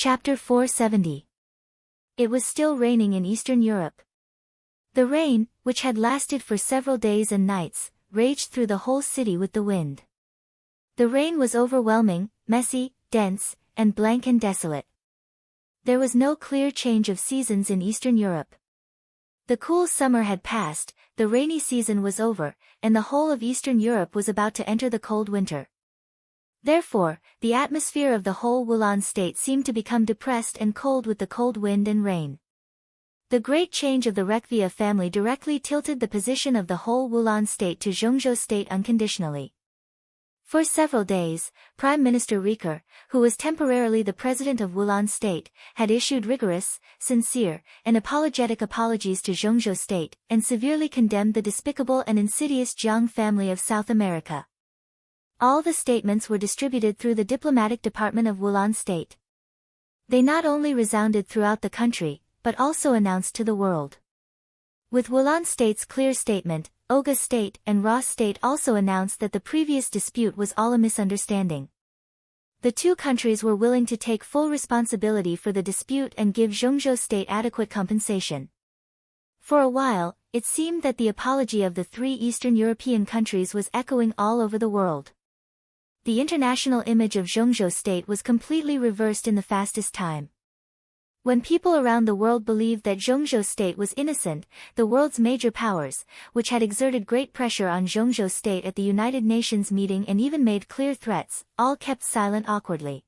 Chapter 470. It was still raining in Eastern Europe. The rain, which had lasted for several days and nights, raged through the whole city with the wind. The rain was overwhelming, messy, dense, and blank and desolate. There was no clear change of seasons in Eastern Europe. The cool summer had passed, the rainy season was over, and the whole of Eastern Europe was about to enter the cold winter. Therefore, the atmosphere of the whole Wulan state seemed to become depressed and cold with the cold wind and rain. The great change of the Rekvia family directly tilted the position of the whole Wulan state to Zhongzhou state unconditionally. For several days, Prime Minister Riker, who was temporarily the president of Wulan state, had issued rigorous, sincere, and apologetic apologies to Zhongzhou state, and severely condemned the despicable and insidious Jiang family of South America. All the statements were distributed through the diplomatic department of Wulan state. They not only resounded throughout the country, but also announced to the world. With Wulan state's clear statement, Oga state and Ross state also announced that the previous dispute was all a misunderstanding. The two countries were willing to take full responsibility for the dispute and give Zhongzhou state adequate compensation. For a while, it seemed that the apology of the three Eastern European countries was echoing all over the world. The international image of Zhongzhou state was completely reversed in the fastest time. When people around the world believed that Zhongzhou state was innocent, the world's major powers, which had exerted great pressure on Zhongzhou state at the United Nations meeting and even made clear threats, all kept silent awkwardly.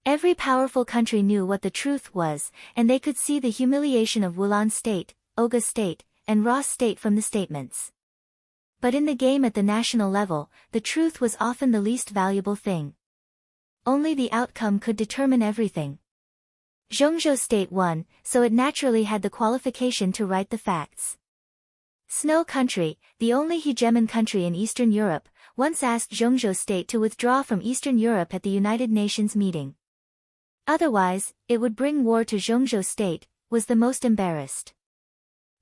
Every powerful country knew what the truth was, and they could see the humiliation of Wulan state, Oga state, and Ross state from the statements. But in the game at the national level, the truth was often the least valuable thing. Only the outcome could determine everything. Zhongzhou state won, so it naturally had the qualification to write the facts. Snow Country, the only hegemon country in Eastern Europe, once asked Zhongzhou state to withdraw from Eastern Europe at the United Nations meeting. Otherwise, it would bring war to Zhongzhou state, was the most embarrassed.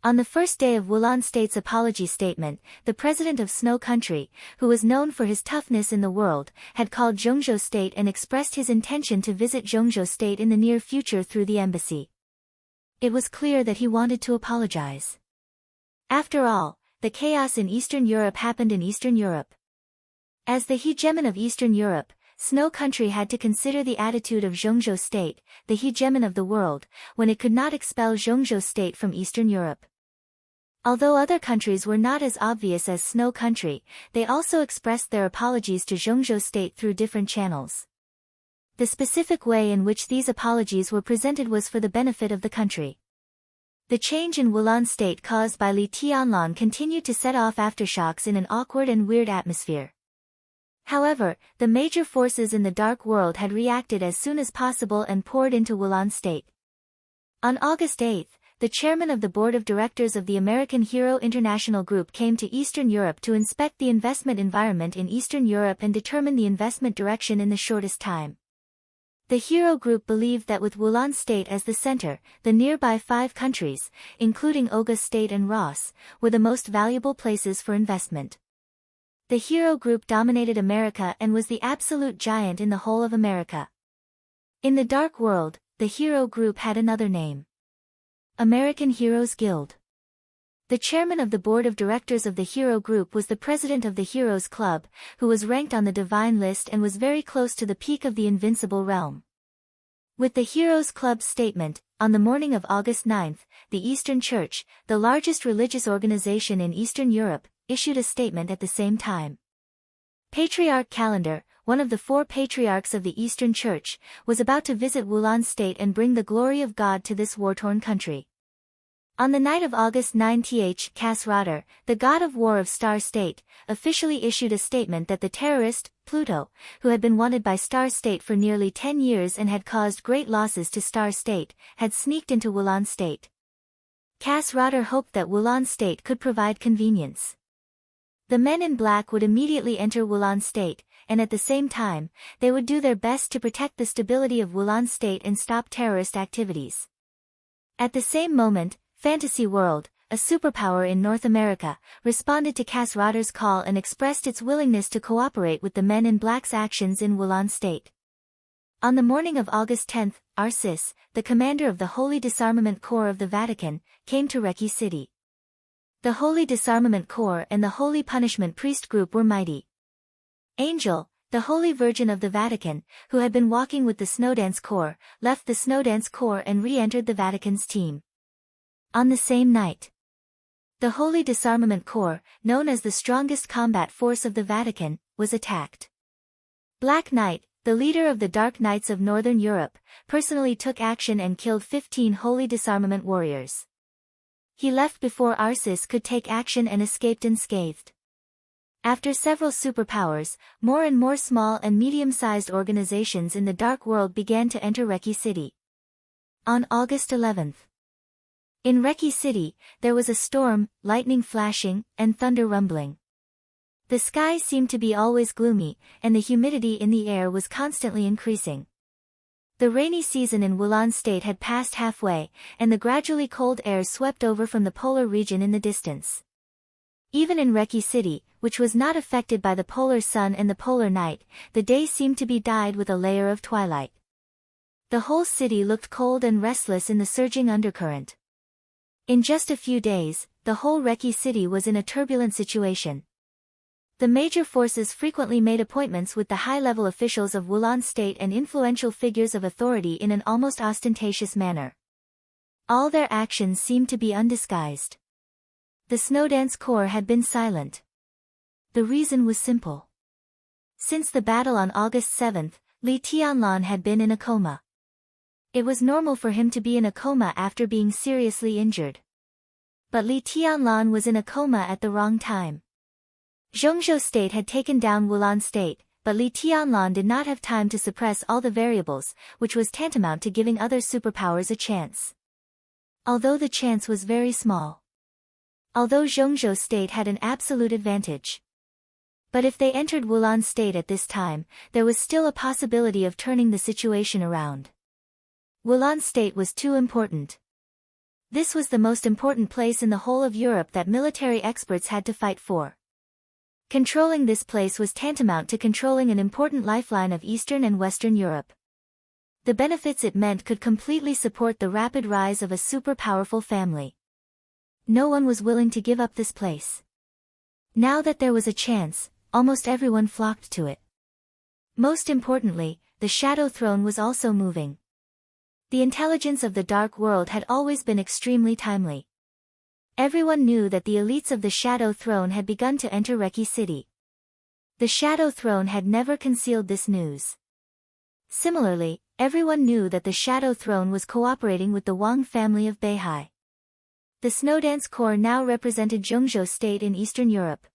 On the first day of Wulan state's apology statement, the president of Snow Country, who was known for his toughness in the world, had called Zhongzhou state and expressed his intention to visit Zhongzhou state in the near future through the embassy. It was clear that he wanted to apologize. After all, the chaos in Eastern Europe happened in Eastern Europe. As the hegemon of Eastern Europe, Snow Country had to consider the attitude of Zhongzhou state, the hegemon of the world, when it could not expel Zhongzhou state from Eastern Europe. Although other countries were not as obvious as Snow Country, they also expressed their apologies to Zhongzhou state through different channels. The specific way in which these apologies were presented was for the benefit of the country. The change in Wulan state caused by Li Tianlong continued to set off aftershocks in an awkward and weird atmosphere. However, the major forces in the dark world had reacted as soon as possible and poured into Wulan state. On August 8, the chairman of the board of directors of the American Hero International Group came to Eastern Europe to inspect the investment environment in Eastern Europe and determine the investment direction in the shortest time. The Hero Group believed that with Wulan state as the center, the nearby 5 countries, including Oga state and Ross, were the most valuable places for investment. The Hero Group dominated America and was the absolute giant in the whole of America. In the dark world, the Hero Group had another name: American Heroes Guild. The chairman of the board of directors of the Hero Group was the president of the Heroes Club, who was ranked on the divine list and was very close to the peak of the invincible realm. With the Heroes Club's statement, on the morning of August 9, the Eastern Church, the largest religious organization in Eastern Europe, issued a statement at the same time. Patriarch Calendar, one of the 4 patriarchs of the Eastern Church, was about to visit Wulan state and bring the glory of God to this war-torn country. On the night of August 9, Kasrater, the god of war of Star State, officially issued a statement that the terrorist, Pluto, who had been wanted by Star State for nearly 10 years and had caused great losses to Star State, had sneaked into Wulan state. Kasrater hoped that Wulan state could provide convenience. The men in black would immediately enter Wulan state, and at the same time, they would do their best to protect the stability of Wulan state and stop terrorist activities. At the same moment, Fantasy World, a superpower in North America, responded to Kasrater's call and expressed its willingness to cooperate with the men in black's actions in Wulan state. On the morning of August 10, Arcis, the commander of the Holy Disarmament Corps of the Vatican, came to Recce City. The Holy Disarmament Corps and the Holy Punishment Priest group were mighty. Angel, the Holy Virgin of the Vatican, who had been walking with the Snowdance Corps, left the Snowdance Corps and re-entered the Vatican's team. On the same night, the Holy Disarmament Corps, known as the strongest combat force of the Vatican, was attacked. Black Knight, the leader of the Dark Knights of Northern Europe, personally took action and killed 15 Holy Disarmament warriors. He left before Arcis could take action and escaped unscathed. After several superpowers, more and more small and medium-sized organizations in the Dark World began to enter Recce City. On August 11th, in Recce City, there was a storm, lightning flashing, and thunder rumbling. The sky seemed to be always gloomy, and the humidity in the air was constantly increasing. The rainy season in Wulan State had passed halfway, and the gradually cold air swept over from the polar region in the distance. Even in Recce City, which was not affected by the polar sun and the polar night, the day seemed to be dyed with a layer of twilight. The whole city looked cold and restless in the surging undercurrent. In just a few days, the whole Recce City was in a turbulent situation. The major forces frequently made appointments with the high-level officials of Wulan State and influential figures of authority in an almost ostentatious manner. All their actions seemed to be undisguised. The Snowdance Corps had been silent. The reason was simple. Since the battle on August 7th, Li Tianlan had been in a coma. It was normal for him to be in a coma after being seriously injured. But Li Tianlan was in a coma at the wrong time. Zhongzhou State had taken down Wulan State, but Li Tianlan did not have time to suppress all the variables, which was tantamount to giving other superpowers a chance. Although the chance was very small. Although Zhongzhou State had an absolute advantage. But if they entered Wulan State at this time, there was still a possibility of turning the situation around. Wulan State was too important. This was the most important place in the whole of Europe that military experts had to fight for. Controlling this place was tantamount to controlling an important lifeline of Eastern and Western Europe. The benefits it meant could completely support the rapid rise of a super-powerful family. No one was willing to give up this place. Now that there was a chance, almost everyone flocked to it. Most importantly, the Shadow Throne was also moving. The intelligence of the Dark World had always been extremely timely. Everyone knew that the elites of the Shadow Throne had begun to enter Recce City. The Shadow Throne had never concealed this news. Similarly, everyone knew that the Shadow Throne was cooperating with the Wang family of Beihai. The Snowdance Corps now represented Zhongzhou State in Eastern Europe.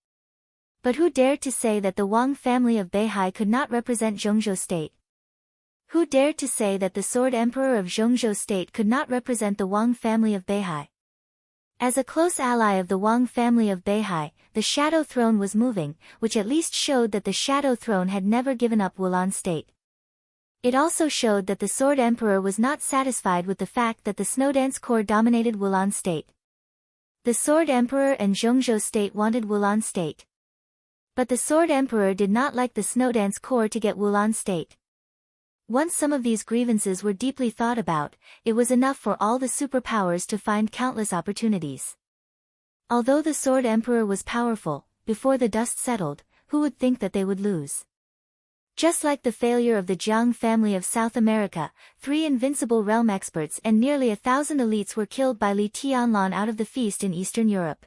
But who dared to say that the Wang family of Beihai could not represent Zhongzhou State? Who dared to say that the Sword Emperor of Zhongzhou State could not represent the Wang family of Beihai? As a close ally of the Wang family of Beihai, the Shadow Throne was moving, which at least showed that the Shadow Throne had never given up Wulan State. It also showed that the Sword Emperor was not satisfied with the fact that the Snowdance Corps dominated Wulan State. The Sword Emperor and Zhongzhou State wanted Wulan State. But the Sword Emperor did not like the Snowdance Corps to get Wulan State. Once some of these grievances were deeply thought about, it was enough for all the superpowers to find countless opportunities. Although the Sword Emperor was powerful, before the dust settled, who would think that they would lose? Just like the failure of the Jiang family of South America, 3 invincible realm experts and nearly 1,000 elites were killed by Li Tianlan out of the feast in Eastern Europe.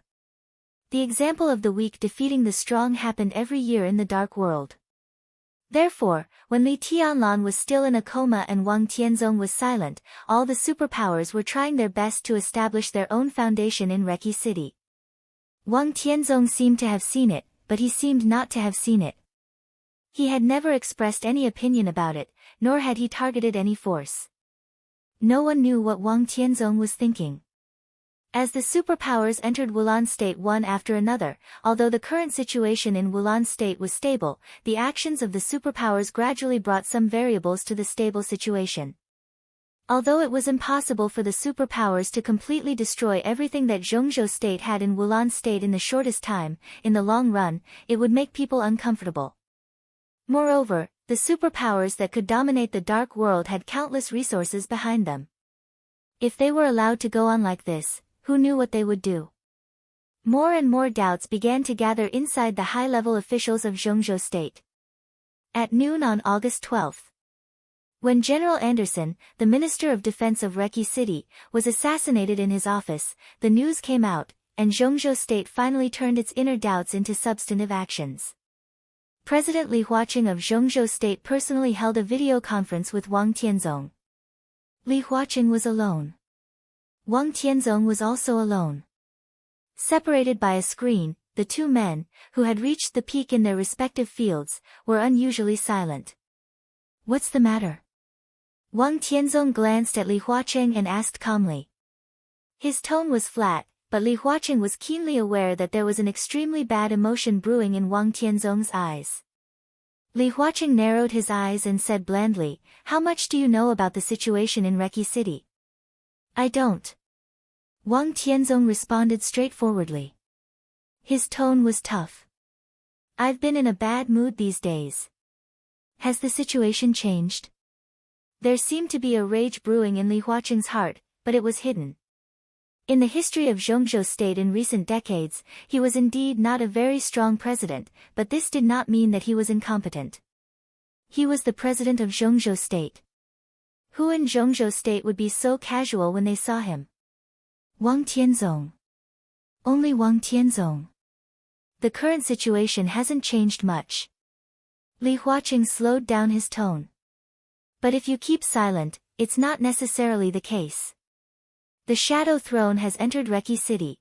The example of the weak defeating the strong happened every year in the Dark World. Therefore, when Li Tianlan was still in a coma and Wang Tianzong was silent, all the superpowers were trying their best to establish their own foundation in Recce City. Wang Tianzong seemed to have seen it, but he seemed not to have seen it. He had never expressed any opinion about it, nor had he targeted any force. No one knew what Wang Tianzong was thinking. As the superpowers entered Wulan State one after another, although the current situation in Wulan State was stable, the actions of the superpowers gradually brought some variables to the stable situation. Although it was impossible for the superpowers to completely destroy everything that Zhongzhou State had in Wulan State in the shortest time, in the long run, it would make people uncomfortable. Moreover, The superpowers that could dominate the dark world had countless resources behind them. If they were allowed to go on like this, who knew what they would do? More and more doubts began to gather inside the high-level officials of Zhongzhou State. At noon on August 12, when General Anderson, the Minister of Defense of Reki City, was assassinated in his office, the news came out, and Zhongzhou State finally turned its inner doubts into substantive actions. President Li Huaqing of Zhongzhou State personally held a video conference with Wang Tianzong. Li Huaqing was alone. Wang Tianzong was also alone. Separated by a screen, the two men, who had reached the peak in their respective fields, were unusually silent. "What's the matter?" Wang Tianzong glanced at Li Huaqing and asked calmly. His tone was flat, but Li Huaqing was keenly aware that there was an extremely bad emotion brewing in Wang Tianzong's eyes. Li Huaqing narrowed his eyes and said blandly, "How much do you know about the situation in Reki City?" "I don't." Wang Tianzong responded straightforwardly. His tone was tough. "I've been in a bad mood these days." "Has the situation changed?" There seemed to be a rage brewing in Li Huaqing's heart, but it was hidden. In the history of Zhongzhou State in recent decades, he was indeed not a very strong president, but this did not mean that he was incompetent. He was the president of Zhongzhou State. Who in Zhongzhou State would be so casual when they saw him? Wang Tianzong. Only Wang Tianzong. The current situation hasn't changed much. Li Huaqing slowed down his tone. But if you keep silent, it's not necessarily the case. The Shadow Throne has entered Reki City.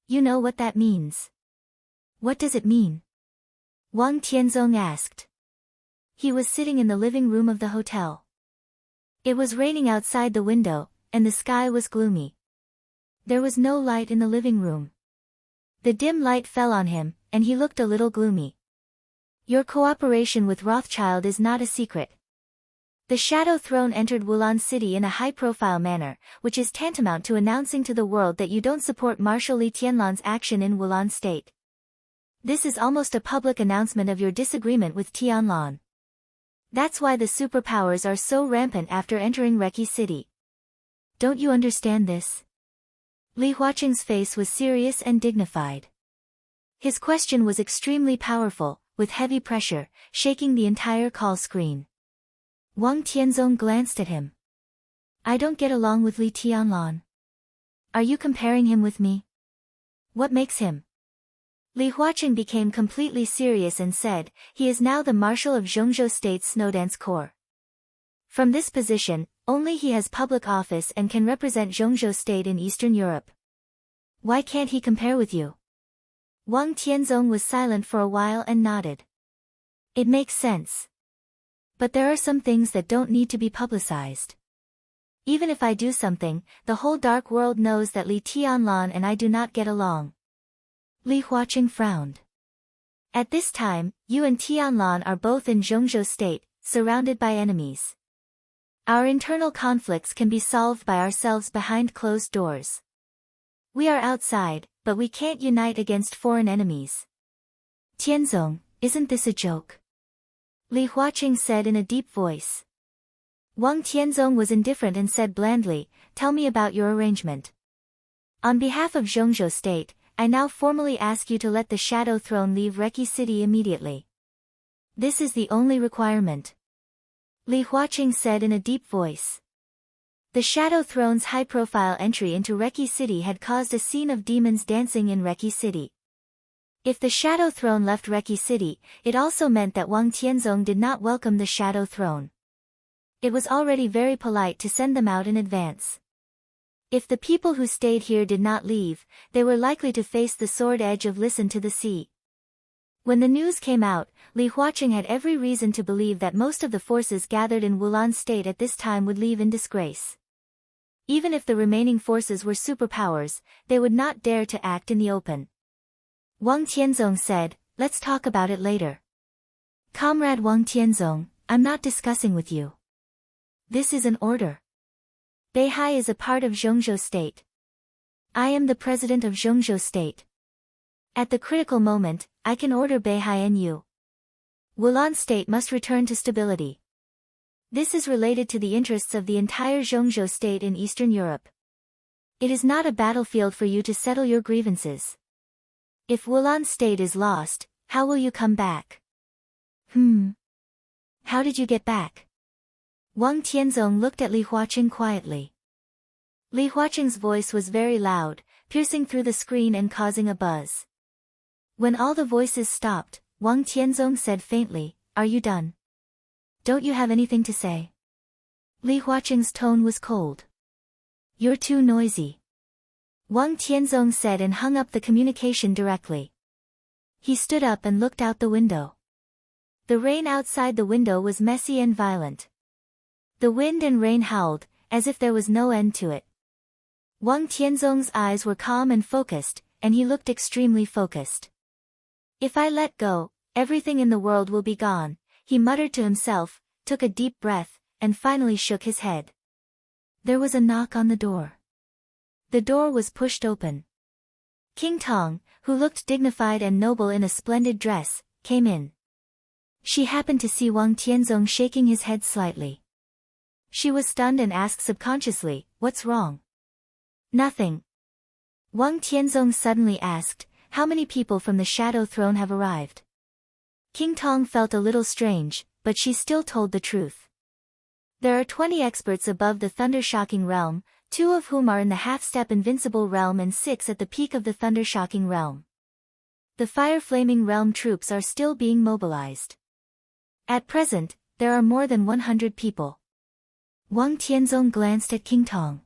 You know what that means. What does it mean? Wang Tianzong asked. He was sitting in the living room of the hotel. It was raining outside the window, and the sky was gloomy. There was no light in the living room. The dim light fell on him, and he looked a little gloomy. Your cooperation with Rothschild is not a secret. The Shadow Throne entered Wulan City in a high-profile manner, which is tantamount to announcing to the world that you don't support Marshal Li Tianlan's action in Wulan State. This is almost a public announcement of your disagreement with Tianlan. That's why the superpowers are so rampant after entering Reki City. Don't you understand this? Li Huaqing's face was serious and dignified. His question was extremely powerful, with heavy pressure, shaking the entire call screen. Wang Tianzong glanced at him. I don't get along with Li Tianlan. Are you comparing him with me? What makes him? Li Huaqing became completely serious and said, he is now the Marshal of Zhongzhou State's Snowdance Corps. From this position, only he has public office and can represent Zhongzhou State in Eastern Europe. Why can't he compare with you? Wang Tianzong was silent for a while and nodded. It makes sense. But there are some things that don't need to be publicized. Even if I do something, the whole dark world knows that Li Tianlan and I do not get along. Li Huaqing frowned. At this time, you and Tianlan are both in Zhongzhou State, surrounded by enemies. Our internal conflicts can be solved by ourselves behind closed doors. We are outside, but we can't unite against foreign enemies. Tianzong, isn't this a joke? Li Huaqing said in a deep voice. Wang Tianzong was indifferent and said blandly, tell me about your arrangement. On behalf of Zhongzhou State, I now formally ask you to let the Shadow Throne leave Reki City immediately. This is the only requirement. Li Huaqing said in a deep voice. The Shadow Throne's high-profile entry into Reki City had caused a scene of demons dancing in Reki City. If the Shadow Throne left Reki City, it also meant that Wang Tianzong did not welcome the Shadow Throne. It was already very polite to send them out in advance. If the people who stayed here did not leave, they were likely to face the sword edge of listen to the sea. When the news came out, Li Huaqing had every reason to believe that most of the forces gathered in Wulan State at this time would leave in disgrace. Even if the remaining forces were superpowers, they would not dare to act in the open. Wang Tianzong said, let's talk about it later. Comrade Wang Tianzong, I'm not discussing with you. This is an order. Beihai is a part of Zhongzhou State. I am the president of Zhongzhou State. At the critical moment, I can order Beihai and you. Wulan state must return to stability. This is related to the interests of the entire Zhongzhou state in Eastern Europe. It is not a battlefield for you to settle your grievances. If Wulan state is lost, how will you come back? How did you get back? Wang Tianzong looked at Li Huaqing quietly. Li Huaqing's voice was very loud, piercing through the screen and causing a buzz. When all the voices stopped, Wang Tianzong said faintly, "Are you done? Don't you have anything to say?" Li Huaqing's tone was cold. "You're too noisy," Wang Tianzong said and hung up the communication directly. He stood up and looked out the window. The rain outside the window was messy and violent. The wind and rain howled, as if there was no end to it. Wang Tianzong's eyes were calm and focused, and he looked extremely focused. "If I let go, everything in the world will be gone," he muttered to himself, took a deep breath, and finally shook his head. There was a knock on the door. The door was pushed open. King Tong, who looked dignified and noble in a splendid dress, came in. She happened to see Wang Tianzong shaking his head slightly. She was stunned and asked subconsciously, "What's wrong?" "Nothing." Wang Tianzong suddenly asked, "How many people from the Shadow Throne have arrived?" King Tong felt a little strange, but she still told the truth. "There are 20 experts above the Thunder-Shocking Realm, 2 of whom are in the half-step Invincible Realm and 6 at the peak of the Thunder-Shocking Realm. The Fire-Flaming Realm troops are still being mobilized. At present, there are more than 100 people." Wang Tianzong glanced at King Tong.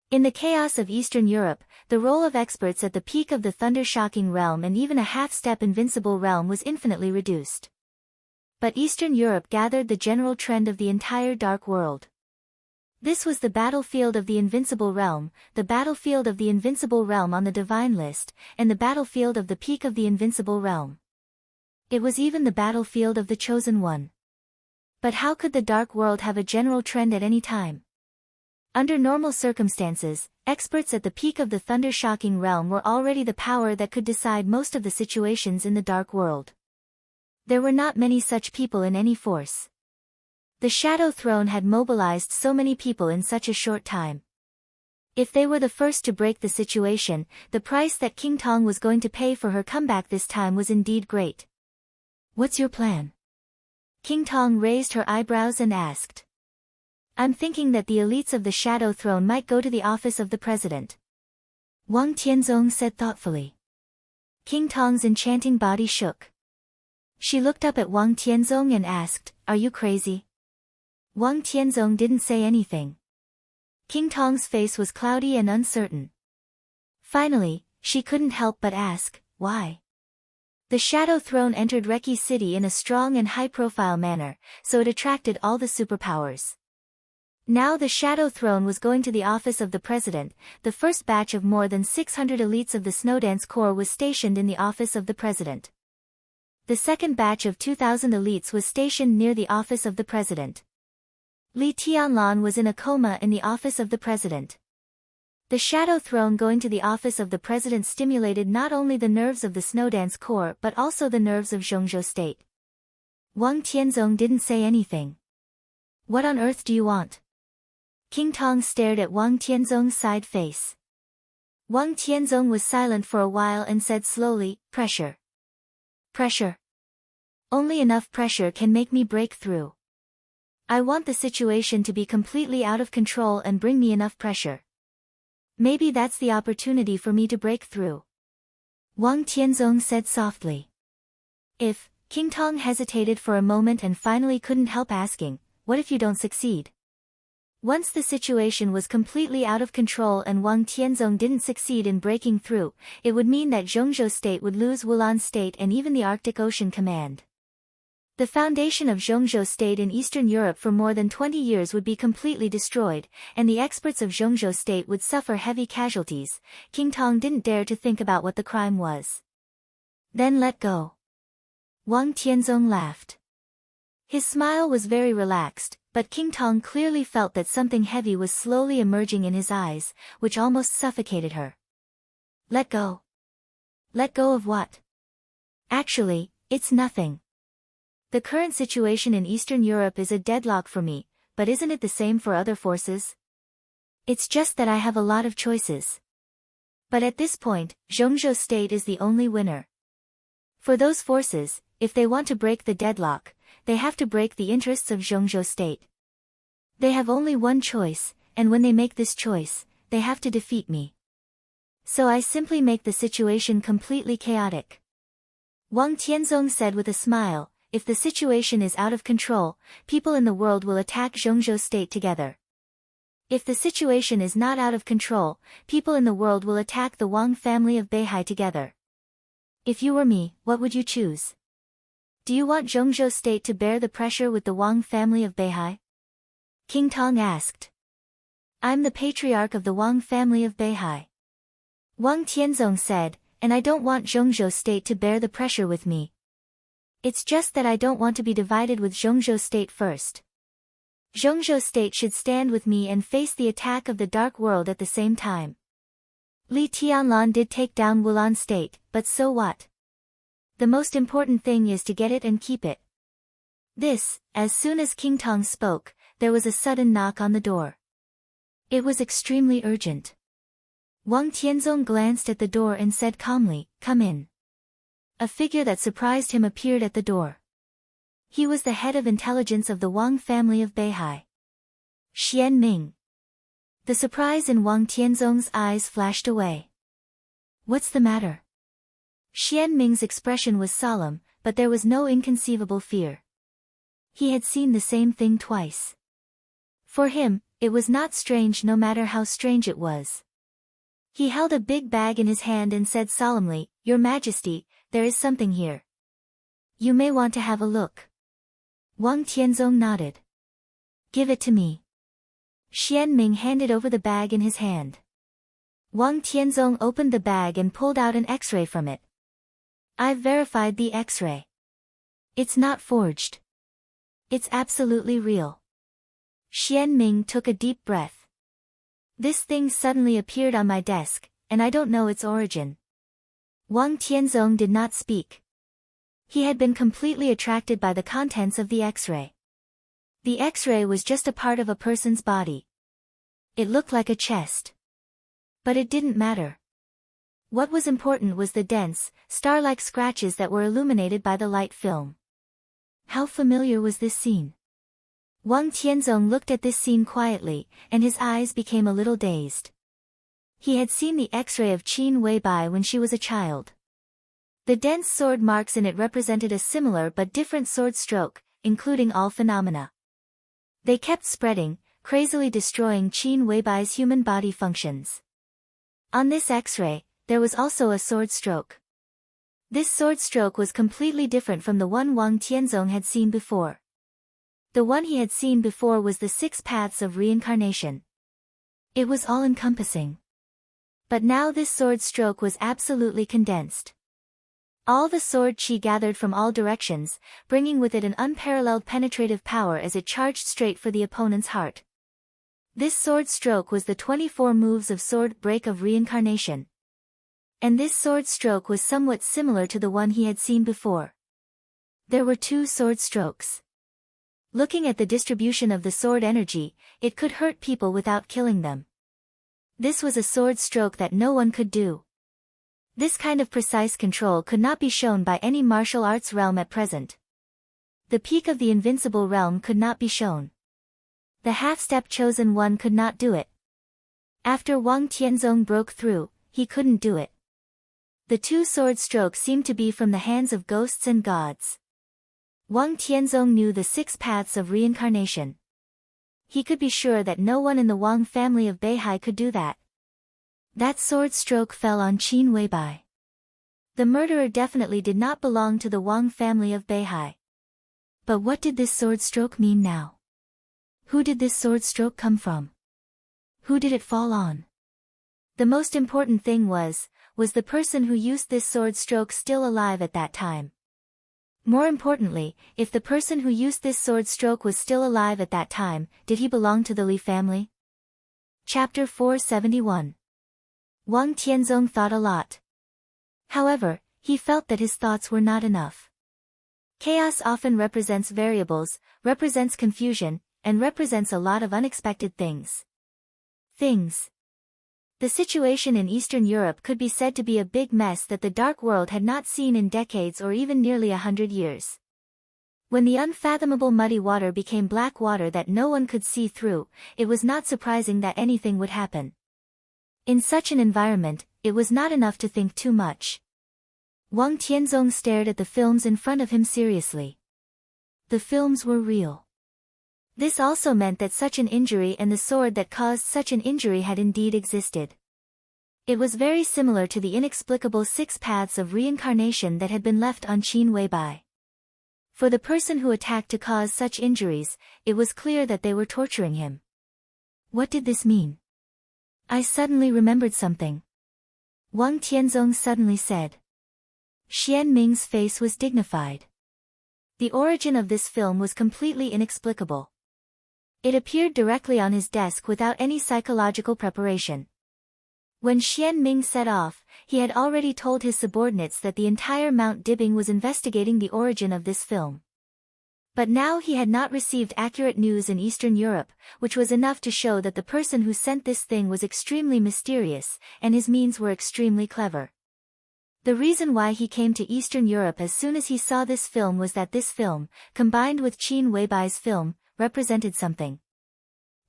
In the chaos of Eastern Europe, the role of experts at the peak of the Thunder-Shocking Realm and even a half-step Invincible Realm was infinitely reduced. But Eastern Europe gathered the general trend of the entire Dark World. This was the battlefield of the Invincible Realm, the battlefield of the Invincible Realm on the Divine List, and the battlefield of the peak of the Invincible Realm. It was even the battlefield of the Chosen One. But how could the Dark World have a general trend at any time? Under normal circumstances, experts at the peak of the Thunder-Shocking Realm were already the power that could decide most of the situations in the Dark World. There were not many such people in any force. The Shadow Throne had mobilized so many people in such a short time. If they were the first to break the situation, the price that King Tong was going to pay for her comeback this time was indeed great. "What's your plan?" King Tong raised her eyebrows and asked. "I'm thinking that the elites of the Shadow Throne might go to the office of the president," Wang Tianzong said thoughtfully. King Tong's enchanting body shook. She looked up at Wang Tianzong and asked, "Are you crazy?" Wang Tianzong didn't say anything. King Tong's face was cloudy and uncertain. Finally, she couldn't help but ask, "Why?" The Shadow Throne entered Reki City in a strong and high-profile manner, so it attracted all the superpowers. Now the Shadow Throne was going to the office of the president. The first batch of more than 600 elites of the Snowdance Corps was stationed in the office of the president. The second batch of 2,000 elites was stationed near the office of the president. Li Tianlan was in a coma in the office of the president. The Shadow Throne going to the office of the president stimulated not only the nerves of the Snowdance Corps but also the nerves of Zhongzhou State. Wang Tianzong didn't say anything. "What on earth do you want?" King Tong stared at Wang Tianzong's side face. Wang Tianzong was silent for a while and said slowly, "Pressure. Pressure. Only enough pressure can make me break through. I want the situation to be completely out of control and bring me enough pressure. Maybe that's the opportunity for me to break through," Wang Tianzong said softly. "If," King Tong hesitated for a moment and finally couldn't help asking, "What if you don't succeed?" Once the situation was completely out of control and Wang Tianzong didn't succeed in breaking through, it would mean that Zhongzhou State would lose Wulan State and even the Arctic Ocean Command. The foundation of Zhongzhou State in Eastern Europe for more than 20 years would be completely destroyed, and the experts of Zhongzhou State would suffer heavy casualties. King Tong didn't dare to think about what the crime was. "Then let go." Wang Tianzong laughed. His smile was very relaxed, but King Tong clearly felt that something heavy was slowly emerging in his eyes, which almost suffocated her. "Let go? Let go of what?" "Actually, it's nothing." The current situation in Eastern Europe is a deadlock for me, but isn't it the same for other forces? It's just that I have a lot of choices. But at this point, Zhengzhou state is the only winner. For those forces, if they want to break the deadlock, they have to break the interests of Zhengzhou state. They have only one choice, and when they make this choice, they have to defeat me. So I simply make the situation completely chaotic. Wang Tianzong said with a smile, if the situation is out of control, people in the world will attack Zhengzhou state together. If the situation is not out of control, people in the world will attack the Wang family of Beihai together. If you were me, what would you choose? Do you want Zhengzhou state to bear the pressure with the Wang family of Beihai? King Tong asked. I'm the patriarch of the Wang family of Beihai. Wang Tianzong said, and I don't want Zhengzhou state to bear the pressure with me. It's just that I don't want to be divided with Zhengzhou state first. Zhengzhou state should stand with me and face the attack of the Dark World at the same time. Li Tianlan did take down Wulan state, but so what? The most important thing is to get it and keep it. As soon as King Tong spoke, there was a sudden knock on the door. It was extremely urgent. Wang Tianzong glanced at the door and said calmly, come in. A figure that surprised him appeared at the door. He was the head of intelligence of the Wang family of Beihai. Xian Ming. The surprise in Wang Tianzong's eyes flashed away. What's the matter? Xian Ming's expression was solemn, but there was no inconceivable fear. He had seen the same thing twice. For him, it was not strange no matter how strange it was. He held a big bag in his hand and said solemnly, Your Majesty, there is something here. You may want to have a look. Wang Tianzong nodded. Give it to me. Xian Ming handed over the bag in his hand. Wang Tianzong opened the bag and pulled out an X-ray from it. I've verified the X-ray. It's not forged. It's absolutely real. Xian Ming took a deep breath. This thing suddenly appeared on my desk, and I don't know its origin. Wang Tianzong did not speak. He had been completely attracted by the contents of the X-ray. The X-ray was just a part of a person's body. It looked like a chest. But it didn't matter. What was important was the dense, star-like scratches that were illuminated by the light film. How familiar was this scene? Wang Tianzong looked at this scene quietly, and his eyes became a little dazed. He had seen the X-ray of Qin Weibai when she was a child. The dense sword marks in it represented a similar but different sword stroke, including all phenomena. They kept spreading, crazily destroying Qin Weibai's human body functions. On this X-ray, there was also a sword stroke. This sword stroke was completely different from the one Wang Tianzong had seen before. The one he had seen before was the 6 paths of reincarnation. It was all-encompassing. But now this sword stroke was absolutely condensed. All the sword qi gathered from all directions, bringing with it an unparalleled penetrative power as it charged straight for the opponent's heart. This sword stroke was the 24 moves of sword break of reincarnation. And this sword stroke was somewhat similar to the one he had seen before. There were 2 sword strokes. Looking at the distribution of the sword energy, it could hurt people without killing them. This was a sword stroke that no one could do. This kind of precise control could not be shown by any martial arts realm at present. The peak of the invincible realm could not be shown. The half-step chosen one could not do it. After Wang Tianzong broke through, he couldn't do it. The 2 sword strokes seemed to be from the hands of ghosts and gods. Wang Tianzong knew the 6 paths of reincarnation. He could be sure that no one in the Wang family of Beihai could do that. That sword stroke fell on Qin Weibai. The murderer definitely did not belong to the Wang family of Beihai. But what did this sword stroke mean now? Who did this sword stroke come from? Who did it fall on? The most important thing was the person who used this sword stroke still alive at that time? More importantly, if the person who used this sword stroke was still alive at that time, did he belong to the Li family? Chapter 471. Wang Tianzong thought a lot. However, he felt that his thoughts were not enough. Chaos often represents variables, represents confusion, and represents a lot of unexpected things. The situation in Eastern Europe could be said to be a big mess that the dark world had not seen in decades or even nearly 100 years. When the unfathomable muddy water became black water that no one could see through, it was not surprising that anything would happen. In such an environment, it was not enough to think too much. Wang Tianzong stared at the films in front of him seriously. The films were real. This also meant that such an injury and the sword that caused such an injury had indeed existed. It was very similar to the inexplicable 6 paths of reincarnation that had been left on Qin Weibai. For the person who attacked to cause such injuries, it was clear that they were torturing him. What did this mean? I suddenly remembered something. Wang Tianzong suddenly said. Xian Ming's face was dignified. The origin of this film was completely inexplicable. It appeared directly on his desk without any psychological preparation. When Xian Ming set off, he had already told his subordinates that the entire Mount Dibing was investigating the origin of this film. But now he had not received accurate news in Eastern Europe, which was enough to show that the person who sent this thing was extremely mysterious, and his means were extremely clever. The reason why he came to Eastern Europe as soon as he saw this film was that this film, combined with Qin Weibai's film, represented something.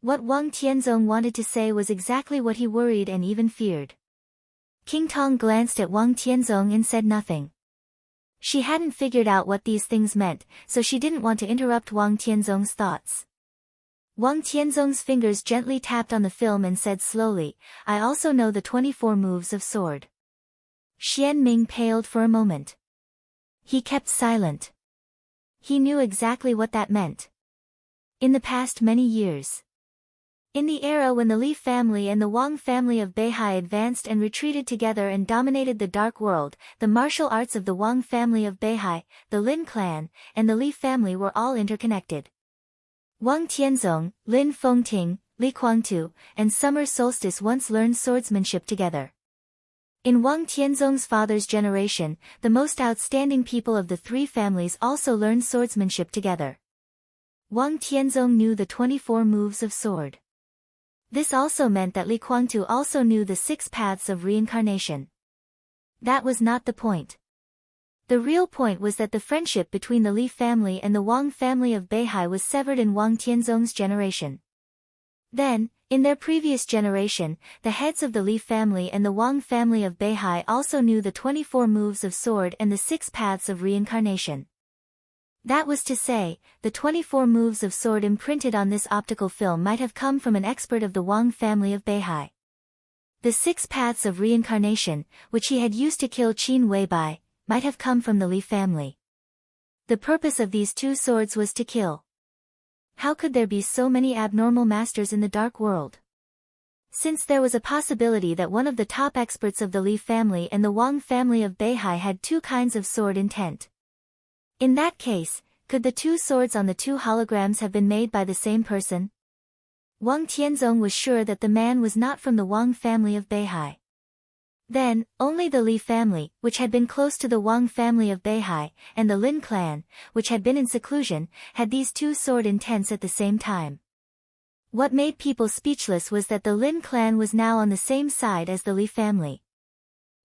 What Wang Tianzong wanted to say was exactly what he worried and even feared. King Tong glanced at Wang Tianzong and said nothing. She hadn't figured out what these things meant, so she didn't want to interrupt Wang Tianzong's thoughts. Wang Tianzong's fingers gently tapped on the film and said slowly, I also know the 24 moves of sword. Xian Ming paled for a moment. He kept silent. He knew exactly what that meant. In the past many years. In the era when the Li family and the Wang family of Beihai advanced and retreated together and dominated the Dark World, the martial arts of the Wang family of Beihai, the Lin clan, and the Li family were all interconnected. Wang Tianzong, Lin Fengting, Li Kuangtu, and Summer Solstice once learned swordsmanship together. In Wang Tianzong's father's generation, the most outstanding people of the 3 families also learned swordsmanship together. Wang Tianzong knew the 24 moves of sword. This also meant that Li Kuangtu also knew the 6 paths of reincarnation. That was not the point. The real point was that the friendship between the Li family and the Wang family of Beihai was severed in Wang Tianzong's generation. Then, in their previous generation, the heads of the Li family and the Wang family of Beihai also knew the 24 moves of sword and the 6 paths of reincarnation. That was to say, the 24 moves of sword imprinted on this optical film might have come from an expert of the Wang family of Beihai. The 6 paths of reincarnation, which he had used to kill Qin Weibai, might have come from the Li family. The purpose of these 2 swords was to kill. How could there be so many abnormal masters in the Dark World? Since there was a possibility that one of the top experts of the Li family and the Wang family of Beihai had 2 kinds of sword intent. In that case, could the 2 swords on the 2 holograms have been made by the same person? Wang Tianzong was sure that the man was not from the Wang family of Beihai. Then, only the Li family, which had been close to the Wang family of Beihai, and the Lin clan, which had been in seclusion, had these 2 sword intents at the same time. What made people speechless was that the Lin clan was now on the same side as the Li family.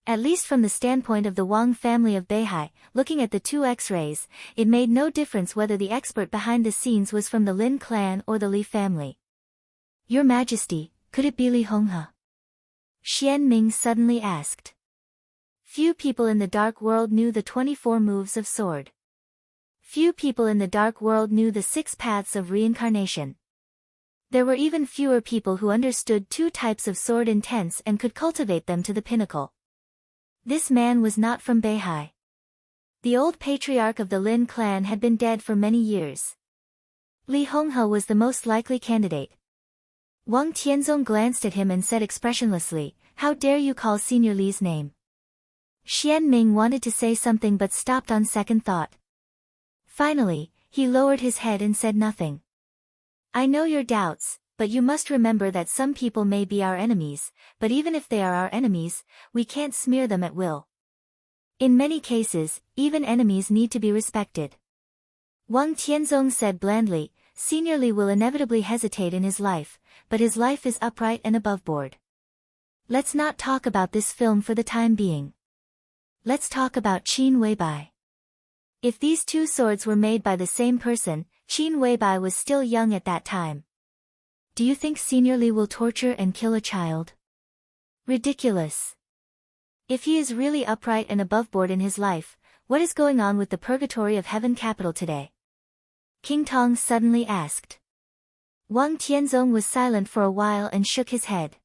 At least from the standpoint of the Wang family of Beihai, looking at the 2 X-rays, it made no difference whether the expert behind the scenes was from the Lin clan or the Li family. Your Majesty, could it be Li Honghe? Xian Ming suddenly asked. Few people in the Dark World knew the 24 moves of sword. Few people in the Dark World knew the 6 paths of reincarnation. There were even fewer people who understood 2 types of sword intents and could cultivate them to the pinnacle. This man was not from Beihai. The old patriarch of the Lin clan had been dead for many years. Li Honghe was the most likely candidate. Wang Tianzong glanced at him and said expressionlessly, How dare you call Senior Li's name? Xian Ming wanted to say something but stopped on second thought. Finally, he lowered his head and said nothing. I know your doubts, but you must remember that some people may be our enemies, but even if they are our enemies, we can't smear them at will. In many cases, even enemies need to be respected. Wang Tianzong said blandly, Senior Li will inevitably hesitate in his life, but his life is upright and aboveboard. Let's not talk about this film for the time being. Let's talk about Qin Weibai. If these two swords were made by the same person, Qin Weibai was still young at that time. Do you think Senior Li will torture and kill a child? Ridiculous. If he is really upright and aboveboard in his life, what is going on with the purgatory of heaven capital today? King Tong suddenly asked. Wang Tianzong was silent for a while and shook his head.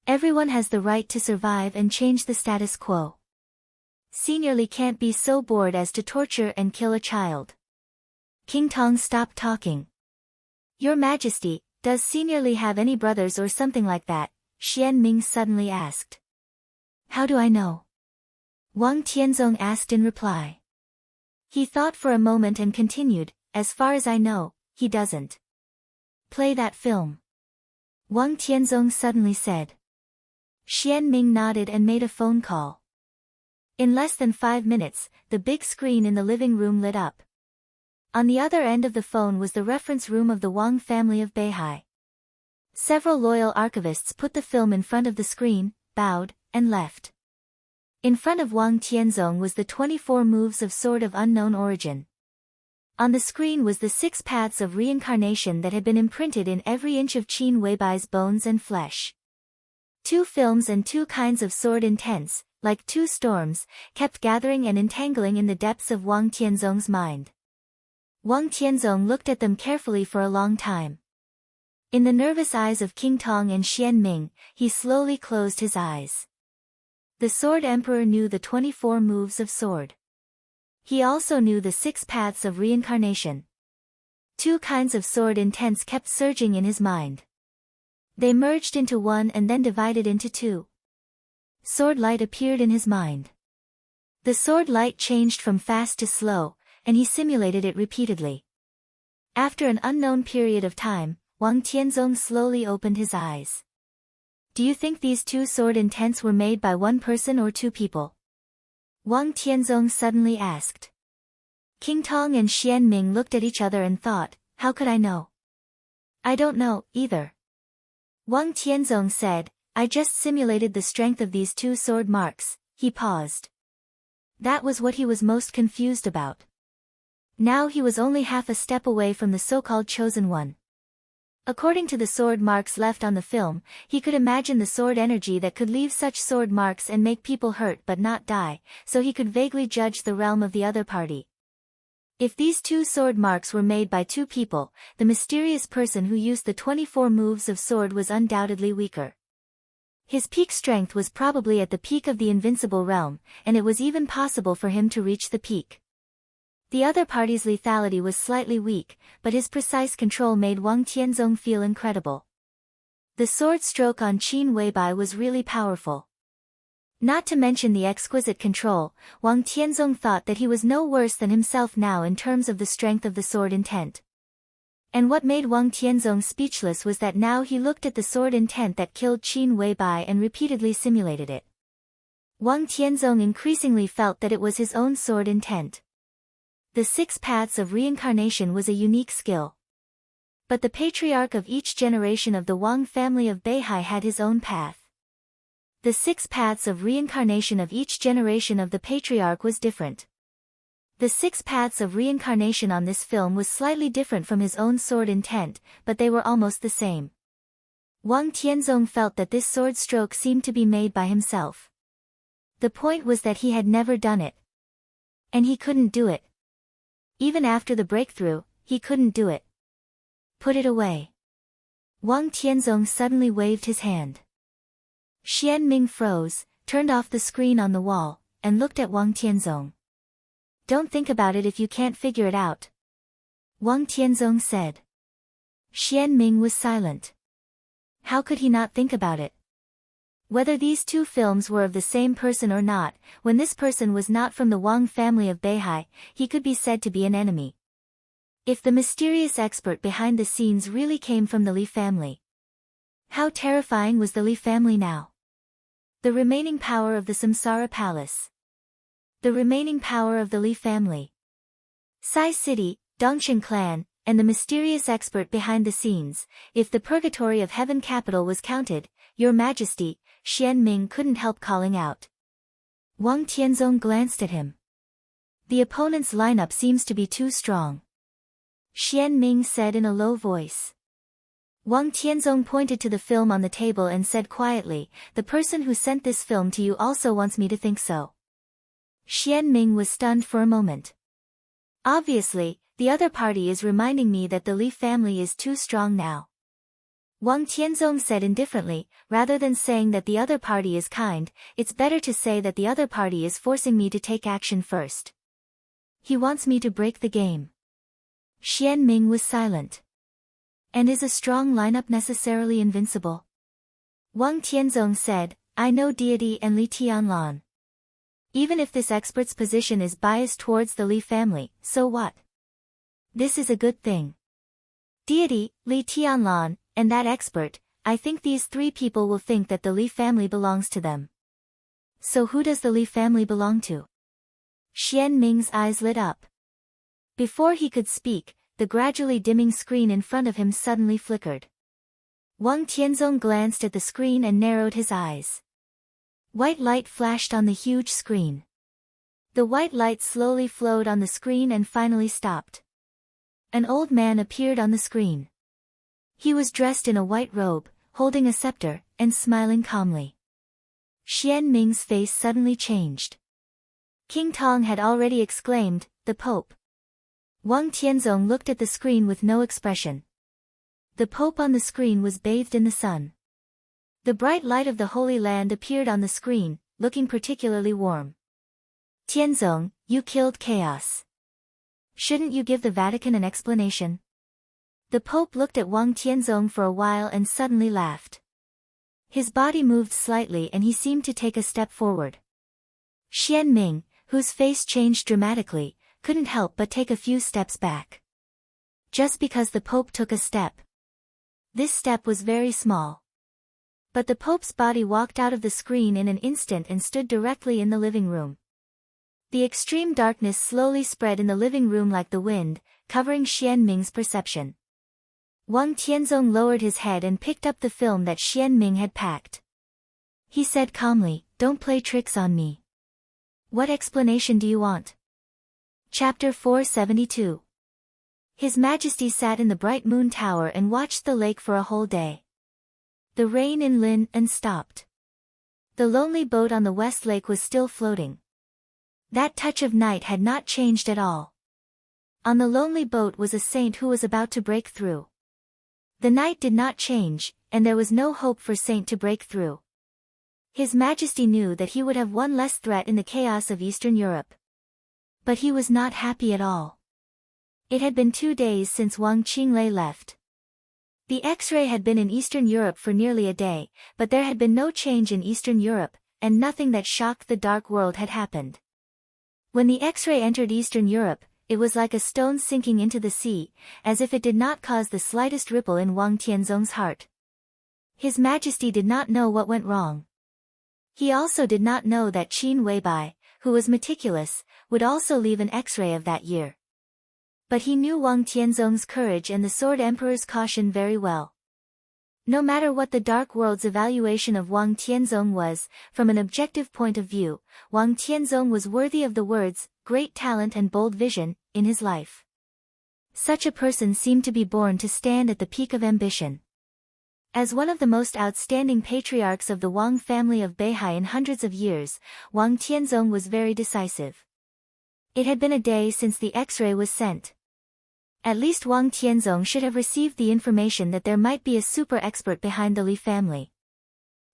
Everyone has the right to survive and change the status quo. Senior Li can't be so bored as to torture and kill a child. King Tong stopped talking. Your Majesty, does Senior Li have any brothers or something like that? Xian Ming suddenly asked. How do I know? Wang Tianzong asked in reply. He thought for a moment and continued, as far as I know, he doesn't. Play that film. Wang Tianzong suddenly said. Xian Ming nodded and made a phone call. In less than 5 minutes, the big screen in the living room lit up. On the other end of the phone was the reference room of the Wang family of Beihai. Several loyal archivists put the film in front of the screen, bowed, and left. In front of Wang Tianzong was the 24 moves of Sword of Unknown Origin. On the screen was the 6 paths of reincarnation that had been imprinted in every inch of Qin Weibai's bones and flesh. 2 films and 2 kinds of sword intense, like 2 storms, kept gathering and entangling in the depths of Wang Tianzong's mind. Wang Tianzong looked at them carefully for a long time. In the nervous eyes of King Tong and Xian Ming, he slowly closed his eyes. The Sword Emperor knew the 24 moves of sword. He also knew the 6 paths of reincarnation. 2 kinds of sword intense kept surging in his mind. They merged into one and then divided into 2. Sword light appeared in his mind. The sword light changed from fast to slow, and he simulated it repeatedly. After an unknown period of time, Wang Tianzong slowly opened his eyes. Do you think these 2 sword intents were made by one person or 2 people? Wang Tianzong suddenly asked. King Tong and Xian Ming looked at each other and thought, how could I know? I don't know, either. Wang Tianzong said, I just simulated the strength of these 2 sword marks. He paused. That was what he was most confused about. Now he was only half a step away from the so-called chosen one. According to the sword marks left on the film, he could imagine the sword energy that could leave such sword marks and make people hurt but not die, so he could vaguely judge the realm of the other party. If these 2 sword marks were made by 2 people, the mysterious person who used the 24 moves of sword was undoubtedly weaker. His peak strength was probably at the peak of the invincible realm, and it was even possible for him to reach the peak. The other party's lethality was slightly weak, but his precise control made Wang Tianzong feel incredible. The sword stroke on Qin Weibai was really powerful. Not to mention the exquisite control, Wang Tianzong thought that he was no worse than himself now in terms of the strength of the sword intent. And what made Wang Tianzong speechless was that now he looked at the sword intent that killed Qin Weibai and repeatedly simulated it. Wang Tianzong increasingly felt that it was his own sword intent. The 6 paths of reincarnation was a unique skill. But the patriarch of each generation of the Wang family of Beihai had his own path. The 6 paths of reincarnation of each generation of the patriarch was different. The 6 paths of reincarnation on this film was slightly different from his own sword intent, but they were almost the same. Wang Tianzong felt that this sword stroke seemed to be made by himself. The point was that he had never done it. And he couldn't do it. Even after the breakthrough, he couldn't do it. Put it away. Wang Tianzong suddenly waved his hand. Xian Ming froze, turned off the screen on the wall, and looked at Wang Tianzong. Don't think about it if you can't figure it out. Wang Tianzong said. Xian Ming was silent. How could he not think about it? Whether these 2 films were of the same person or not, when this person was not from the Wang family of Beihai, he could be said to be an enemy. If the mysterious expert behind the scenes really came from the Li family. How terrifying was the Li family now? The remaining power of the Samsara Palace. The remaining power of the Li family. Sai City, Dongshan clan, and the mysterious expert behind the scenes. If the purgatory of heaven capital was counted, Your Majesty, Xian Ming couldn't help calling out. Wang Tianzong glanced at him. The opponent's lineup seems to be too strong. Xian Ming said in a low voice. Wang Tianzong pointed to the film on the table and said quietly, the person who sent this film to you also wants me to think so. Xian Ming was stunned for a moment. Obviously, the other party is reminding me that the Li family is too strong now. Wang Tianzong said indifferently, rather than saying that the other party is kind, it's better to say that the other party is forcing me to take action first. He wants me to break the game. Xian Ming was silent. And is a strong lineup necessarily invincible? Wang Tianzong said, I know deity and Li Tianlan. Even if this expert's position is biased towards the Li family, so what? This is a good thing. Deity, Li Tianlan, and that expert, I think these three people will think that the Li family belongs to them. So who does the Li family belong to? Xian Ming's eyes lit up. Before he could speak, the gradually dimming screen in front of him suddenly flickered. Wang Tianzong glanced at the screen and narrowed his eyes. White light flashed on the huge screen. The white light slowly flowed on the screen and finally stopped. An old man appeared on the screen. He was dressed in a white robe, holding a scepter, and smiling calmly. Xian Ming's face suddenly changed. King Tong had already exclaimed, the Pope. Wang Tianzong looked at the screen with no expression. The Pope on the screen was bathed in the sun. The bright light of the Holy Land appeared on the screen, looking particularly warm. Tianzong, you killed chaos. Shouldn't you give the Vatican an explanation? The Pope looked at Wang Tianzong for a while and suddenly laughed. His body moved slightly and he seemed to take a step forward. Xian Ming, whose face changed dramatically, couldn't help but take a few steps back. Just because the Pope took a step. This step was very small. But the Pope's body walked out of the screen in an instant and stood directly in the living room. The extreme darkness slowly spread in the living room like the wind, covering Xian Ming's perception. Wang Tianzong lowered his head and picked up the film that Xian Ming had packed. He said calmly, don't play tricks on me. What explanation do you want? Chapter 472. His Majesty sat in the bright moon tower and watched the lake for a whole day. The rain in Lin and stopped. The lonely boat on the West Lake was still floating. That touch of night had not changed at all. On the lonely boat was a saint who was about to break through. The night did not change, and there was no hope for Saint to break through. His Majesty knew that he would have one less threat in the chaos of Eastern Europe. But he was not happy at all. It had been 2 days since Wang Qinglei left. The X-ray had been in Eastern Europe for nearly a day, but there had been no change in Eastern Europe, and nothing that shocked the Dark World had happened. When the X-ray entered Eastern Europe, it was like a stone sinking into the sea, as if it did not cause the slightest ripple in Wang Tianzong's heart. His Majesty did not know what went wrong. He also did not know that Qin Weibai, who was meticulous, would also leave an X-ray of that year. But he knew Wang Tianzong's courage and the Sword Emperor's caution very well. No matter what the Dark World's evaluation of Wang Tianzong was, from an objective point of view, Wang Tianzong was worthy of the words, great talent and bold vision, in his life. Such a person seemed to be born to stand at the peak of ambition. As one of the most outstanding patriarchs of the Wang family of Beihai in hundreds of years, Wang Tianzong was very decisive. It had been a day since the X-ray was sent. At least Wang Tianzong should have received the information that there might be a super expert behind the Li family.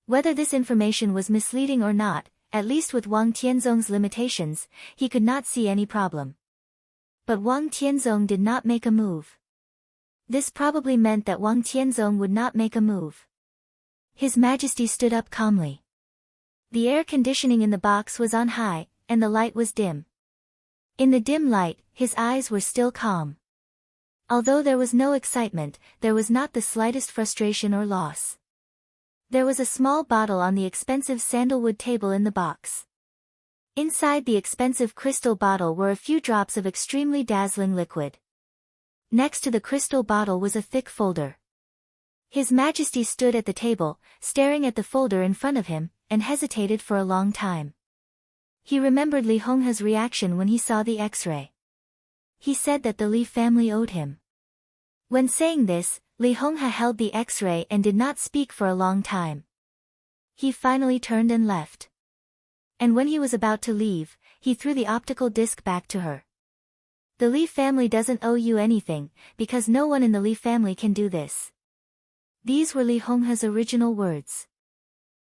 Whether this information was misleading or not, at least with Wang Tianzong's limitations, he could not see any problem. But Wang Tianzong did not make a move. This probably meant that Wang Tianzong would not make a move. His Majesty stood up calmly. The air conditioning in the box was on high, and the light was dim. In the dim light, his eyes were still calm. Although there was no excitement, there was not the slightest frustration or loss. There was a small bottle on the expensive sandalwood table in the box. Inside the expensive crystal bottle were a few drops of extremely dazzling liquid. Next to the crystal bottle was a thick folder. His Majesty stood at the table, staring at the folder in front of him, and hesitated for a long time. He remembered Li Honghe's reaction when he saw the X-ray. He said that the Li family owed him. When saying this, Li Honghe held the X-ray and did not speak for a long time. He finally turned and left. And when he was about to leave, he threw the optical disc back to her. The Li family doesn't owe you anything, because no one in the Li family can do this. These were Li Honghe's original words.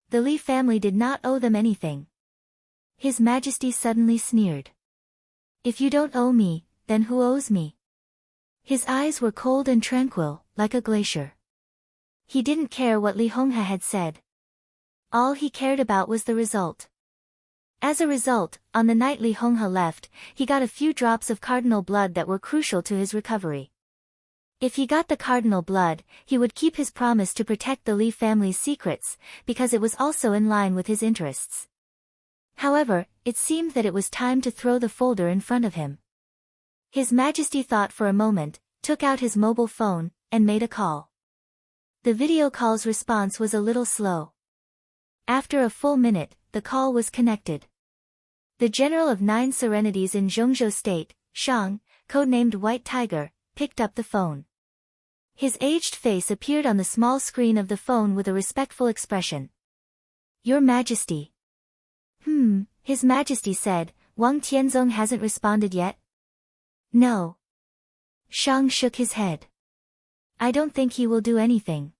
The Li family did not owe them anything. His Majesty suddenly sneered. If you don't owe me, then who owes me? His eyes were cold and tranquil, like a glacier. He didn't care what Li Honghe had said. All he cared about was the result. As a result, on the night Li Honghe left, he got a few drops of cardinal blood that were crucial to his recovery. If he got the cardinal blood, he would keep his promise to protect the Li family's secrets, because it was also in line with his interests. However, it seemed that it was time to throw the folder in front of him. His Majesty thought for a moment, took out his mobile phone, and made a call. The video call's response was a little slow. After a full minute, the call was connected. The general of 9 serenities in Zhongzhou State, Shang, codenamed White Tiger, picked up the phone. His aged face appeared on the small screen of the phone with a respectful expression. Your Majesty. His Majesty said, Wang Tianzong hasn't responded yet? No. Shang shook his head. I don't think he will do anything.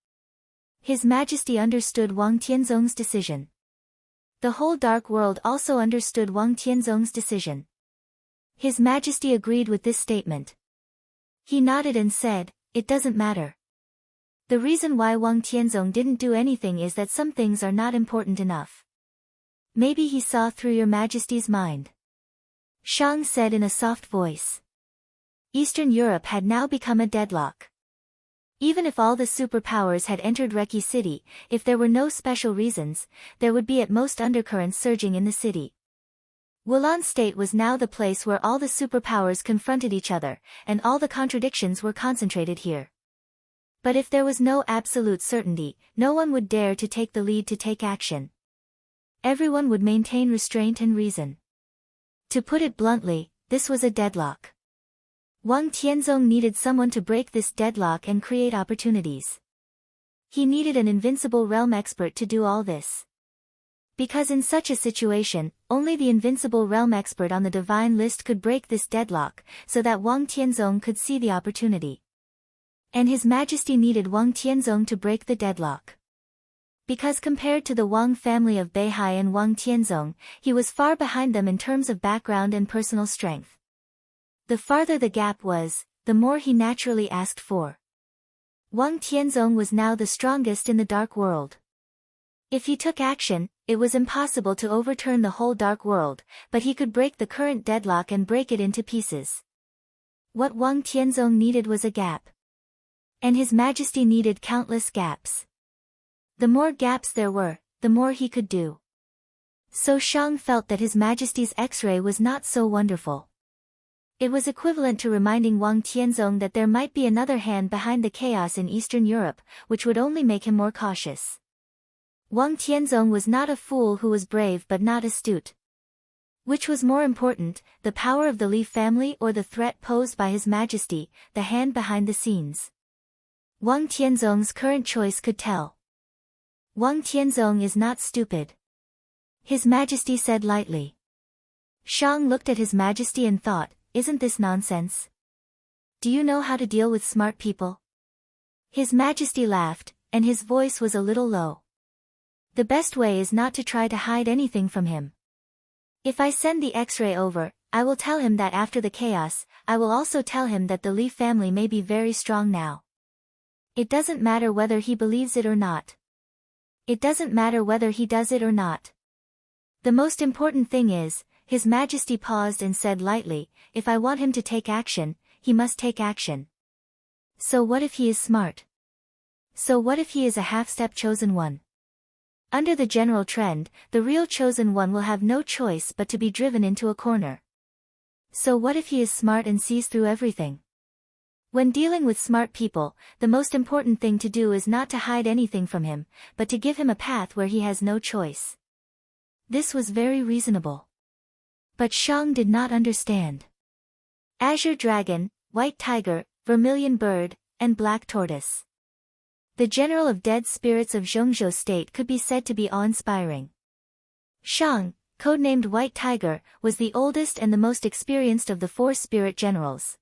His Majesty understood Wang Tianzong's decision. The whole dark world also understood Wang Tianzong's decision. His Majesty agreed with this statement. He nodded and said, it doesn't matter. The reason why Wang Tianzong didn't do anything is that some things are not important enough. Maybe he saw through your Majesty's mind. Shang said in a soft voice. Eastern Europe had now become a deadlock. Even if all the superpowers had entered Reki City, if there were no special reasons, there would be at most undercurrents surging in the city. Wulan State was now the place where all the superpowers confronted each other, and all the contradictions were concentrated here. But if there was no absolute certainty, no one would dare to take the lead to take action. Everyone would maintain restraint and reason. To put it bluntly, this was a deadlock. Wang Tianzong needed someone to break this deadlock and create opportunities. He needed an invincible realm expert to do all this. Because in such a situation, only the invincible realm expert on the divine list could break this deadlock, so that Wang Tianzong could see the opportunity. And His Majesty needed Wang Tianzong to break the deadlock. Because compared to the Wang family of Beihai and Wang Tianzong, he was far behind them in terms of background and personal strength. The farther the gap was, the more he naturally asked for. Wang Tianzong was now the strongest in the dark world. If he took action, it was impossible to overturn the whole dark world, but he could break the current deadlock and break it into pieces. What Wang Tianzong needed was a gap. And His Majesty needed countless gaps. The more gaps there were, the more he could do. So Shang felt that His Majesty's X-ray was not so wonderful. It was equivalent to reminding Wang Tianzong that there might be another hand behind the chaos in Eastern Europe, which would only make him more cautious. Wang Tianzong was not a fool who was brave but not astute. Which was more important, the power of the Li family or the threat posed by His Majesty, the hand behind the scenes? Wang Tianzong's current choice could tell. Wang Tianzong is not stupid. His Majesty said lightly. Shang looked at His Majesty and thought, isn't this nonsense? Do you know how to deal with smart people? His Majesty laughed, and his voice was a little low. The best way is not to try to hide anything from him. If I send the X-ray over, I will tell him that after the chaos, I will also tell him that the Li family may be very strong now. It doesn't matter whether he believes it or not. It doesn't matter whether he does it or not. The most important thing is, His Majesty paused and said lightly, if I want him to take action, he must take action. So what if he is smart? So what if he is a half-step chosen one? Under the general trend, the real chosen one will have no choice but to be driven into a corner. So what if he is smart and sees through everything? When dealing with smart people, the most important thing to do is not to hide anything from him, but to give him a path where he has no choice. This was very reasonable. But Shang did not understand. Azure Dragon, White Tiger, Vermilion Bird, and Black Tortoise. The general of dead spirits of Zhongzhou State could be said to be awe-inspiring. Shang, codenamed White Tiger, was the oldest and the most experienced of the 4 spirit generals.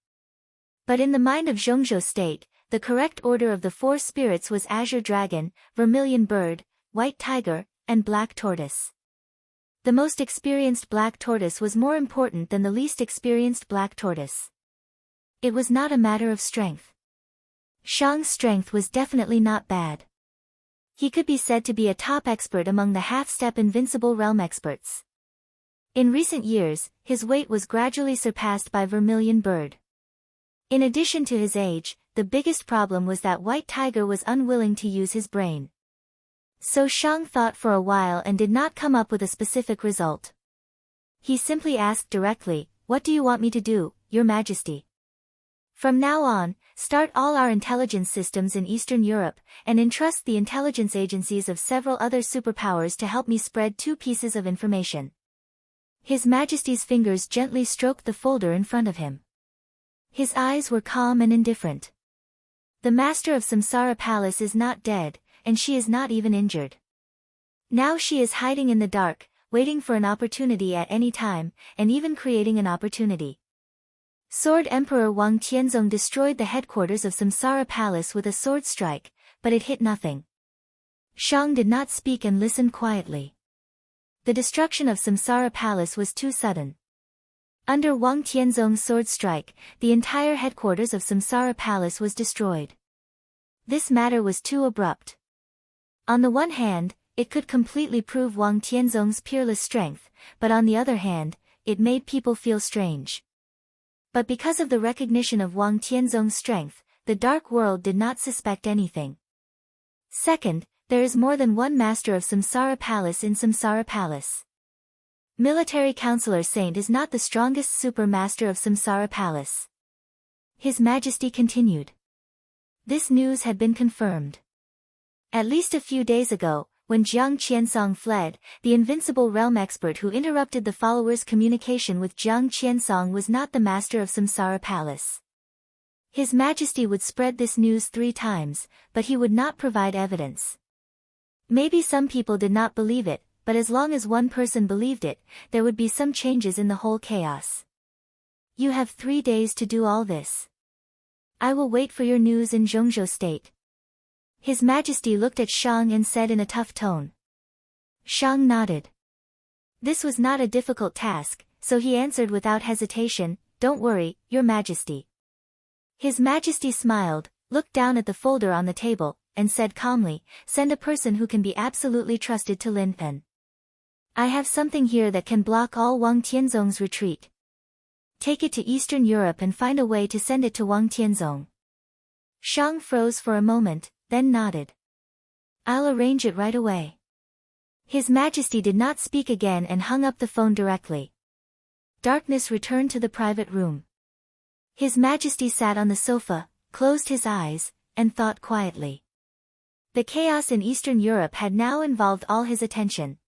But in the mind of Zhongzhou State, the correct order of the 4 spirits was Azure Dragon, Vermilion Bird, White Tiger, and Black Tortoise. The most experienced Black Tortoise was more important than the least experienced Black Tortoise. It was not a matter of strength. Shang's strength was definitely not bad. He could be said to be a top expert among the half-step invincible realm experts. In recent years, his weight was gradually surpassed by Vermilion Bird. In addition to his age, the biggest problem was that White Tiger was unwilling to use his brain. So Shang thought for a while and did not come up with a specific result. He simply asked directly, "What do you want me to do, Your Majesty?" From now on, start all our intelligence systems in Eastern Europe, and entrust the intelligence agencies of several other superpowers to help me spread 2 pieces of information. His Majesty's fingers gently stroked the folder in front of him. His eyes were calm and indifferent. The master of Samsara Palace is not dead, and she is not even injured. Now she is hiding in the dark, waiting for an opportunity at any time, and even creating an opportunity. Sword Emperor Wang Tianzong destroyed the headquarters of Samsara Palace with a sword strike, but it hit nothing. Shang did not speak and listened quietly. The destruction of Samsara Palace was too sudden. Under Wang Tianzong's sword strike, the entire headquarters of Samsara Palace was destroyed. This matter was too abrupt. On the one hand, it could completely prove Wang Tianzong's peerless strength, but on the other hand, it made people feel strange. But because of the recognition of Wang Tianzong's strength, the dark world did not suspect anything. Second, there is more than one master of Samsara Palace in Samsara Palace. Military Counselor Saint is not the strongest super master of Samsara Palace. His Majesty continued. This news had been confirmed. At least a few days ago, when Jiang Qiansong fled, the invincible realm expert who interrupted the followers' communication with Jiang Qiansong was not the master of Samsara Palace. His Majesty would spread this news 3 times, but he would not provide evidence. Maybe some people did not believe it, but as long as one person believed it, there would be some changes in the whole chaos. You have 3 days to do all this. I will wait for your news in Zhongzhou State. His Majesty looked at Shang and said in a tough tone. Shang nodded. This was not a difficult task, so he answered without hesitation, "Don't worry, Your Majesty." His Majesty smiled, looked down at the folder on the table, and said calmly, "Send a person who can be absolutely trusted to Lin Pen. I have something here that can block all Wang Tianzong's retreat. Take it to Eastern Europe and find a way to send it to Wang Tianzong." Shang froze for a moment, then nodded. "I'll arrange it right away." His Majesty did not speak again and hung up the phone directly. Darkness returned to the private room. His Majesty sat on the sofa, closed his eyes, and thought quietly. The chaos in Eastern Europe had now involved all his attention.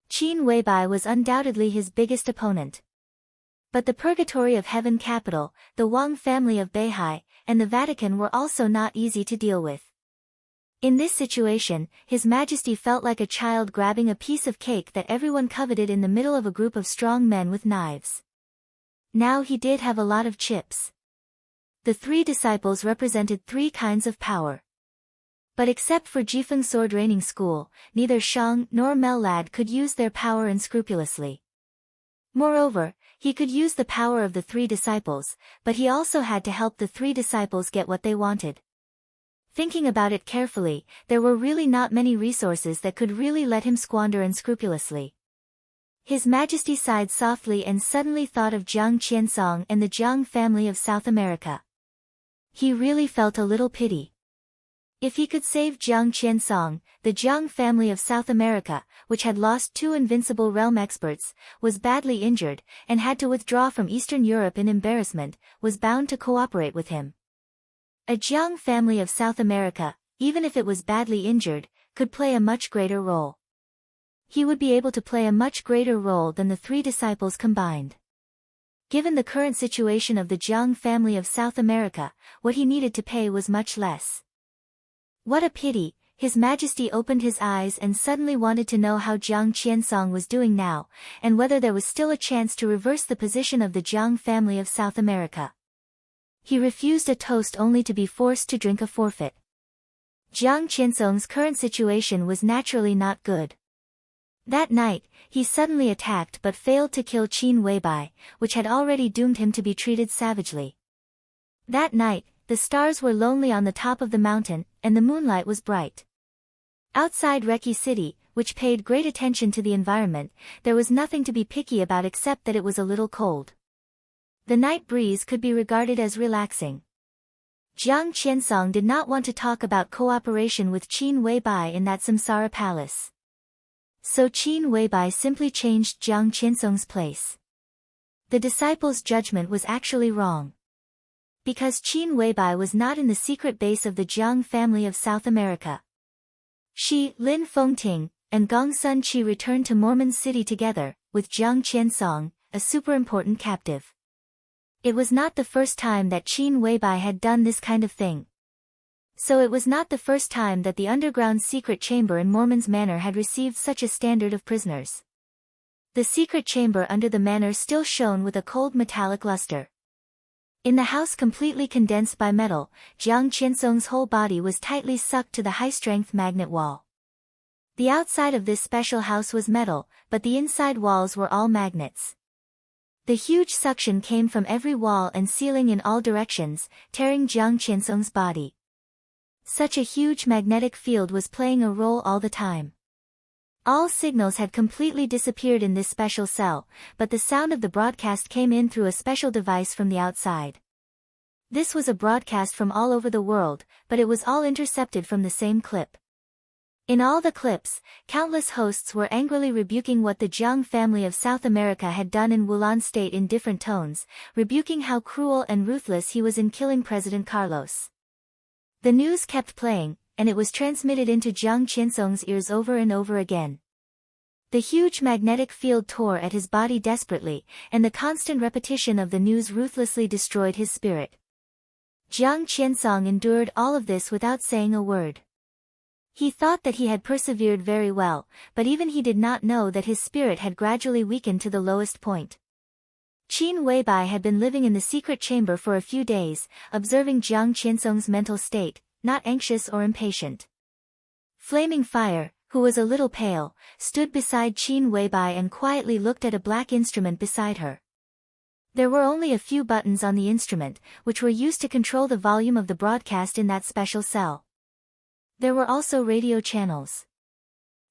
Qin Weibai was undoubtedly his biggest opponent. But the Purgatory of Heaven capital, the Wang family of Beihai, and the Vatican were also not easy to deal with. In this situation, His Majesty felt like a child grabbing a piece of cake that everyone coveted in the middle of a group of strong men with knives. Now he did have a lot of chips. The 3 disciples represented 3 kinds of power. But except for Jifeng Sword Training School, neither Shang nor Mellad could use their power unscrupulously. Moreover, he could use the power of the 3 disciples, but he also had to help the 3 disciples get what they wanted. Thinking about it carefully, there were really not many resources that could really let him squander unscrupulously. His Majesty sighed softly and suddenly thought of Jiang Qiansong and the Jiang family of South America. He really felt a little pity. If he could save Jiang Qiansong, the Jiang family of South America, which had lost 2 invincible realm experts, was badly injured, and had to withdraw from Eastern Europe in embarrassment, was bound to cooperate with him. A Jiang family of South America, even if it was badly injured, could play a much greater role. He would be able to play a much greater role than the three disciples combined. Given the current situation of the Jiang family of South America, what he needed to pay was much less. What a pity! His Majesty opened his eyes and suddenly wanted to know how Jiang Qiansong was doing now, and whether there was still a chance to reverse the position of the Jiang family of South America. He refused a toast only to be forced to drink a forfeit. Jiang Qiansong's current situation was naturally not good. That night, he suddenly attacked but failed to kill Qin Weibai, which had already doomed him to be treated savagely. That night, the stars were lonely on the top of the mountain, and the moonlight was bright. Outside Reki City, which paid great attention to the environment, there was nothing to be picky about except that it was a little cold. The night breeze could be regarded as relaxing. Jiang Qiansong did not want to talk about cooperation with Qin Weibai in that samsara palace. So Qin Weibai simply changed Jiang Qiansong's place. The disciples' judgment was actually wrong. Because Qin Weibai was not in the secret base of the Jiang family of South America. Shi, Lin Fengting, and Gong Sun Qi returned to Mormon City together, with Jiang Qiansong, a super-important captive. It was not the first time that Qin Weibai had done this kind of thing. So it was not the first time that the underground secret chamber in Mormon's Manor had received such a standard of prisoners. The secret chamber under the manor still shone with a cold metallic luster. In the house completely condensed by metal, Jiang Qiansong's whole body was tightly sucked to the high-strength magnet wall. The outside of this special house was metal, but the inside walls were all magnets. The huge suction came from every wall and ceiling in all directions, tearing Jiang Qiansong's body. Such a huge magnetic field was playing a role all the time. All signals had completely disappeared in this special cell, but the sound of the broadcast came in through a special device from the outside. This was a broadcast from all over the world, but it was all intercepted from the same clip. In all the clips, countless hosts were angrily rebuking what the Jiang family of South America had done in Wulan State in different tones, rebuking how cruel and ruthless he was in killing President Carlos. The news kept playing, and it was transmitted into Jiang Qiansong's ears over and over again. The huge magnetic field tore at his body desperately, and the constant repetition of the news ruthlessly destroyed his spirit. Jiang Qiansong endured all of this without saying a word. He thought that he had persevered very well, but even he did not know that his spirit had gradually weakened to the lowest point. Qin Weibai had been living in the secret chamber for a few days, observing Jiang Qiansong's mental state, not anxious or impatient. Flaming Fire, who was a little pale, stood beside Qin Weibai and quietly looked at a black instrument beside her. There were only a few buttons on the instrument, which were used to control the volume of the broadcast in that special cell. There were also radio channels.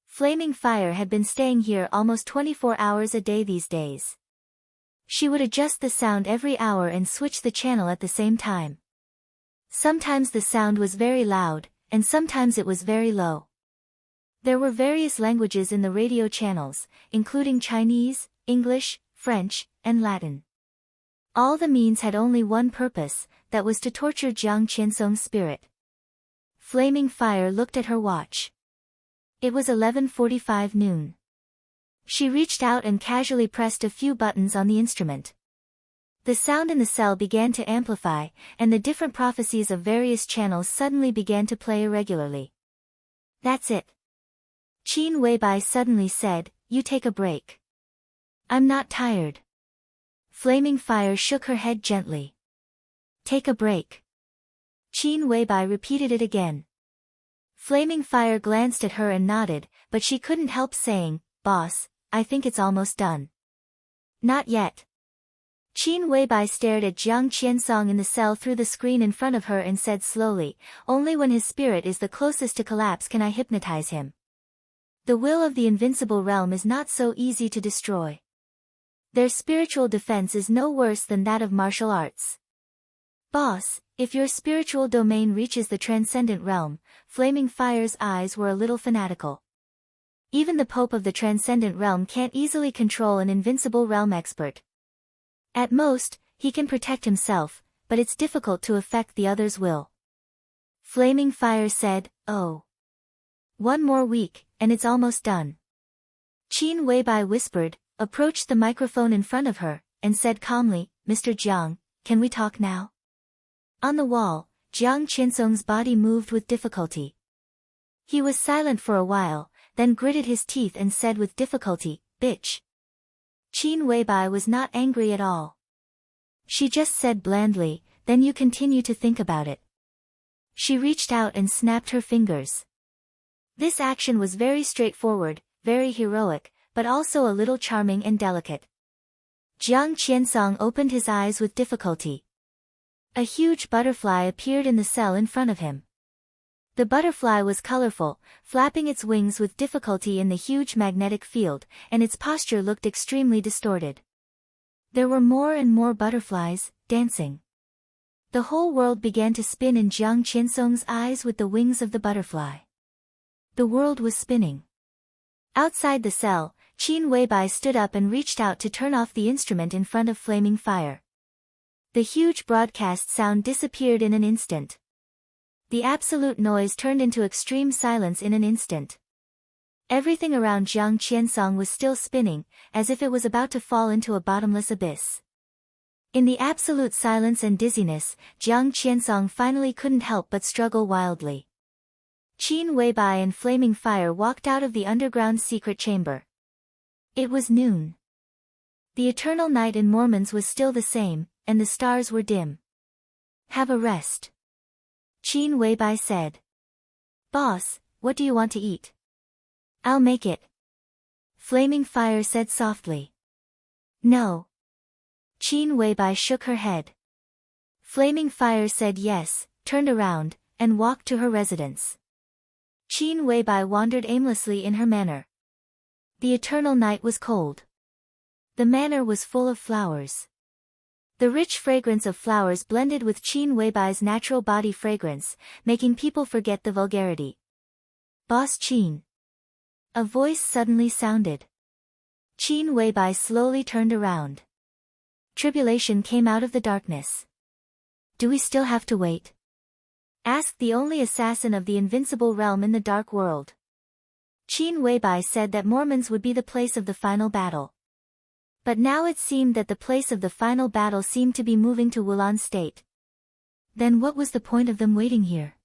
Flaming Fire had been staying here almost 24 hours a day these days. She would adjust the sound every hour and switch the channel at the same time. Sometimes the sound was very loud, and sometimes it was very low. There were various languages in the radio channels, including Chinese, English, French, and Latin. All the means had only one purpose, that was to torture Jiang Qiansong's spirit. Flaming Fire looked at her watch. It was 11:45 noon. She reached out and casually pressed a few buttons on the instrument. The sound in the cell began to amplify, and the different prophecies of various channels suddenly began to play irregularly. "That's it." Qin Weibai suddenly said, "You take a break." "I'm not tired." Flaming Fire shook her head gently. "Take a break." Qin Weibai repeated it again. Flaming Fire glanced at her and nodded, but she couldn't help saying, "Boss, I think it's almost done." "Not yet." Qin Weibai stared at Jiang Qiansong in the cell through the screen in front of her and said slowly, "Only when his spirit is the closest to collapse can I hypnotize him. The will of the invincible realm is not so easy to destroy. Their spiritual defense is no worse than that of martial arts. Boss, if your spiritual domain reaches the transcendent realm," Flaming Fire's eyes were a little fanatical. "Even the Pope of the transcendent realm can't easily control an invincible realm expert. At most, he can protect himself, but it's difficult to affect the other's will." Flaming Fire said, "Oh. One more week, and it's almost done." Qin Weibai whispered, approached the microphone in front of her, and said calmly, "Mr. Jiang, can we talk now?" On the wall, Jiang Qinsong's body moved with difficulty. He was silent for a while, then gritted his teeth and said with difficulty, "Bitch." Qin Weibai was not angry at all. She just said blandly, "Then you continue to think about it." She reached out and snapped her fingers. This action was very straightforward, very heroic, but also a little charming and delicate. Jiang Qinsong opened his eyes with difficulty. A huge butterfly appeared in the cell in front of him. The butterfly was colorful, flapping its wings with difficulty in the huge magnetic field, and its posture looked extremely distorted. There were more and more butterflies, dancing. The whole world began to spin in Jiang Qinsong's eyes with the wings of the butterfly. The world was spinning. Outside the cell, Qin Weibai stood up and reached out to turn off the instrument in front of Flaming Fire. The huge broadcast sound disappeared in an instant. The absolute noise turned into extreme silence in an instant. Everything around Jiang Qinsong was still spinning, as if it was about to fall into a bottomless abyss. In the absolute silence and dizziness, Jiang Qinsong finally couldn't help but struggle wildly. Qin Weibai and Flaming Fire walked out of the underground secret chamber. It was noon. The eternal night in Mormons was still the same, and the stars were dim. "Have a rest," Qin Weibai said. "Boss, what do you want to eat?" "I'll make it," Flaming Fire said softly. "No." Qin Weibai shook her head. Flaming Fire said yes, turned around, and walked to her residence. Qin Weibai wandered aimlessly in her manor. The eternal night was cold. The manor was full of flowers. The rich fragrance of flowers blended with Qin Weibai's natural body fragrance, making people forget the vulgarity. "Boss Qin." A voice suddenly sounded. Qin Weibai slowly turned around. Tribulation came out of the darkness. "Do we still have to wait?" asked the only assassin of the invincible realm in the dark world. Qin Weibai said that Mormons would be the place of the final battle. But now it seemed that the place of the final battle seemed to be moving to Wulan State. Then what was the point of them waiting here?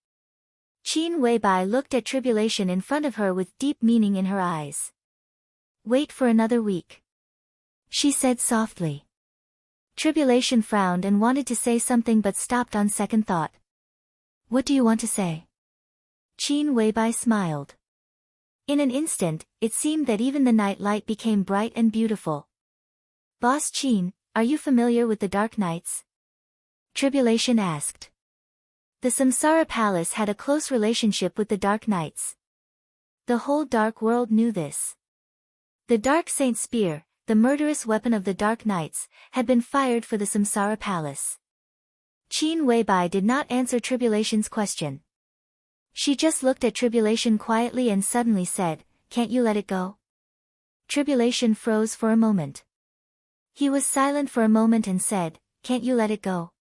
Qin Weibai looked at Tribulation in front of her with deep meaning in her eyes. "Wait for another week," she said softly. Tribulation frowned and wanted to say something but stopped on second thought. "What do you want to say?" Qin Weibai smiled. In an instant, it seemed that even the night light became bright and beautiful. "Boss Qin, are you familiar with the Dark Nights?" Tribulation asked. The Samsara Palace had a close relationship with the Dark Nights. The whole dark world knew this. The Dark Saint Spear, the murderous weapon of the Dark Nights, had been fired for the Samsara Palace. Qin Weibai did not answer Tribulation's question. She just looked at Tribulation quietly and suddenly said, "Can't you let it go?" Tribulation froze for a moment. He was silent for a moment and said, "Can't you let it go?"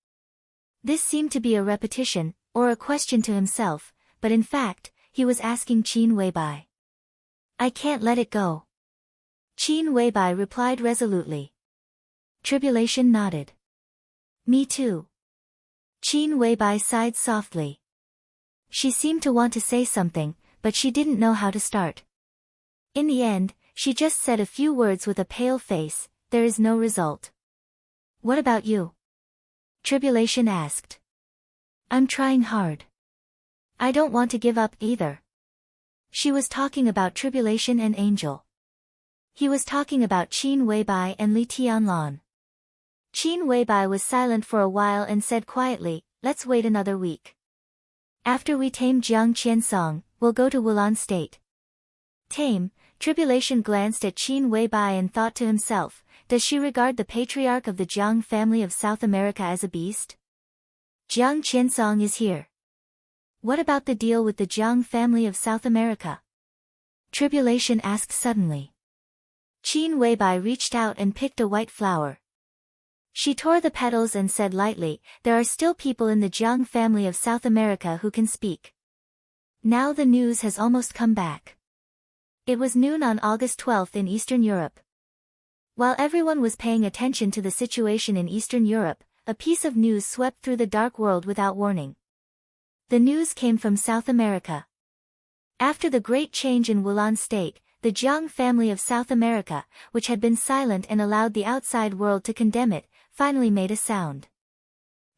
This seemed to be a repetition, or a question to himself, but in fact, he was asking Qin Weibai. "I can't let it go." Qin Weibai replied resolutely. Tribulation nodded. "Me too." Qin Weibai sighed softly. She seemed to want to say something, but she didn't know how to start. In the end, she just said a few words with a pale face, "There is no result." "What about you?" Tribulation asked. "I'm trying hard. I don't want to give up either." She was talking about Tribulation and Angel. He was talking about Qin Weibai and Li Tianlan. Qin Weibai was silent for a while and said quietly, "Let's wait another week. After we tame Jiang Qinsong, we'll go to Wulan State." Tame. Tribulation glanced at Qin Weibai and thought to himself, does she regard the patriarch of the Jiang family of South America as a beast? Jiang Qinsong is here. What about the deal with the Jiang family of South America? Tribulation asked suddenly. Qin Weibai reached out and picked a white flower. She tore the petals and said lightly, "There are still people in the Jiang family of South America who can speak. Now the news has almost come back." It was noon on August 12 in Eastern Europe. While everyone was paying attention to the situation in Eastern Europe, a piece of news swept through the dark world without warning. The news came from South America. After the great change in Wulan state, the Jiang family of South America, which had been silent and allowed the outside world to condemn it, finally made a sound.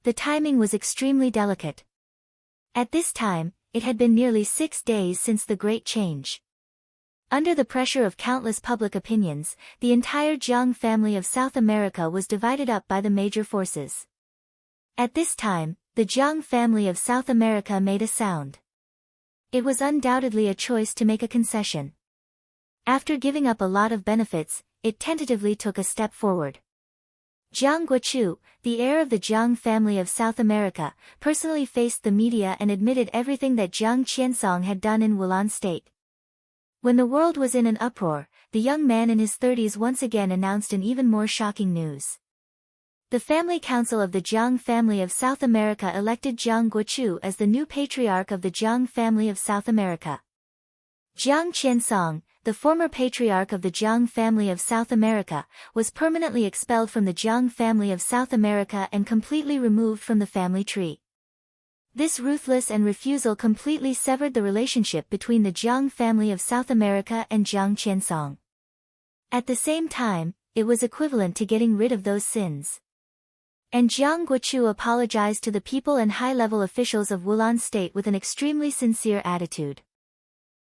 The timing was extremely delicate. At this time, it had been nearly 6 days since the great change. Under the pressure of countless public opinions, the entire Jiang family of South America was divided up by the major forces. At this time, the Jiang family of South America made a sound. It was undoubtedly a choice to make a concession. After giving up a lot of benefits, it tentatively took a step forward. Jiang Guochu, the heir of the Jiang family of South America, personally faced the media and admitted everything that Jiang Qiansong had done in Wulan state. When the world was in an uproar, the young man in his 30s once again announced an even more shocking news. The family council of the Jiang family of South America elected Jiang Guochu as the new patriarch of the Jiang family of South America. Jiang Qiansong, the former patriarch of the Jiang family of South America, was permanently expelled from the Jiang family of South America and completely removed from the family tree. This ruthless and refusal completely severed the relationship between the Jiang family of South America and Jiang Qiansong. At the same time, it was equivalent to getting rid of those sins. And Jiang Guochu apologized to the people and high-level officials of Wulan state with an extremely sincere attitude.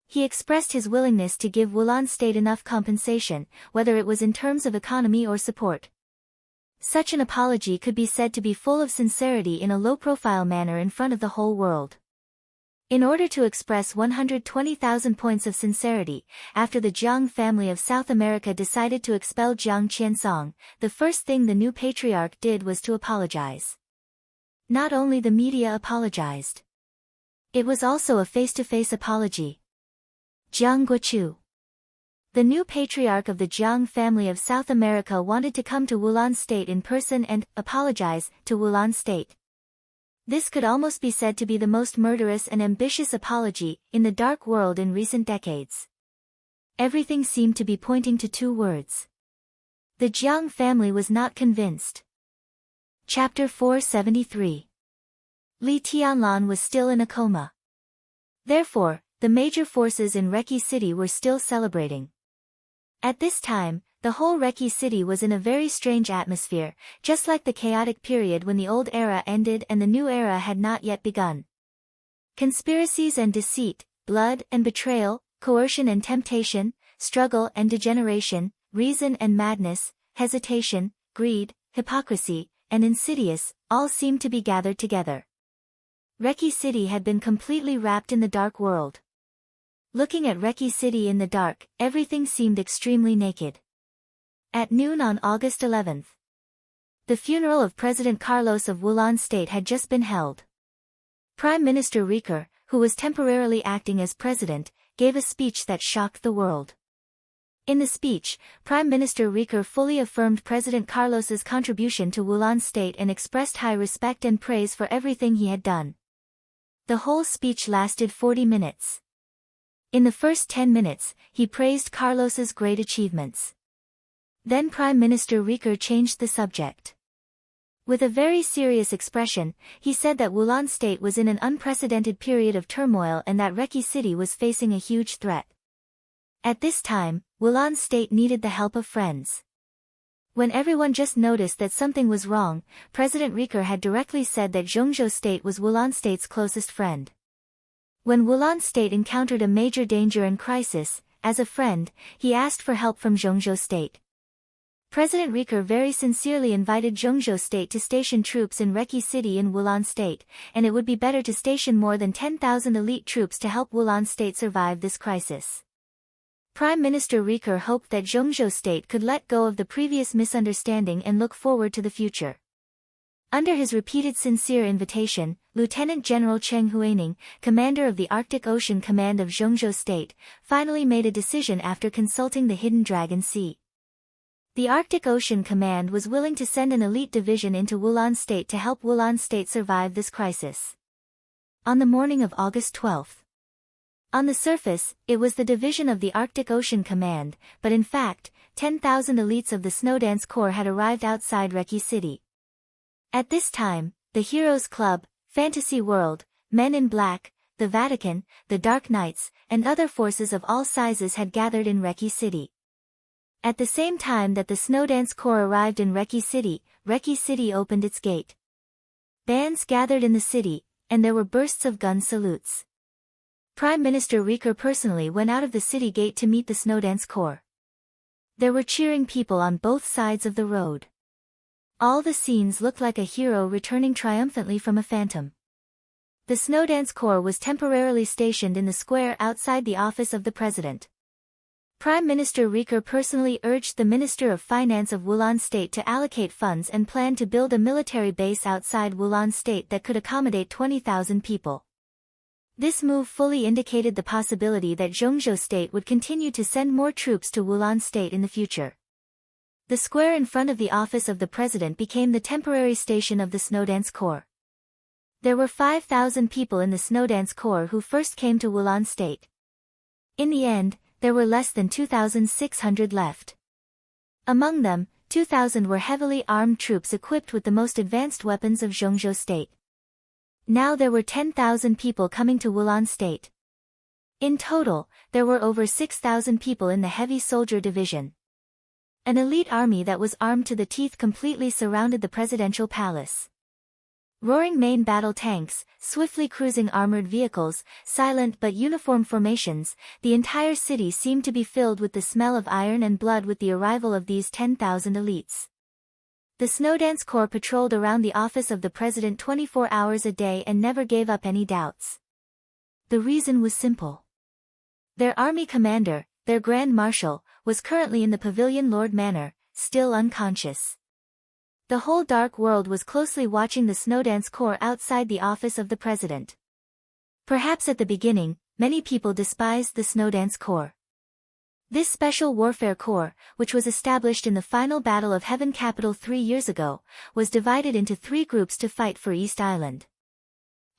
He expressed his willingness to give Wulan state enough compensation, whether it was in terms of economy or support. Such an apology could be said to be full of sincerity in a low-profile manner in front of the whole world. In order to express 120,000 points of sincerity, after the Jiang family of South America decided to expel Jiang Qiansong, the first thing the new patriarch did was to apologize. Not only the media apologized. It was also a face-to-face apology. Jiang Guochu, the new patriarch of the Jiang family of South America, wanted to come to Wulan state in person and apologize to Wulan state. This could almost be said to be the most murderous and ambitious apology in the dark world in recent decades. Everything seemed to be pointing to 2 words. The Jiang family was not convinced. Chapter 473. Li Tianlan was still in a coma. Therefore, the major forces in Reki City were still celebrating. At this time, the whole Reki City was in a very strange atmosphere, just like the chaotic period when the old era ended and the new era had not yet begun. Conspiracies and deceit, blood and betrayal, coercion and temptation, struggle and degeneration, reason and madness, hesitation, greed, hypocrisy, and insidious, all seemed to be gathered together. Reki City had been completely wrapped in the dark world. Looking at Reki City in the dark, everything seemed extremely naked. At noon on August 11th, the funeral of President Carlos of Wulan state had just been held. Prime Minister Riker, who was temporarily acting as president, gave a speech that shocked the world. In the speech, Prime Minister Riker fully affirmed President Carlos's contribution to Wulan state and expressed high respect and praise for everything he had done. The whole speech lasted 40 minutes. In the first 10 minutes, he praised Carlos's great achievements. Then Prime Minister Riker changed the subject. With a very serious expression, he said that Wulan state was in an unprecedented period of turmoil and that Reki City was facing a huge threat. At this time, Wulan state needed the help of friends. When everyone just noticed that something was wrong, President Riker had directly said that Zhongzhou state was Wulan state's closest friend. When Wulan state encountered a major danger and crisis, as a friend, he asked for help from Zhongzhou state. President Riker very sincerely invited Zhongzhou state to station troops in Reki City in Wulan state, and it would be better to station more than 10,000 elite troops to help Wulan state survive this crisis. Prime Minister Riker hoped that Zhongzhou state could let go of the previous misunderstanding and look forward to the future. Under his repeated sincere invitation, Lieutenant General Cheng Huaining, commander of the Arctic Ocean Command of Zhongzhou State, finally made a decision after consulting the Hidden Dragon Sea. The Arctic Ocean Command was willing to send an elite division into Wulon State to help Wulon State survive this crisis. On the morning of August 12th. On the surface, it was the division of the Arctic Ocean Command, but in fact, 10,000 elites of the Snowdance Corps had arrived outside Reki City. At this time, the Heroes Club, Fantasy World, Men in Black, the Vatican, the Dark Knights, and other forces of all sizes had gathered in Reki City. At the same time that the Snowdance Corps arrived in Reki City opened its gate. Bands gathered in the city, and there were bursts of gun salutes. Prime Minister Riker personally went out of the city gate to meet the Snowdance Corps. There were cheering people on both sides of the road. All the scenes looked like a hero returning triumphantly from a phantom. The Snowdance Corps was temporarily stationed in the square outside the office of the president. Prime Minister Riker personally urged the Minister of Finance of Wulon State to allocate funds and planned to build a military base outside Wulon State that could accommodate 20,000 people. This move fully indicated the possibility that Zhongzhou State would continue to send more troops to Wulon State in the future. The square in front of the office of the president became the temporary station of the Snowdance Corps. There were 5,000 people in the Snowdance Corps who first came to Wulon State. In the end, there were less than 2,600 left. Among them, 2,000 were heavily armed troops equipped with the most advanced weapons of Zhongzhou State. Now there were 10,000 people coming to Wulon State. In total, there were over 6,000 people in the heavy soldier division. An elite army that was armed to the teeth completely surrounded the presidential palace. Roaring main battle tanks, swiftly cruising armored vehicles, silent but uniform formations, the entire city seemed to be filled with the smell of iron and blood with the arrival of these 10,000 elites. The Snowdance Corps patrolled around the office of the president 24 hours a day and never gave up any doubts. The reason was simple. Their army commander, their Grand Marshal, was currently in the Pavilion Lord Manor, still unconscious. The whole dark world was closely watching the Snowdance Corps outside the office of the president. Perhaps at the beginning, many people despised the Snowdance Corps. This Special Warfare Corps, which was established in the final Battle of Heaven Capital 3 years ago, was divided into 3 groups to fight for East Island.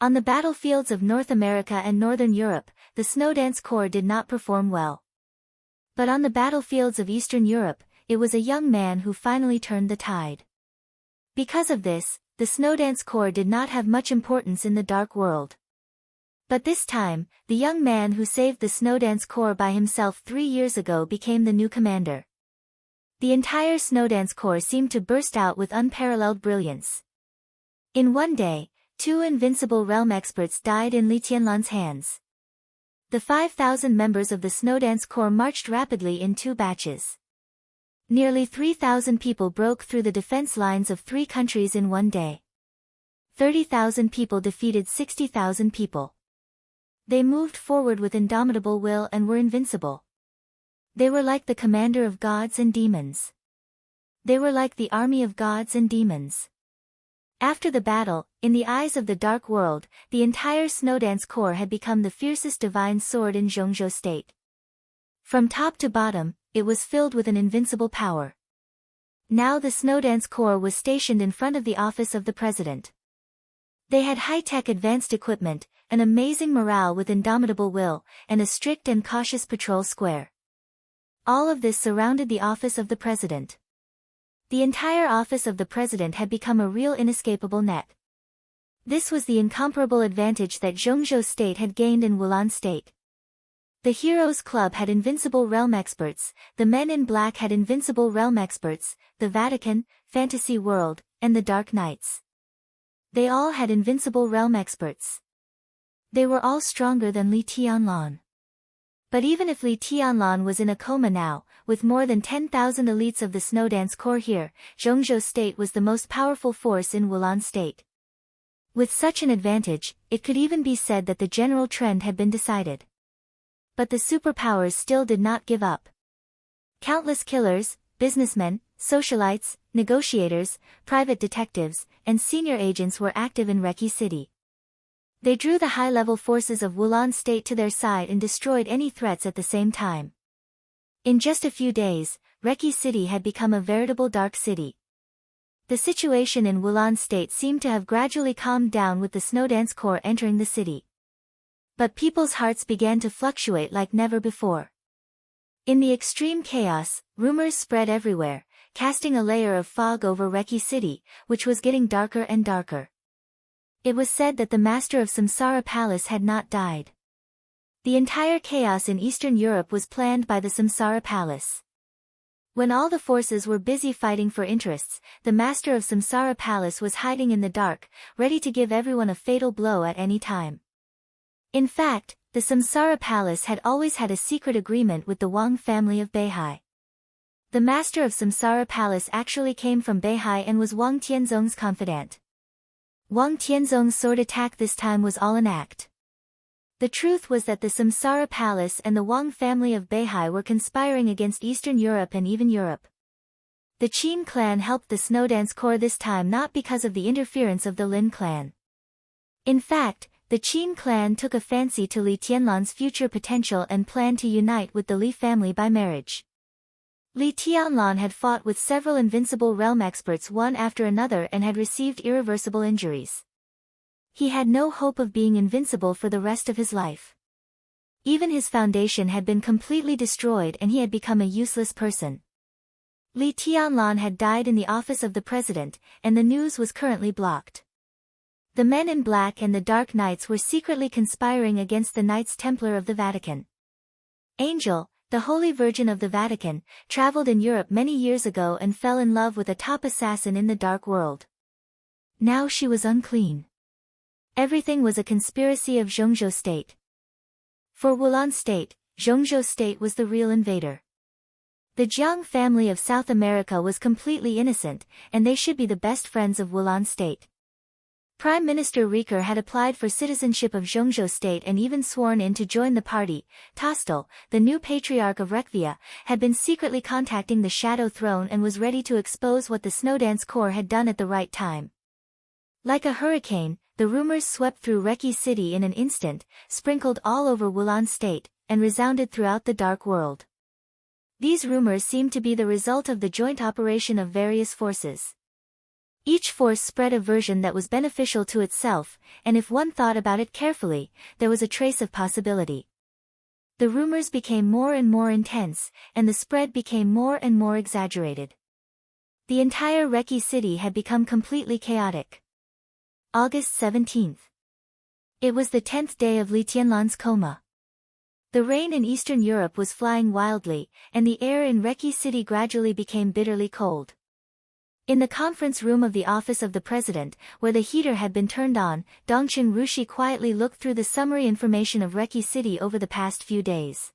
On the battlefields of North America and Northern Europe, the Snowdance Corps did not perform well. But on the battlefields of Eastern Europe, it was a young man who finally turned the tide. Because of this, the Snowdance Corps did not have much importance in the dark world. But this time, the young man who saved the Snowdance Corps by himself 3 years ago became the new commander. The entire Snowdance Corps seemed to burst out with unparalleled brilliance. In one day, 2 invincible realm experts died in Li Tianlan's hands. The 5,000 members of the Snowdance Corps marched rapidly in 2 batches. Nearly 3,000 people broke through the defense lines of 3 countries in one day. 30,000 people defeated 60,000 people. They moved forward with indomitable will and were invincible. They were like the commander of gods and demons. They were like the army of gods and demons. After the battle, in the eyes of the dark world, the entire Snowdance Corps had become the fiercest divine sword in Zhongzhou State. From top to bottom, it was filled with an invincible power. Now the Snowdance Corps was stationed in front of the office of the president. They had high-tech advanced equipment, an amazing morale with indomitable will, and a strict and cautious patrol square. All of this surrounded the office of the president. The entire office of the president had become a real inescapable net. This was the incomparable advantage that Zhongzhou State had gained in Wulon State. The Heroes Club had invincible realm experts, the Men in Black had invincible realm experts, the Vatican, Fantasy World, and the Dark Knights. They all had invincible realm experts. They were all stronger than Li Tianlan. But even if Li Tianlan was in a coma now, with more than 10,000 elites of the Snowdance Corps here, Zhongzhou State was the most powerful force in Wulon State. With such an advantage, it could even be said that the general trend had been decided. But the superpowers still did not give up. Countless killers, businessmen, socialites, negotiators, private detectives, and senior agents were active in Reki City. They drew the high-level forces of Wulon State to their side and destroyed any threats at the same time. In just a few days, Reki City had become a veritable dark city. The situation in Wulan State seemed to have gradually calmed down with the Snowdance Corps entering the city. But people's hearts began to fluctuate like never before. In the extreme chaos, rumors spread everywhere, casting a layer of fog over Reki City, which was getting darker and darker. It was said that the master of Samsara Palace had not died. The entire chaos in Eastern Europe was planned by the Samsara Palace. When all the forces were busy fighting for interests, the master of Samsara Palace was hiding in the dark, ready to give everyone a fatal blow at any time. In fact, the Samsara Palace had always had a secret agreement with the Wang family of Beihai. The master of Samsara Palace actually came from Beihai and was Wang Tianzong's confidant. Wang Tianzong's sword attack this time was all an act. The truth was that the Samsara Palace and the Wang family of Beihai were conspiring against Eastern Europe and even Europe. The Qin clan helped the Snowdance Corps this time not because of the interference of the Lin clan. In fact, the Qin clan took a fancy to Li Tianlan's future potential and planned to unite with the Li family by marriage. Li Tianlan had fought with several invincible realm experts one after another and had received irreversible injuries. He had no hope of being invincible for the rest of his life. Even his foundation had been completely destroyed and he had become a useless person. Li Tianlan had died in the office of the president, and the news was currently blocked. The men in black and the Dark Knights were secretly conspiring against the Knights Templar of the Vatican. Angel, the Holy Virgin of the Vatican, traveled in Europe many years ago and fell in love with a top assassin in the Dark World. Now she was unclean. Everything was a conspiracy of Zhongzhou State. For Wulan State, Zhongzhou State was the real invader. The Jiang family of South America was completely innocent, and they should be the best friends of Wulan State. Prime Minister Riker had applied for citizenship of Zhongzhou State and even sworn in to join the party. Tostel, the new patriarch of Rekvia, had been secretly contacting the Shadow Throne and was ready to expose what the Snowdance Corps had done at the right time. Like a hurricane, the rumors swept through Reki City in an instant, sprinkled all over Wulan State, and resounded throughout the Dark World. These rumors seemed to be the result of the joint operation of various forces. Each force spread a version that was beneficial to itself, and if one thought about it carefully, there was a trace of possibility. The rumors became more and more intense, and the spread became more and more exaggerated. The entire Reki City had become completely chaotic. August 17th. It was the 10th day of Li Tianlan's coma. The rain in Eastern Europe was flying wildly, and the air in Reki City gradually became bitterly cold. In the conference room of the office of the president, where the heater had been turned on, Dongqing Rushi quietly looked through the summary information of Reki City over the past few days.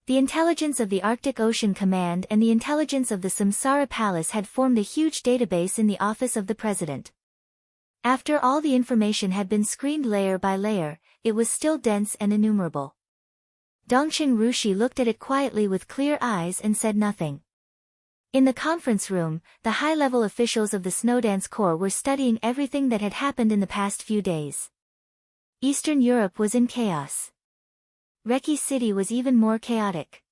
The intelligence of the Arctic Ocean Command and the intelligence of the Samsara Palace had formed a huge database in the office of the president. After all the information had been screened layer by layer, it was still dense and innumerable. Dongqing Rushi looked at it quietly with clear eyes and said nothing. In the conference room, the high-level officials of the Snowdance Corps were studying everything that had happened in the past few days. Eastern Europe was in chaos. Reki City was even more chaotic.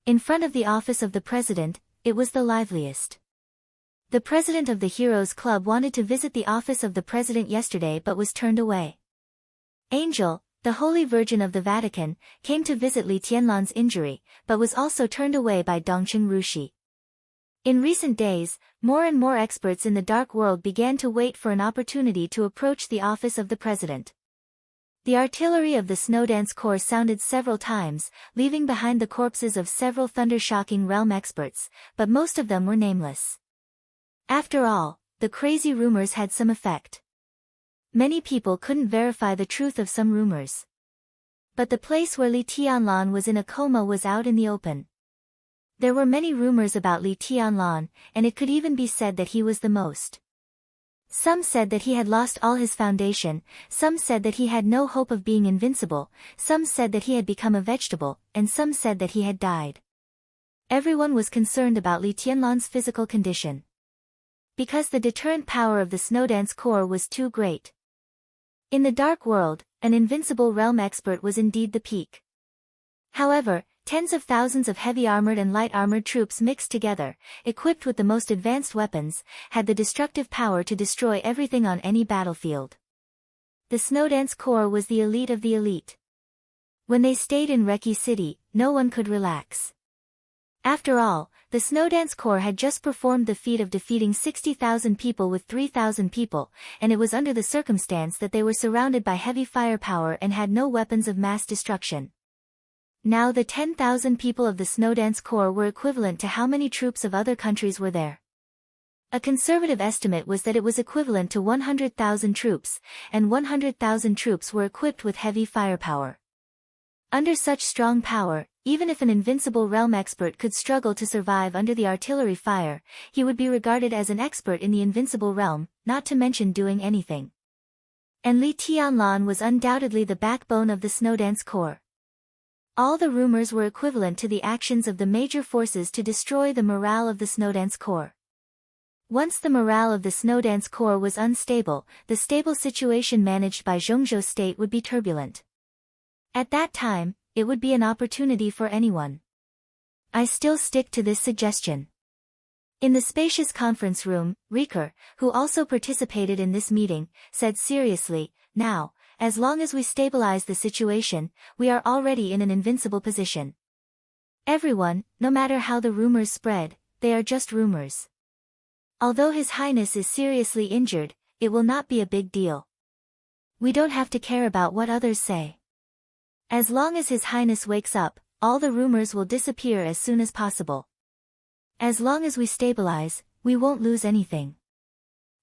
In front of the office of the president, it was the liveliest. The president of the Heroes Club wanted to visit the office of the president yesterday but was turned away. Angel, the Holy Virgin of the Vatican, came to visit Li Tianlan's injury, but was also turned away by Dongqing Rushi. In recent days, more and more experts in the Dark World began to wait for an opportunity to approach the office of the president. The artillery of the Snowdance Corps sounded several times, leaving behind the corpses of several thunder-shocking realm experts, but most of them were nameless. After all, the crazy rumors had some effect. Many people couldn't verify the truth of some rumors. But the place where Li Tianlan was in a coma was out in the open. There were many rumors about Li Tianlan, and it could even be said that he was the most. Some said that he had lost all his foundation, some said that he had no hope of being invincible, some said that he had become a vegetable, and some said that he had died. Everyone was concerned about Li Tianlan's physical condition. Because the deterrent power of the Snowdance Corps was too great. In the Dark World, an invincible realm expert was indeed the peak. However, Tens of thousands of heavy armored and light armored troops mixed together, equipped with the most advanced weapons, had the destructive power to destroy everything on any battlefield. The Snowdance Corps was the elite of the elite. When they stayed in Reki City, no one could relax. After all, the Snowdance Corps had just performed the feat of defeating 60,000 people with 3,000 people, and it was under the circumstance that they were surrounded by heavy firepower and had no weapons of mass destruction. Now the 10,000 people of the Snowdance Corps were equivalent to how many troops of other countries were there? A conservative estimate was that it was equivalent to 100,000 troops, and 100,000 troops were equipped with heavy firepower. Under such strong power, even if an invincible realm expert could struggle to survive under the artillery fire, he would be regarded as an expert in the invincible realm, not to mention doing anything. And Li Tianlan was undoubtedly the backbone of the Snowdance Corps. All the rumors were equivalent to the actions of the major forces to destroy the morale of the Snowdance Corps. Once the morale of the Snowdance Corps was unstable, the stable situation managed by Zhongzhou State would be turbulent. At that time, it would be an opportunity for anyone. I still stick to this suggestion. In the spacious conference room, Riker, who also participated in this meeting, said seriously, "Now, as long as we stabilize the situation, we are already in an invincible position. Everyone, no matter how the rumors spread, they are just rumors. Although His Highness is seriously injured, it will not be a big deal. We don't have to care about what others say. As long as His Highness wakes up, all the rumors will disappear as soon as possible. As long as we stabilize, we won't lose anything.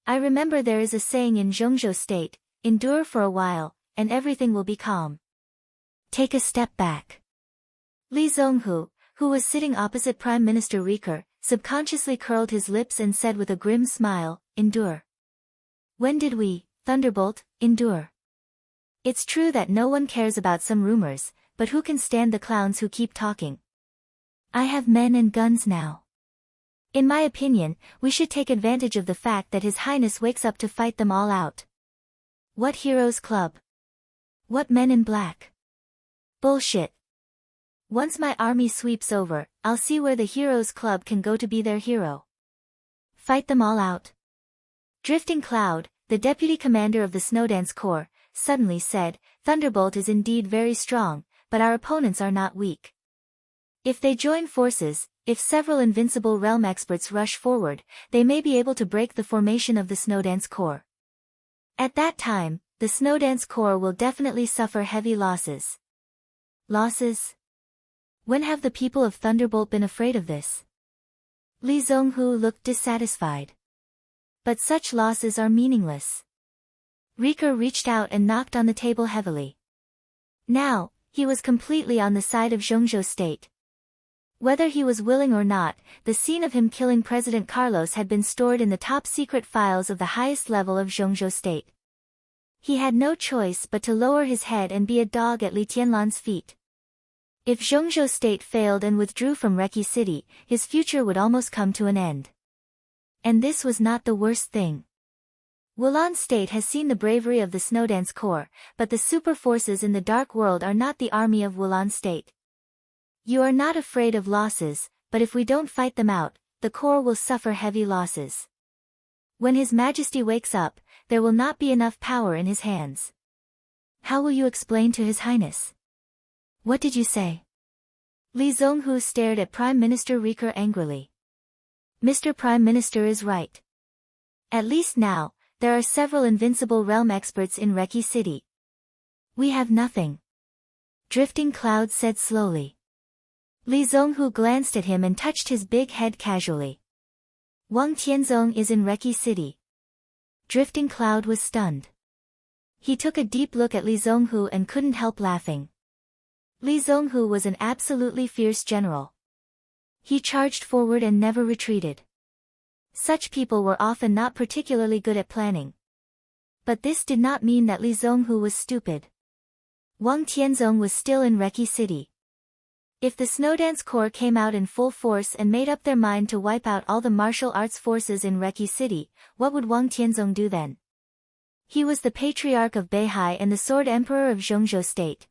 I remember there is a saying in Zhongzhou State, endure for a while, and everything will be calm. Take a step back." Li Zonghu, who was sitting opposite Prime Minister Riker, subconsciously curled his lips and said with a grim smile, "Endure. When did we, Thunderbolt, endure? It's true that no one cares about some rumors, but who can stand the clowns who keep talking? I have men and guns now. In my opinion, we should take advantage of the fact that His Highness wakes up to fight them all out. What heroes club? What men in black? Bullshit. Once my army sweeps over, I'll see where the heroes club can go to be their hero. Fight them all out." Drifting Cloud, the deputy commander of the Snowdance Corps, suddenly said, "Thunderbolt is indeed very strong, but our opponents are not weak. If they join forces, if several invincible realm experts rush forward, they may be able to break the formation of the Snowdance Corps. At that time, the Snowdance Corps will definitely suffer heavy losses." Losses? When have the people of Thunderbolt been afraid of this? Li Zonghu looked dissatisfied. But such losses are meaningless. Riker reached out and knocked on the table heavily. Now, he was completely on the side of Zhongzhou State. Whether he was willing or not, the scene of him killing President Carlos had been stored in the top-secret files of the highest level of Zhongzhou State. He had no choice but to lower his head and be a dog at Li Tianlan's feet. If Zhongzhou State failed and withdrew from Reki City, his future would almost come to an end. And this was not the worst thing. Wulan State has seen the bravery of the Snowdance Corps, but the super forces in the Dark World are not the army of Wulan State. You are not afraid of losses, but if we don't fight them out, the Corps will suffer heavy losses. When His Majesty wakes up, there will not be enough power in his hands. How will you explain to His Highness? What did you say? Li Zonghu stared at Prime Minister Riker angrily. Mr. Prime Minister is right. At least now, there are several invincible realm experts in Reki City. We have nothing. Drifting Cloud said slowly. Li Zonghu glanced at him and touched his big head casually. Wang Tianzong is in Reki City. Drifting Cloud was stunned. He took a deep look at Li Zonghu and couldn't help laughing. Li Zonghu was an absolutely fierce general. He charged forward and never retreated. Such people were often not particularly good at planning. But this did not mean that Li Zonghu was stupid. Wang Tianzong was still in Reki City. If the Snowdance Corps came out in full force and made up their mind to wipe out all the martial arts forces in Reki City, what would Wang Tianzong do then? He was the Patriarch of Beihai and the Sword Emperor of Zhongzhou State.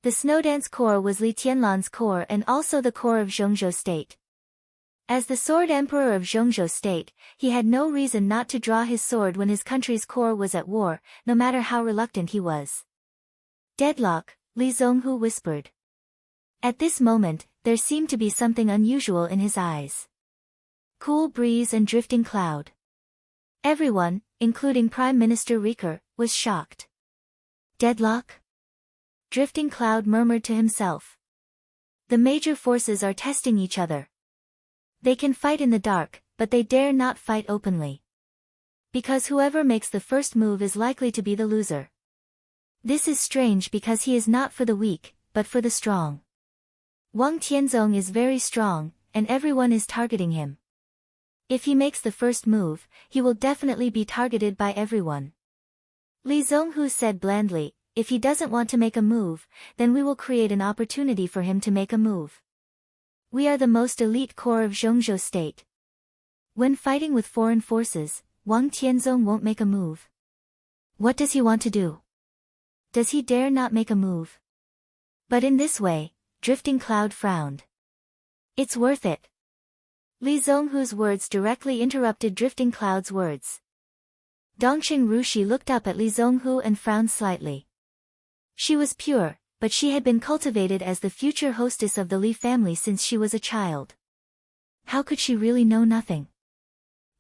The Snowdance Corps was Li Tianlan's corps and also the core of Zhongzhou state. As the Sword Emperor of Zhongzhou state, he had no reason not to draw his sword when his country's corps was at war, no matter how reluctant he was. Deadlock, Li Zonghu whispered. At this moment, there seemed to be something unusual in his eyes. Cool breeze and drifting cloud. Everyone, including Prime Minister Riker, was shocked. Deadlock? Drifting Cloud murmured to himself. The major forces are testing each other. They can fight in the dark, but they dare not fight openly. Because whoever makes the first move is likely to be the loser. This is strange because he is not for the weak, but for the strong. Wang Tianzong is very strong, and everyone is targeting him. If he makes the first move, he will definitely be targeted by everyone. Li Zonghu said blandly, if he doesn't want to make a move, then we will create an opportunity for him to make a move. We are the most elite corps of Zhongzhou state. When fighting with foreign forces, Wang Tianzong won't make a move. What does he want to do? Does he dare not make a move? But in this way, Drifting Cloud frowned. It's worth it. Li Zonghu's words directly interrupted Drifting Cloud's words. Dongqing Rushi looked up at Li Zonghu and frowned slightly. She was pure, but she had been cultivated as the future hostess of the Li family since she was a child. How could she really know nothing?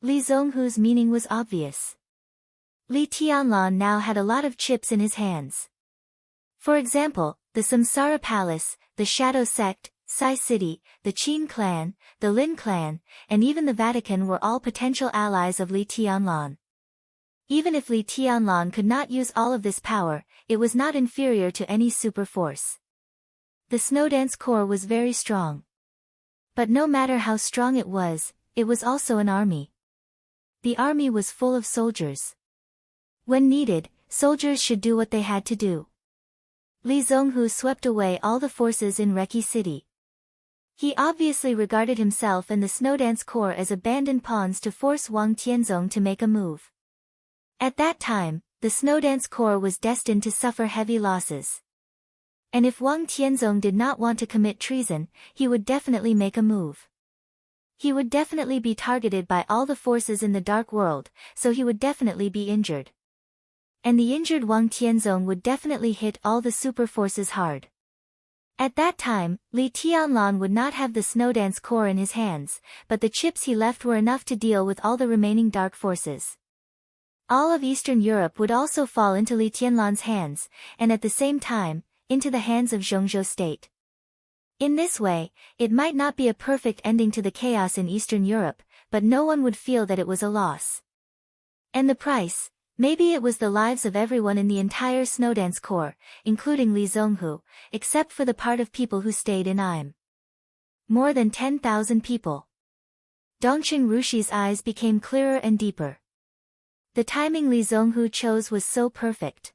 Li Zonghu's meaning was obvious. Li Tianlan now had a lot of chips in his hands. For example, the Samsara Palace, the Shadow Sect, Sai City, the Qin clan, the Lin clan, and even the Vatican were all potential allies of Li Tianlan. Even if Li Tianlan could not use all of this power, it was not inferior to any super force. The Snowdance Corps was very strong. But no matter how strong it was also an army. The army was full of soldiers. When needed, soldiers should do what they had to do. Li Zonghu swept away all the forces in Reki City. He obviously regarded himself and the Snowdance Corps as abandoned pawns to force Wang Tianzong to make a move. At that time, the Snowdance Corps was destined to suffer heavy losses. And if Wang Tianzong did not want to commit treason, he would definitely make a move. He would definitely be targeted by all the forces in the Dark World, so he would definitely be injured. And the injured Wang Tianzong would definitely hit all the super forces hard. At that time, Li Tianlan would not have the Snowdance Corps in his hands, but the chips he left were enough to deal with all the remaining dark forces. All of Eastern Europe would also fall into Li Tianlan's hands, and at the same time, into the hands of Zhongzhou state. In this way, it might not be a perfect ending to the chaos in Eastern Europe, but no one would feel that it was a loss. And the price? Maybe it was the lives of everyone in the entire Snowdance Corps, including Li Zonghu, except for the part of people who stayed in Im. More than 10,000 people. Dongqing Rushi's eyes became clearer and deeper. The timing Li Zonghu chose was so perfect.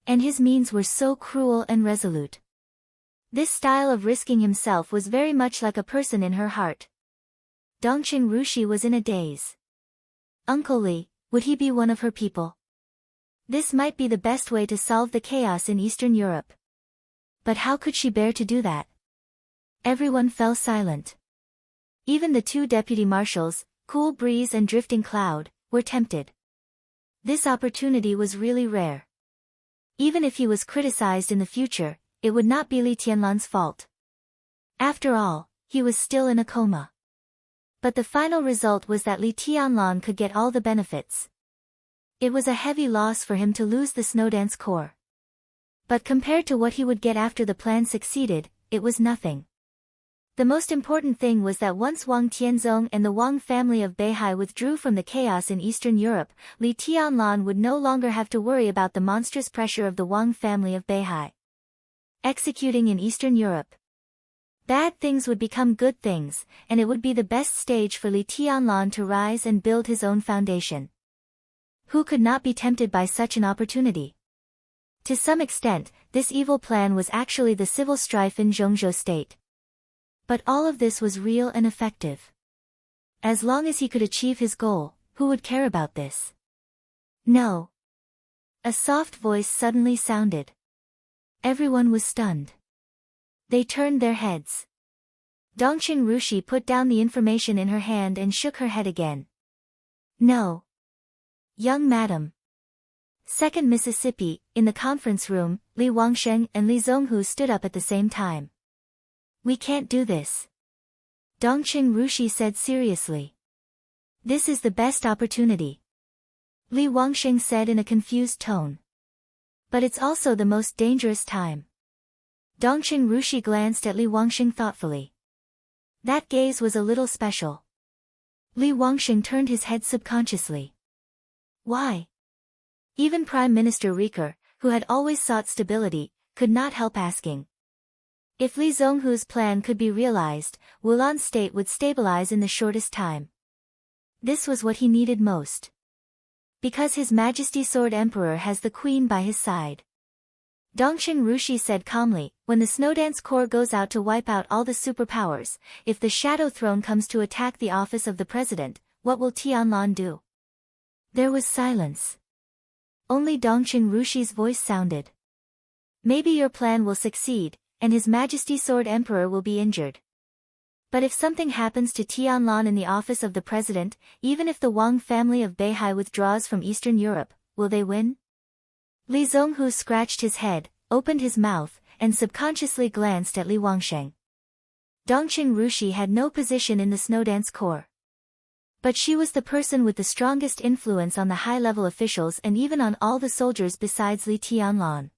And his means were so cruel and resolute. This style of risking himself was very much like a person in her heart. Dongqing Rushi was in a daze. Uncle Li, would he be one of her people? This might be the best way to solve the chaos in Eastern Europe. But how could she bear to do that? Everyone fell silent. Even the two deputy marshals, Cool Breeze and Drifting Cloud, were tempted. This opportunity was really rare. Even if he was criticized in the future, it would not be Li Tianlan's fault. After all, he was still in a coma. But the final result was that Li Tianlan could get all the benefits. It was a heavy loss for him to lose the Snowdance Corps. But compared to what he would get after the plan succeeded, it was nothing. The most important thing was that once Wang Tianzong and the Wang family of Beihai withdrew from the chaos in Eastern Europe, Li Tianlan would no longer have to worry about the monstrous pressure of the Wang family of Beihai. Executing in Eastern Europe. Bad things would become good things, and it would be the best stage for Li Tianlan to rise and build his own foundation. Who could not be tempted by such an opportunity? To some extent, this evil plan was actually the civil strife in Zhongzhou state. But all of this was real and effective. As long as he could achieve his goal, who would care about this? No. A soft voice suddenly sounded. Everyone was stunned. They turned their heads. Dongqing Rushi put down the information in her hand and shook her head again. No. Young madam. Second Mississippi, in the conference room, Li Wangsheng and Li Zonghu stood up at the same time. We can't do this. Dongqing Rushi said seriously. This is the best opportunity. Li Wangsheng said in a confused tone. But it's also the most dangerous time. Dongqing Rushi glanced at Li Wangsheng thoughtfully. That gaze was a little special. Li Wangsheng turned his head subconsciously. Why? Even Prime Minister Riker, who had always sought stability, could not help asking. If Li Zonghu's plan could be realized, Wulan's state would stabilize in the shortest time. This was what he needed most. Because His Majesty Sword Emperor has the Queen by his side. Dongqing Rushi said calmly, when the Snowdance Corps goes out to wipe out all the superpowers, if the Shadow Throne comes to attack the office of the President, what will Tianlan do? There was silence. Only Dongqing Rushi's voice sounded. Maybe your plan will succeed, and His Majesty Sword Emperor will be injured. But if something happens to Tianlan in the office of the President, even if the Wang family of Beihai withdraws from Eastern Europe, will they win? Li Zonghu scratched his head, opened his mouth, and subconsciously glanced at Li Wangsheng. Dongqing Rushi had no position in the Snowdance Corps. But she was the person with the strongest influence on the high-level officials and even on all the soldiers besides Li Tianlan.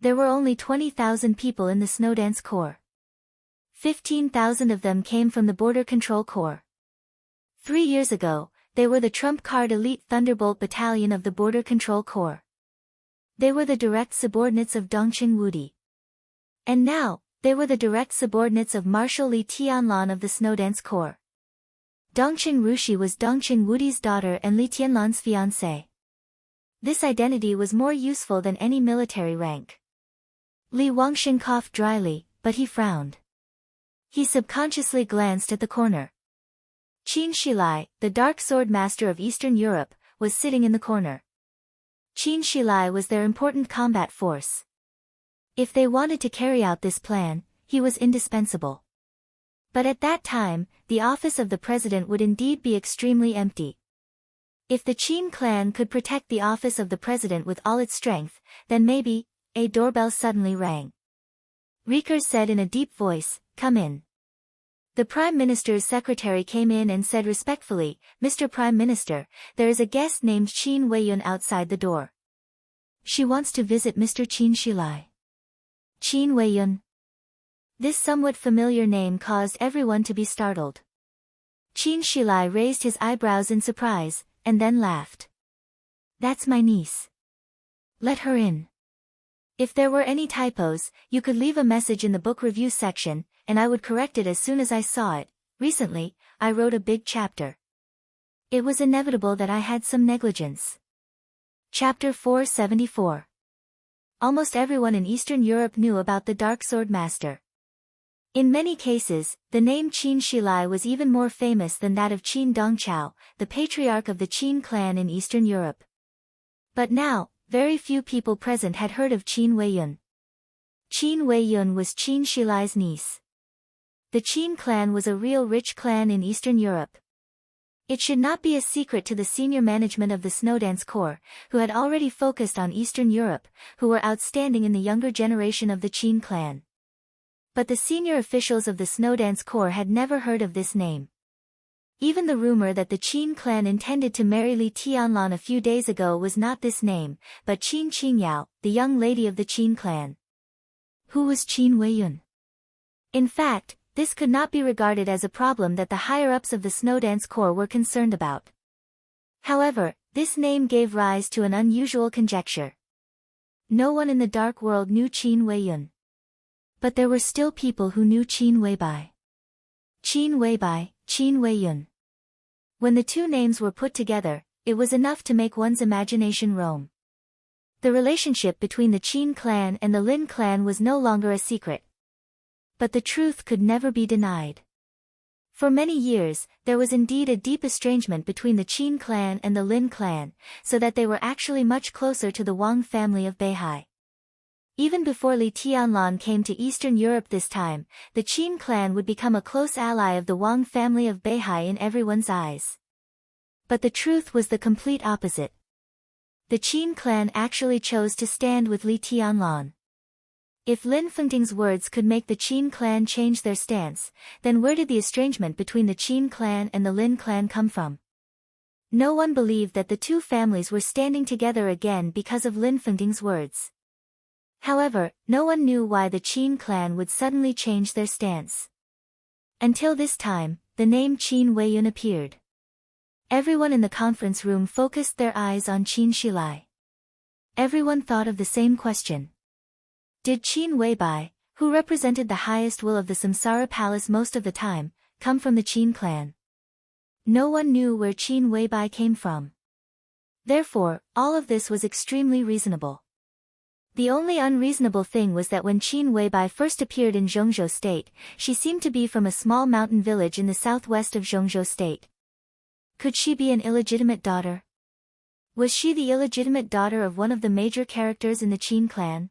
There were only 20,000 people in the Snowdance Corps. 15,000 of them came from the Border Control Corps. 3 years ago, they were the trump-card elite Thunderbolt Battalion of the Border Control Corps. They were the direct subordinates of Dongqing Wudi. And now, they were the direct subordinates of Marshal Li Tianlan of the Snowdance Corps. Dongqing Rushi was Dongqing Wudi's daughter and Li Tianlan's fiancée. This identity was more useful than any military rank. Li Wangsheng coughed dryly, but he frowned. He subconsciously glanced at the corner. Qin Shilai, the Dark Sword Master of Eastern Europe, was sitting in the corner. Qin Shilai was their important combat force. If they wanted to carry out this plan, he was indispensable. But at that time, the office of the President would indeed be extremely empty. If the Qin clan could protect the office of the President with all its strength, then maybe. A doorbell suddenly rang. Riker said in a deep voice, "Come in." The Prime Minister's secretary came in and said respectfully, "Mr. Prime Minister, there is a guest named Qin Weiyun outside the door. She wants to visit Mr. Qin Shilai." Qin Weiyun. This somewhat familiar name caused everyone to be startled. Qin Shilai raised his eyebrows in surprise, and then laughed. "That's my niece. Let her in. If there were any typos, you could leave a message in the book review section, and I would correct it as soon as I saw it. Recently, I wrote a big chapter. It was inevitable that I had some negligence." Chapter 474. Almost everyone in Eastern Europe knew about the Dark Sword Master. In many cases, the name Qin Shilai was even more famous than that of Qin Dongqiao, the patriarch of the Qin clan in Eastern Europe. But now, very few people present had heard of Qin Weiyun. Qin Weiyun was Qin Shilai's niece. The Qin clan was a real rich clan in Eastern Europe. It should not be a secret to the senior management of the Snowdance Corps, who had already focused on Eastern Europe, who were outstanding in the younger generation of the Qin clan. But the senior officials of the Snowdance Corps had never heard of this name. Even the rumor that the Qin clan intended to marry Li Tianlan a few days ago was not this name, but Qin Qingyao, the young lady of the Qin clan. Who was Qin Weiyun? In fact, this could not be regarded as a problem that the higher-ups of the Snowdance Corps were concerned about. However, this name gave rise to an unusual conjecture. No one in the dark world knew Qin Weiyun. But there were still people who knew Qin Weibai. Qin Weibai, Qin Weiyun. When the two names were put together, it was enough to make one's imagination roam. The relationship between the Qin clan and the Lin clan was no longer a secret. But the truth could never be denied. For many years, there was indeed a deep estrangement between the Qin clan and the Lin clan, so that they were actually much closer to the Wang family of Beihai. Even before Li Tianlan came to Eastern Europe this time, the Qin clan would become a close ally of the Wang family of Beihai in everyone's eyes. But the truth was the complete opposite. The Qin clan actually chose to stand with Li Tianlan. If Lin Fengting's words could make the Qin clan change their stance, then where did the estrangement between the Qin clan and the Lin clan come from? No one believed that the two families were standing together again because of Lin Fengting's words. However, no one knew why the Qin clan would suddenly change their stance. Until this time, the name Qin Weiyun appeared. Everyone in the conference room focused their eyes on Qin Shilai. Everyone thought of the same question. Did Qin Weibai, who represented the highest will of the Samsara Palace most of the time, come from the Qin clan? No one knew where Qin Weibai came from. Therefore, all of this was extremely reasonable. The only unreasonable thing was that when Qin Weibai first appeared in Zhongzhou State, she seemed to be from a small mountain village in the southwest of Zhongzhou State. Could she be an illegitimate daughter? Was she the illegitimate daughter of one of the major characters in the Qin clan?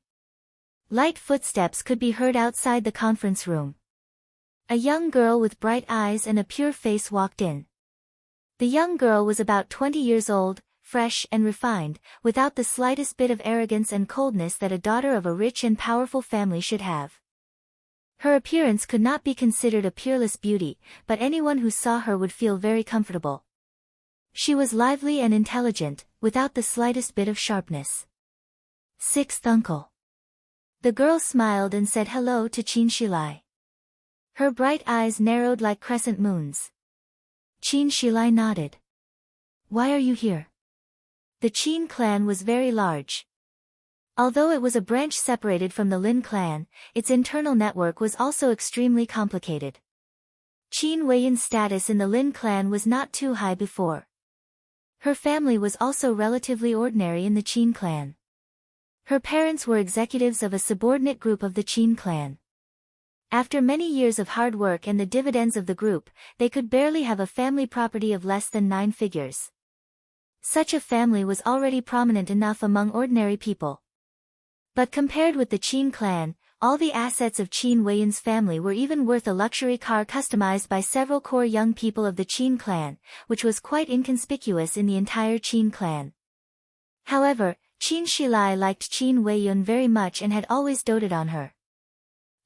Light footsteps could be heard outside the conference room. A young girl with bright eyes and a pure face walked in. The young girl was about 20 years old, fresh and refined, without the slightest bit of arrogance and coldness that a daughter of a rich and powerful family should have. Her appearance could not be considered a peerless beauty, but anyone who saw her would feel very comfortable. She was lively and intelligent, without the slightest bit of sharpness. Sixth uncle. The girl smiled and said hello to Qin Shilai. Her bright eyes narrowed like crescent moons. Qin Shilai nodded. Why are you here? The Qin clan was very large. Although it was a branch separated from the Lin clan, its internal network was also extremely complicated. Qin Weiyun's status in the Lin clan was not too high before. Her family was also relatively ordinary in the Qin clan. Her parents were executives of a subordinate group of the Qin clan. After many years of hard work and the dividends of the group, they could barely have a family property of less than 9 figures. Such a family was already prominent enough among ordinary people. But compared with the Qin clan, all the assets of Qin Weiyun's family were even worth a luxury car customized by several core young people of the Qin clan, which was quite inconspicuous in the entire Qin clan. However, Qin Shilai liked Qin Weiyun very much and had always doted on her.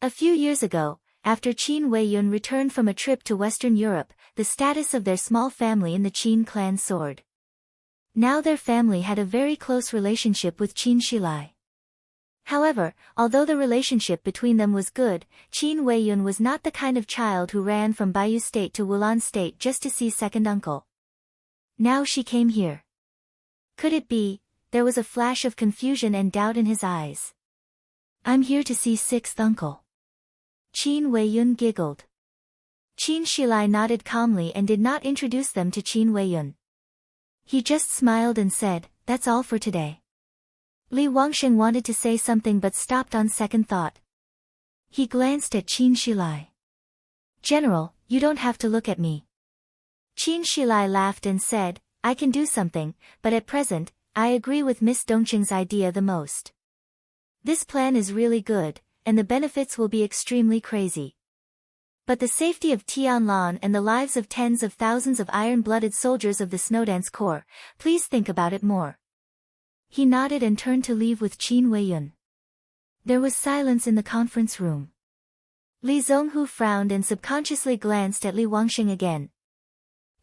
A few years ago, after Qin Weiyun returned from a trip to Western Europe, the status of their small family in the Qin clan soared. Now their family had a very close relationship with Qin Shilai. However, although the relationship between them was good, Qin Weiyun was not the kind of child who ran from Baiyu State to Wulan State just to see second uncle. Now she came here. Could it be? There was a flash of confusion and doubt in his eyes. I'm here to see sixth uncle. Qin Weiyun giggled. Qin Shilai nodded calmly and did not introduce them to Qin Weiyun. He just smiled and said, that's all for today. Li Wangsheng wanted to say something but stopped on second thought. He glanced at Qin Shilai. General, you don't have to look at me. Qin Shilai laughed and said, I can do something, but at present, I agree with Miss Dongqing's idea the most. This plan is really good, and the benefits will be extremely crazy. But the safety of Tianlan and the lives of tens of thousands of iron-blooded soldiers of the Snowdance Corps, please think about it more. He nodded and turned to leave with Qin Weiyun. There was silence in the conference room. Li Zonghu frowned and subconsciously glanced at Li Wangsheng again.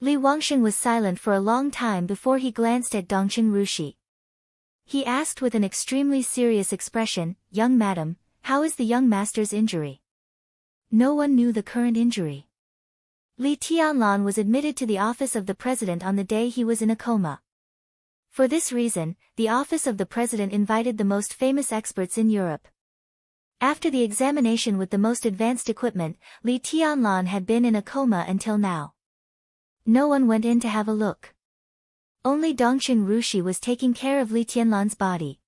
Li Wangsheng was silent for a long time before he glanced at Dongqing Rushi. He asked with an extremely serious expression, Young madam, how is the young master's injury? No one knew the current injury. Li Tianlan was admitted to the office of the president on the day he was in a coma. For this reason, the office of the president invited the most famous experts in Europe. After the examination with the most advanced equipment, Li Tianlan had been in a coma until now. No one went in to have a look. Only Dongqing Rushi was taking care of Li Tianlan's body.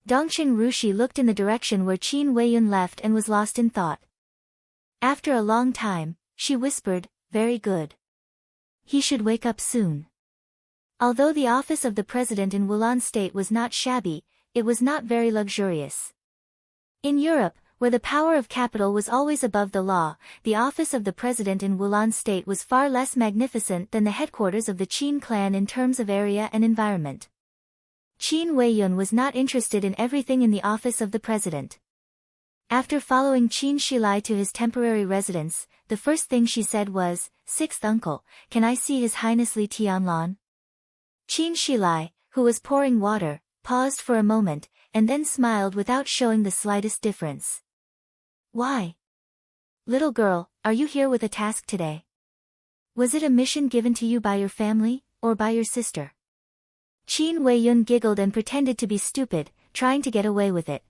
Dongqing Rushi looked in the direction where Qin Weiyun left and was lost in thought. After a long time, she whispered, very good. He should wake up soon. Although the office of the president in Wulan State was not shabby, it was not very luxurious. In Europe, where the power of capital was always above the law, the office of the president in Wulan state was far less magnificent than the headquarters of the Qin clan in terms of area and environment. Qin Weiyun was not interested in everything in the office of the president. After following Qin Shilai to his temporary residence, the first thing she said was, "Sixth uncle, can I see His Highness Li Tianlan?" Qin Shilai, who was pouring water, paused for a moment, and then smiled without showing the slightest difference. "Why? Little girl, are you here with a task today? Was it a mission given to you by your family, or by your sister?" Qin Weiyun giggled and pretended to be stupid, trying to get away with it.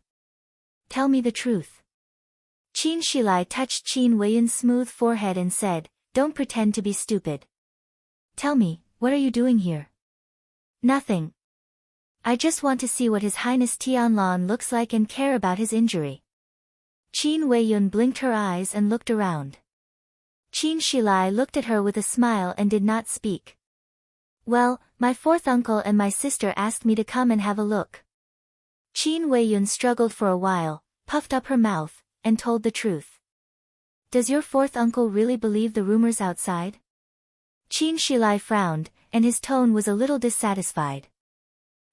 "Tell me the truth." Qin Shilai touched Qin Weiyun's smooth forehead and said, "Don't pretend to be stupid. Tell me, what are you doing here?" "Nothing. I just want to see what His Highness Tianlan looks like and care about his injury." Qin Weiyun blinked her eyes and looked around. Qin Shilai looked at her with a smile and did not speak. "Well, my fourth uncle and my sister asked me to come and have a look." Qin Weiyun struggled for a while, puffed up her mouth, and told the truth. "Does your fourth uncle really believe the rumors outside?" Qin Shilai frowned, and his tone was a little dissatisfied.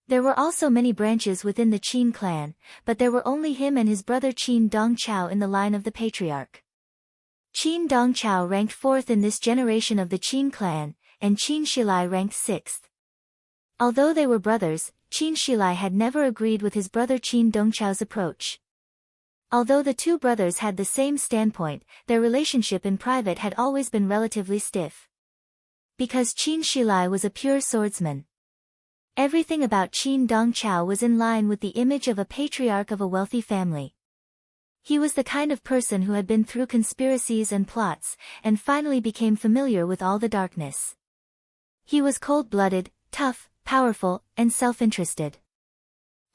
There were also many branches within the Qin clan, but there were only him and his brother Qin Dongchao in the line of the patriarch. Qin Dongchao ranked 4th in this generation of the Qin clan, and Qin Shilai ranked 6th. Although they were brothers, Qin Shilai had never agreed with his brother Qin Dongchao's approach. Although the two brothers had the same standpoint, their relationship in private had always been relatively stiff. Because Qin Shilai was a pure swordsman. Everything about Qin Dongchao was in line with the image of a patriarch of a wealthy family. He was the kind of person who had been through conspiracies and plots, and finally became familiar with all the darkness. He was cold-blooded, tough, powerful, and self-interested.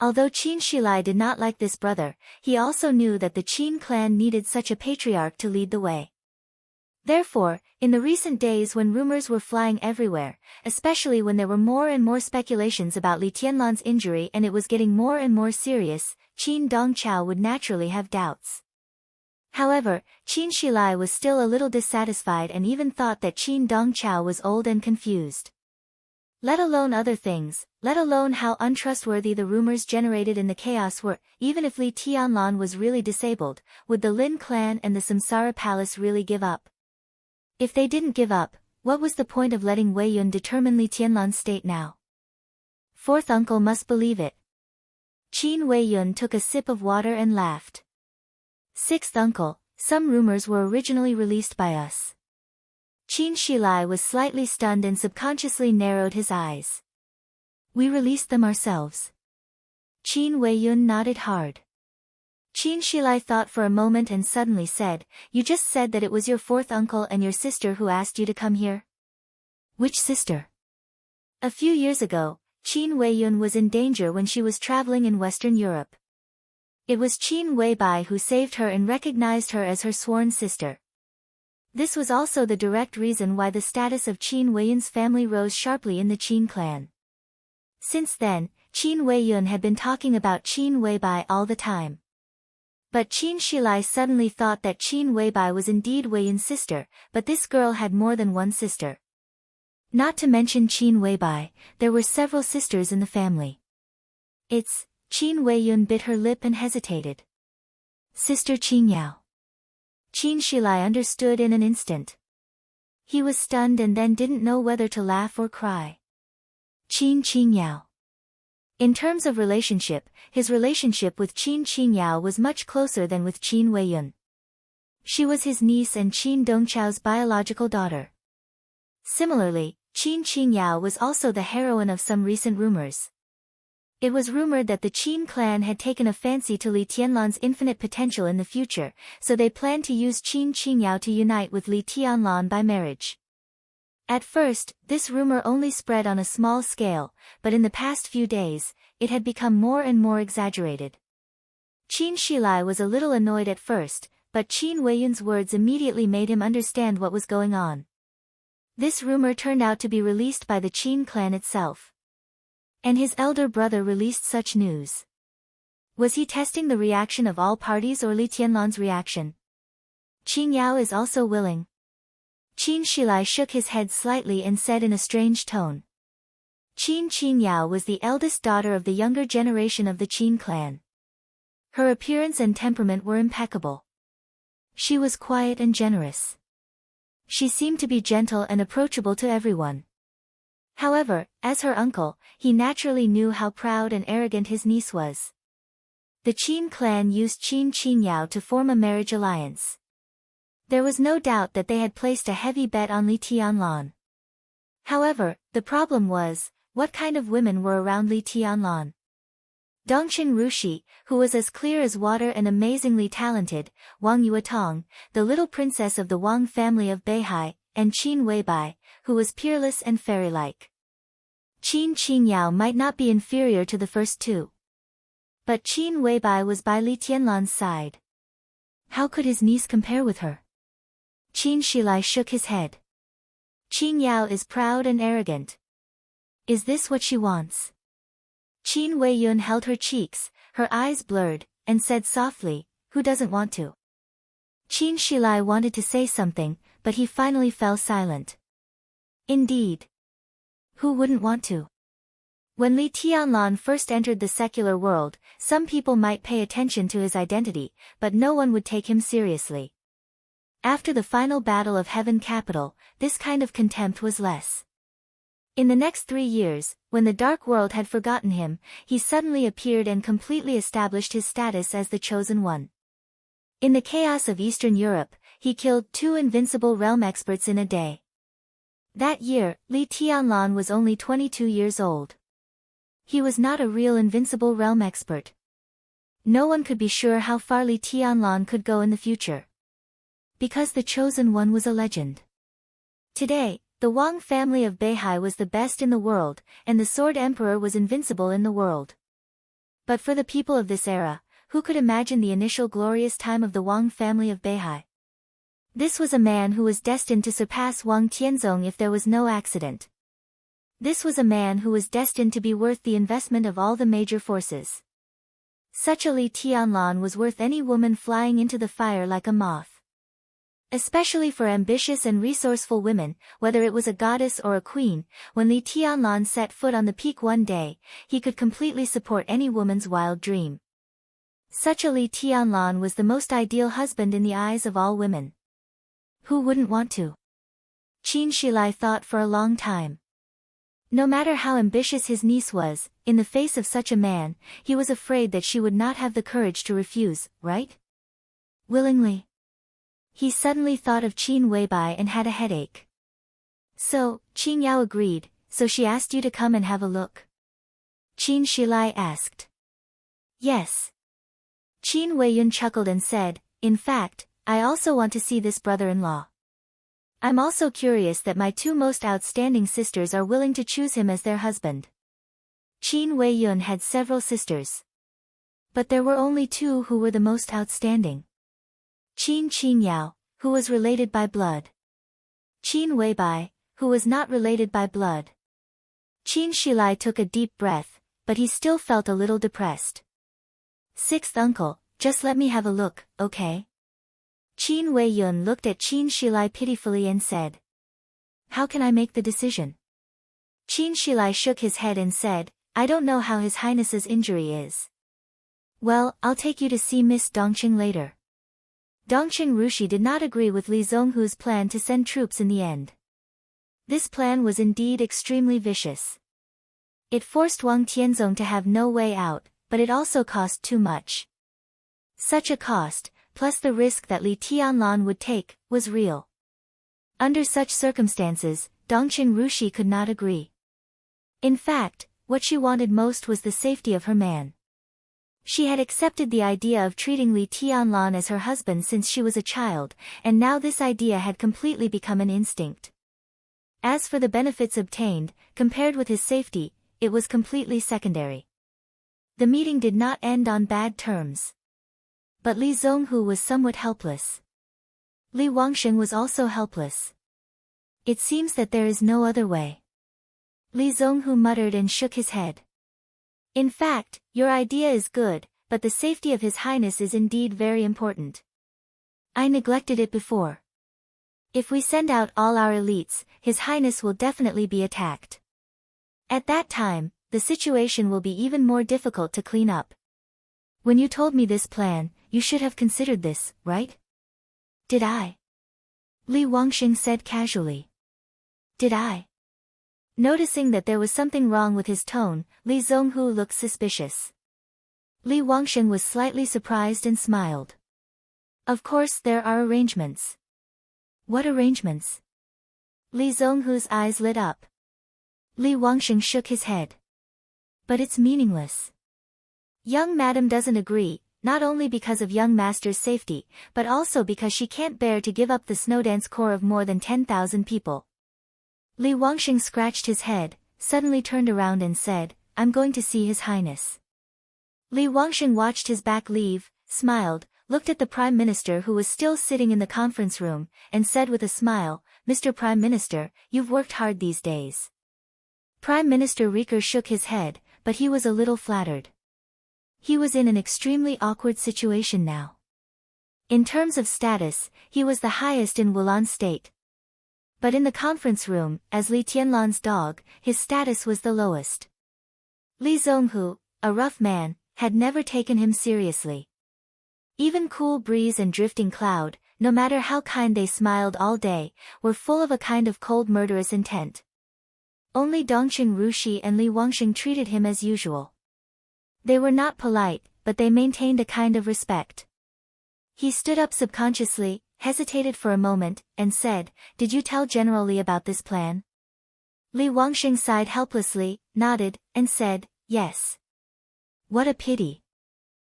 Although Qin Shilai did not like this brother, he also knew that the Qin clan needed such a patriarch to lead the way. Therefore, in the recent days when rumors were flying everywhere, especially when there were more and more speculations about Li Tianlan's injury and it was getting more and more serious, Qin Dongchao would naturally have doubts. However, Qin Shilai was still a little dissatisfied and even thought that Qin Dongchao was old and confused. Let alone other things, let alone how untrustworthy the rumors generated in the chaos were, even if Li Tianlan was really disabled, would the Lin clan and the Samsara Palace really give up? If they didn't give up, what was the point of letting Weiyun determine Li Tianlan's state now? Fourth uncle must believe it. Qin Weiyun took a sip of water and laughed. Sixth uncle, some rumors were originally released by us. Qin Shilai was slightly stunned and subconsciously narrowed his eyes. We released them ourselves. Qin Weiyun nodded hard. Qin Shilai thought for a moment and suddenly said, "You just said that it was your fourth uncle and your sister who asked you to come here?" "Which sister?" A few years ago, Qin Weiyun was in danger when she was traveling in Western Europe. It was Qin Weibai who saved her and recognized her as her sworn sister. This was also the direct reason why the status of Qin Weiyun's family rose sharply in the Qin clan. Since then, Qin Weiyun had been talking about Qin Weibai all the time. But Qin Shilai suddenly thought that Qin Weibai was indeed Weiyun's sister, but this girl had more than one sister. Not to mention Qin Weibai, there were several sisters in the family. Qin Weiyun bit her lip and hesitated. Sister Qin Yao. Qin Shilai understood in an instant. He was stunned and then didn't know whether to laugh or cry. Qin Yao. In terms of relationship, his relationship with Qin Yao was much closer than with Qin Weiyun. She was his niece and Qin Dongchao's biological daughter. Similarly, Qin Yao was also the heroine of some recent rumors. It was rumored that the Qin clan had taken a fancy to Li Tianlan's infinite potential in the future, so they planned to use Qin Yao to unite with Li Tianlan by marriage. At first, this rumor only spread on a small scale, but in the past few days, it had become more and more exaggerated. Qin Shilai was a little annoyed at first, but Qin Weiyun's words immediately made him understand what was going on. This rumor turned out to be released by the Qin clan itself. And his elder brother released such news. Was he testing the reaction of all parties or Li Tianlan's reaction? Qin Yao is also willing. Qin Shilai shook his head slightly and said in a strange tone. Qin Yao was the eldest daughter of the younger generation of the Qin clan. Her appearance and temperament were impeccable. She was quiet and generous. She seemed to be gentle and approachable to everyone. However, as her uncle, he naturally knew how proud and arrogant his niece was. The Qin clan used Qin Yao to form a marriage alliance. There was no doubt that they had placed a heavy bet on Li Tianlan. However, the problem was, what kind of women were around Li Tianlan? Dongqing Rushi, who was as clear as water and amazingly talented, Wang Yuetong, the little princess of the Wang family of Beihai, and Qin Weibai, who was peerless and fairy-like. Qin Yao might not be inferior to the first two. But Qin Weibai was by Li Tianlan's side. How could his niece compare with her? Qin Shilai shook his head. Qin Yao is proud and arrogant. Is this what she wants? Qin Weiyun held her cheeks, her eyes blurred, and said softly, "Who doesn't want to?" Qin Shilai wanted to say something, but he finally fell silent. Indeed. Who wouldn't want to? When Li Tianlan first entered the secular world, some people might pay attention to his identity, but no one would take him seriously. After the final battle of Heaven Capital, this kind of contempt was less. In the next 3 years, when the Dark World had forgotten him, he suddenly appeared and completely established his status as the Chosen One. In the chaos of Eastern Europe, he killed 2 invincible realm experts in a day. That year, Li Tianlan was only 22 years old. He was not a real invincible realm expert. No one could be sure how far Li Tianlan could go in the future. Because the Chosen One was a legend. Today, the Wang family of Beihai was the best in the world, and the Sword Emperor was invincible in the world. But for the people of this era, who could imagine the initial glorious time of the Wang family of Beihai? This was a man who was destined to surpass Wang Tianzong if there was no accident. This was a man who was destined to be worth the investment of all the major forces. Such a Li Tianlan was worth any woman flying into the fire like a moth. Especially for ambitious and resourceful women, whether it was a goddess or a queen, when Li Tianlan set foot on the peak one day, he could completely support any woman's wild dream. Such a Li Tianlan was the most ideal husband in the eyes of all women. Who wouldn't want to? Qin Shilai thought for a long time. No matter how ambitious his niece was, in the face of such a man, he was afraid that she would not have the courage to refuse, right? Willingly. He suddenly thought of Qin Weibai and had a headache. So, Qin Yao agreed, so she asked you to come and have a look? Qin Shilai asked. Yes. Qin Weiyun chuckled and said, in fact, I also want to see this brother-in-law. I'm also curious that my 2 most outstanding sisters are willing to choose him as their husband. Qin Weiyun had several sisters. But there were only 2 who were the most outstanding. Qin Yao, who was related by blood. Qin Weibai, who was not related by blood. Qin Shilai took a deep breath, but he still felt a little depressed. 6th uncle, just let me have a look, okay? Qin Weiyun looked at Qin Shilai pitifully and said. How can I make the decision? Qin Shilai shook his head and said, I don't know how His Highness's injury is. Well, I'll take you to see Miss Dongqing later. Dongqing Rushi did not agree with Li Zonghu's plan to send troops in the end. This plan was indeed extremely vicious. It forced Wang Tianzong to have no way out, but it also cost too much. Such a cost, plus the risk that Li Tianlan would take, was real. Under such circumstances, Dongqing Rushi could not agree. In fact, what she wanted most was the safety of her man. She had accepted the idea of treating Li Tianlan as her husband since she was a child, and now this idea had completely become an instinct. As for the benefits obtained, compared with his safety, it was completely secondary. The meeting did not end on bad terms. But Li Zonghu was somewhat helpless. Li Wangsheng was also helpless. It seems that there is no other way. Li Zonghu muttered and shook his head. In fact, your idea is good, but the safety of His Highness is indeed very important. I neglected it before. If we send out all our elites, His Highness will definitely be attacked. At that time, the situation will be even more difficult to clean up. When you told me this plan, you should have considered this, right? Did I? Li Wangxing said casually. Did I? Noticing that there was something wrong with his tone, Li Zhonghu looked suspicious. Li Wangxing was slightly surprised and smiled. Of course there are arrangements. What arrangements? Li Zhonghu's eyes lit up. Li Wangxing shook his head. But it's meaningless. Young madam doesn't agree, not only because of young master's safety, but also because she can't bear to give up the snowdance corps of more than 10,000 people. Li Wangxing scratched his head, suddenly turned around and said, I'm going to see His Highness. Li Wangxing watched his back leave, smiled, looked at the Prime Minister who was still sitting in the conference room, and said with a smile, Mr. Prime Minister, you've worked hard these days. Prime Minister Riker shook his head, but he was a little flattered. He was in an extremely awkward situation now. In terms of status, he was the highest in Wulan State. But in the conference room, as Li Tianlan's dog, his status was the lowest. Li Zhonghu, a rough man, had never taken him seriously. Even Cool Breeze and Drifting Cloud, no matter how kind they smiled all day, were full of a kind of cold murderous intent. Only Dongqing Rushi and Li Wangxing treated him as usual. They were not polite, but they maintained a kind of respect. He stood up subconsciously, hesitated for a moment, and said, Did you tell General Li about this plan? Li Wangxing sighed helplessly, nodded, and said, Yes. What a pity.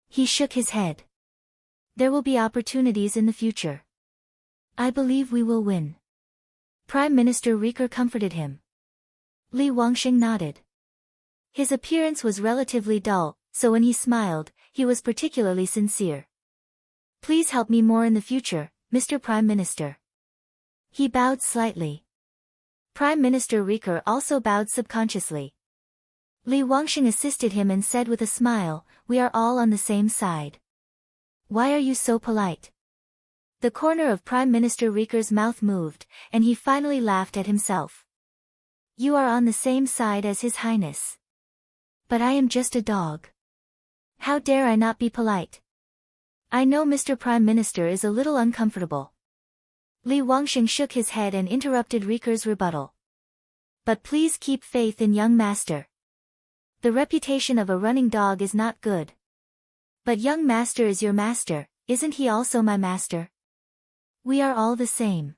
He shook his head. There will be opportunities in the future. I believe we will win. Prime Minister Riker comforted him. Li Wangxing nodded. His appearance was relatively dull, so when he smiled, he was particularly sincere. Please help me more in the future, Mr. Prime Minister. He bowed slightly. Prime Minister Riker also bowed subconsciously. Li Wangxing assisted him and said with a smile, We are all on the same side. Why are you so polite? The corner of Prime Minister Riker's mouth moved, and he finally laughed at himself. You are on the same side as His Highness. But I am just a dog. How dare I not be polite? I know Mr. Prime Minister is a little uncomfortable. Li Wangxing shook his head and interrupted Riker's rebuttal. But please keep faith in young master. The reputation of a running dog is not good. But young master is your master, isn't he also my master? We are all the same.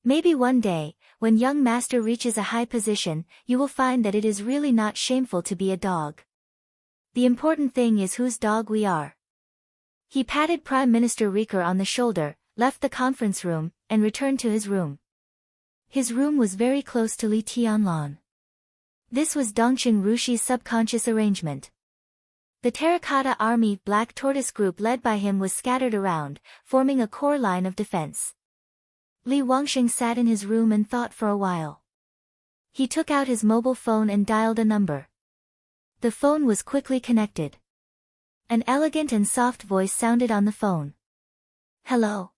Maybe one day, when young master reaches a high position, you will find that it is really not shameful to be a dog. The important thing is whose dog we are. He patted Prime Minister Riker on the shoulder, left the conference room, and returned to his room. His room was very close to Li Tianlan. This was Dongqing Rushi's subconscious arrangement. The Terracotta Army Black Tortoise group led by him was scattered around, forming a core line of defense. Li Wangxing sat in his room and thought for a while. He took out his mobile phone and dialed a number. The phone was quickly connected. An elegant and soft voice sounded on the phone. Hello.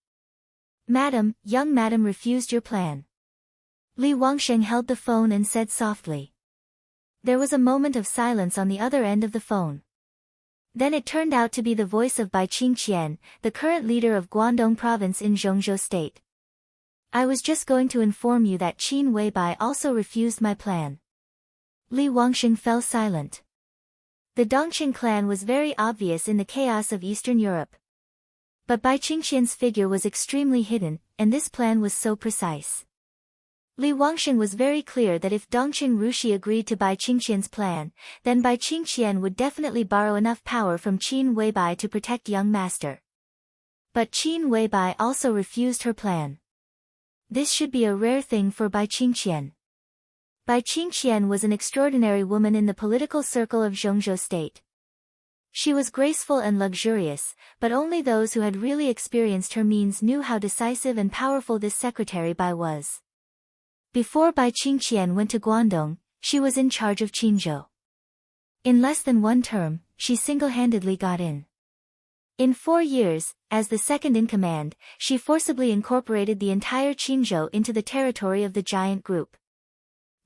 Madam, young madam refused your plan. Li Wangxing held the phone and said softly. There was a moment of silence on the other end of the phone. Then it turned out to be the voice of Bai Qingqian, the current leader of Guangdong Province in Zhongzhou State. I was just going to inform you that Qin Weibai also refused my plan. Li Wangxing fell silent. The Dongqing clan was very obvious in the chaos of Eastern Europe. But Bai Qingqian's figure was extremely hidden, and this plan was so precise. Li Wangxing was very clear that if Dongqing Rushi agreed to Bai Qingqian's plan, then Bai Qingqian would definitely borrow enough power from Qin Weibai to protect young master. But Qin Weibai also refused her plan. This should be a rare thing for Bai Qingqian. Bai Qingqian was an extraordinary woman in the political circle of Zhongzhou State. She was graceful and luxurious, but only those who had really experienced her means knew how decisive and powerful this secretary Bai was. Before Bai Qingqian went to Guangdong, she was in charge of Qinzhou. In less than one term, she single-handedly got in. In 4 years, as the second-in-command, she forcibly incorporated the entire Qinzhou into the territory of the giant group.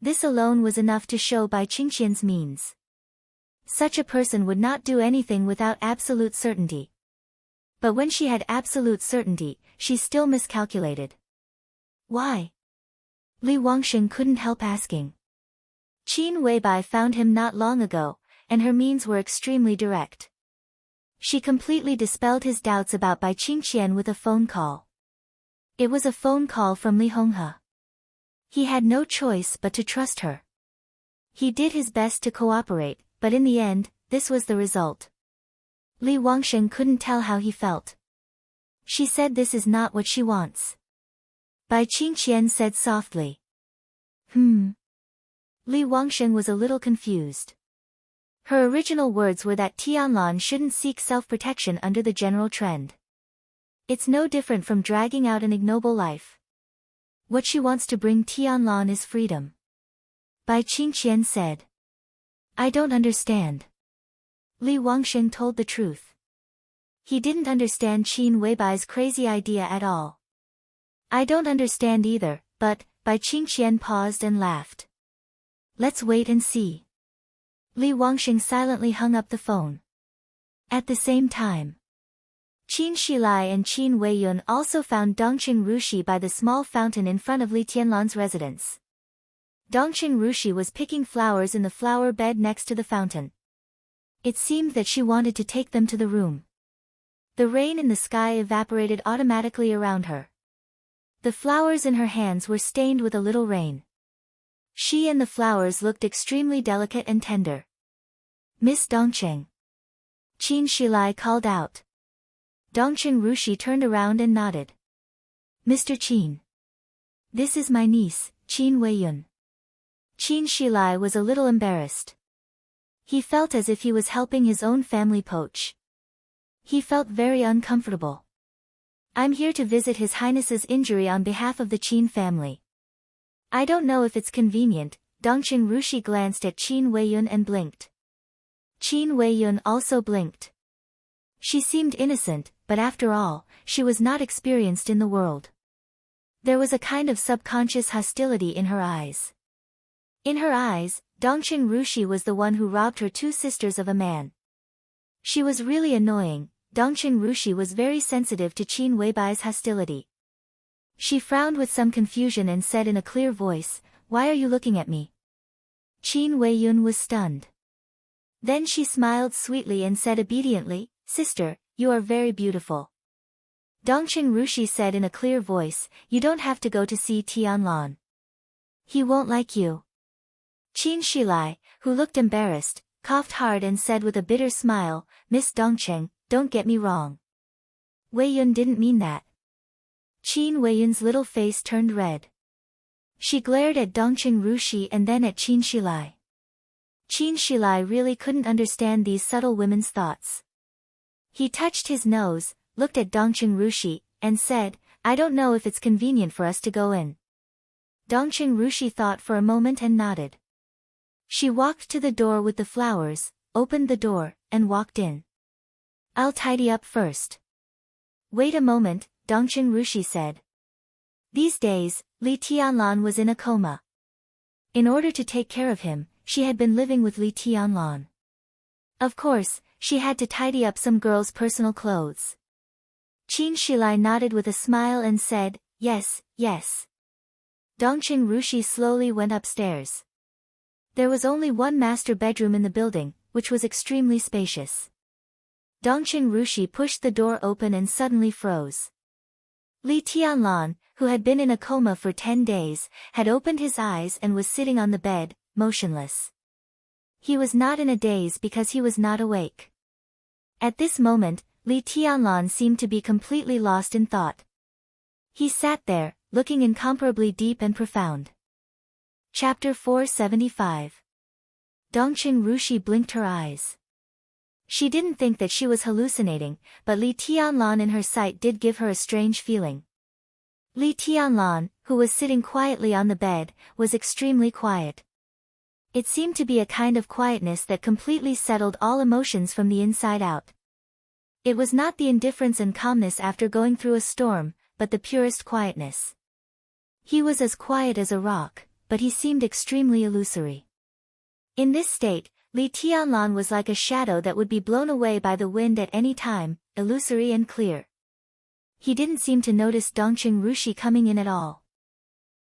This alone was enough to show Bai Qingqian's means. Such a person would not do anything without absolute certainty. But when she had absolute certainty, she still miscalculated. Why? Li Wangsheng couldn't help asking. Qin Weibai found him not long ago, and her means were extremely direct. She completely dispelled his doubts about Bai Qingqian with a phone call. It was a phone call from Li Honghe. He had no choice but to trust her. He did his best to cooperate, but in the end, this was the result. Li Wangsheng couldn't tell how he felt. She said this is not what she wants. Bai Qingqian said softly. Li Wangsheng was a little confused. Her original words were that Tianlan shouldn't seek self-protection under the general trend. It's no different from dragging out an ignoble life. What she wants to bring Tianlan is freedom. Bai Qingqian said. I don't understand. Li Wangsheng told the truth. He didn't understand Qin Weibai's crazy idea at all. I don't understand either, but, Bai Qingqian paused and laughed. Let's wait and see. Li Wangsheng silently hung up the phone. At the same time, Qin Shilai and Qin Weiyun also found Dongqing Rushi by the small fountain in front of Li Tianlan's residence. Dongqing Rushi was picking flowers in the flower bed next to the fountain. It seemed that she wanted to take them to the room. The rain in the sky evaporated automatically around her. The flowers in her hands were stained with a little rain. She and the flowers looked extremely delicate and tender. Miss Dongqing. Qin Shilai called out. Dongqing Rushi turned around and nodded. Mr. Qin. This is my niece, Qin Weiyun. Qin Shilai was a little embarrassed. He felt as if he was helping his own family poach. He felt very uncomfortable. I'm here to visit His Highness's injury on behalf of the Qin family. I don't know if it's convenient. Dongqing Rushi glanced at Qin Weiyun and blinked. Qin Weiyun also blinked. She seemed innocent, but after all, she was not experienced in the world. There was a kind of subconscious hostility in her eyes. In her eyes, Dongqing Rushi was the one who robbed her 2 sisters of a man. She was really annoying. Dongqing Rushi was very sensitive to Qin Weibai's hostility. She frowned with some confusion and said in a clear voice, "Why are you looking at me?" Qin Weiyun was stunned. Then she smiled sweetly and said obediently, "Sister, you are very beautiful." Dongqing Rushi said in a clear voice, "You don't have to go to see Tianlan. He won't like you." Qin Shilai, who looked embarrassed, coughed hard and said with a bitter smile, "Miss Dongqing, don't get me wrong. Weiyun didn't mean that." Qin Weiyun's little face turned red. She glared at Dongqing Rushi and then at Qin Shilai. Qin Shilai really couldn't understand these subtle women's thoughts. He touched his nose, looked at Dongqing Rushi, and said, "I don't know if it's convenient for us to go in." Dongqing Rushi thought for a moment and nodded. She walked to the door with the flowers, opened the door, and walked in. "I'll tidy up first." "Wait a moment," Dongqing Rushi said. These days, Li Tianlan was in a coma. In order to take care of him, she had been living with Li Tianlan. Of course, she had to tidy up some girls' personal clothes. Qin Shilai nodded with a smile and said, "Yes, yes." Dongqing Rushi slowly went upstairs. There was only one master bedroom in the building, which was extremely spacious. Dongqing Rushi pushed the door open and suddenly froze. Li Tianlan, who had been in a coma for 10 days, had opened his eyes and was sitting on the bed, motionless. He was not in a daze because he was not awake. At this moment, Li Tianlan seemed to be completely lost in thought. He sat there, looking incomparably deep and profound. Chapter 475. Dongqing Rushi blinked her eyes. She didn't think that she was hallucinating, but Li Tianlan in her sight did give her a strange feeling. Li Tianlan, who was sitting quietly on the bed, was extremely quiet. It seemed to be a kind of quietness that completely settled all emotions from the inside out. It was not the indifference and calmness after going through a storm, but the purest quietness. He was as quiet as a rock, but he seemed extremely illusory. In this state, Li Tianlan was like a shadow that would be blown away by the wind at any time, illusory and clear. He didn't seem to notice Dongqing Rushi coming in at all.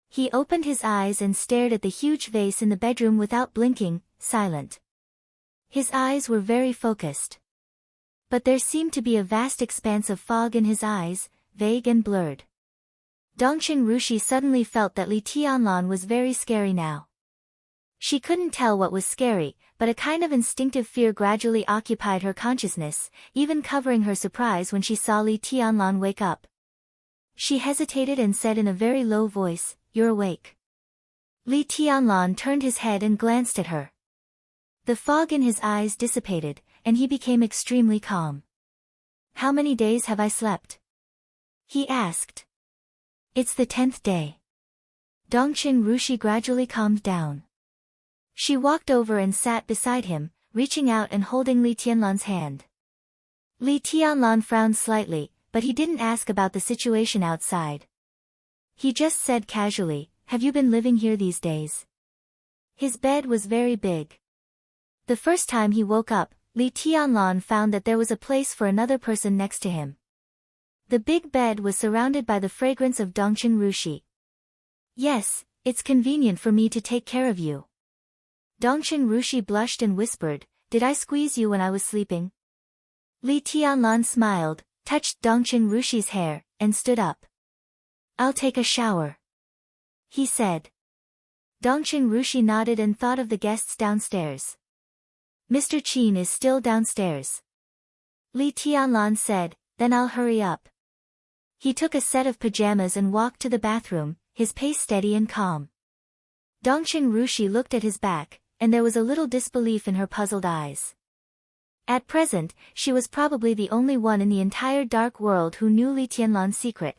He opened his eyes and stared at the huge vase in the bedroom without blinking, silent. His eyes were very focused. But there seemed to be a vast expanse of fog in his eyes, vague and blurred. Dongqing Rushi suddenly felt that Li Tianlan was very scary now. She couldn't tell what was scary, but a kind of instinctive fear gradually occupied her consciousness, even covering her surprise when she saw Li Tianlan wake up. She hesitated and said in a very low voice, "You're awake." Li Tianlan turned his head and glanced at her. The fog in his eyes dissipated, and he became extremely calm. "How many days have I slept?" he asked. "It's the 10th day." Dongqing Rushi gradually calmed down. She walked over and sat beside him, reaching out and holding Li Tianlan's hand. Li Tianlan frowned slightly, but he didn't ask about the situation outside. He just said casually, "Have you been living here these days?" His bed was very big. The first time he woke up, Li Tianlan found that there was a place for another person next to him. The big bed was surrounded by the fragrance of Dongqing Rushi. "Yes, it's convenient for me to take care of you." Dongqing Rushi blushed and whispered, "Did I squeeze you when I was sleeping?" Li Tianlan smiled, touched Dongqing Rushi's hair, and stood up. "I'll take a shower," he said. Dongqing Rushi nodded and thought of the guests downstairs. "Mr. Qin is still downstairs," Li Tianlan said, "then I'll hurry up." He took a set of pajamas and walked to the bathroom, his pace steady and calm. Dongqing Rushi looked at his back, and there was a little disbelief in her puzzled eyes. At present, she was probably the only one in the entire dark world who knew Li Tianlan's secret.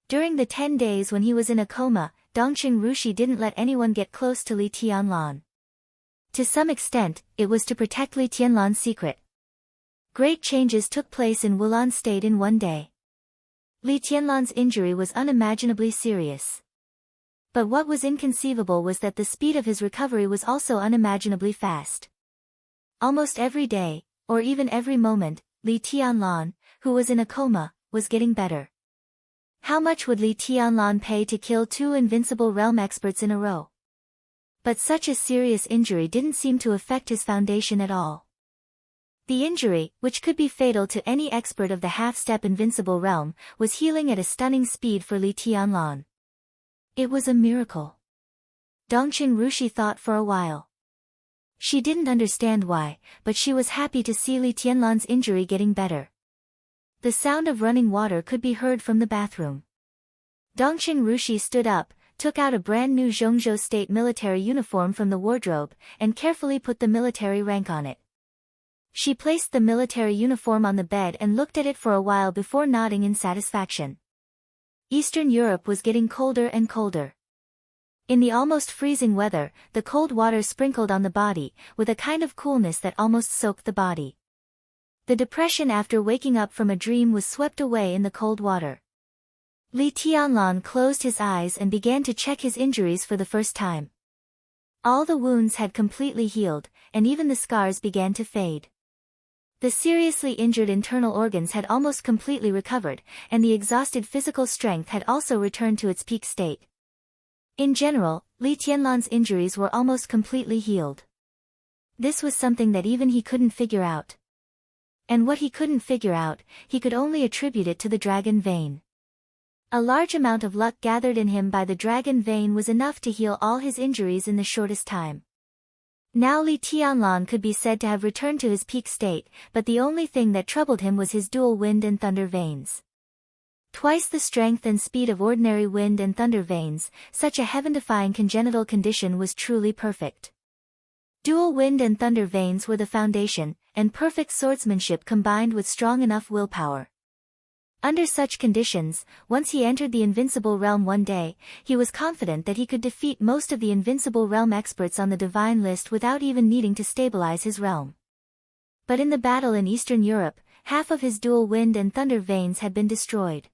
During the 10 days when he was in a coma, Dongqing Rushi didn't let anyone get close to Li Tianlan. To some extent, it was to protect Li Tianlan's secret. Great changes took place in Wulan State in one day. Li Tianlan's injury was unimaginably serious. But what was inconceivable was that the speed of his recovery was also unimaginably fast. Almost every day, or even every moment, Li Tianlan, who was in a coma, was getting better. How much would Li Tianlan pay to kill 2 invincible realm experts in a row? But such a serious injury didn't seem to affect his foundation at all. The injury, which could be fatal to any expert of the half-step invincible realm, was healing at a stunning speed for Li Tianlan. It was a miracle. Dongqing Rushi thought for a while. She didn't understand why, but she was happy to see Li Tianlan's injury getting better. The sound of running water could be heard from the bathroom. Dongqing Rushi stood up, took out a brand new Zhongzhou State military uniform from the wardrobe, and carefully put the military rank on it. She placed the military uniform on the bed and looked at it for a while before nodding in satisfaction. Eastern Europe was getting colder and colder. In the almost freezing weather, the cold water sprinkled on the body, with a kind of coolness that almost soaked the body. The depression after waking up from a dream was swept away in the cold water. Li Tianlan closed his eyes and began to check his injuries for the first time. All the wounds had completely healed, and even the scars began to fade. The seriously injured internal organs had almost completely recovered, and the exhausted physical strength had also returned to its peak state. In general, Li Tianlan's injuries were almost completely healed. This was something that even he couldn't figure out. And what he couldn't figure out, he could only attribute it to the dragon vein. A large amount of luck gathered in him by the dragon vein was enough to heal all his injuries in the shortest time. Now Li Tianlan could be said to have returned to his peak state, but the only thing that troubled him was his dual wind and thunder veins. Twice the strength and speed of ordinary wind and thunder veins, such a heaven-defying congenital condition was truly perfect. Dual wind and thunder veins were the foundation, and perfect swordsmanship combined with strong enough willpower. Under such conditions, once he entered the Invincible Realm one day, he was confident that he could defeat most of the Invincible Realm experts on the divine list without even needing to stabilize his realm. But in the battle in Eastern Europe, half of his dual wind and thunder veins had been destroyed.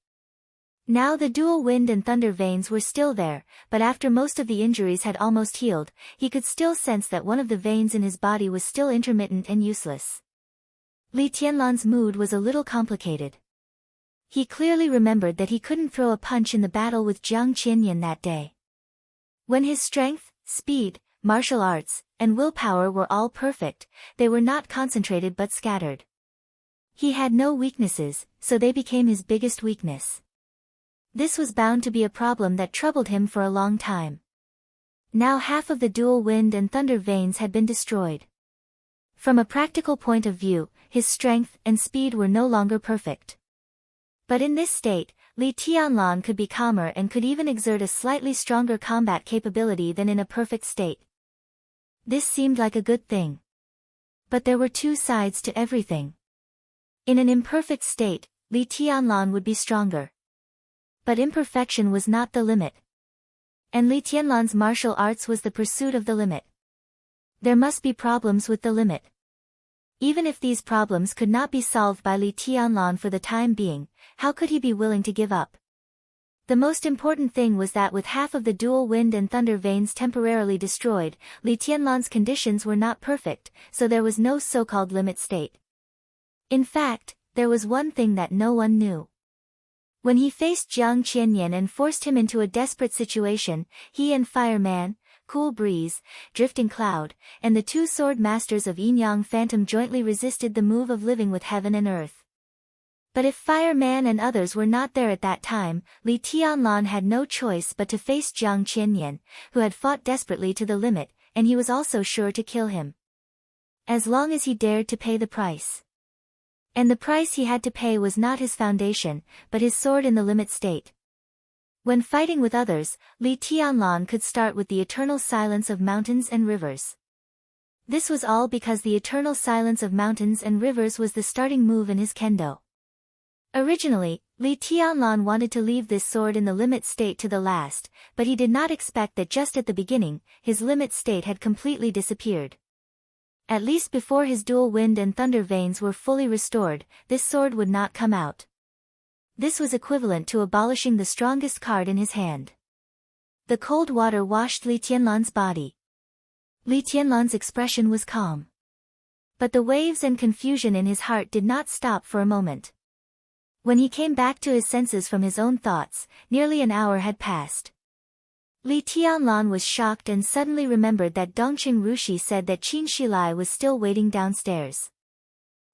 Now the dual wind and thunder veins were still there, but after most of the injuries had almost healed, he could still sense that one of the veins in his body was still intermittent and useless. Li Tianlan's mood was a little complicated. He clearly remembered that he couldn't throw a punch in the battle with Jiang Qianyan that day. When his strength, speed, martial arts, and willpower were all perfect, they were not concentrated but scattered. He had no weaknesses, so they became his biggest weakness. This was bound to be a problem that troubled him for a long time. Now half of the dual wind and thunder veins had been destroyed. From a practical point of view, his strength and speed were no longer perfect. But in this state, Li Tianlan could be calmer and could even exert a slightly stronger combat capability than in a perfect state. This seemed like a good thing. But there were two sides to everything. In an imperfect state, Li Tianlan would be stronger. But imperfection was not the limit. And Li Tianlan's martial arts was the pursuit of the limit. There must be problems with the limit. Even if these problems could not be solved by Li Tianlan for the time being, how could he be willing to give up? The most important thing was that with half of the dual wind and thunder veins temporarily destroyed, Li Tianlan's conditions were not perfect, so there was no so-called limit state. In fact, there was one thing that no one knew. When he faced Jiang Qianyan and forced him into a desperate situation, he and Fireman, Cool Breeze, Drifting Cloud, and the two sword masters of Yin-Yang Phantom jointly resisted the move of living with heaven and earth. But if Fireman and others were not there at that time, Li Tianlan had no choice but to face Jiang Qianyan, who had fought desperately to the limit, and he was also sure to kill him. As long as he dared to pay the price. And the price he had to pay was not his foundation, but his sword in the limit state. When fighting with others, Li Tianlan could start with the eternal silence of mountains and rivers. This was all because the eternal silence of mountains and rivers was the starting move in his kendo. Originally, Li Tianlan wanted to leave this sword in the limit state to the last, but he did not expect that just at the beginning, his limit state had completely disappeared. At least before his dual wind and thunder veins were fully restored, this sword would not come out. This was equivalent to abolishing the strongest card in his hand. The cold water washed Li Tianlan's body. Li Tianlan's expression was calm. But the waves and confusion in his heart did not stop for a moment. When he came back to his senses from his own thoughts, nearly an hour had passed. Li Tianlan was shocked and suddenly remembered that Dongqing Rushi said that Qin Shilai was still waiting downstairs.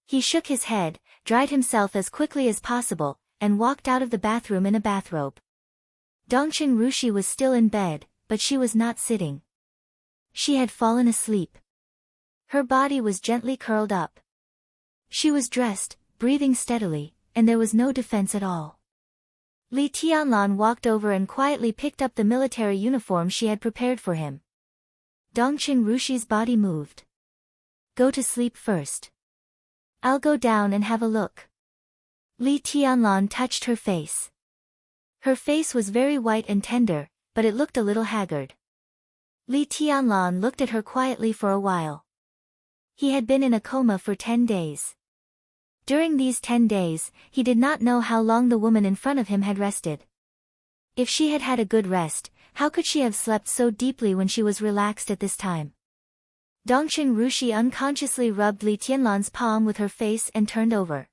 He shook his head, dried himself as quickly as possible, and walked out of the bathroom in a bathrobe. Dongqing Rushi was still in bed, but she was not sitting. She had fallen asleep. Her body was gently curled up. She was dressed, breathing steadily, and there was no defense at all. Li Tianlan walked over and quietly picked up the military uniform she had prepared for him. Dongqing Rushi's body moved. Go to sleep first. I'll go down and have a look. Li Tianlan touched her face. Her face was very white and tender, but it looked a little haggard. Li Tianlan looked at her quietly for a while. He had been in a coma for 10 days. During these 10 days, he did not know how long the woman in front of him had rested. If she had had a good rest, how could she have slept so deeply when she was relaxed at this time? Dongqing Rushi unconsciously rubbed Li Tianlan's palm with her face and turned over.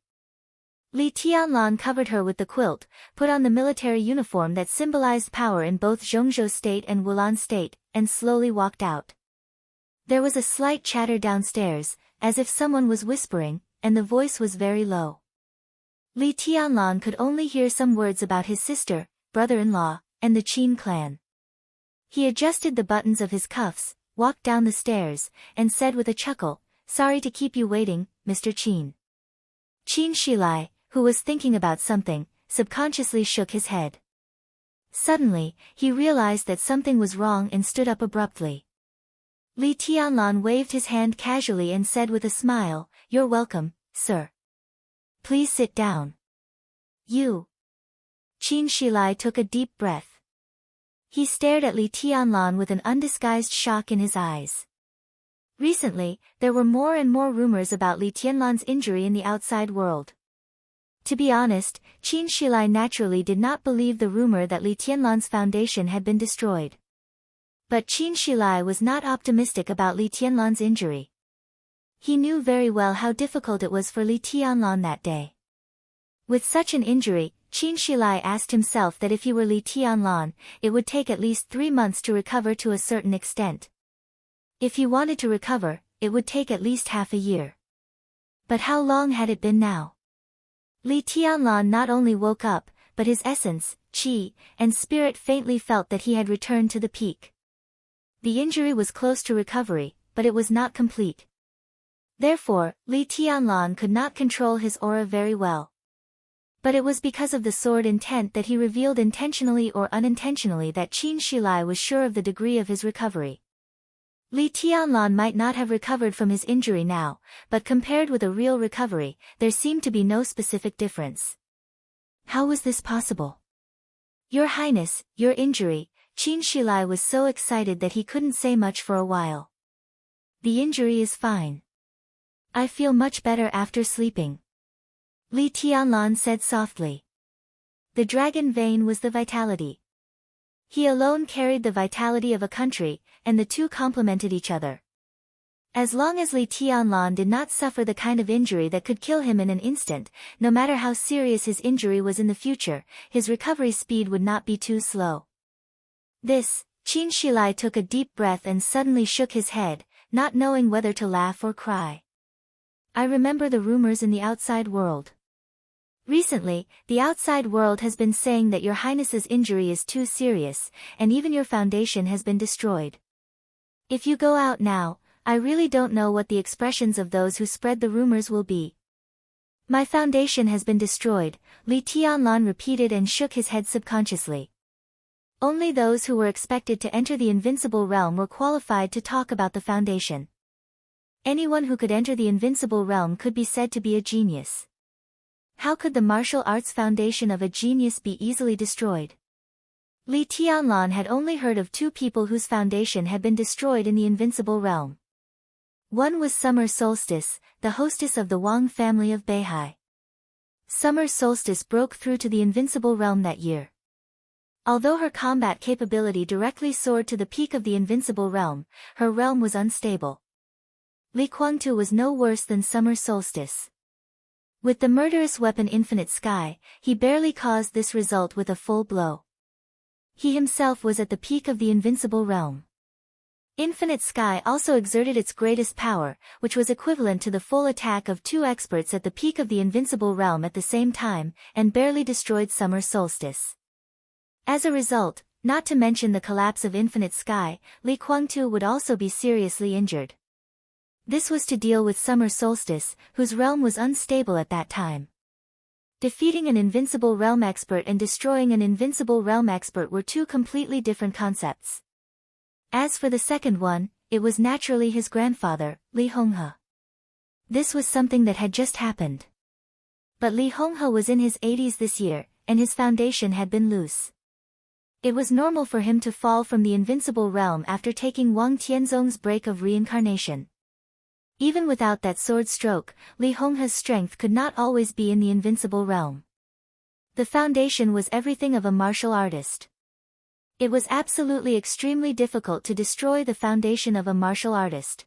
Li Tianlan covered her with the quilt, put on the military uniform that symbolized power in both Zhongzhou state and Wulan state, and slowly walked out. There was a slight chatter downstairs, as if someone was whispering, and the voice was very low. Li Tianlan could only hear some words about his sister, brother-in-law, and the Qin clan. He adjusted the buttons of his cuffs, walked down the stairs, and said with a chuckle, "Sorry to keep you waiting, Mr. Qin." Qin Shilai, who was thinking about something, subconsciously shook his head. Suddenly, he realized that something was wrong and stood up abruptly. Li Tianlan waved his hand casually and said with a smile, "You're welcome, sir. Please sit down." You. Qin Shilai took a deep breath. He stared at Li Tianlan with an undisguised shock in his eyes. Recently, there were more and more rumors about Li Tianlan's injury in the outside world. To be honest, Qin Shilai naturally did not believe the rumor that Li Tianlan's foundation had been destroyed. But Qin Shilai was not optimistic about Li Tianlan's injury. He knew very well how difficult it was for Li Tianlan that day. With such an injury, Qin Shilai asked himself that if he were Li Tianlan, it would take at least 3 months to recover to a certain extent. If he wanted to recover, it would take at least half a year. But how long had it been now? Li Tianlan not only woke up, but his essence, qi, and spirit faintly felt that he had returned to the peak. The injury was close to recovery, but it was not complete. Therefore, Li Tianlan could not control his aura very well. But it was because of the sword intent that he revealed intentionally or unintentionally that Qin Shilai was sure of the degree of his recovery. Li Tianlan might not have recovered from his injury now, but compared with a real recovery, there seemed to be no specific difference. How was this possible? Your Highness, your injury. Qin Shilai was so excited that he couldn't say much for a while. The injury is fine. I feel much better after sleeping. Li Tianlan said softly. The dragon vein was the vitality. He alone carried the vitality of a country, and the two complemented each other. As long as Li Tianlan did not suffer the kind of injury that could kill him in an instant, no matter how serious his injury was in the future, his recovery speed would not be too slow. Qin Shilai took a deep breath and suddenly shook his head, not knowing whether to laugh or cry. I remember the rumors in the outside world. Recently, the outside world has been saying that your Highness's injury is too serious, and even your foundation has been destroyed. If you go out now, I really don't know what the expressions of those who spread the rumors will be. My foundation has been destroyed, Li Tianlan repeated and shook his head subconsciously. Only those who were expected to enter the invincible realm were qualified to talk about the foundation. Anyone who could enter the invincible realm could be said to be a genius. How could the martial arts foundation of a genius be easily destroyed? Li Tianlan had only heard of 2 people whose foundation had been destroyed in the invincible realm. One was Summer Solstice, the hostess of the Wang family of Beihai. Summer Solstice broke through to the invincible realm that year. Although her combat capability directly soared to the peak of the invincible realm, her realm was unstable. Li Kuangtu was no worse than Summer Solstice. With the murderous weapon Infinite Sky, he barely caused this result with a full blow. He himself was at the peak of the invincible realm. Infinite Sky also exerted its greatest power, which was equivalent to the full attack of 2 experts at the peak of the invincible realm at the same time, and barely destroyed Summer Solstice. As a result, not to mention the collapse of Infinite Sky, Li Kuangtu would also be seriously injured. This was to deal with Summer Solstice, whose realm was unstable at that time. Defeating an invincible realm expert and destroying an invincible realm expert were 2 completely different concepts. As for the second one, it was naturally his grandfather, Li Honghe. This was something that had just happened. But Li Honghe was in his 80s this year, and his foundation had been loose. It was normal for him to fall from the invincible realm after taking Wang Tianzong's break of reincarnation. Even without that sword stroke, Li Honghe's strength could not always be in the invincible realm. The foundation was everything of a martial artist. It was absolutely extremely difficult to destroy the foundation of a martial artist.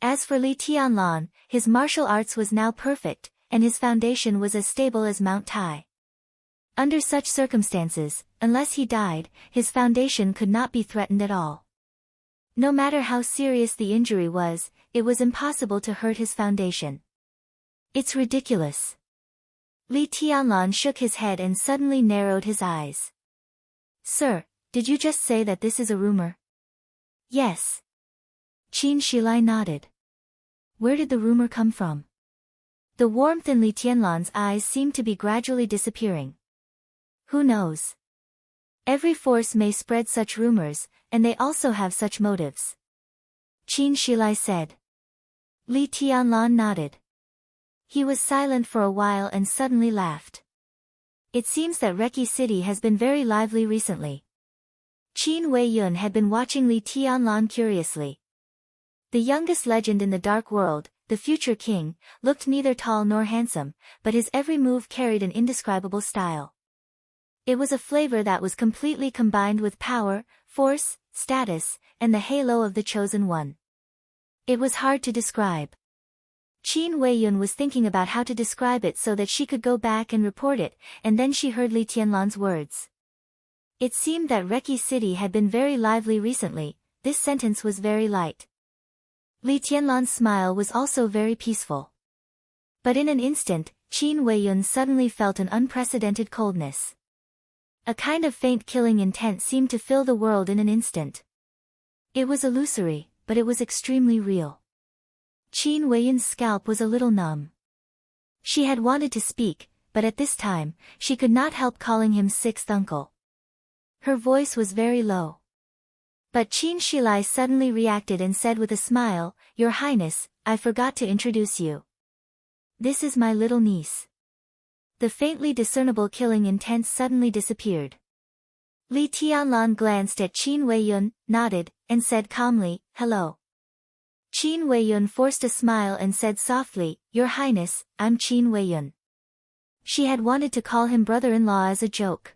As for Li Tianlan, his martial arts was now perfect, and his foundation was as stable as Mount Tai. Under such circumstances, unless he died, his foundation could not be threatened at all. No matter how serious the injury was, it was impossible to hurt his foundation. It's ridiculous. Li Tianlan shook his head and suddenly narrowed his eyes. Sir, did you just say that this is a rumor? Yes. Qin Shilai nodded. Where did the rumor come from? The warmth in Li Tianlan's eyes seemed to be gradually disappearing. Who knows? Every force may spread such rumors, and they also have such motives. Qin Shilai said. Li Tianlan nodded. He was silent for a while and suddenly laughed. It seems that Reki City has been very lively recently. Qin Wei-yun had been watching Li Tianlan curiously. The youngest legend in the Dark World, the future king, looked neither tall nor handsome, but his every move carried an indescribable style. It was a flavor that was completely combined with power, force, status, and the halo of the chosen one. It was hard to describe. Qin Wei-yun was thinking about how to describe it so that she could go back and report it, and then she heard Li Tianlan's words. It seemed that Reki City had been very lively recently. This sentence was very light. Li Tianlan's smile was also very peaceful. But in an instant, Qin Wei-yun suddenly felt an unprecedented coldness. A kind of faint killing intent seemed to fill the world in an instant. It was illusory, but it was extremely real. Qin Wei-yun's scalp was a little numb. She had wanted to speak, but at this time, she could not help calling him sixth uncle. Her voice was very low. But Qin Shilai suddenly reacted and said with a smile, "Your Highness, I forgot to introduce you. This is my little niece." The faintly discernible killing intent suddenly disappeared. Li Tianlan glanced at Qin Wei-yun, nodded, and said calmly, "Hello." Qin Wei-yun forced a smile and said softly, "Your Highness, I'm Qin Wei-yun." She had wanted to call him brother-in-law as a joke.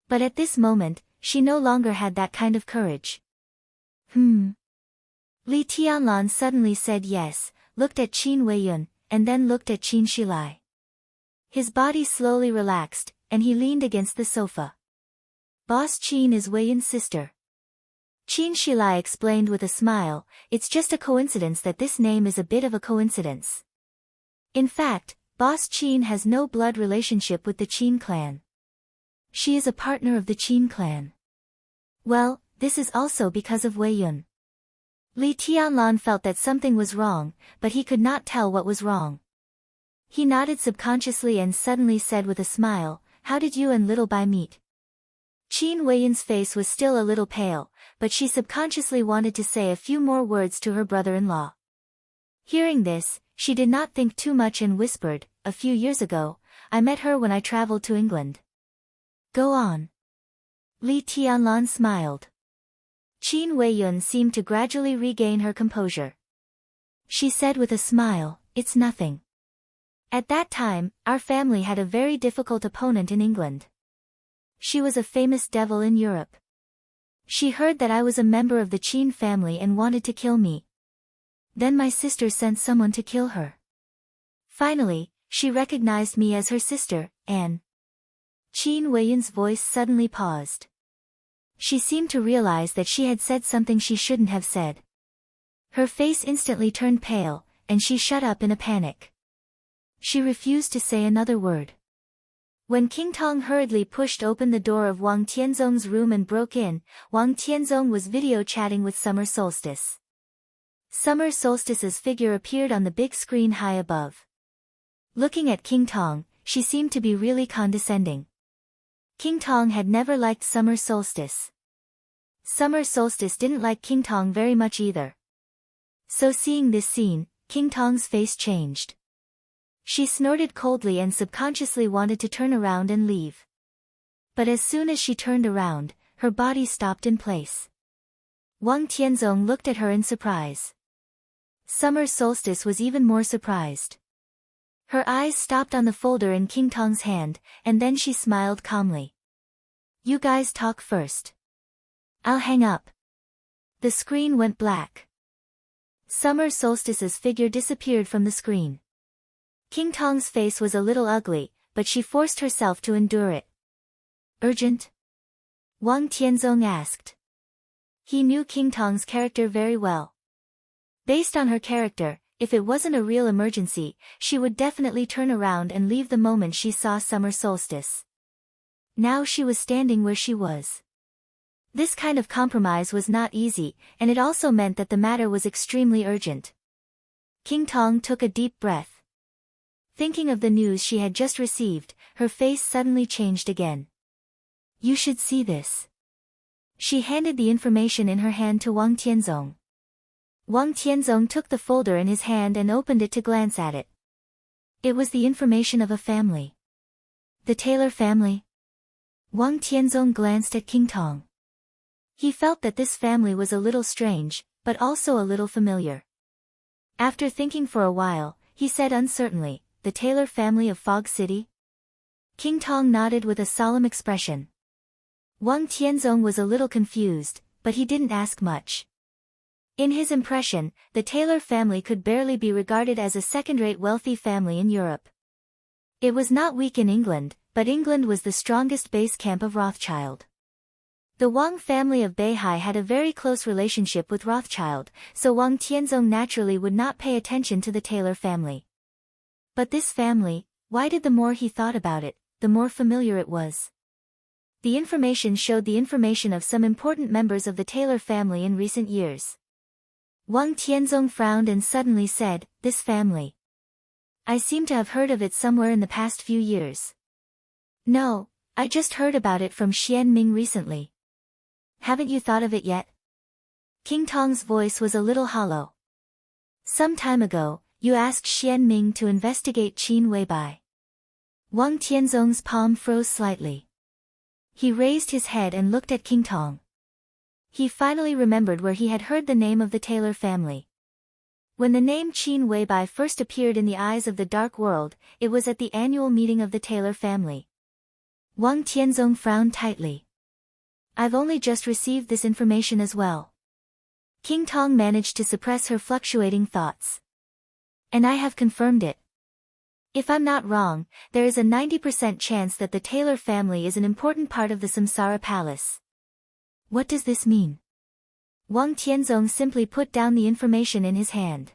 But at this moment, she no longer had that kind of courage. Li Tianlan suddenly said yes, looked at Qin Wei-yun, and then looked at Qin Shilai. His body slowly relaxed, and he leaned against the sofa. "Boss Qin is Wei-yun's sister." Qin Shilai explained with a smile, "It's just a coincidence that this name is a bit of a coincidence. In fact, Boss Qin has no blood relationship with the Qin clan. She is a partner of the Qin clan. Well, this is also because of Wei-yun." Li Tianlan felt that something was wrong, but he could not tell what was wrong. He nodded subconsciously and suddenly said with a smile, "How did you and Little Bai meet?" Qin Wei-yun's face was still a little pale, but she subconsciously wanted to say a few more words to her brother-in-law. Hearing this, she did not think too much and whispered, "A few years ago, I met her when I traveled to England." "Go on." Li Tianlan smiled. Qin Wei-yun seemed to gradually regain her composure. She said with a smile, "It's nothing. At that time, our family had a very difficult opponent in England. She was a famous devil in Europe. She heard that I was a member of the Qin family and wanted to kill me. Then my sister sent someone to kill her. Finally, she recognized me as her sister, and..." Qin Wei-yun's voice suddenly paused. She seemed to realize that she had said something she shouldn't have said. Her face instantly turned pale, and she shut up in a panic. She refused to say another word. When King Tong hurriedly pushed open the door of Wang Tianzong's room and broke in, Wang Tianzong was video chatting with Summer Solstice. Summer Solstice's figure appeared on the big screen high above. Looking at King Tong, she seemed to be really condescending. King Tong had never liked Summer Solstice. Summer Solstice didn't like King Tong very much either. So seeing this scene, King Tong's face changed. She snorted coldly and subconsciously wanted to turn around and leave. But as soon as she turned around, her body stopped in place. Wang Tianzong looked at her in surprise. Summer Solstice was even more surprised. Her eyes stopped on the folder in King Tong's hand, and then she smiled calmly. "You guys talk first. I'll hang up." The screen went black. Summer Solstice's figure disappeared from the screen. King Tong's face was a little ugly, but she forced herself to endure it. "Urgent?" Wang Tianzong asked. He knew King Tong's character very well. Based on her character, if it wasn't a real emergency, she would definitely turn around and leave the moment she saw Summer Solstice. Now she was standing where she was. This kind of compromise was not easy, and it also meant that the matter was extremely urgent. King Tong took a deep breath. Thinking of the news she had just received, her face suddenly changed again. "You should see this." She handed the information in her hand to Wang Tianzong. Wang Tianzong took the folder in his hand and opened it to glance at it. It was the information of a family. The Taylor family? Wang Tianzong glanced at King Tong. He felt that this family was a little strange, but also a little familiar. After thinking for a while, he said uncertainly, the Taylor family of Fog City? King Tong nodded with a solemn expression. Wang Tianzong was a little confused, but he didn't ask much. In his impression, the Taylor family could barely be regarded as a second-rate wealthy family in Europe. It was not weak in England, but England was the strongest base camp of Rothschild. The Wang family of Beihai had a very close relationship with Rothschild, so Wang Tianzong naturally would not pay attention to the Taylor family. But this family, why did the more he thought about it, the more familiar it was? The information showed the information of some important members of the Taylor family in recent years. Wang Tianzong frowned and suddenly said, "This family. I seem to have heard of it somewhere in the past few years." "No, I just heard about it from Xian Ming recently." "Haven't you thought of it yet?" King Tong's voice was a little hollow. "Some time ago, you asked Xian Ming to investigate Qin Weibai." Wang Tianzong's palm froze slightly. He raised his head and looked at King Tong. He finally remembered where he had heard the name of the Taylor family. When the name Qin Weibai first appeared in the eyes of the dark world, it was at the annual meeting of the Taylor family. Wang Tianzong frowned tightly. "I've only just received this information as well." King Tong managed to suppress her fluctuating thoughts. "And I have confirmed it. If I'm not wrong, there is a 90% chance that the Taylor family is an important part of the Samsara Palace." "What does this mean?" Wang Tianzong simply put down the information in his hand.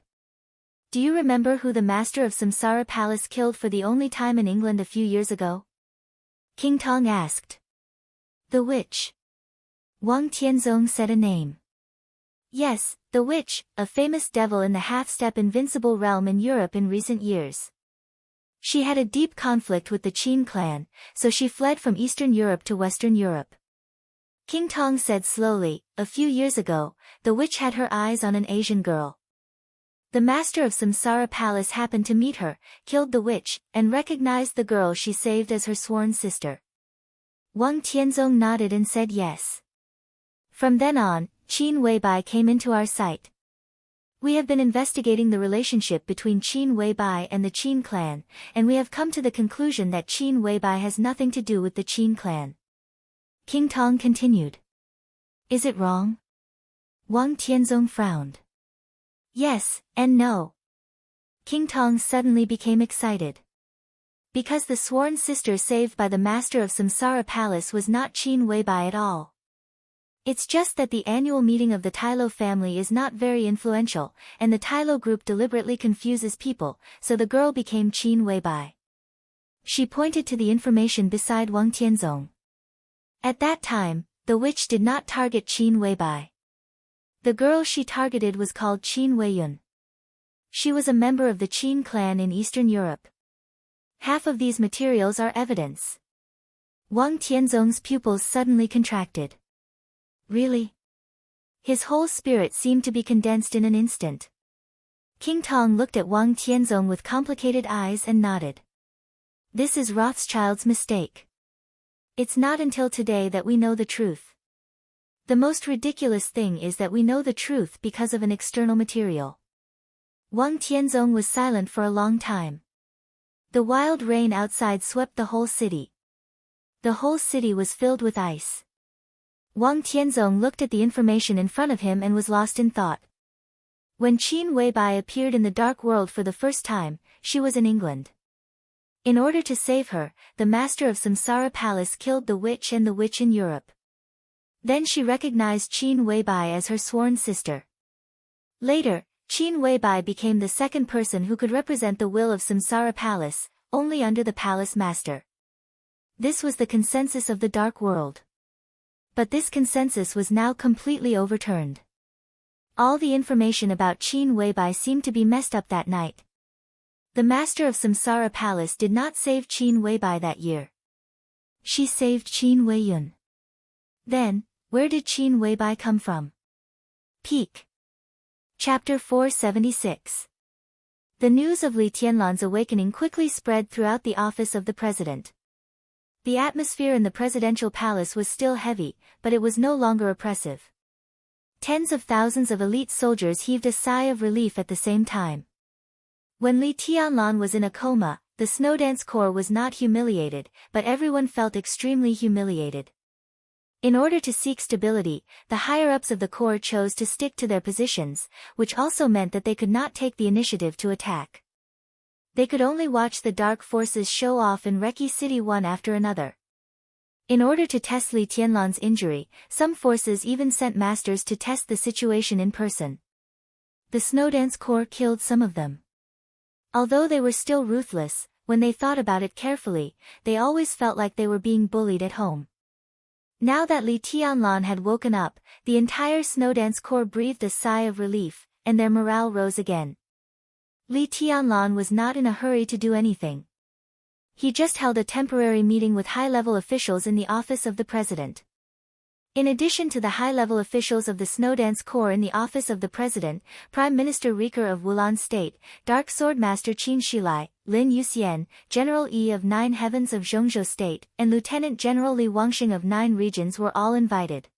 "Do you remember who the master of Samsara Palace killed for the only time in England a few years ago?" King Tong asked. "The witch." Wang Tianzong said a name. "Yes, the witch, a famous devil in the half-step invincible realm in Europe in recent years. She had a deep conflict with the Qin clan, so she fled from Eastern Europe to Western Europe." King Tong said slowly, "A few years ago, the witch had her eyes on an Asian girl. The master of Samsara Palace happened to meet her, killed the witch, and recognized the girl she saved as her sworn sister." Wang Tianzong nodded and said yes. "From then on, Qin Weibai came into our sight. We have been investigating the relationship between Qin Weibai and the Qin clan, and we have come to the conclusion that Qin Weibai has nothing to do with the Qin clan." King Tong continued. "Is it wrong?" Wang Tianzong frowned. "Yes, and no." King Tong suddenly became excited. Because the sworn sister saved by the master of Samsara Palace was not Qin Weibai at all. It's just that the annual meeting of the Tylo family is not very influential, and the Tylo group deliberately confuses people, so the girl became Qin Weibai. She pointed to the information beside Wang Tianzong. At that time, the witch did not target Qin Weibai. The girl she targeted was called Qin Weiyun. She was a member of the Qin clan in Eastern Europe. Half of these materials are evidence. Wang Tianzong's pupils suddenly contracted. "Really?" His whole spirit seemed to be condensed in an instant. King Tong looked at Wang Tianzong with complicated eyes and nodded. "This is Rothschild's mistake. It's not until today that we know the truth. The most ridiculous thing is that we know the truth because of an external material." Wang Tianzong was silent for a long time. The wild rain outside swept the whole city. The whole city was filled with ice. Wang Tianzong looked at the information in front of him and was lost in thought. When Qin Weibai appeared in the dark world for the first time, she was in England. In order to save her, the master of Samsara Palace killed the witch and the witch in Europe. Then she recognized Qin Weibai as her sworn sister. Later, Qin Weibai became the second person who could represent the will of Samsara Palace, only under the palace master. This was the consensus of the dark world. But this consensus was now completely overturned. All the information about Qin Weibai seemed to be messed up that night. The master of Samsara Palace did not save Qin Weibai that year. She saved Qin Weiyun. Then, where did Qin Weibai come from? Peak. Chapter 476. The news of Li Tianlan's awakening quickly spread throughout the office of the president. The atmosphere in the presidential palace was still heavy, but it was no longer oppressive. Tens of thousands of elite soldiers heaved a sigh of relief at the same time. When Li Tianlan was in a coma, the Snowdance Corps was not humiliated, but everyone felt extremely humiliated. In order to seek stability, the higher-ups of the Corps chose to stick to their positions, which also meant that they could not take the initiative to attack. They could only watch the dark forces show off in Reki City one after another. In order to test Li Tianlan's injury, some forces even sent masters to test the situation in person. The Snowdance Corps killed some of them. Although they were still ruthless, when they thought about it carefully, they always felt like they were being bullied at home. Now that Li Tianlan had woken up, the entire Snowdance Corps breathed a sigh of relief, and their morale rose again. Li Tianlan was not in a hurry to do anything. He just held a temporary meeting with high-level officials in the office of the president. In addition to the high-level officials of the Snowdance Corps in the office of the president, Prime Minister Riker of Wulan State, Dark Sword Master Qin Shilai, Lin Yuxian, General Yi of 9 Heavens of Zhongzhou State, and Lieutenant General Li Wangxing of 9 Regions were all invited.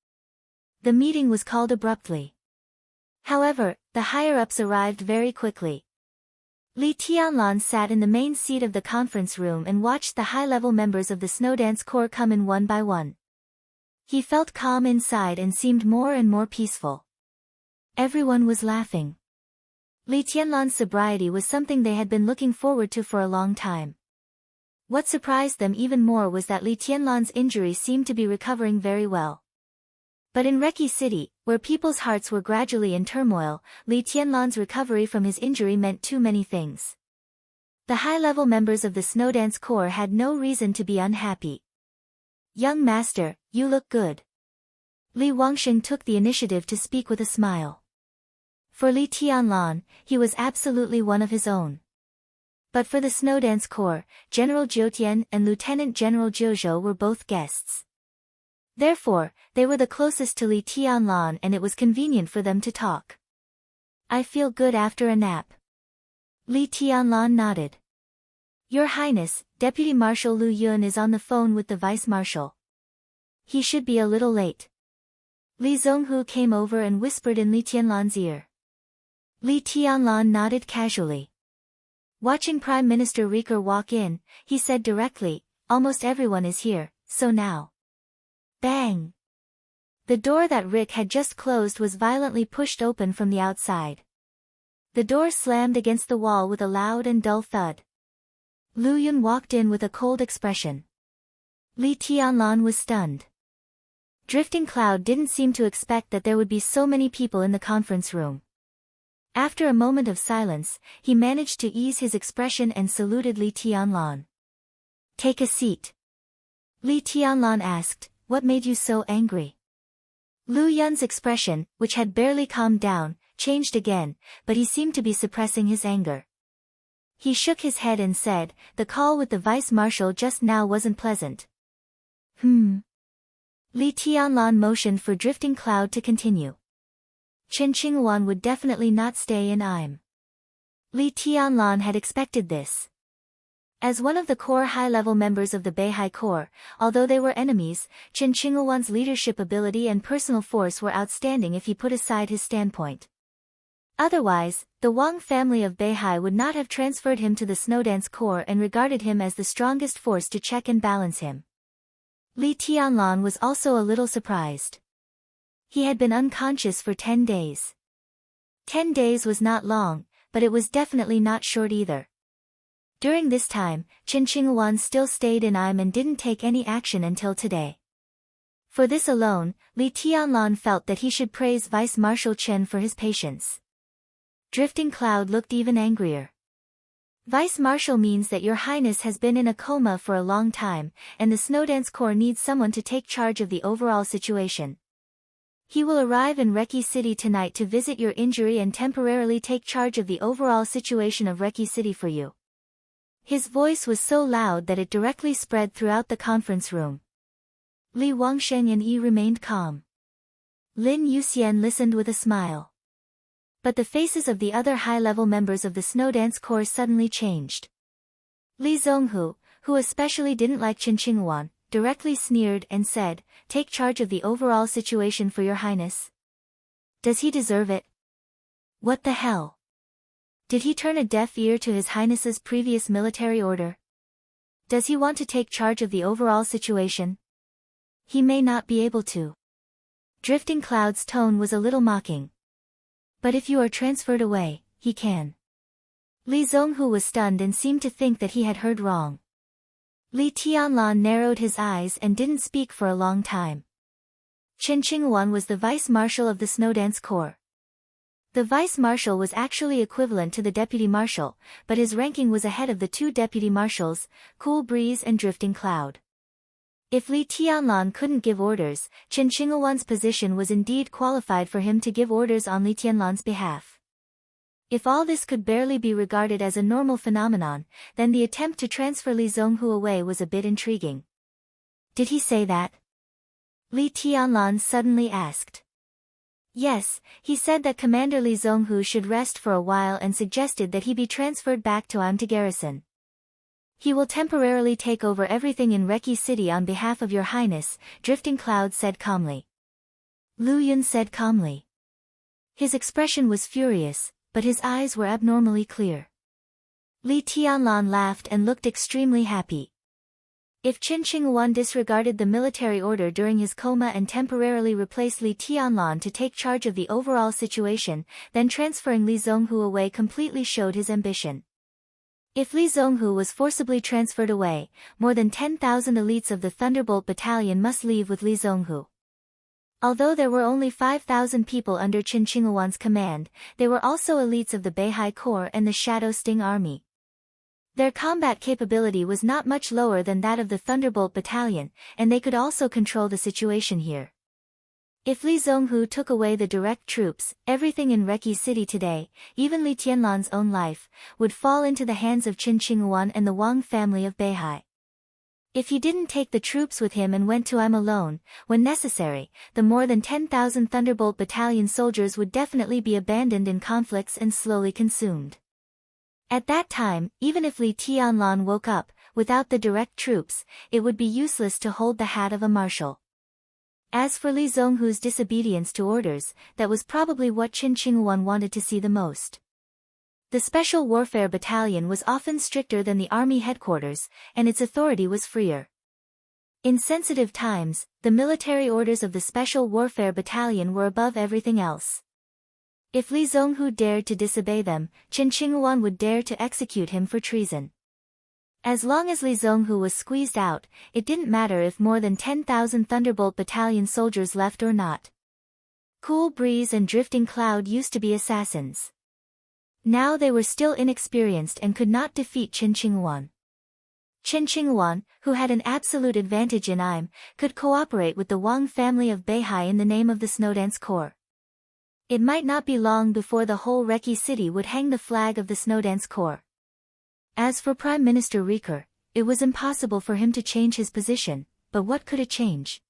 The meeting was called abruptly. However, the higher-ups arrived very quickly. Li Tianlan sat in the main seat of the conference room and watched the high-level members of the Snowdance Corps come in one by one. He felt calm inside and seemed more and more peaceful. Everyone was laughing. Li Tianlan's sobriety was something they had been looking forward to for a long time. What surprised them even more was that Li Tianlan's injury seemed to be recovering very well. But in Reki City, where people's hearts were gradually in turmoil, Li Tianlan's recovery from his injury meant too many things. The high-level members of the Snowdance Corps had no reason to be unhappy. "Young master, you look good." Li Wangxing took the initiative to speak with a smile. For Li Tianlan, he was absolutely one of his own. But for the Snowdance Corps, General Jiutian and Lieutenant General Jiuzhou were both guests. Therefore, they were the closest to Li Tianlan and it was convenient for them to talk. "I feel good after a nap." Li Tianlan nodded. "Your Highness, Deputy Marshal Lu Yun is on the phone with the Vice Marshal. He should be a little late." Li Zonghu came over and whispered in Li Tianlan's ear. Li Tianlan nodded casually. Watching Prime Minister Riker walk in, he said directly, "Almost everyone is here, so now." Bang! The door that Rick had just closed was violently pushed open from the outside. The door slammed against the wall with a loud and dull thud. Lu Yun walked in with a cold expression. Li Tianlan was stunned. Drifting Cloud didn't seem to expect that there would be so many people in the conference room. After a moment of silence, he managed to ease his expression and saluted Li Tianlan. "Take a seat." Li Tianlan asked, "What made you so angry?" Lu Yun's expression, which had barely calmed down, changed again, but he seemed to be suppressing his anger. He shook his head and said, "The call with the Vice Marshal just now wasn't pleasant." Li Tianlan motioned for Drifting Cloud to continue. Chen Qinghuan would definitely not stay in Im. Li Tianlan had expected this. As one of the core high-level members of the Beihai Corps, although they were enemies, Chen Qinghuan's leadership ability and personal force were outstanding if he put aside his standpoint. Otherwise, the Wang family of Beihai would not have transferred him to the Snowdance Corps and regarded him as the strongest force to check and balance him. Li Tianlan was also a little surprised. He had been unconscious for 10 days. 10 days was not long, but it was definitely not short either. During this time, Chen Qinghuan still stayed in Im and didn't take any action until today. For this alone, Li Tianlan felt that he should praise Vice Marshal Chen for his patience. Drifting Cloud looked even angrier. "Vice Marshal means that your Highness has been in a coma for a long time, and the Snowdance Corps needs someone to take charge of the overall situation. He will arrive in Reki City tonight to visit your injury and temporarily take charge of the overall situation of Reki City for you." His voice was so loud that it directly spread throughout the conference room. Li Wangsheng and Yi remained calm. Lin Yuxian listened with a smile. But the faces of the other high-level members of the Snowdance Corps suddenly changed. Li Zonghu, who especially didn't like Chen Qinghuan, directly sneered and said, "Take charge of the overall situation for your highness." Does he deserve it? What the hell? Did he turn a deaf ear to his highness's previous military order? Does he want to take charge of the overall situation? He may not be able to. Drifting Cloud's tone was a little mocking. But if you are transferred away, he can. Li Zhonghu was stunned and seemed to think that he had heard wrong. Li Tianlan narrowed his eyes and didn't speak for a long time. Qin Qinghuan was the vice-marshal of the Snowdance Corps. The vice-marshal was actually equivalent to the deputy marshal, but his ranking was ahead of the two deputy marshals, Cool Breeze and Drifting Cloud. If Li Tianlan couldn't give orders, Qin Qinghuan's position was indeed qualified for him to give orders on Li Tianlan's behalf. If all this could barely be regarded as a normal phenomenon, then the attempt to transfer Li Zhonghu away was a bit intriguing. Did he say that? Li Tianlan suddenly asked. Yes, he said that Commander Li Zhonghu should rest for a while and suggested that he be transferred back to Amti Garrison. He will temporarily take over everything in Reki City on behalf of your highness, Drifting Cloud said calmly. Lu Yun said calmly. His expression was furious, but his eyes were abnormally clear. Li Tianlan laughed and looked extremely happy. If Qin Qinghuan disregarded the military order during his coma and temporarily replaced Li Tianlan to take charge of the overall situation, then transferring Li Zhonghu away completely showed his ambition. If Li Zhonghu was forcibly transferred away, more than 10,000 elites of the Thunderbolt Battalion must leave with Li Zhonghu. Although there were only 5,000 people under Qin Qinghuan's command, they were also elites of the Beihai Corps and the Shadow Sting Army. Their combat capability was not much lower than that of the Thunderbolt Battalion, and they could also control the situation here. If Li Zhonghu took away the direct troops, everything in Reki City today, even Li Tianlan's own life, would fall into the hands of Qin Qinghuan and the Wang family of Beihai. If he didn't take the troops with him and went to Am alone, when necessary, the more than 10,000 Thunderbolt Battalion soldiers would definitely be abandoned in conflicts and slowly consumed. At that time, even if Li Tianlan woke up, without the direct troops, it would be useless to hold the hat of a marshal. As for Li Zhonghu's disobedience to orders, that was probably what Qin Qinghuan wanted to see the most. The Special Warfare Battalion was often stricter than the army headquarters, and its authority was freer. In sensitive times, the military orders of the Special Warfare Battalion were above everything else. If Li Zhonghu dared to disobey them, Qin Qinghuan would dare to execute him for treason. As long as Li Zhonghu was squeezed out, it didn't matter if more than 10,000 Thunderbolt Battalion soldiers left or not. Cool Breeze and Drifting Cloud used to be assassins. Now they were still inexperienced and could not defeat Qin Qinghuan. Qin Qinghuan, who had an absolute advantage in Im, could cooperate with the Wang family of Beihai in the name of the Snowdance Corps. It might not be long before the whole Reki City would hang the flag of the Snowdance Corps. As for Prime Minister Riker, it was impossible for him to change his position, but what could it change?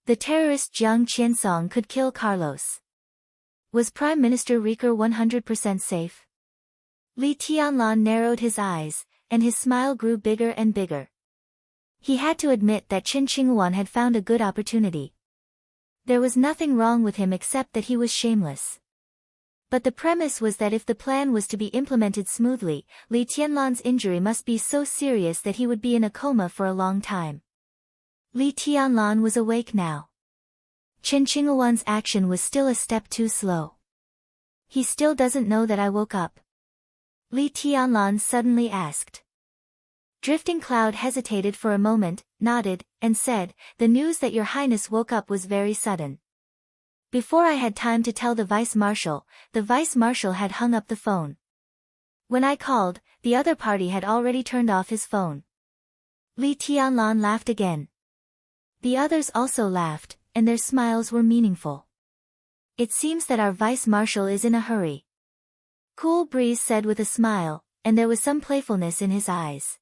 The terrorist Jiang Qiansong could kill Carlos. Was Prime Minister Riker 100% safe? Li Tianlan narrowed his eyes, and his smile grew bigger and bigger. He had to admit that Qin Qinghuan had found a good opportunity. There was nothing wrong with him except that he was shameless. But the premise was that if the plan was to be implemented smoothly, Li Tianlan's injury must be so serious that he would be in a coma for a long time. Li Tianlan was awake now. Qin Qinghuan's action was still a step too slow. He still doesn't know that I woke up. Li Tianlan suddenly asked. Drifting Cloud hesitated for a moment, nodded, and said, "The news that your highness woke up was very sudden. Before I had time to tell the vice-marshal had hung up the phone. When I called, the other party had already turned off his phone." Li Tianlan laughed again. The others also laughed, and their smiles were meaningful. "It seems that our vice-marshal is in a hurry," Cool Breeze said with a smile, and there was some playfulness in his eyes.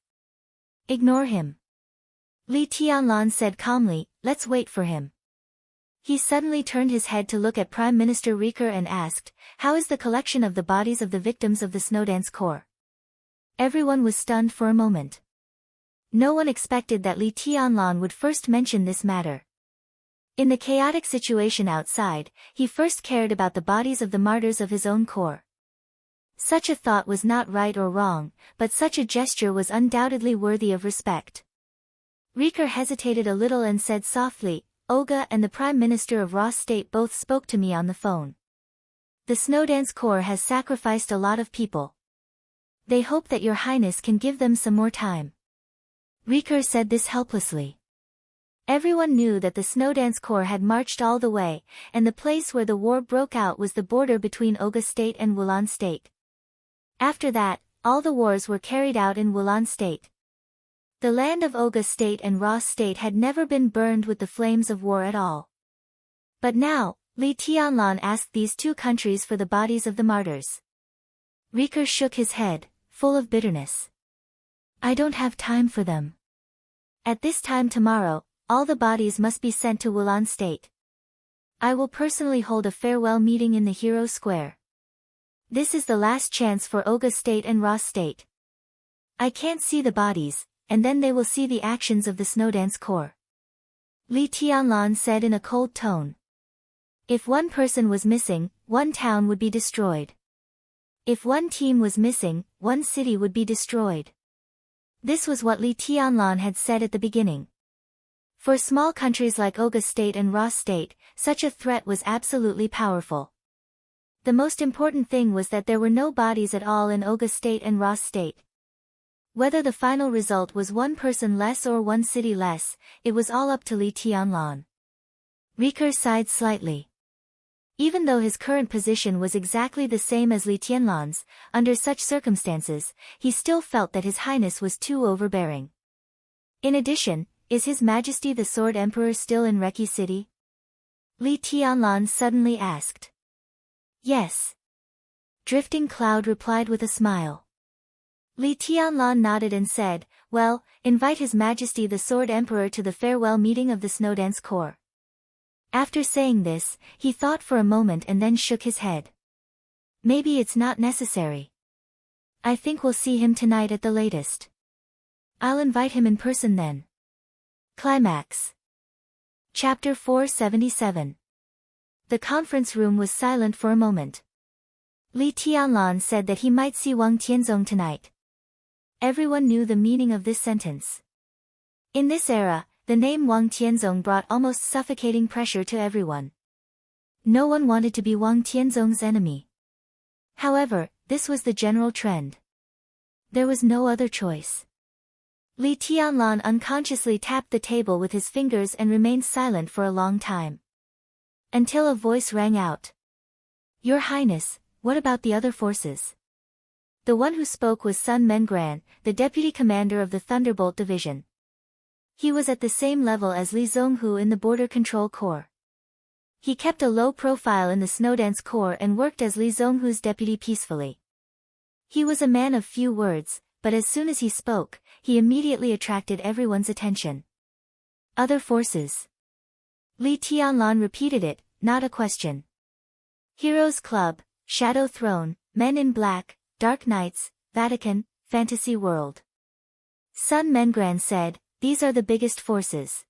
"Ignore him," Li Tianlan said calmly, "let's wait for him." He suddenly turned his head to look at Prime Minister Riker and asked, "How is the collection of the bodies of the victims of the Snowdance Corps?" Everyone was stunned for a moment. No one expected that Li Tianlan would first mention this matter. In the chaotic situation outside, he first cared about the bodies of the martyrs of his own corps. Such a thought was not right or wrong, but such a gesture was undoubtedly worthy of respect. Riker hesitated a little and said softly, "Olga and the Prime Minister of Ross State both spoke to me on the phone. The Snowdance Corps has sacrificed a lot of people. They hope that Your Highness can give them some more time." Riker said this helplessly. Everyone knew that the Snowdance Corps had marched all the way, and the place where the war broke out was the border between Olga State and Wulan State. After that, all the wars were carried out in Wulan State. The land of Olga State and Ross State had never been burned with the flames of war at all. But now, Li Tianlan asked these two countries for the bodies of the martyrs. Riker shook his head, full of bitterness. "I don't have time for them. At this time tomorrow, all the bodies must be sent to Wulan State. I will personally hold a farewell meeting in the Hero Square. This is the last chance for Olga State and Ross State. I can't see the bodies, and then they will see the actions of the Snowdance Corps." Li Tianlan said in a cold tone. If one person was missing, one town would be destroyed. If one team was missing, one city would be destroyed. This was what Li Tianlan had said at the beginning. For small countries like Olga State and Ross State, such a threat was absolutely powerful. The most important thing was that there were no bodies at all in Olga State and Ross State. Whether the final result was one person less or one city less, it was all up to Li Tianlan. Riker sighed slightly. Even though his current position was exactly the same as Li Tianlan's, under such circumstances, he still felt that His Highness was too overbearing. In addition, is His Majesty the Sword Emperor still in Reki City? Li Tianlan suddenly asked. Yes. Drifting Cloud replied with a smile. Li Tianlan nodded and said, "Well, invite His Majesty the Sword Emperor to the farewell meeting of the Snowdance Corps." After saying this, he thought for a moment and then shook his head. "Maybe it's not necessary. I think we'll see him tonight at the latest. I'll invite him in person then." Climax. Chapter 477. The conference room was silent for a moment. Li Tianlan said that he might see Wang Tianzong tonight. Everyone knew the meaning of this sentence. In this era, the name Wang Tianzong brought almost suffocating pressure to everyone. No one wanted to be Wang Tianzong's enemy. However, this was the general trend. There was no other choice. Li Tianlan unconsciously tapped the table with his fingers and remained silent for a long time. Until a voice rang out. "Your Highness, what about the other forces?" The one who spoke was Sun Mengran, the deputy commander of the Thunderbolt Division. He was at the same level as Li Zhonghu in the Border Control Corps. He kept a low profile in the Snowdance Corps and worked as Li Zhonghu's deputy peacefully. He was a man of few words, but as soon as he spoke, he immediately attracted everyone's attention. Other forces. Li Tianlan repeated it, not a question. Heroes Club, Shadow Throne, Men in Black, Dark Knights, Vatican, Fantasy World. Sun Mengran said, "These are the biggest forces."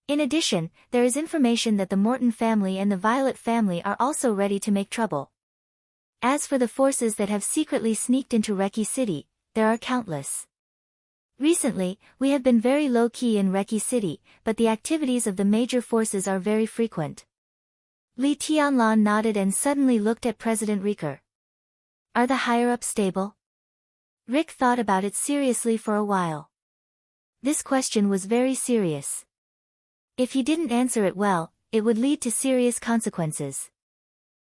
In addition, there is information that the Morton family and the Violet family are also ready to make trouble. As for the forces that have secretly sneaked into Reki City, there are countless. Recently, we have been very low-key in Reki City, but the activities of the major forces are very frequent. Li Tianlan nodded and suddenly looked at President Riker. "Are the higher-ups stable?" Rick thought about it seriously for a while. This question was very serious. If he didn't answer it well, it would lead to serious consequences.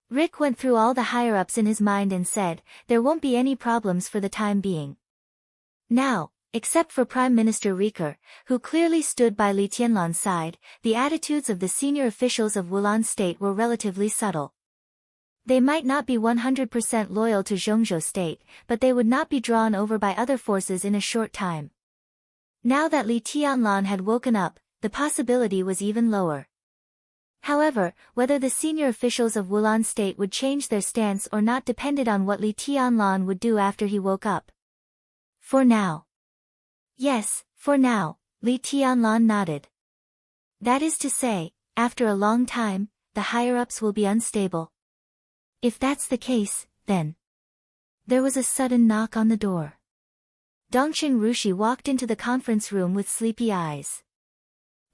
Rick went through all the higher-ups in his mind and said, there won't be any problems for the time being. Now, except for Prime Minister Riker, who clearly stood by Li Tianlan's side, the attitudes of the senior officials of Wulan State were relatively subtle. They might not be 100% loyal to Zhongzhou State, but they would not be drawn over by other forces in a short time. Now that Li Tianlan had woken up, the possibility was even lower. However, whether the senior officials of Wulan State would change their stance or not depended on what Li Tianlan would do after he woke up. For now. Yes, For now, Li Tianlan nodded. That is to say, after a long time, the higher-ups will be unstable. If that's the case, then. There was a sudden knock on the door. Dongqing Rushi walked into the conference room with sleepy eyes.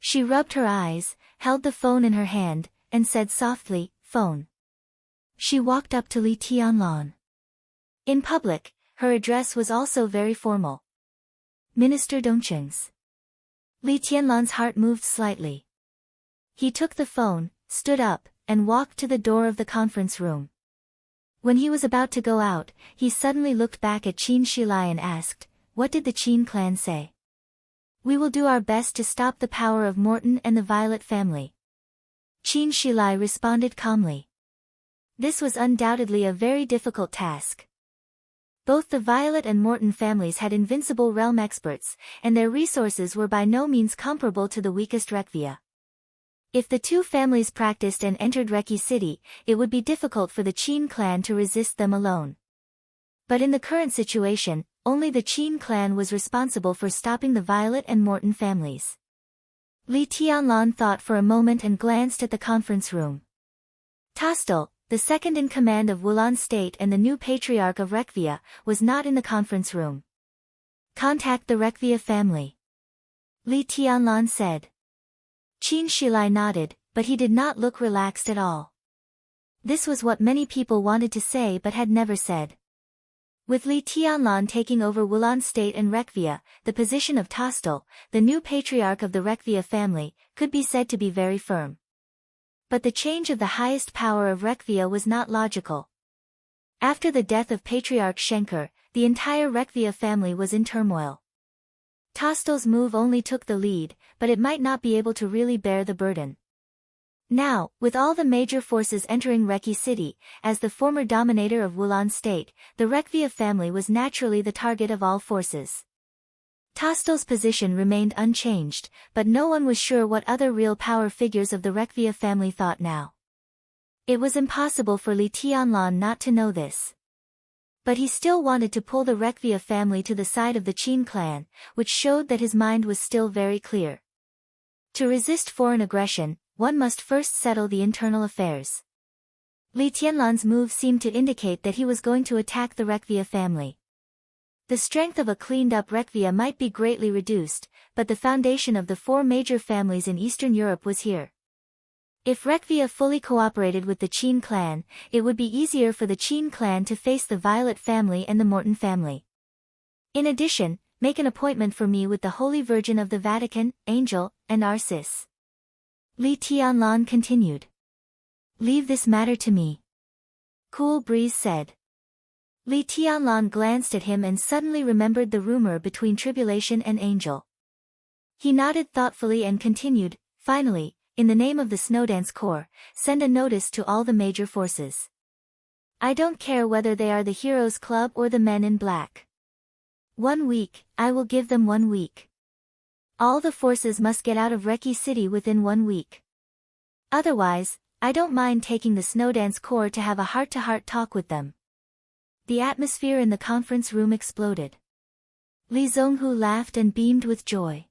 She rubbed her eyes, held the phone in her hand, and said softly, "Phone." She walked up to Li Tianlan. In public, her address was also very formal. Minister Dongqing's. Li Tianlan's heart moved slightly. He took the phone, stood up, and walked to the door of the conference room. When he was about to go out, he suddenly looked back at Qin Shilai and asked, "What did the Qin clan say?" "We will do our best to stop the power of Morton and the Violet family." Qin Shilai responded calmly. This was undoubtedly a very difficult task. Both the Violet and Morton families had invincible realm experts, and their resources were by no means comparable to the weakest Rekvia. If the two families practiced and entered Reki City, it would be difficult for the Qin clan to resist them alone. But in the current situation, only the Qin clan was responsible for stopping the Violet and Morton families. Li Tianlan thought for a moment and glanced at the conference room. Tostel, the second in command of Wulan State and the new patriarch of Rekvia, was not in the conference room. "Contact the Rekvia family," Li Tianlan said. Qin Shilai nodded, but he did not look relaxed at all. This was what many people wanted to say but had never said. With Li Tianlan taking over Wulan State and Rekvia, the position of Tostel, the new patriarch of the Rekvia family, could be said to be very firm. But the change of the highest power of Rekvia was not logical. After the death of Patriarch Schenker, the entire Rekvia family was in turmoil. Tostel's move only took the lead, but it might not be able to really bear the burden. Now, with all the major forces entering Reki City, as the former dominator of Wulan State, the Rekvia family was naturally the target of all forces. Tostel's position remained unchanged, but no one was sure what other real power figures of the Rekvia family thought now. It was impossible for Li Tianlan not to know this. But he still wanted to pull the Rekvia family to the side of the Qin clan, which showed that his mind was still very clear. To resist foreign aggression, one must first settle the internal affairs. Li Tianlan's move seemed to indicate that he was going to attack the Rekvia family. The strength of a cleaned-up Rekvia might be greatly reduced, but the foundation of the four major families in Eastern Europe was here. If Rekvia fully cooperated with the Qin clan, it would be easier for the Qin clan to face the Violet family and the Morton family. In addition, make an appointment for me with the Holy Virgin of the Vatican, Angel, and Arcis. Li Tianlan continued. Leave this matter to me. Cool Breeze said. Li Tianlan glanced at him and suddenly remembered the rumor between Tribulation and Angel. He nodded thoughtfully and continued, finally, in the name of the Snowdance Corps, send a notice to all the major forces. I don't care whether they are the Heroes Club or the Men in Black. 1 week, I will give them 1 week. All the forces must get out of Reki City within 1 week. Otherwise, I don't mind taking the Snowdance Corps to have a heart-to-heart talk with them. The atmosphere in the conference room exploded. Li Zhonghu laughed and beamed with joy.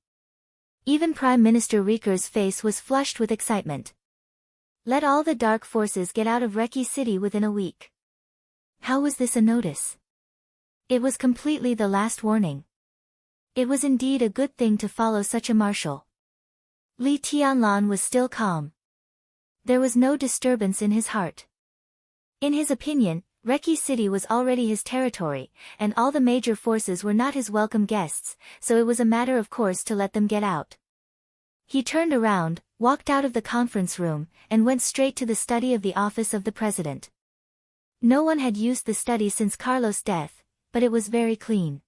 Even Prime Minister Riker's face was flushed with excitement. Let all the dark forces get out of Reki City within a week. How was this a notice? It was completely the last warning. It was indeed a good thing to follow such a marshal. Li Tianlan was still calm. There was no disturbance in his heart. In his opinion, Reki City was already his territory, and all the major forces were not his welcome guests, so it was a matter of course to let them get out. He turned around, walked out of the conference room, and went straight to the study of the office of the president. No one had used the study since Carlos' death, but it was very clean.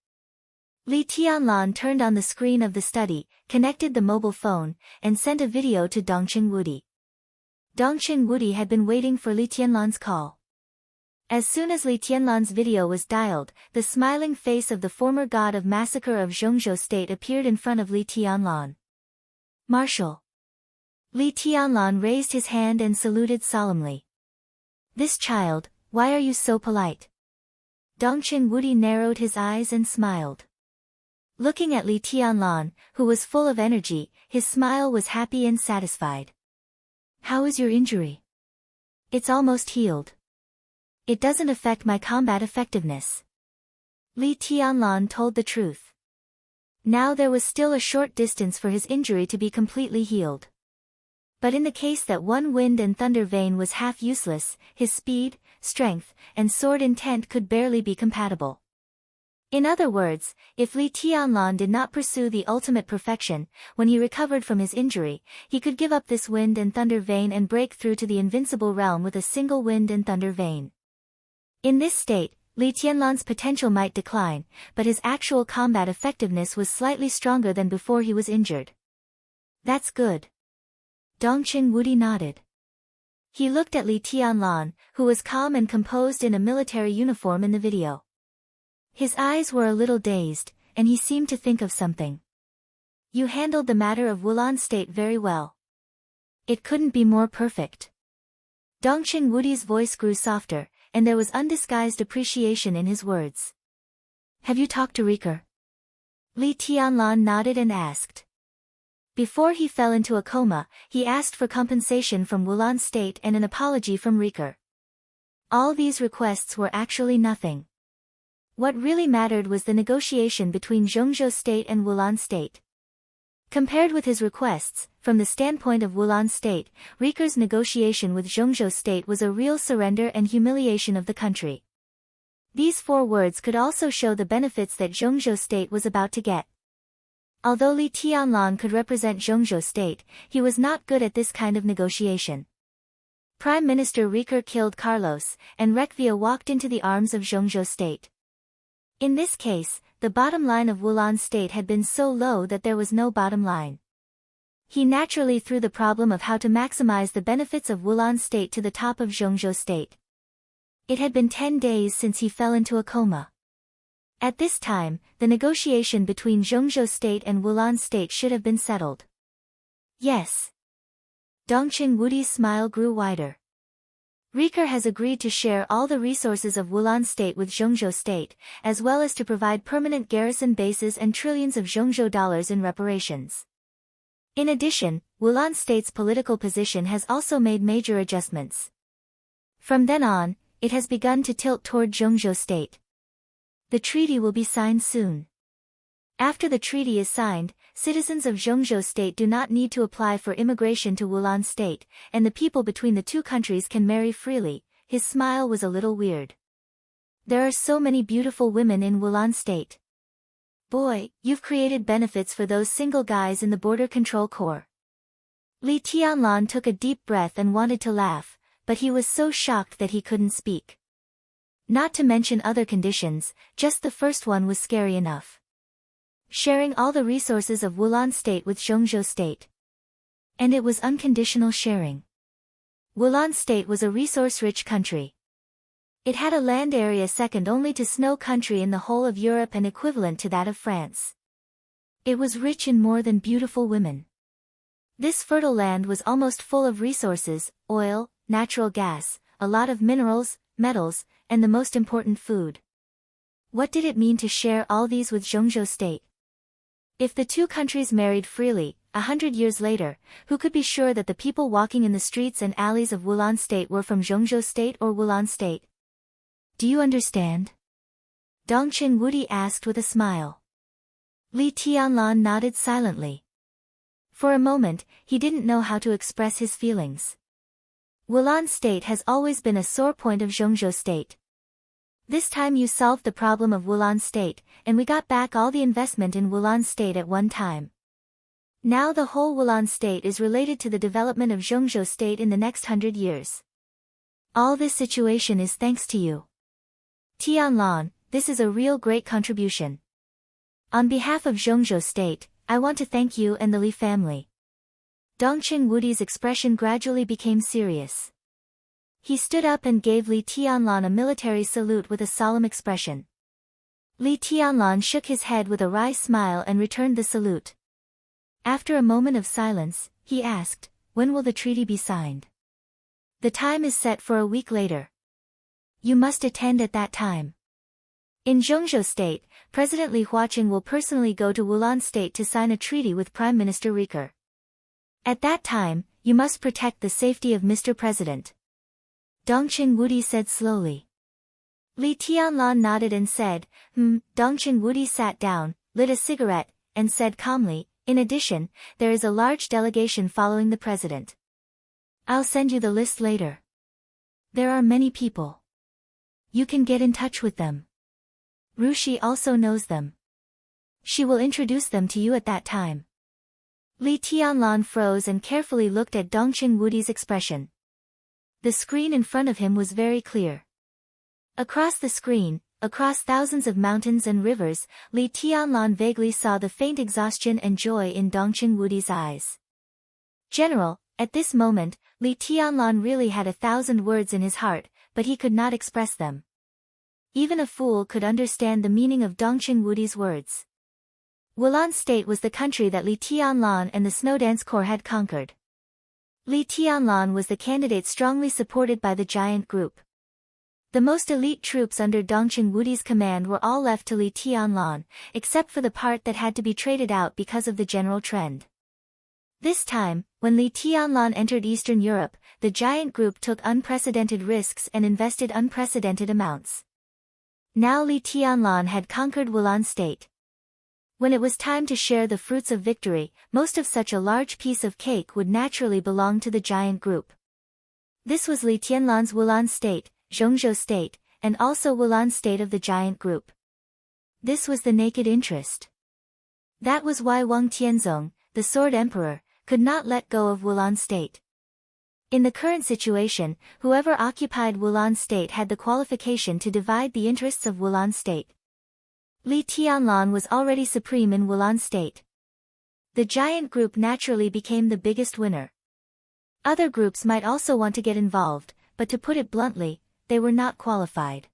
Li Tianlan turned on the screen of the study, connected the mobile phone, and sent a video to Dongqing Wudi. Dongqing Wudi had been waiting for Li Tianlan's call. As soon as Li Tianlan's video was dialed, the smiling face of the former god of massacre of Zhongzhou State appeared in front of Li Tianlan. Marshal. Li Tianlan raised his hand and saluted solemnly. This child, why are you so polite? Dongqing Wudi narrowed his eyes and smiled. Looking at Li Tianlan, who was full of energy, his smile was happy and satisfied. How is your injury? It's almost healed. It doesn't affect my combat effectiveness. Li Tianlan told the truth. Now there was still a short distance for his injury to be completely healed. But in the case that one wind and thunder vein was half useless, his speed, strength, and sword intent could barely be compatible. In other words, if Li Tianlan did not pursue the ultimate perfection, when he recovered from his injury, he could give up this wind and thunder vein and break through to the invincible realm with a single wind and thunder vein. In this state, Li Tianlan's potential might decline, but his actual combat effectiveness was slightly stronger than before he was injured. That's good. Dongqing Wudi nodded. He looked at Li Tianlan, who was calm and composed in a military uniform in the video. His eyes were a little dazed, and he seemed to think of something. You handled the matter of Wulan State very well. It couldn't be more perfect. Dongqing Wudi's voice grew softer, and there was undisguised appreciation in his words. Have you talked to Riker? Li Tianlan nodded and asked. Before he fell into a coma, he asked for compensation from Wulan State and an apology from Riker. All these requests were actually nothing. What really mattered was the negotiation between Zhongzhou State and Wulan State. Compared with his requests, from the standpoint of Wulan State, Riker's negotiation with Zhongzhou State was a real surrender and humiliation of the country. These 4 words could also show the benefits that Zhongzhou State was about to get. Although Li Tianlan could represent Zhongzhou State, he was not good at this kind of negotiation. Prime Minister Riker killed Carlos, and Rekvia walked into the arms of Zhongzhou State. In this case, the bottom line of Wulan State had been so low that there was no bottom line. He naturally threw the problem of how to maximize the benefits of Wulan State to the top of Zhongzhou State. It had been 10 days since he fell into a coma. At this time, the negotiation between Zhongzhou State and Wulan State should have been settled. Yes. Dongqing Wudi's smile grew wider. Riker has agreed to share all the resources of Wulan State with Zhongzhou State, as well as to provide permanent garrison bases and trillions of Zhongzhou dollars in reparations. In addition, Wulan State's political position has also made major adjustments. From then on, it has begun to tilt toward Zhongzhou State. The treaty will be signed soon. After the treaty is signed, citizens of Zhongzhou State do not need to apply for immigration to Wulan State, and the people between the 2 countries can marry freely. His smile was a little weird. There are so many beautiful women in Wulan State. Boy, you've created benefits for those single guys in the Border Control Corps. Li Tianlan took a deep breath and wanted to laugh, but he was so shocked that he couldn't speak. Not to mention other conditions, just the first one was scary enough. Sharing all the resources of Wulan State with Zhongzhou State. And it was unconditional sharing. Wulan State was a resource-rich country. It had a land area second only to Snow Country in the whole of Europe and equivalent to that of France. It was rich in more than beautiful women. This fertile land was almost full of resources, oil, natural gas, a lot of minerals, metals, and the most important food. What did it mean to share all these with Zhongzhou State? If the 2 countries married freely, 100 years later, who could be sure that the people walking in the streets and alleys of Wulan State were from Zhongzhou State or Wulan State? Do you understand? Dongqing Wudi asked with a smile. Li Tianlan nodded silently. For a moment, he didn't know how to express his feelings. Wulan State has always been a sore point of Zhongzhou State. This time you solved the problem of Wulan State, and we got back all the investment in Wulan State at one time. Now the whole Wulan State is related to the development of Zhongzhou State in the next 100 years. All this situation is thanks to you. Tianlan, this is a real great contribution. On behalf of Zhongzhou State, I want to thank you and the Li family. Dongqing Wudi's expression gradually became serious. He stood up and gave Li Tianlan a military salute with a solemn expression. Li Tianlan shook his head with a wry smile and returned the salute. After a moment of silence, he asked, when will the treaty be signed? The time is set for a week later. You must attend at that time. In Zhongzhou State, President Li Huaqing will personally go to Wulan State to sign a treaty with Prime Minister Riker. At that time, you must protect the safety of Mr. President. Dongqing Wudi said slowly. Li Tianlan nodded and said, Dongqing Wudi sat down, lit a cigarette, and said calmly, in addition, there is a large delegation following the president. I'll send you the list later. There are many people. You can get in touch with them. Rushi also knows them. She will introduce them to you at that time. Li Tianlan froze and carefully looked at Dongqing Wudi's expression. The screen in front of him was very clear. Across the screen, across thousands of mountains and rivers, Li Tianlan vaguely saw the faint exhaustion and joy in Dongqing Wudi's eyes. General, at this moment, Li Tianlan really had 1,000 words in his heart, but he could not express them. Even a fool could understand the meaning of Dongqing Wudi's words. Wulan State was the country that Li Tianlan and the Snowdance Corps had conquered. Li Tianlan was the candidate strongly supported by the giant group. The most elite troops under Dongqing Wudi's command were all left to Li Tianlan, except for the part that had to be traded out because of the general trend. This time, when Li Tianlan entered Eastern Europe, the giant group took unprecedented risks and invested unprecedented amounts. Now Li Tianlan had conquered Wulan State. When it was time to share the fruits of victory, most of such a large piece of cake would naturally belong to the giant group. This was Li Tianlan's Wulan State, Zhongzhou State, and also Wulan State of the giant group. This was the naked interest. That was why Wang Tianzong, the Sword Emperor, could not let go of Wulan State. In the current situation, whoever occupied Wulan State had the qualification to divide the interests of Wulan State. Li Tianlan was already supreme in Wulan State. The giant group naturally became the biggest winner. Other groups might also want to get involved, but to put it bluntly, they were not qualified.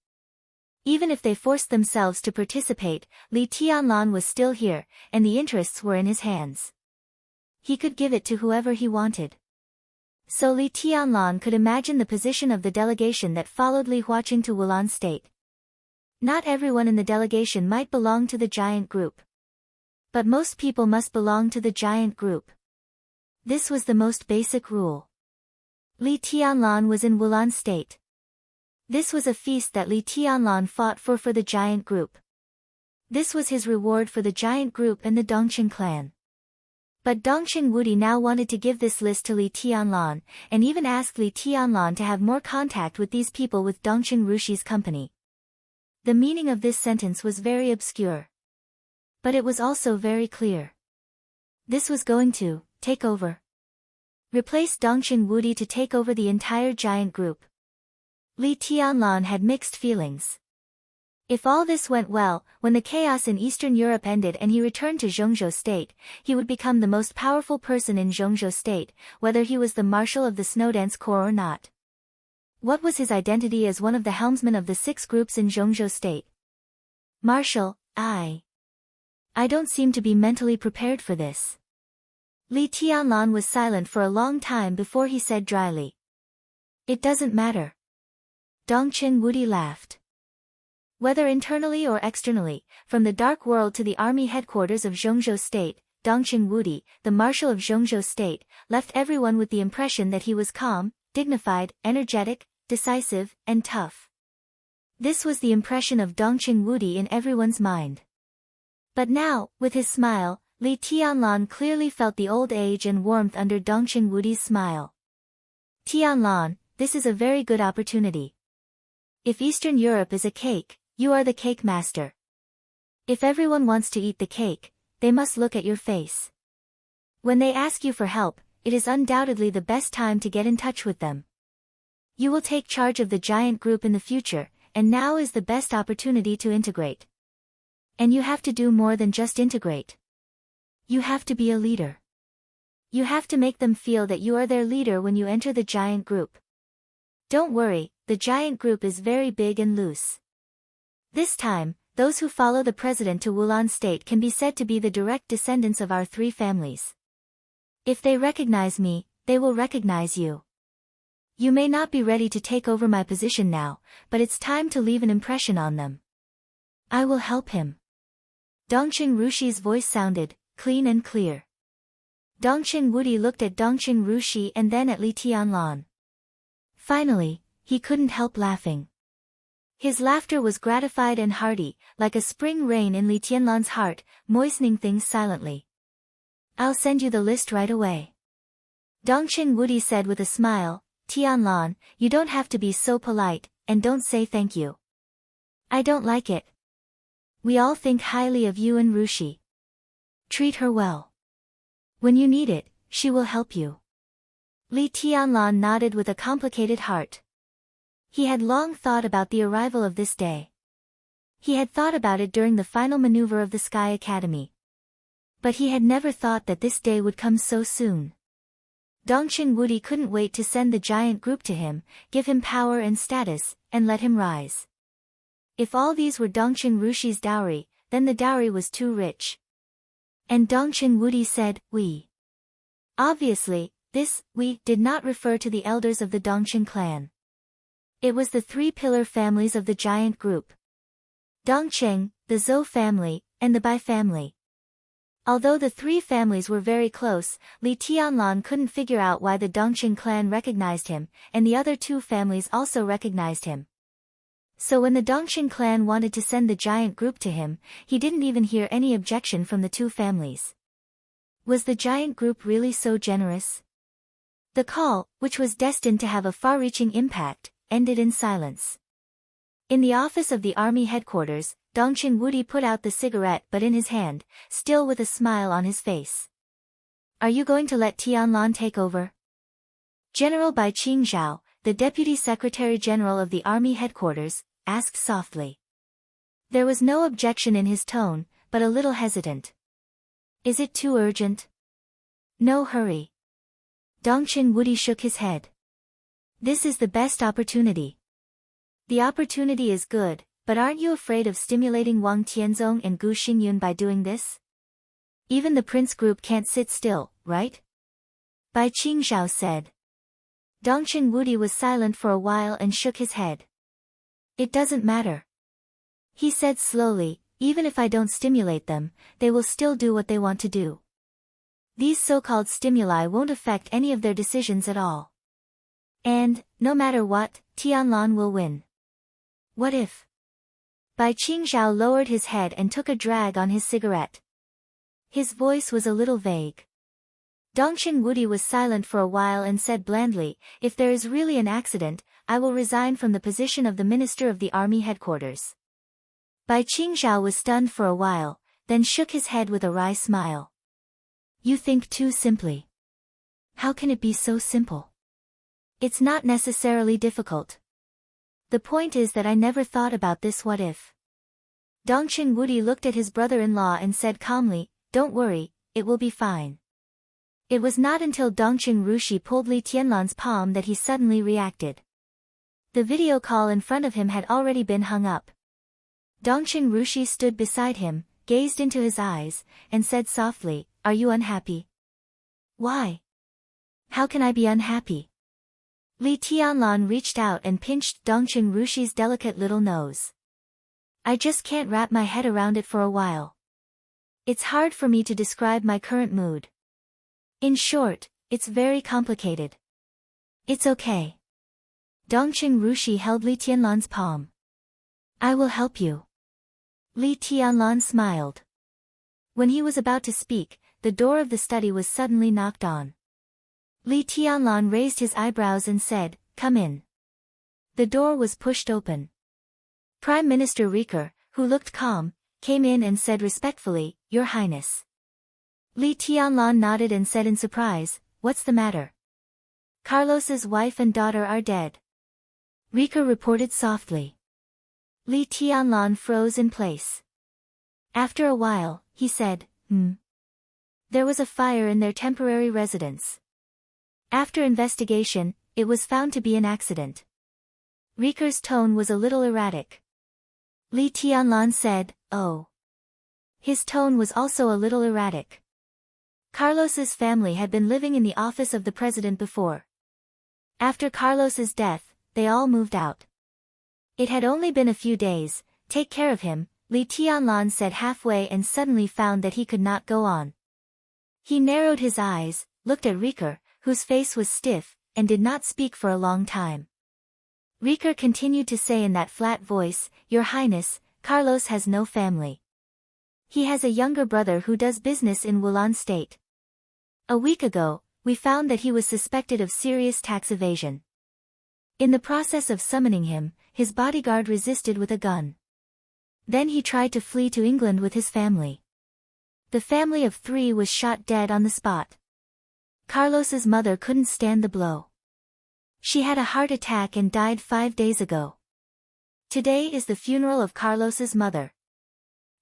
Even if they forced themselves to participate, Li Tianlan was still here, and the interests were in his hands. He could give it to whoever he wanted. So Li Tianlan could imagine the position of the delegation that followed Li Huaqing to Wulan State. Not everyone in the delegation might belong to the giant group. But most people must belong to the giant group. This was the most basic rule. Li Tianlan was in Wulan State. This was a feast that Li Tianlan fought for the giant group. This was his reward for the giant group and the Dongqing clan. But Dongqing Wudi now wanted to give this list to Li Tianlan, and even asked Li Tianlan to have more contact with these people with Dongqing Rushi's company. The meaning of this sentence was very obscure. But it was also very clear. This was going to take over. Replace Dongqing Wudi to take over the entire giant group. Li Tianlan had mixed feelings. If all this went well, when the chaos in Eastern Europe ended and he returned to Zhongzhou State, he would become the most powerful person in Zhongzhou State, whether he was the marshal of the Snowdance Corps or not. What was his identity as one of the helmsmen of the 6 groups in Zhongzhou State? Marshal, I don't seem to be mentally prepared for this. Li Tianlan was silent for a long time before he said dryly. It doesn't matter. Dongqing Wudi laughed. Whether internally or externally, from the dark world to the army headquarters of Zhongzhou State, Dongqing Wudi, the marshal of Zhongzhou State, left everyone with the impression that he was calm, dignified, energetic, decisive, and tough. This was the impression of Dongqing Wudi in everyone's mind. But now, with his smile, Li Tianlan clearly felt the old age and warmth under Dongqing Wudi's smile. Tianlan, this is a very good opportunity. If Eastern Europe is a cake, you are the cake master. If everyone wants to eat the cake, they must look at your face. When they ask you for help, it is undoubtedly the best time to get in touch with them. You will take charge of the giant group in the future, and now is the best opportunity to integrate. And you have to do more than just integrate. You have to be a leader. You have to make them feel that you are their leader when you enter the giant group. Don't worry, the giant group is very big and loose. This time, those who follow the president to Wulan State can be said to be the direct descendants of our 3 families. If they recognize me, they will recognize you. You may not be ready to take over my position now, but it's time to leave an impression on them. I will help him. Dongqing Rushi's voice sounded, clean and clear. Dongqing Wudi looked at Dongqing Rushi and then at Li Tianlan. Finally, he couldn't help laughing. His laughter was gratified and hearty, like a spring rain in Li Tianlan's heart, moistening things silently. I'll send you the list right away. Dongqing Wudi said with a smile, Tianlan, you don't have to be so polite, and don't say thank you. I don't like it. We all think highly of you and Rushi. Treat her well. When you need it, she will help you. Li Tianlan nodded with a complicated heart. He had long thought about the arrival of this day. He had thought about it during the final maneuver of the Sky Academy. But he had never thought that this day would come so soon. Dongqing Wudi couldn't wait to send the giant group to him, give him power and status, and let him rise. If all these were Dongqing Rushi's dowry, then the dowry was too rich. And Dongqing Wudi said, we. Obviously, this we did not refer to the elders of the Dongqing clan. It was the three pillar families of the giant group. Dongqing, the Zhou family, and the Bai family. Although the three families were very close, Li Tianlan couldn't figure out why the Dongqing clan recognized him, and the other two families also recognized him. So when the Dongqing clan wanted to send the giant group to him, he didn't even hear any objection from the two families. Was the giant group really so generous? The call, which was destined to have a far-reaching impact, ended in silence. In the office of the army headquarters, Dongqing Wudi put out the cigarette but in his hand, still with a smile on his face. Are you going to let Tianlan take over? General Bai Qingzhao, the Deputy Secretary General of the army headquarters, asked softly. There was no objection in his tone, but a little hesitant. Is it too urgent? No hurry. Dongqing Wudi shook his head. This is the best opportunity. The opportunity is good, but aren't you afraid of stimulating Wang Tianzong and Gu Xingyun by doing this? Even the prince group can't sit still, right? Bai Qingzhao said. Dongqing Wudi was silent for a while and shook his head. It doesn't matter. He said slowly, even if I don't stimulate them, they will still do what they want to do. These so-called stimuli won't affect any of their decisions at all. And, no matter what, Tianlan will win. What if? Bai Qingzhao lowered his head and took a drag on his cigarette. His voice was a little vague. Dongqing Wudi was silent for a while and said blandly, if there is really an accident, I will resign from the position of the Minister of the Army Headquarters. Bai Qingzhao was stunned for a while, then shook his head with a wry smile. You think too simply. How can it be so simple? It's not necessarily difficult. The point is that I never thought about this what if. Dongqing Wudi looked at his brother-in-law and said calmly, don't worry, it will be fine. It was not until Dongqing Rushi pulled Li Tianlan's palm that he suddenly reacted. The video call in front of him had already been hung up. Dongqing Rushi stood beside him, gazed into his eyes, and said softly, are you unhappy? Why? How can I be unhappy? Li Tianlan reached out and pinched Dongqing Rushi's delicate little nose. I just can't wrap my head around it for a while. It's hard for me to describe my current mood. In short, it's very complicated. It's okay. Dongqing Rushi held Li Tianlan's palm. I will help you. Li Tianlan smiled. When he was about to speak, the door of the study was suddenly knocked on. Li Tianlan raised his eyebrows and said, come in. The door was pushed open. Prime Minister Riker, who looked calm, came in and said respectfully, Your Highness. Li Tianlan nodded and said in surprise, what's the matter? Carlos's wife and daughter are dead. Riker reported softly. Li Tianlan froze in place. After a while, he said, There was a fire in their temporary residence. After investigation, it was found to be an accident. Riker's tone was a little erratic. Li Tianlan said, oh. His tone was also a little erratic. Carlos's family had been living in the office of the president before. After Carlos's death, they all moved out. It had only been a few days, take care of him, Li Tianlan said halfway and suddenly found that he could not go on. He narrowed his eyes, looked at Riker, whose face was stiff, and did not speak for a long time. Riker continued to say in that flat voice, "Your Highness, Carlos has no family. He has a younger brother who does business in Wulan State. A week ago, we found that he was suspected of serious tax evasion. In the process of summoning him, his bodyguard resisted with a gun. Then he tried to flee to England with his family. The family of 3 was shot dead on the spot. Carlos's mother couldn't stand the blow. She had a heart attack and died 5 days ago. Today is the funeral of Carlos's mother.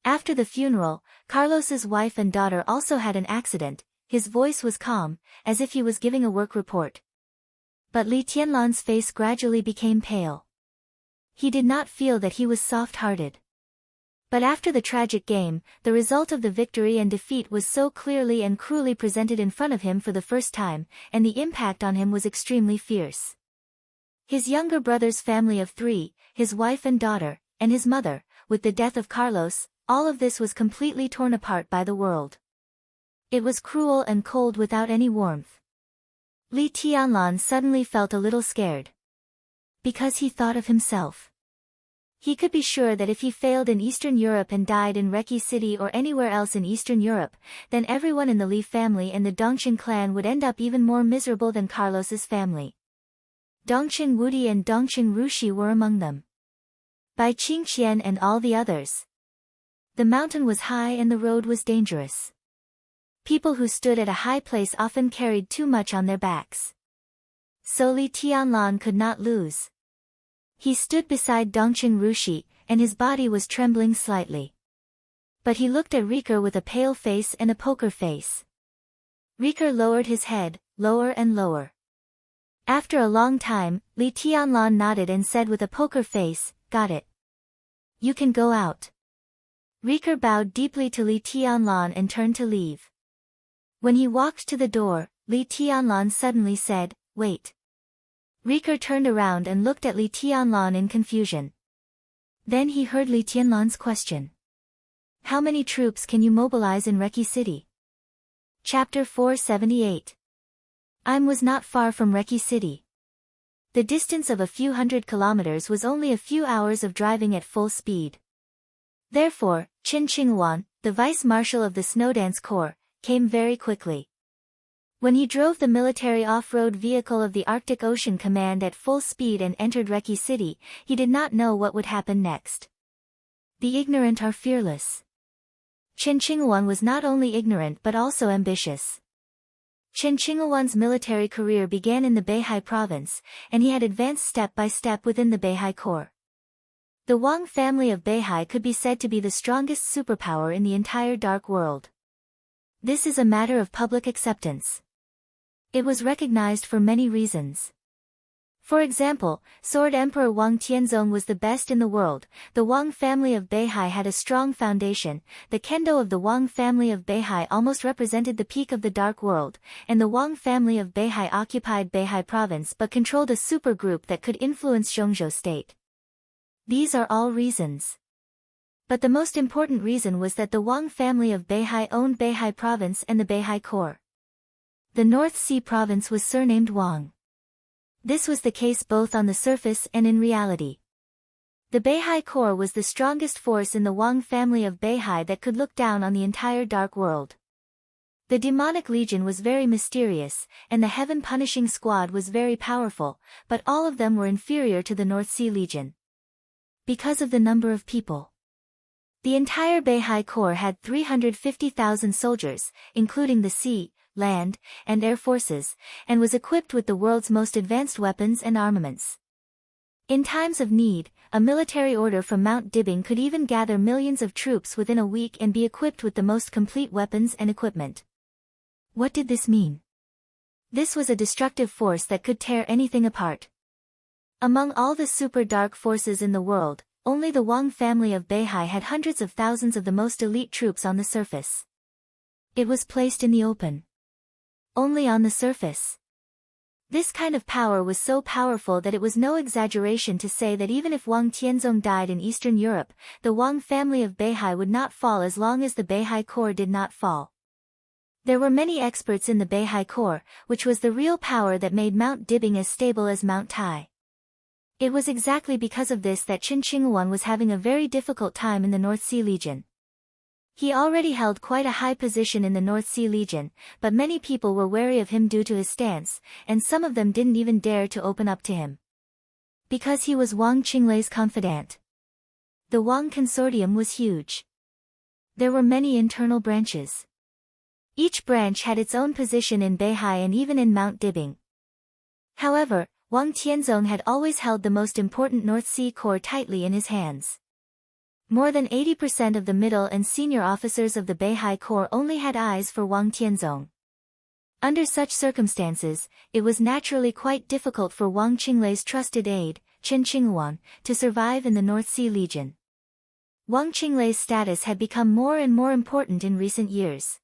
After the funeral, Carlos's wife and daughter also had an accident." His voice was calm, as if he was giving a work report. But Li Tianlan's face gradually became pale. He did not feel that he was soft-hearted. But after the tragic game, the result of the victory and defeat was so clearly and cruelly presented in front of him for the first time, and the impact on him was extremely fierce. His younger brother's family of 3, his wife and daughter, and his mother, with the death of Carlos, all of this was completely torn apart by the world. It was cruel and cold without any warmth. Li Tianlan suddenly felt a little scared. Because he thought of himself. He could be sure that if he failed in Eastern Europe and died in Reki City or anywhere else in Eastern Europe, then everyone in the Li family and the Dongqing clan would end up even more miserable than Carlos's family. Dongqing Wudi and Dongqing Rushi were among them. By Qingqian and all the others. The mountain was high and the road was dangerous. People who stood at a high place often carried too much on their backs. So Li Tianlan could not lose. He stood beside Dongqing Rushi, and his body was trembling slightly. But he looked at Riker with a pale face and a poker face. Riker lowered his head, lower and lower. After a long time, Li Tianlan nodded and said with a poker face, "Got it. You can go out." Riker bowed deeply to Li Tianlan and turned to leave. When he walked to the door, Li Tianlan suddenly said, "Wait." Riker turned around and looked at Li Tianlan in confusion. Then he heard Li Tianlan's question. "How many troops can you mobilize in Reki City?" Chapter 478. Was not far from Reki City. The distance of a few hundred kilometers was only a few hours of driving at full speed. Therefore, Qin Qingwan, the vice-marshal of the Snowdance Corps, came very quickly. When he drove the military off-road vehicle of the Arctic Ocean Command at full speed and entered Reki City, he did not know what would happen next. The ignorant are fearless. Qin Qingwan was not only ignorant but also ambitious. Qin Qingwan's military career began in the Beihai province, and he had advanced step by step within the Beihai Corps. The Wang family of Beihai could be said to be the strongest superpower in the entire Dark World. This is a matter of public acceptance. It was recognized for many reasons. For example, Sword Emperor Wang Tianzong was the best in the world, the Wang family of Beihai had a strong foundation, the kendo of the Wang family of Beihai almost represented the peak of the Dark World, and the Wang family of Beihai occupied Beihai province but controlled a supergroup that could influence Zhongzhou state. These are all reasons. But the most important reason was that the Wang family of Beihai owned Beihai province and the Beihai Corps. The North Sea province was surnamed Wang. This was the case both on the surface and in reality. The Beihai Corps was the strongest force in the Wang family of Beihai that could look down on the entire Dark World. The Demonic Legion was very mysterious, and the Heaven Punishing Squad was very powerful, but all of them were inferior to the North Sea Legion. Because of the number of people. The entire Beihai Corps had 350,000 soldiers, including the sea, land, and air forces, and was equipped with the world's most advanced weapons and armaments. In times of need, a military order from Mount Dibing could even gather millions of troops within a week and be equipped with the most complete weapons and equipment. What did this mean? This was a destructive force that could tear anything apart. Among all the super dark forces in the world, only the Wang family of Beihai had hundreds of thousands of the most elite troops on the surface. It was placed in the open. Only on the surface. This kind of power was so powerful that it was no exaggeration to say that even if Wang Tianzong died in Eastern Europe, the Wang family of Beihai would not fall as long as the Beihai core did not fall. There were many experts in the Beihai core, which was the real power that made Mount Dibing as stable as Mount Tai. It was exactly because of this that Qin Qinghuan was having a very difficult time in the North Sea Legion. He already held quite a high position in the North Sea Legion, but many people were wary of him due to his stance, and some of them didn't even dare to open up to him. Because he was Wang Qinglei's confidant. The Wang consortium was huge. There were many internal branches. Each branch had its own position in Beihai and even in Mount Dibing. However, Wang Tianzong had always held the most important North Sea core tightly in his hands. More than 80% of the middle and senior officers of the Beihai Corps only had eyes for Wang Tianzong. Under such circumstances, it was naturally quite difficult for Wang Qinglei's trusted aide, Qin Qinghuan, to survive in the North Sea Legion. Wang Qinglei's status had become more and more important in recent years.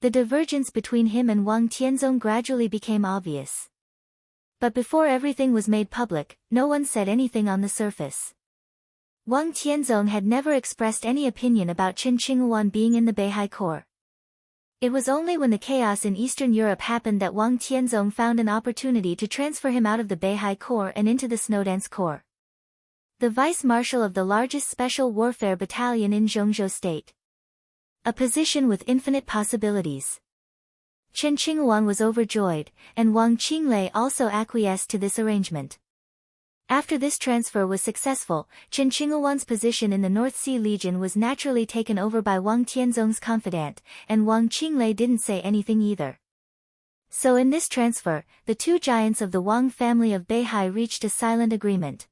The divergence between him and Wang Tianzong gradually became obvious. But before everything was made public, no one said anything on the surface. Wang Tianzong had never expressed any opinion about Qin Qinghuan being in the Beihai Corps. It was only when the chaos in Eastern Europe happened that Wang Tianzong found an opportunity to transfer him out of the Beihai Corps and into the Snowdance Corps. The vice-marshal of the largest special warfare battalion in Zhongzhou State. A position with infinite possibilities. Qin Qinghuan was overjoyed, and Wang Qinglei also acquiesced to this arrangement. After this transfer was successful, Qin Qinghuan's position in the North Sea Legion was naturally taken over by Wang Tianzong's confidant, and Wang Qinglei didn't say anything either. So in this transfer, the two giants of the Wang family of Beihai reached a silent agreement.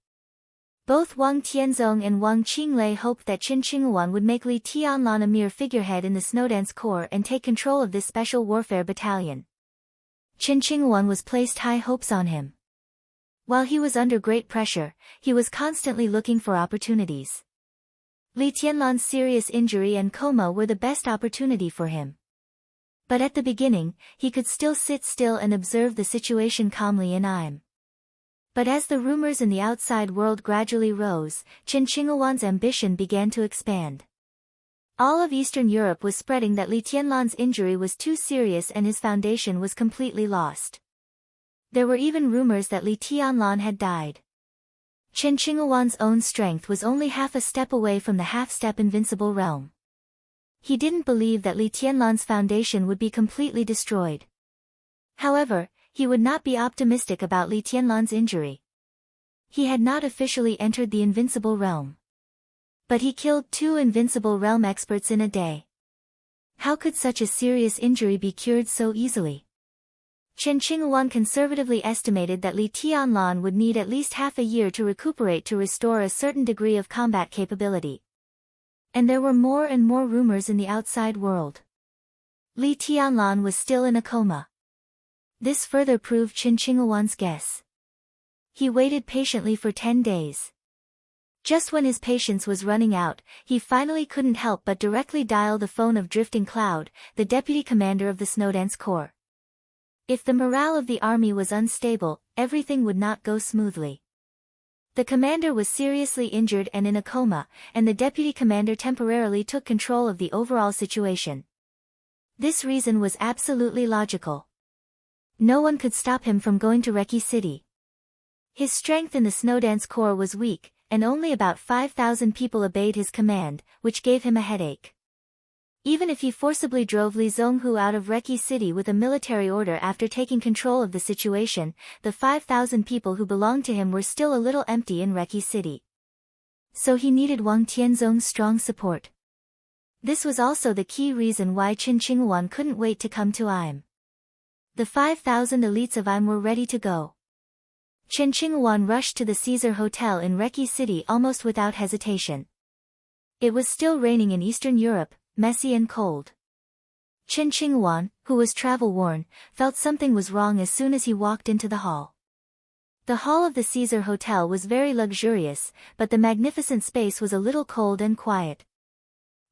Both Wang Tianzong and Wang Qinglei hoped that Qin Qinghuan would make Li Tianlan a mere figurehead in the Snowdance Corps and take control of this special warfare battalion. Qin Qinghuan was placed high hopes on him. While he was under great pressure, he was constantly looking for opportunities. Li Tianlan's serious injury and coma were the best opportunity for him. But at the beginning, he could still sit still and observe the situation calmly in Im. But as the rumors in the outside world gradually rose, Qin Qinghuan's ambition began to expand. All of Eastern Europe was spreading that Li Tianlan's injury was too serious and his foundation was completely lost. There were even rumors that Li Tianlan had died. Qin Qinghuan's own strength was only half a step away from the half-step invincible realm. He didn't believe that Li Tianlan's foundation would be completely destroyed. However, he would not be optimistic about Li Tianlan's injury. He had not officially entered the invincible realm. But he killed 2 invincible realm experts in a day. How could such a serious injury be cured so easily? Qin Qinghuan conservatively estimated that Li Tianlan would need at least half a year to recuperate to restore a certain degree of combat capability. And there were more and more rumors in the outside world. Li Tianlan was still in a coma. This further proved Qin Qinghuan's guess. He waited patiently for 10 days. Just when his patience was running out, he finally couldn't help but directly dial the phone of Drifting Cloud, the deputy commander of the Snowdance Corps. If the morale of the army was unstable, everything would not go smoothly. The commander was seriously injured and in a coma, and the deputy commander temporarily took control of the overall situation. This reason was absolutely logical. No one could stop him from going to Reki City. His strength in the Snowdance Corps was weak, and only about 5,000 people obeyed his command, which gave him a headache. Even if he forcibly drove Li Zonghu out of Reki City with a military order after taking control of the situation, the 5,000 people who belonged to him were still a little empty in Reki City. So he needed Wang Tianzong's strong support. This was also the key reason why Qin Qinghuan couldn't wait to come to Im. The 5,000 elites of Im were ready to go. Qin Qinghuan rushed to the Caesar Hotel in Reki City almost without hesitation. It was still raining in Eastern Europe, messy and cold. Qin Qinghuan, who was travel-worn, felt something was wrong as soon as he walked into the hall. The hall of the Caesar Hotel was very luxurious, but the magnificent space was a little cold and quiet.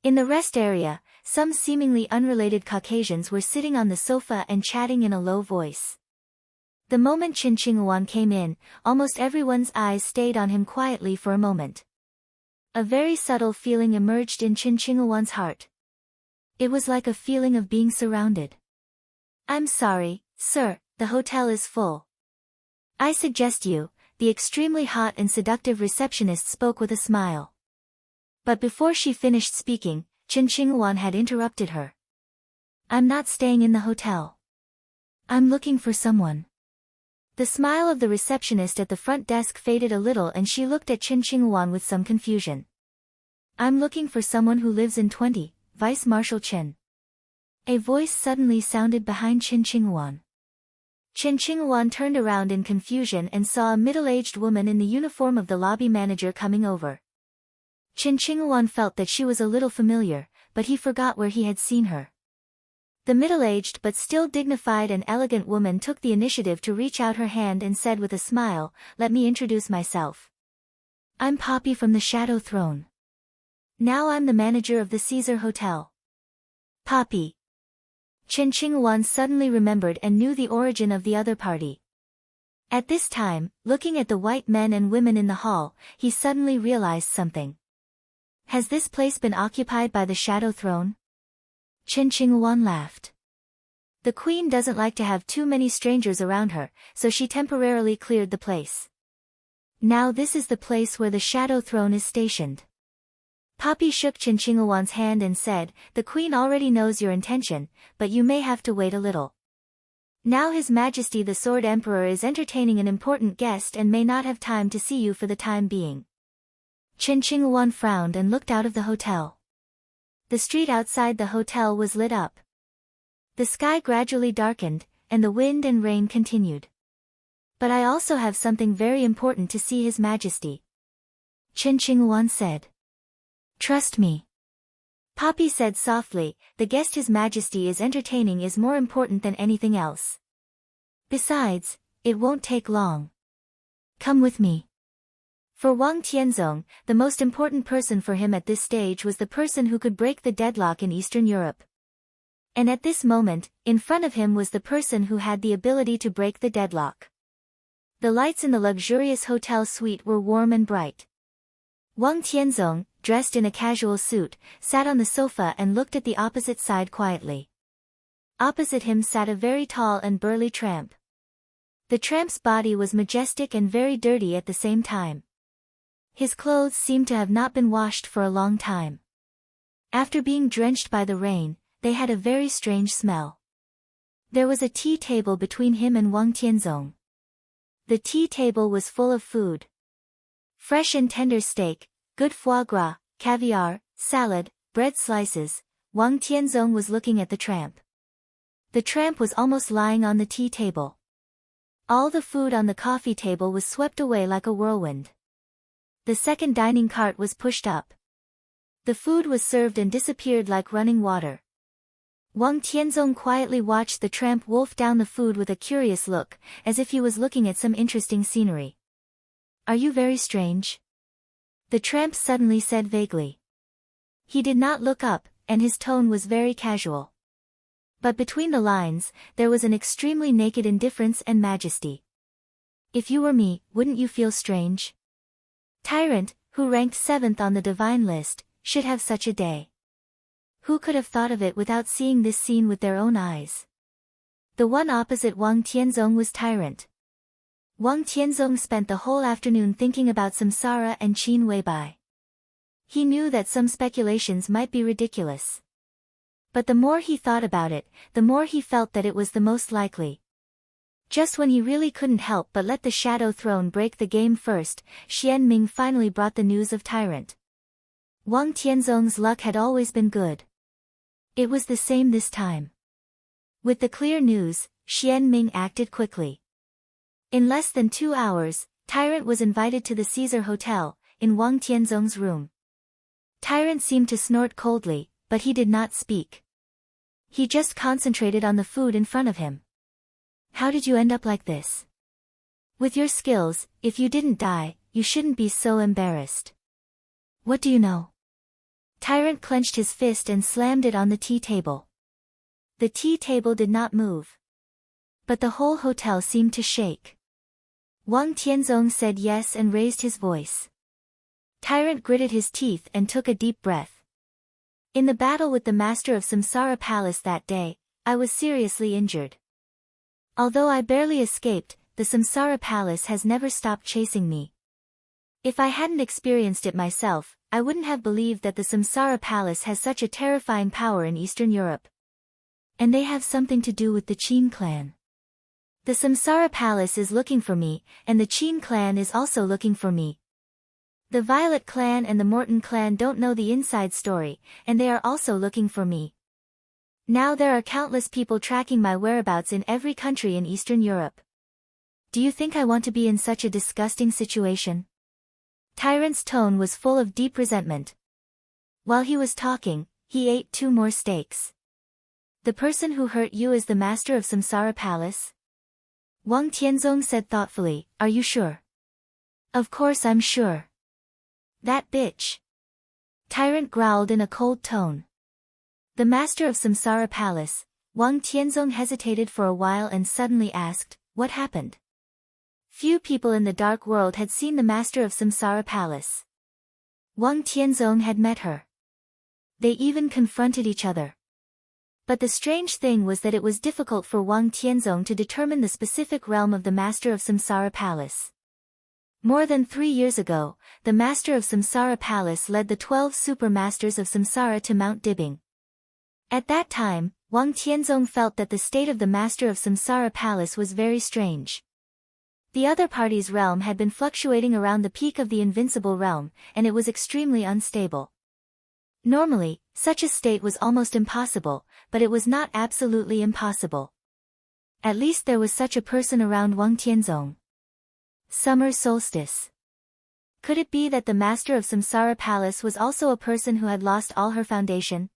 In the rest area, some seemingly unrelated Caucasians were sitting on the sofa and chatting in a low voice. The moment Qin Qinghuan came in, almost everyone's eyes stayed on him quietly for a moment. A very subtle feeling emerged in Qin Qinghuan's heart. It was like a feeling of being surrounded. "I'm sorry, sir, the hotel is full. I suggest you," the extremely hot and seductive receptionist spoke with a smile. But before she finished speaking, Qin Qinghuan had interrupted her. "I'm not staying in the hotel. I'm looking for someone." The smile of the receptionist at the front desk faded a little and she looked at Qin Qinghuan with some confusion. "I'm looking for someone who lives in 20, Vice Marshal Qin." A voice suddenly sounded behind Qin Qinghuan. Qin Qinghuan turned around in confusion and saw a middle-aged woman in the uniform of the lobby manager coming over. Qin Qinghuan felt that she was a little familiar, but he forgot where he had seen her. The middle-aged but still dignified and elegant woman took the initiative to reach out her hand and said with a smile, "Let me introduce myself. I'm Poppy from the Shadow Throne. Now I'm the manager of the Caesar Hotel." Poppy. Qin Qinghuan suddenly remembered and knew the origin of the other party. At this time, looking at the white men and women in the hall, he suddenly realized something. Has this place been occupied by the Shadow Throne? Qin Qinghuan laughed. The queen doesn't like to have too many strangers around her, so she temporarily cleared the place. Now this is the place where the Shadow Throne is stationed. Poppy shook Qin Qinghuan's hand and said, "The queen already knows your intention, but you may have to wait a little. Now His Majesty the Sword Emperor is entertaining an important guest and may not have time to see you for the time being." Qin Qinghuan frowned and looked out of the hotel. The street outside the hotel was lit up. The sky gradually darkened, and the wind and rain continued. "But I also have something very important to see His Majesty," Qin Qinghuan said. "Trust me," Poppy said softly, "the guest His Majesty is entertaining is more important than anything else. Besides, it won't take long. Come with me." For Wang Tianzong, the most important person for him at this stage was the person who could break the deadlock in Eastern Europe. And at this moment, in front of him was the person who had the ability to break the deadlock. The lights in the luxurious hotel suite were warm and bright. Wang Tianzong, dressed in a casual suit, sat on the sofa and looked at the opposite side quietly. Opposite him sat a very tall and burly tramp. The tramp's body was majestic and very dirty at the same time. His clothes seemed to have not been washed for a long time. After being drenched by the rain, they had a very strange smell. There was a tea table between him and Wang Tianzong. The tea table was full of food. Fresh and tender steak, good foie gras, caviar, salad, bread slices. Wang Tianzong was looking at the tramp. The tramp was almost lying on the tea table. All the food on the coffee table was swept away like a whirlwind. The second dining cart was pushed up. The food was served and disappeared like running water. Wang Tianzong quietly watched the tramp wolf down the food with a curious look, as if he was looking at some interesting scenery. "Are you very strange?" the tramp suddenly said vaguely. He did not look up, and his tone was very casual. But between the lines, there was an extremely naked indifference and majesty. "If you were me, wouldn't you feel strange? Tyrant, who ranked 7th on the divine list, should have such a day. Who could have thought of it without seeing this scene with their own eyes?" The one opposite Wang Tianzong was Tyrant. Wang Tianzong spent the whole afternoon thinking about Samsara and Qin Weibai. He knew that some speculations might be ridiculous. But the more he thought about it, the more he felt that it was the most likely. Just when he really couldn't help but let the Shadow Throne break the game first, Xian Ming finally brought the news of Tyrant. Wang Tianzong's luck had always been good. It was the same this time. With the clear news, Xian Ming acted quickly. In less than 2 hours, Tyrant was invited to the Caesar Hotel, in Wang Tianzong's room. Tyrant seemed to snort coldly, but he did not speak. He just concentrated on the food in front of him. "How did you end up like this? With your skills, if you didn't die, you shouldn't be so embarrassed. What do you know?" Tyrant clenched his fist and slammed it on the tea table. The tea table did not move. But the whole hotel seemed to shake. Wang Tianzong said yes and raised his voice. Tyrant gritted his teeth and took a deep breath. In the battle with the master of Samsara Palace that day, I was seriously injured. Although I barely escaped, the Samsara Palace has never stopped chasing me. If I hadn't experienced it myself, I wouldn't have believed that the Samsara Palace has such a terrifying power in Eastern Europe. And they have something to do with the Qin clan. The Samsara Palace is looking for me, and the Qin clan is also looking for me. The Violet clan and the Morton clan don't know the inside story, and they are also looking for me. Now there are countless people tracking my whereabouts in every country in Eastern Europe. Do you think I want to be in such a disgusting situation? Tyrant's tone was full of deep resentment. While he was talking, he ate 2 more steaks. The person who hurt you is the master of Samsara Palace? Wang Tianzong said thoughtfully, are you sure? Of course I'm sure. That bitch. Tyrant growled in a cold tone. The master of Samsara Palace, Wang Tianzong hesitated for a while and suddenly asked, what happened? Few people in the dark world had seen the master of Samsara Palace. Wang Tianzong had met her. They even confronted each other. But the strange thing was that it was difficult for Wang Tianzong to determine the specific realm of the master of Samsara Palace. More than 3 years ago, the master of Samsara Palace led the 12 super masters of Samsara to Mount Dibbing. At that time, Wang Tianzong felt that the state of the master of Samsara Palace was very strange. The other party's realm had been fluctuating around the peak of the invincible realm, and it was extremely unstable. Normally, such a state was almost impossible, but it was not absolutely impossible. At least there was such a person around Wang Tianzong. Summer solstice. Could it be that the master of Samsara Palace was also a person who had lost all her foundation?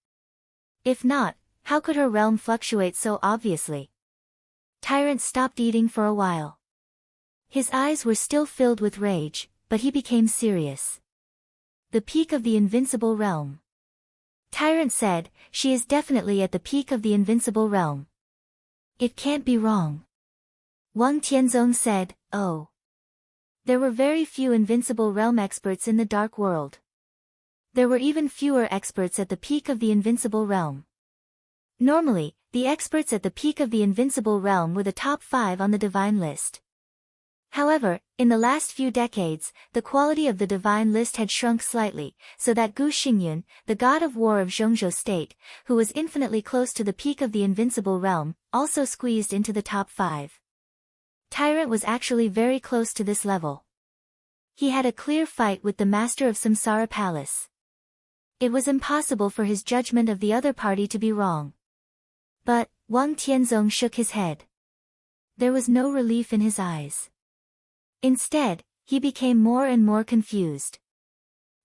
If not, how could her realm fluctuate so obviously? Tyrant stopped eating for a while. His eyes were still filled with rage, but he became serious. The peak of the invincible realm. Tyrant said, she is definitely at the peak of the invincible realm. It can't be wrong. Wang Tianzong said, oh. There were very few invincible realm experts in the dark world. There were even fewer experts at the peak of the invincible realm. Normally, the experts at the peak of the invincible realm were the top 5 on the divine list. However, in the last few decades, the quality of the divine list had shrunk slightly, so that Gu Xingyun, the god of war of Zhongzhou state, who was infinitely close to the peak of the invincible realm, also squeezed into the top 5. Tyrant was actually very close to this level. He had a clear fight with the master of Samsara Palace. It was impossible for his judgment of the other party to be wrong. But, Wang Tianzong shook his head. There was no relief in his eyes. Instead, he became more and more confused.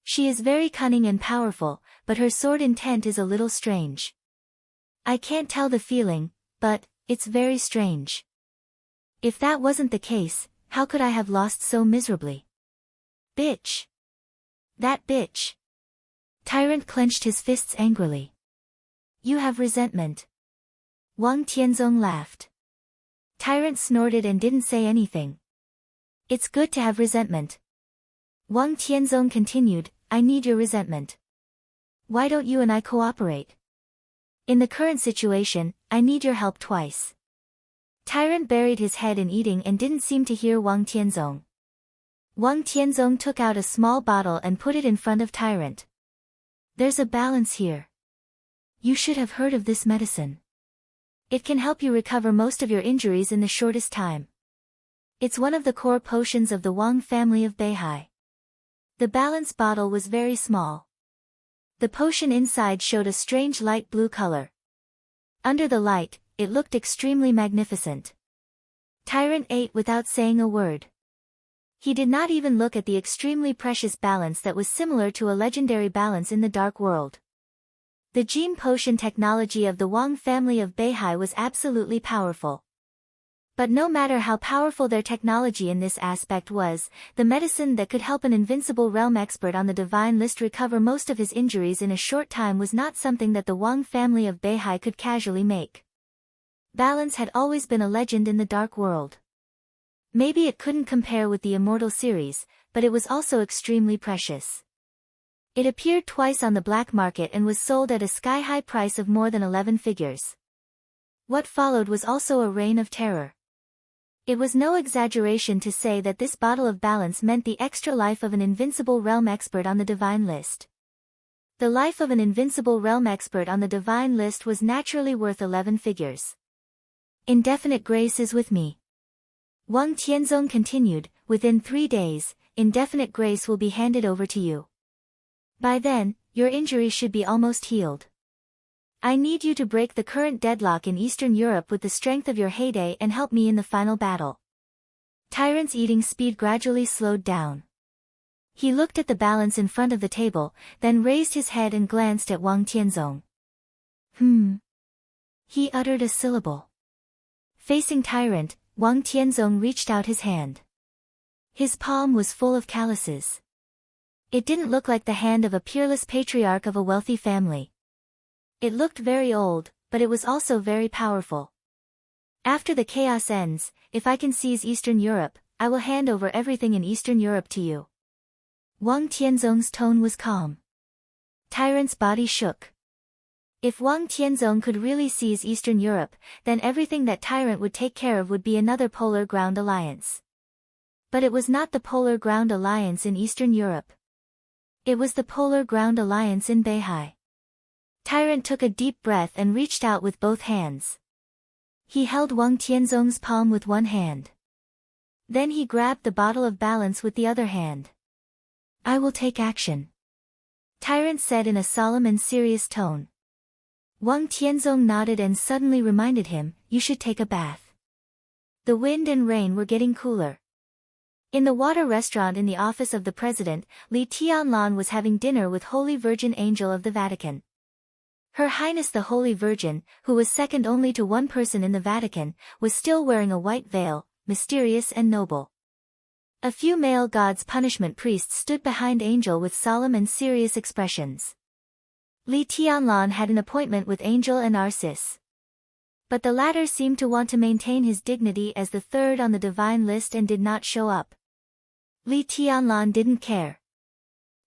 She is very cunning and powerful, but her sword intent is a little strange. I can't tell the feeling, but it's very strange. If that wasn't the case, how could I have lost so miserably? Bitch. That bitch. Tyrant clenched his fists angrily. You have resentment. Wang Tianzong laughed. Tyrant snorted and didn't say anything. It's good to have resentment. Wang Tianzong continued, I need your resentment. Why don't you and I cooperate? In the current situation, I need your help twice. Tyrant buried his head in eating and didn't seem to hear Wang Tianzong. Wang Tianzong took out a small bottle and put it in front of Tyrant. There's a balance here. You should have heard of this medicine. It can help you recover most of your injuries in the shortest time. It's one of the core potions of the Wang family of Beihai. The balance bottle was very small. The potion inside showed a strange light blue color. Under the light, it looked extremely magnificent. Tyrant ate without saying a word. He did not even look at the extremely precious balance that was similar to a legendary balance in the dark world. The gene potion technology of the Wang family of Beihai was absolutely powerful. But no matter how powerful their technology in this aspect was, the medicine that could help an invincible realm expert on the divine list recover most of his injuries in a short time was not something that the Wang family of Beihai could casually make. Balance had always been a legend in the dark world. Maybe it couldn't compare with the Immortal series, but it was also extremely precious. It appeared twice on the black market and was sold at a sky-high price of more than 11 figures. What followed was also a reign of terror. It was no exaggeration to say that this bottle of balance meant the extra life of an invincible realm expert on the divine list. The life of an invincible realm expert on the divine list was naturally worth 11 figures. Indefinite grace is with me. Wang Tianzong continued, within 3 days, indefinite grace will be handed over to you. By then, your injury should be almost healed. I need you to break the current deadlock in Eastern Europe with the strength of your heyday and help me in the final battle. Tyrant's eating speed gradually slowed down. He looked at the balance in front of the table, then raised his head and glanced at Wang Tianzong. He uttered a syllable. Facing Tyrant, Wang Tianzong reached out his hand. His palm was full of calluses. It didn't look like the hand of a peerless patriarch of a wealthy family. It looked very old, but it was also very powerful. After the chaos ends, if I can seize Eastern Europe, I will hand over everything in Eastern Europe to you. Wang Tianzong's tone was calm. Tyrant's body shook. If Wang Tianzong could really seize Eastern Europe, then everything that Tyrant would take care of would be another Polar Ground Alliance. But it was not the Polar Ground Alliance in Eastern Europe. It was the Polar Ground Alliance in Beihai. Tyrant took a deep breath and reached out with both hands. He held Wang Tianzong's palm with one hand. Then he grabbed the bottle of balance with the other hand. I will take action. Tyrant said in a solemn and serious tone. Wang Tianzong nodded and suddenly reminded him, you should take a bath. The wind and rain were getting cooler. In the water restaurant in the office of the president, Li Tianlan was having dinner with Holy Virgin Angel of the Vatican. Her Highness the Holy Virgin, who was second only to one person in the Vatican, was still wearing a white veil, mysterious and noble. A few male gods' punishment priests stood behind Angel with solemn and serious expressions. Li Tianlan had an appointment with Angel and Narcissus. But the latter seemed to want to maintain his dignity as the third on the divine list and did not show up. Li Tianlan didn't care.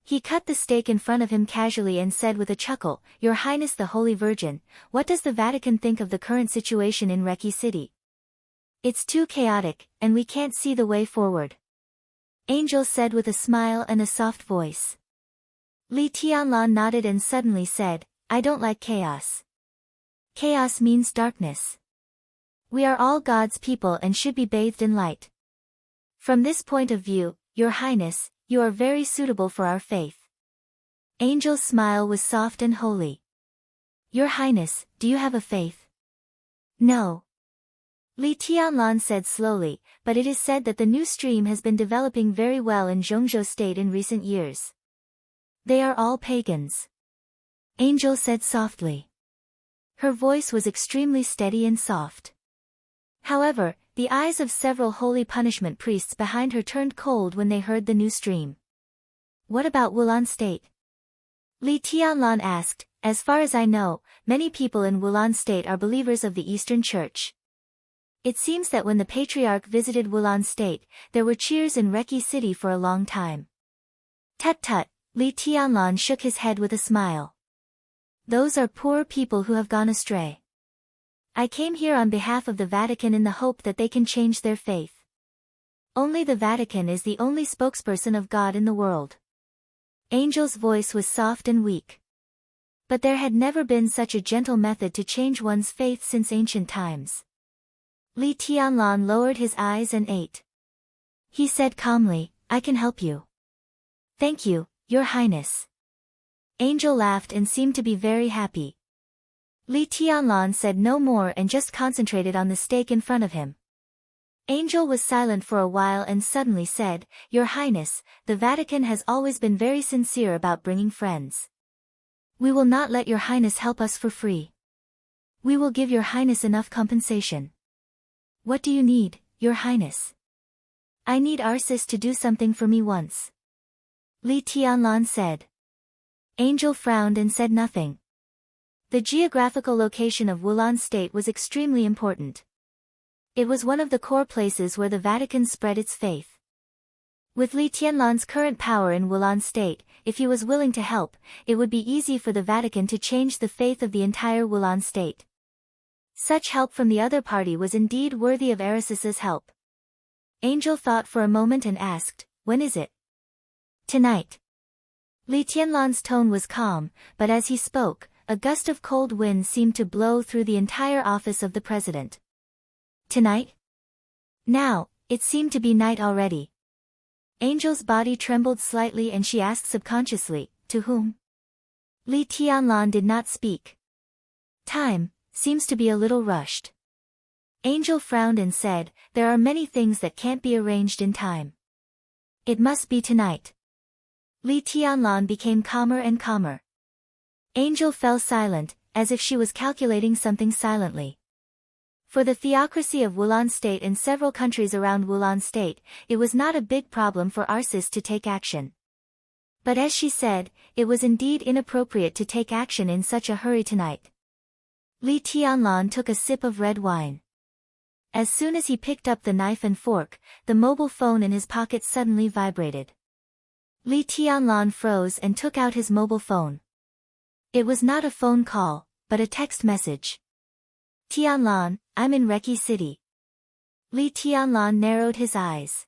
He cut the steak in front of him casually and said with a chuckle, Your Highness the Holy Virgin, what does the Vatican think of the current situation in Reki City? It's too chaotic, and we can't see the way forward. Angel said with a smile and a soft voice. Li Tianlan nodded and suddenly said, I don't like chaos. Chaos means darkness. We are all God's people and should be bathed in light. From this point of view, Your Highness, you are very suitable for our faith. Angel's smile was soft and holy. Your Highness, do you have a faith? No. Li Tianlan said slowly, but it is said that the new stream has been developing very well in Zhongzhou State in recent years. They are all pagans. Angel said softly. Her voice was extremely steady and soft. However, the eyes of several holy punishment priests behind her turned cold when they heard the new stream. What about Wulan State? Li Tianlan asked. As far as I know, many people in Wulan State are believers of the Eastern Church. It seems that when the Patriarch visited Wulan State, there were cheers in Reki City for a long time. Tut-tut, Li Tianlan shook his head with a smile. Those are poor people who have gone astray. I came here on behalf of the Vatican in the hope that they can change their faith. Only the Vatican is the only spokesperson of God in the world. Angel's voice was soft and weak. But there had never been such a gentle method to change one's faith since ancient times. Li Tianlan lowered his eyes and ate. He said calmly, I can help you. Thank you, Your Highness. Angel laughed and seemed to be very happy. Li Tianlan said no more and just concentrated on the steak in front of him. Angel was silent for a while and suddenly said, Your Highness, the Vatican has always been very sincere about bringing friends. We will not let Your Highness help us for free. We will give Your Highness enough compensation. What do you need, Your Highness? I need Narcissus to do something for me once. Li Tianlan said. Angel frowned and said nothing. The geographical location of Wulan State was extremely important. It was one of the core places where the Vatican spread its faith. With Li Tianlan's current power in Wulan State, if he was willing to help, it would be easy for the Vatican to change the faith of the entire Wulan State. Such help from the other party was indeed worthy of Erisis's help. Angel thought for a moment and asked, "When is it?" "Tonight." Li Tianlan's tone was calm, but as he spoke, a gust of cold wind seemed to blow through the entire office of the president. "Tonight?" Now, it seemed to be night already. Angel's body trembled slightly and she asked subconsciously, "To whom?" Li Tianlan did not speak. "Time seems to be a little rushed." Angel frowned and said, "There are many things that can't be arranged in time. It must be tonight." Li Tianlan became calmer and calmer. Angel fell silent, as if she was calculating something silently. For the theocracy of Wulan State and several countries around Wulan State, it was not a big problem for Arsis to take action. But as she said, it was indeed inappropriate to take action in such a hurry tonight. Li Tianlan took a sip of red wine. As soon as he picked up the knife and fork, the mobile phone in his pocket suddenly vibrated. Li Tianlan froze and took out his mobile phone. It was not a phone call, but a text message. "Tianlan, I'm in Reki City." Li Tianlan narrowed his eyes.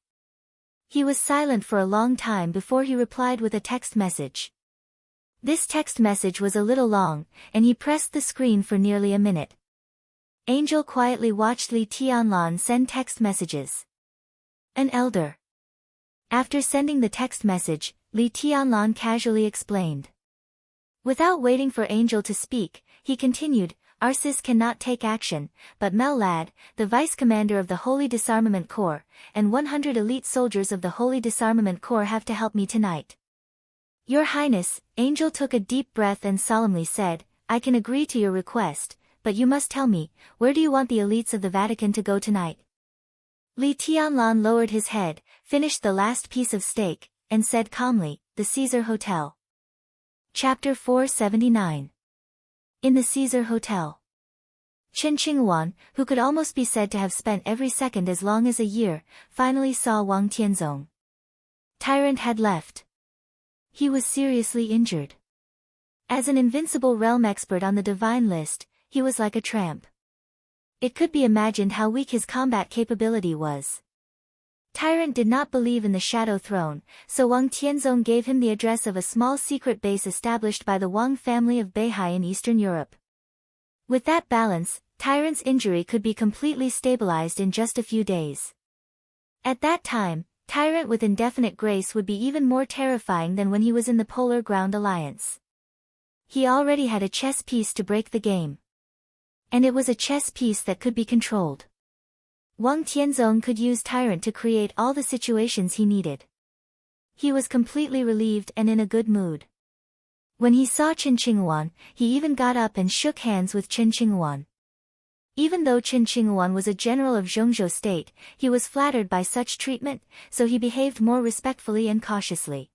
He was silent for a long time before he replied with a text message. This text message was a little long, and he pressed the screen for nearly a minute. Angel quietly watched Li Tianlan send text messages. "An elder." After sending the text message, Li Tianlan casually explained. Without waiting for Angel to speak, he continued, "Arsis cannot take action, but Mel Lad, the vice commander of the Holy Disarmament Corps, and 100 elite soldiers of the Holy Disarmament Corps have to help me tonight." "Your Highness," Angel took a deep breath and solemnly said, "I can agree to your request, but you must tell me, where do you want the elites of the Vatican to go tonight?" Li Tianlan lowered his head, finished the last piece of steak, and said calmly, "The Caesar Hotel." Chapter 479. In the Caesar Hotel. Chen Qinghuan, who could almost be said to have spent every second as long as a year, finally saw Wang Tianzong. Tyrant had left. He was seriously injured. As an invincible realm expert on the divine list, he was like a tramp. It could be imagined how weak his combat capability was. Tyrant did not believe in the Shadow Throne, so Wang Tianzong gave him the address of a small secret base established by the Wang family of Beihai in Eastern Europe. With that balance, Tyrant's injury could be completely stabilized in just a few days. At that time, Tyrant with indefinite grace would be even more terrifying than when he was in the Polar Ground Alliance. He already had a chess piece to break the game. And it was a chess piece that could be controlled. Wang Tianzong could use Tyrant to create all the situations he needed. He was completely relieved and in a good mood. When he saw Chen Qinghuan, he even got up and shook hands with Chen Qinghuan. Even though Chen Qinghuan was a general of Zhongzhou State, he was flattered by such treatment, so he behaved more respectfully and cautiously.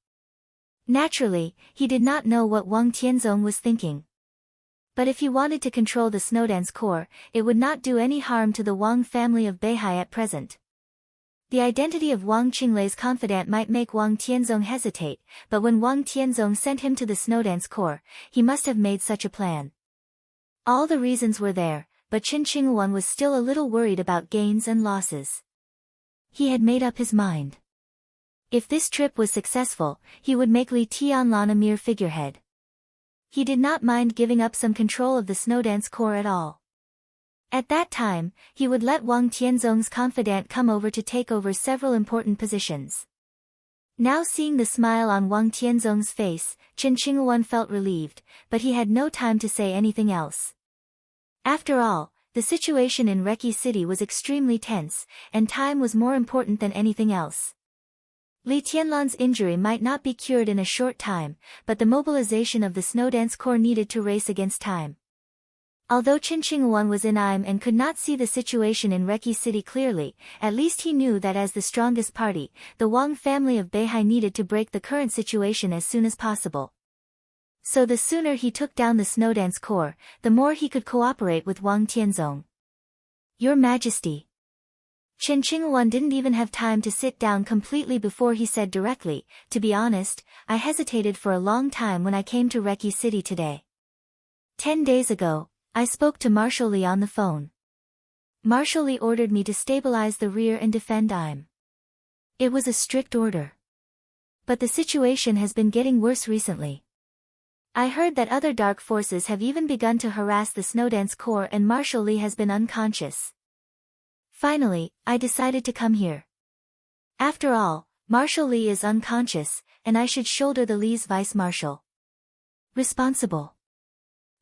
Naturally, he did not know what Wang Tianzong was thinking. But if he wanted to control the Snowdance Corps, it would not do any harm to the Wang family of Beihai at present. The identity of Wang Qinglei's confidant might make Wang Tianzong hesitate, but when Wang Tianzong sent him to the Snowdance Corps, he must have made such a plan. All the reasons were there, but Chen Qinghuan was still a little worried about gains and losses. He had made up his mind. If this trip was successful, he would make Li Tianlan a mere figurehead. He did not mind giving up some control of the Snowdance Corps at all. At that time, he would let Wang Tianzong's confidant come over to take over several important positions. Now seeing the smile on Wang Tianzong's face, Chen Qinghuan felt relieved, but he had no time to say anything else. After all, the situation in Reki City was extremely tense, and time was more important than anything else. Li Tianlan's injury might not be cured in a short time, but the mobilization of the Snowdance Corps needed to race against time. Although Chen Qinghuan was in Im and could not see the situation in Reki City clearly, at least he knew that as the strongest party, the Wang family of Beihai needed to break the current situation as soon as possible. So the sooner he took down the Snowdance Corps, the more he could cooperate with Wang Tianzong. Your Majesty. Chen Qinghuan didn't even have time to sit down completely before he said directly, to be honest, I hesitated for a long time when I came to Reki City today. 10 days ago, I spoke to Marshal Li on the phone. Marshal Li ordered me to stabilize the rear and defend Im. It was a strict order. But the situation has been getting worse recently. I heard that other dark forces have even begun to harass the Snowdance Corps and Marshal Li has been unconscious. Finally, I decided to come here. After all, Marshal Li is unconscious, and I should shoulder the Li's vice-marshal. Responsible.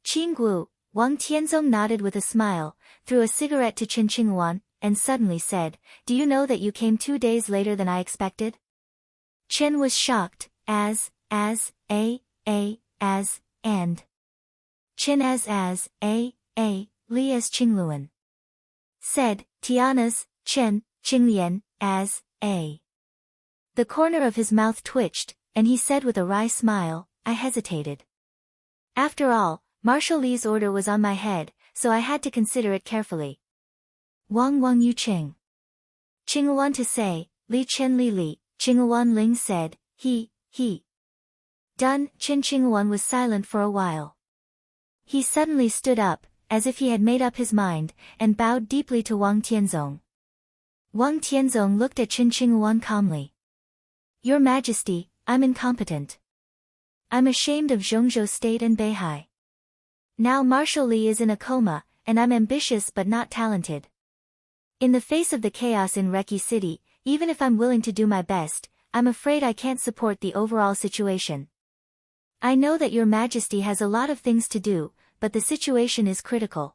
Qinggu, Wang Tianzong nodded with a smile, threw a cigarette to Chen Qinghuan, and suddenly said, Do you know that you came 2 days later than I expected? Chen was shocked, and. Chen Li as Qingluan. Said, Tiana's, Chen, Qinglian, as, a. The corner of his mouth twitched, and he said with a wry smile, I hesitated. After all, Marshal Li's order was on my head, so I had to consider it carefully. Wang Yu Qing. Qinghuan to say, Li Chen Li, Qinghuan Ling said, he. Done. Chen Qinghuan was silent for a while. He suddenly stood up, as if he had made up his mind, and bowed deeply to Wang Tianzong. Wang Tianzong looked at Chen Qinghuan calmly. Your Majesty, I'm incompetent. I'm ashamed of Zhongzhou State and Beihai. Now Marshal Li is in a coma, and I'm ambitious but not talented. In the face of the chaos in Reki City, even if I'm willing to do my best, I'm afraid I can't support the overall situation. I know that Your Majesty has a lot of things to do, but the situation is critical.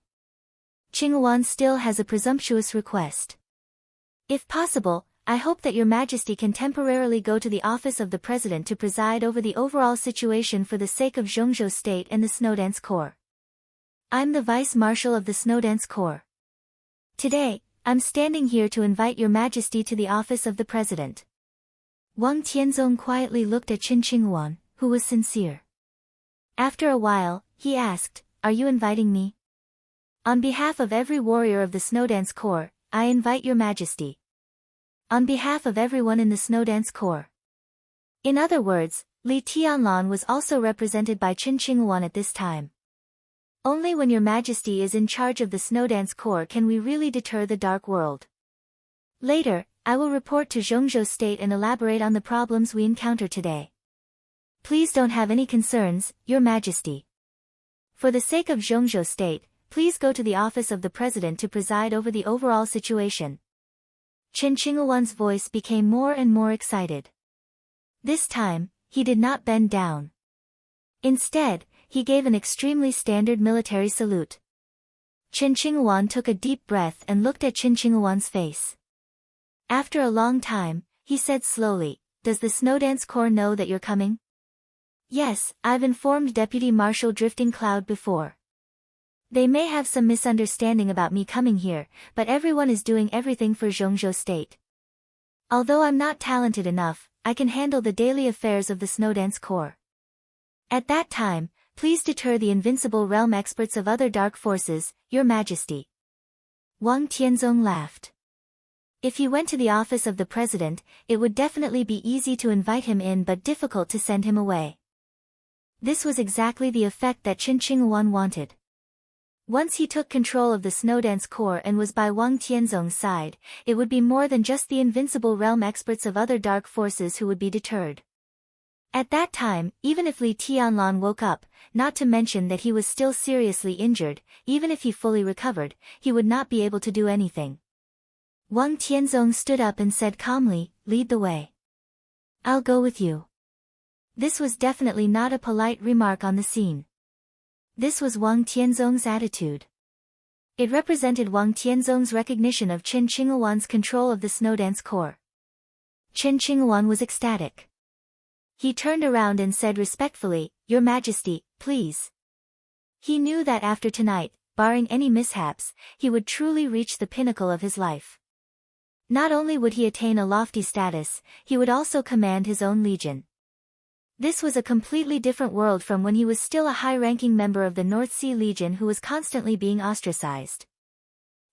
Qinghuan still has a presumptuous request. If possible, I hope that Your Majesty can temporarily go to the office of the President to preside over the overall situation for the sake of Zhongzhou State and the Snowdance Corps. I'm the Vice-Marshal of the Snowdance Corps. Today, I'm standing here to invite Your Majesty to the office of the President. Wang Tianzong quietly looked at Chen Qinghuan, who was sincere. After a while, he asked, Are you inviting me? On behalf of every warrior of the Snowdance Corps, I invite Your Majesty. On behalf of everyone in the Snowdance Corps. In other words, Li Tianlan was also represented by Chen Qinghuan at this time. Only when Your Majesty is in charge of the Snowdance Corps can we really deter the dark world. Later, I will report to Zhongzhou State and elaborate on the problems we encounter today. Please don't have any concerns, Your Majesty. For the sake of Zhongzhou State, please go to the office of the President to preside over the overall situation. Chen Qinghuan's voice became more and more excited. This time, he did not bend down. Instead, he gave an extremely standard military salute. Chen Qinghuan took a deep breath and looked at Chen Qinghuan's face. After a long time, he said slowly, Does the Snowdance Corps know that you're coming? Yes, I've informed Deputy Marshal Drifting Cloud before. They may have some misunderstanding about me coming here, but everyone is doing everything for Zhongzhou State. Although I'm not talented enough, I can handle the daily affairs of the Snowdance Corps. At that time, please deter the invincible realm experts of other dark forces, Your Majesty. Wang Tianzong laughed. If he went to the office of the President, it would definitely be easy to invite him in but difficult to send him away. This was exactly the effect that Chen Qinghuan wanted. Once he took control of the Snowdance Corps and was by Wang Tianzong's side, it would be more than just the invincible realm experts of other dark forces who would be deterred. At that time, even if Li Tianlan woke up, not to mention that he was still seriously injured, even if he fully recovered, he would not be able to do anything. Wang Tianzong stood up and said calmly, Lead the way. I'll go with you. This was definitely not a polite remark on the scene. This was Wang Tianzong's attitude. It represented Wang Tianzong's recognition of Chen Qinghuan's control of the Snowdance Corps. Chen Qinghuan was ecstatic. He turned around and said respectfully, Your Majesty, please. He knew that after tonight, barring any mishaps, he would truly reach the pinnacle of his life. Not only would he attain a lofty status, he would also command his own legion. This was a completely different world from when he was still a high-ranking member of the North Sea Legion who was constantly being ostracized.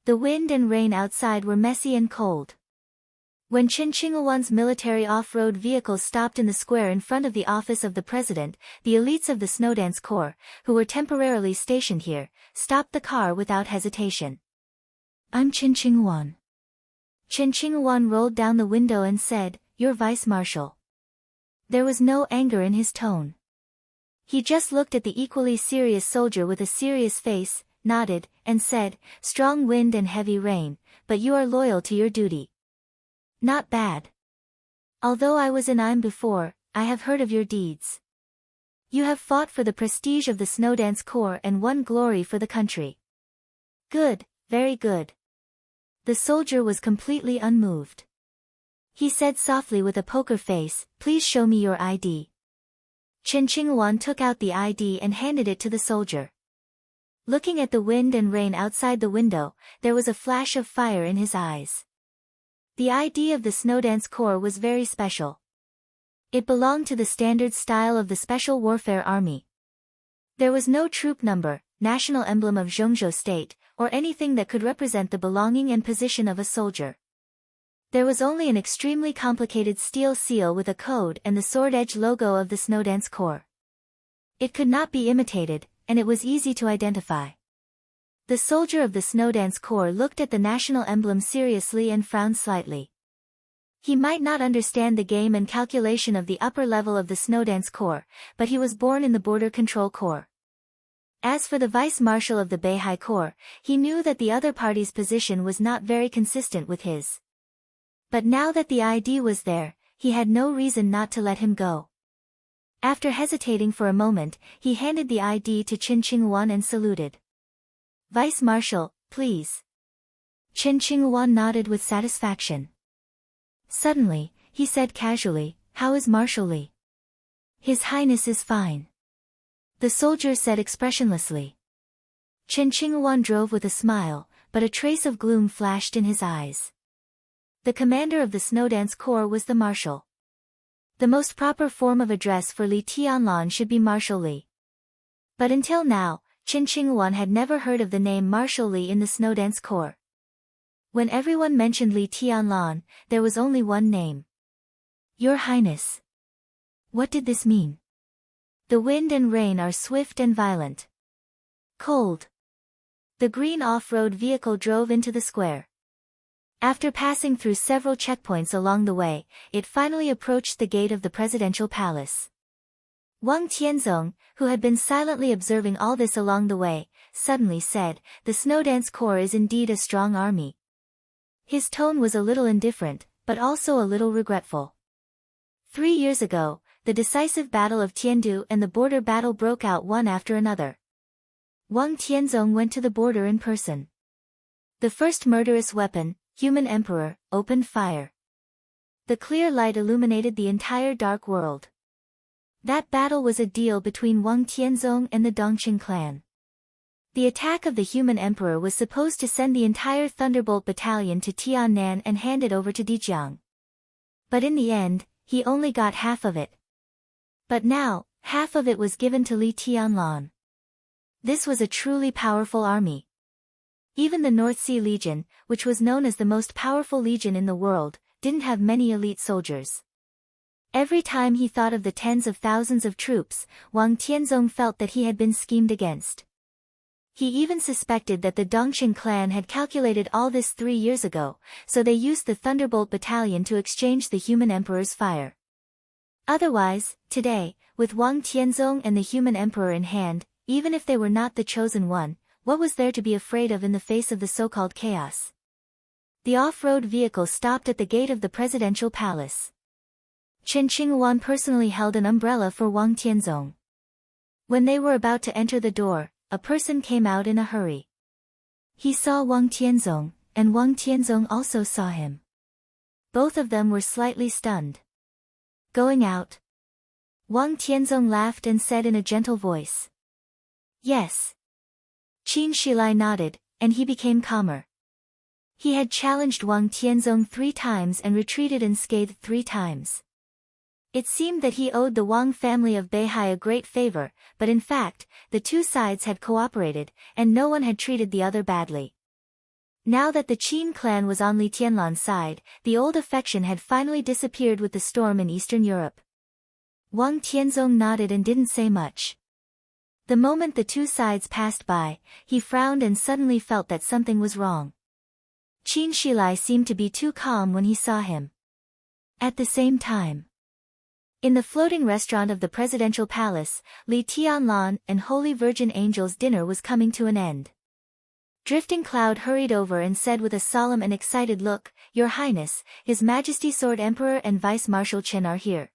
The wind and rain outside were messy and cold. When Qin Qinghuan's military off-road vehicle stopped in the square in front of the office of the president, the elites of the Snowdance Corps, who were temporarily stationed here, stopped the car without hesitation. "I'm Qin Qinghuan." Qin Qinghuan rolled down the window and said, "You're vice-marshal." There was no anger in his tone. He just looked at the equally serious soldier with a serious face, nodded, and said, "Strong wind and heavy rain, but you are loyal to your duty." "Not bad. Although I was in Im before, I have heard of your deeds. You have fought for the prestige of the Snowdance Corps and won glory for the country." "Good, very good." The soldier was completely unmoved. He said softly with a poker face, "Please show me your ID." Qin Qinghuan took out the ID and handed it to the soldier. Looking at the wind and rain outside the window, there was a flash of fire in his eyes. The ID of the Snowdance Corps was very special. It belonged to the standard style of the Special Warfare Army. There was no troop number, national emblem of Zhongzhou State, or anything that could represent the belonging and position of a soldier. There was only an extremely complicated steel seal with a code and the sword-edge logo of the Snowdance Corps. It could not be imitated, and it was easy to identify. The soldier of the Snowdance Corps looked at the national emblem seriously and frowned slightly. He might not understand the game and calculation of the upper level of the Snowdance Corps, but he was born in the Border Control Corps. As for the vice-marshal of the Beihai Corps, he knew that the other party's position was not very consistent with his. But now that the ID was there, he had no reason not to let him go. After hesitating for a moment, he handed the ID to Qin Qinghuan and saluted. "Vice-marshal, please." Qin Qinghuan nodded with satisfaction. Suddenly, he said casually, "How is Marshal Li?" "His Highness is fine." The soldier said expressionlessly. Qin Qinghuan drove with a smile, but a trace of gloom flashed in his eyes. The commander of the Snowdance Corps was the marshal. The most proper form of address for Li Tianlan should be Marshal Li. But until now, Qin Qinghuan had never heard of the name Marshal Li in the Snowdance Corps. When everyone mentioned Li Tianlan, there was only one name. "Your Highness." What did this mean? The wind and rain are swift and violent. Cold. The green off-road vehicle drove into the square. After passing through several checkpoints along the way, it finally approached the gate of the presidential palace. Wang Tianzong, who had been silently observing all this along the way, suddenly said, "The Snowdance Corps is indeed a strong army." His tone was a little indifferent, but also a little regretful. 3 years ago, the decisive battle of Tiandu and the border battle broke out one after another. Wang Tianzong went to the border in person. The first murderous weapon, Human Emperor, opened fire. The clear light illuminated the entire dark world. That battle was a deal between Wang Tianzong and the Dongqing clan. The attack of the Human Emperor was supposed to send the entire Thunderbolt battalion to Tiannan and hand it over to Dijiang. But in the end, he only got half of it. But now, half of it was given to Li Tianlan. This was a truly powerful army. Even the North Sea Legion, which was known as the most powerful legion in the world, didn't have many elite soldiers. Every time he thought of the tens of thousands of troops, Wang Tianzong felt that he had been schemed against. He even suspected that the Dongqing clan had calculated all this 3 years ago, so they used the Thunderbolt battalion to exchange the Human Emperor's fire. Otherwise, today, with Wang Tianzong and the Human Emperor in hand, even if they were not the chosen one, what was there to be afraid of in the face of the so-called chaos? The off-road vehicle stopped at the gate of the presidential palace. Qin Qinghuan personally held an umbrella for Wang Tianzong. When they were about to enter the door, a person came out in a hurry. He saw Wang Tianzong, and Wang Tianzong also saw him. Both of them were slightly stunned. "Going out?" Wang Tianzong laughed and said in a gentle voice. "Yes." Qin Shilai nodded, and he became calmer. He had challenged Wang Tianzong 3 times and retreated unscathed 3 times. It seemed that he owed the Wang family of Beihai a great favor, but in fact, the two sides had cooperated, and no one had treated the other badly. Now that the Qin clan was on Li Tianlan's side, the old affection had finally disappeared with the storm in Eastern Europe. Wang Tianzong nodded and didn't say much. The moment the two sides passed by, he frowned and suddenly felt that something was wrong. Qin Shilai seemed to be too calm when he saw him. At the same time, in the floating restaurant of the presidential palace, Li Tianlan and Holy Virgin Angel's dinner was coming to an end. Drifting Cloud hurried over and said with a solemn and excited look, "Your Highness, His Majesty Sword Emperor and Vice Marshal Chen are here."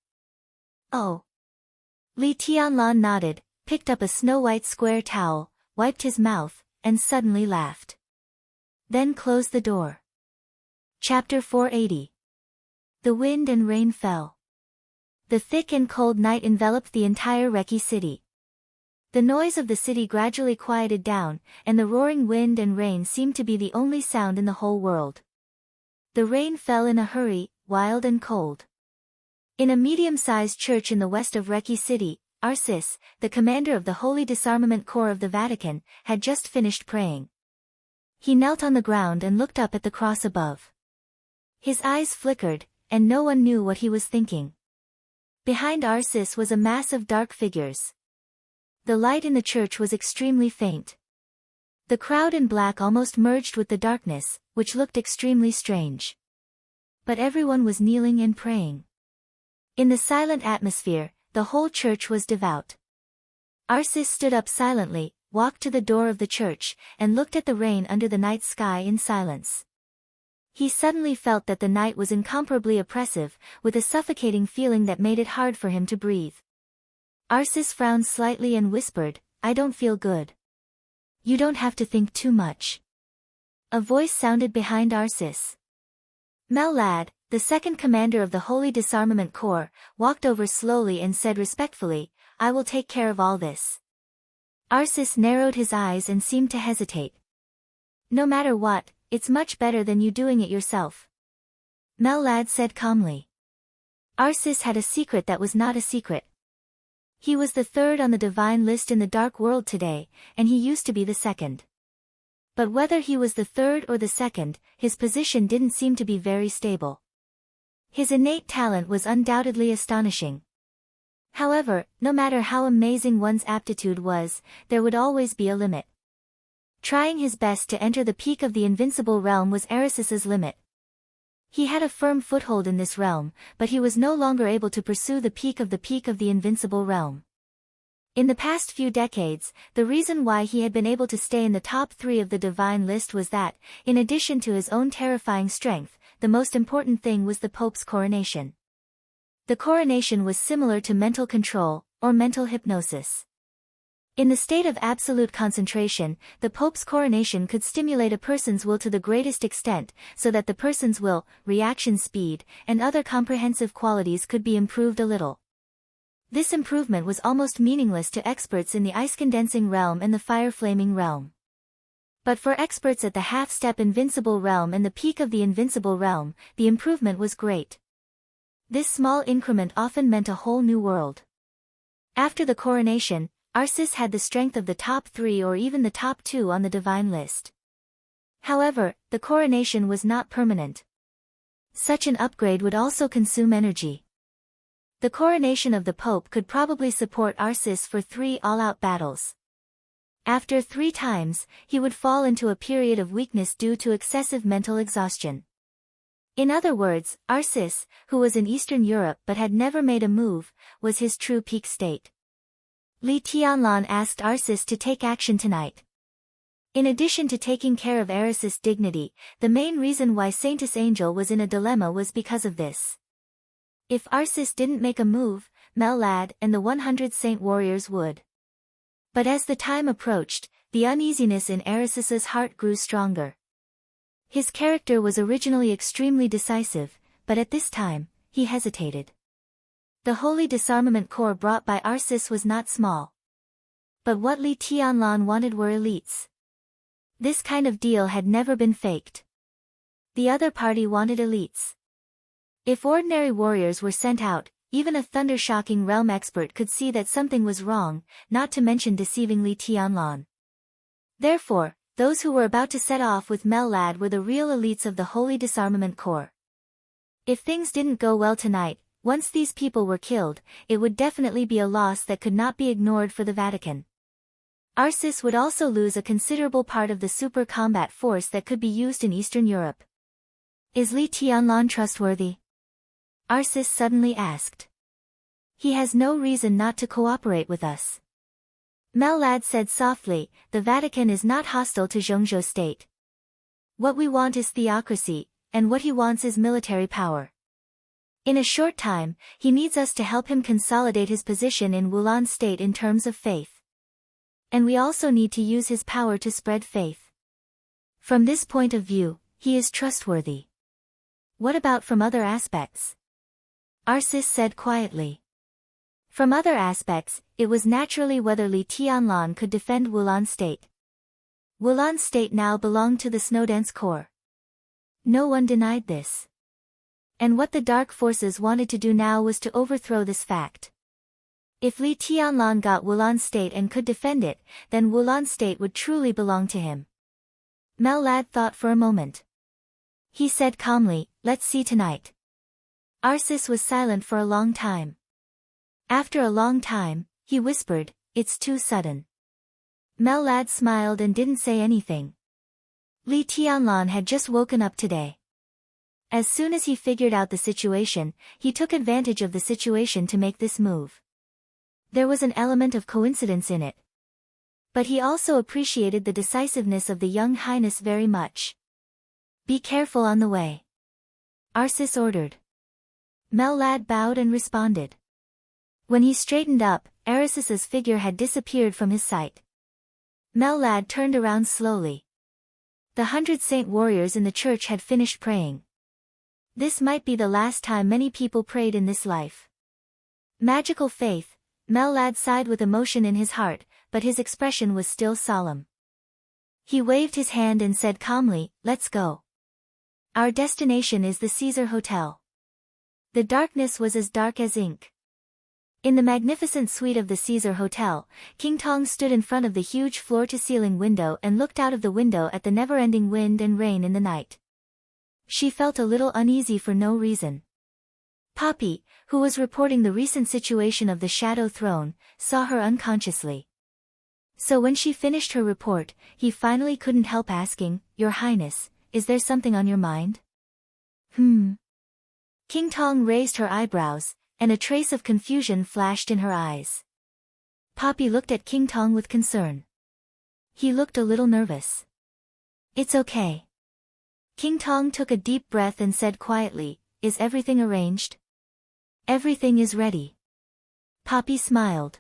"Oh." Li Tianlan nodded, picked up a snow-white square towel, wiped his mouth, and suddenly laughed. Then closed the door. Chapter 480. The wind and rain fell. The thick and cold night enveloped the entire Reki city. The noise of the city gradually quieted down, and the roaring wind and rain seemed to be the only sound in the whole world. The rain fell in a hurry, wild and cold. In a medium-sized church in the west of Reki city, Arcis, the commander of the Holy Disarmament Corps of the Vatican, had just finished praying. He knelt on the ground and looked up at the cross above. His eyes flickered, and no one knew what he was thinking. Behind Arcis was a mass of dark figures. The light in the church was extremely faint. The crowd in black almost merged with the darkness, which looked extremely strange. But everyone was kneeling and praying. In the silent atmosphere, the whole church was devout. Arcis stood up silently, walked to the door of the church, and looked at the rain under the night sky in silence. He suddenly felt that the night was incomparably oppressive, with a suffocating feeling that made it hard for him to breathe. Arcis frowned slightly and whispered, "I don't feel good." "You don't have to think too much." A voice sounded behind Arcis. Mel Lad, the second commander of the Holy Disarmament Corps, walked over slowly and said respectfully, "I will take care of all this." Arcis narrowed his eyes and seemed to hesitate. "No matter what, it's much better than you doing it yourself," Mel Lad said calmly. Arcis had a secret that was not a secret. He was the third on the divine list in the dark world today, and he used to be the second. But whether he was the third or the second, his position didn't seem to be very stable. His innate talent was undoubtedly astonishing. However, no matter how amazing one's aptitude was, there would always be a limit. Trying his best to enter the peak of the invincible realm was Aracis's limit. He had a firm foothold in this realm, but he was no longer able to pursue the peak of the invincible realm. In the past few decades, the reason why he had been able to stay in the top 3 of the divine list was that, in addition to his own terrifying strength, the most important thing was the Pope's coronation. The coronation was similar to mental control, or mental hypnosis. In the state of absolute concentration, the Pope's coronation could stimulate a person's will to the greatest extent, so that the person's will, reaction speed, and other comprehensive qualities could be improved a little. This improvement was almost meaningless to experts in the ice-condensing realm and the fire-flaming realm. But for experts at the half-step invincible realm and the peak of the invincible realm, the improvement was great. This small increment often meant a whole new world. After the coronation, Arcis had the strength of the top 3 or even the top 2 on the divine list. However, the coronation was not permanent. Such an upgrade would also consume energy. The coronation of the Pope could probably support Arcis for 3 all-out battles. After 3 times, he would fall into a period of weakness due to excessive mental exhaustion. In other words, Arcis, who was in Eastern Europe but had never made a move, was his true peak state. Li Tianlan asked Arcis to take action tonight. In addition to taking care of Aracis' dignity, the main reason why Saintess Angel was in a dilemma was because of this. If Arcis didn't make a move, Mel Lad and the 100 Saint warriors would. But as the time approached, the uneasiness in Aracis's heart grew stronger. His character was originally extremely decisive, but at this time, he hesitated. The Holy Disarmament Corps brought by Arcis was not small. But what Li Tianlan wanted were elites. This kind of deal had never been faked. The other party wanted elites. If ordinary warriors were sent out, even a thunder-shocking realm expert could see that something was wrong, not to mention deceiving Li Tianlan. Therefore, those who were about to set off with Mel Lad were the real elites of the Holy Disarmament Corps. If things didn't go well tonight, once these people were killed, it would definitely be a loss that could not be ignored for the Vatican. Arcis would also lose a considerable part of the super combat force that could be used in Eastern Europe. Is Li Tianlan trustworthy? Arcis suddenly asked. He has no reason not to cooperate with us. Mel Lad said softly, the Vatican is not hostile to Zhongzhou state. What we want is theocracy, and what he wants is military power. In a short time, he needs us to help him consolidate his position in Wulan state in terms of faith. And we also need to use his power to spread faith. From this point of view, he is trustworthy. What about from other aspects? Arcis said quietly. From other aspects, it was naturally whether Li Tianlan could defend Wulan state. Wulan state now belonged to the Snowdance Corps. No one denied this. And what the dark forces wanted to do now was to overthrow this fact. If Li Tianlan got Wulan state and could defend it, then Wulan state would truly belong to him. Mel Lad thought for a moment. He said calmly, let's see tonight. Arcis was silent for a long time. After a long time, he whispered, it's too sudden. Mel Lad smiled and didn't say anything. Li Tianlan had just woken up today. As soon as he figured out the situation, he took advantage of the situation to make this move. There was an element of coincidence in it. But he also appreciated the decisiveness of the young highness very much. Be careful on the way. Arcis ordered. Mel Lad bowed and responded. When he straightened up, Arcis's figure had disappeared from his sight. Mel Lad turned around slowly. The 100 saint warriors in the church had finished praying. This might be the last time many people prayed in this life. Magical faith. Mel Lad sighed with emotion in his heart, but his expression was still solemn. He waved his hand and said calmly, let's go. Our destination is the Caesar Hotel. The darkness was as dark as ink. In the magnificent suite of the Caesar Hotel, King Tong stood in front of the huge floor-to-ceiling window and looked out of the window at the never-ending wind and rain in the night. She felt a little uneasy for no reason. Poppy, who was reporting the recent situation of the Shadow Throne, saw her unconsciously. So when she finished her report, he finally couldn't help asking, Your Highness, is there something on your mind? King Tong raised her eyebrows, and a trace of confusion flashed in her eyes. Poppy looked at King Tong with concern. He looked a little nervous. It's okay. King Tong took a deep breath and said quietly, Is everything arranged? Everything is ready. Poppy smiled.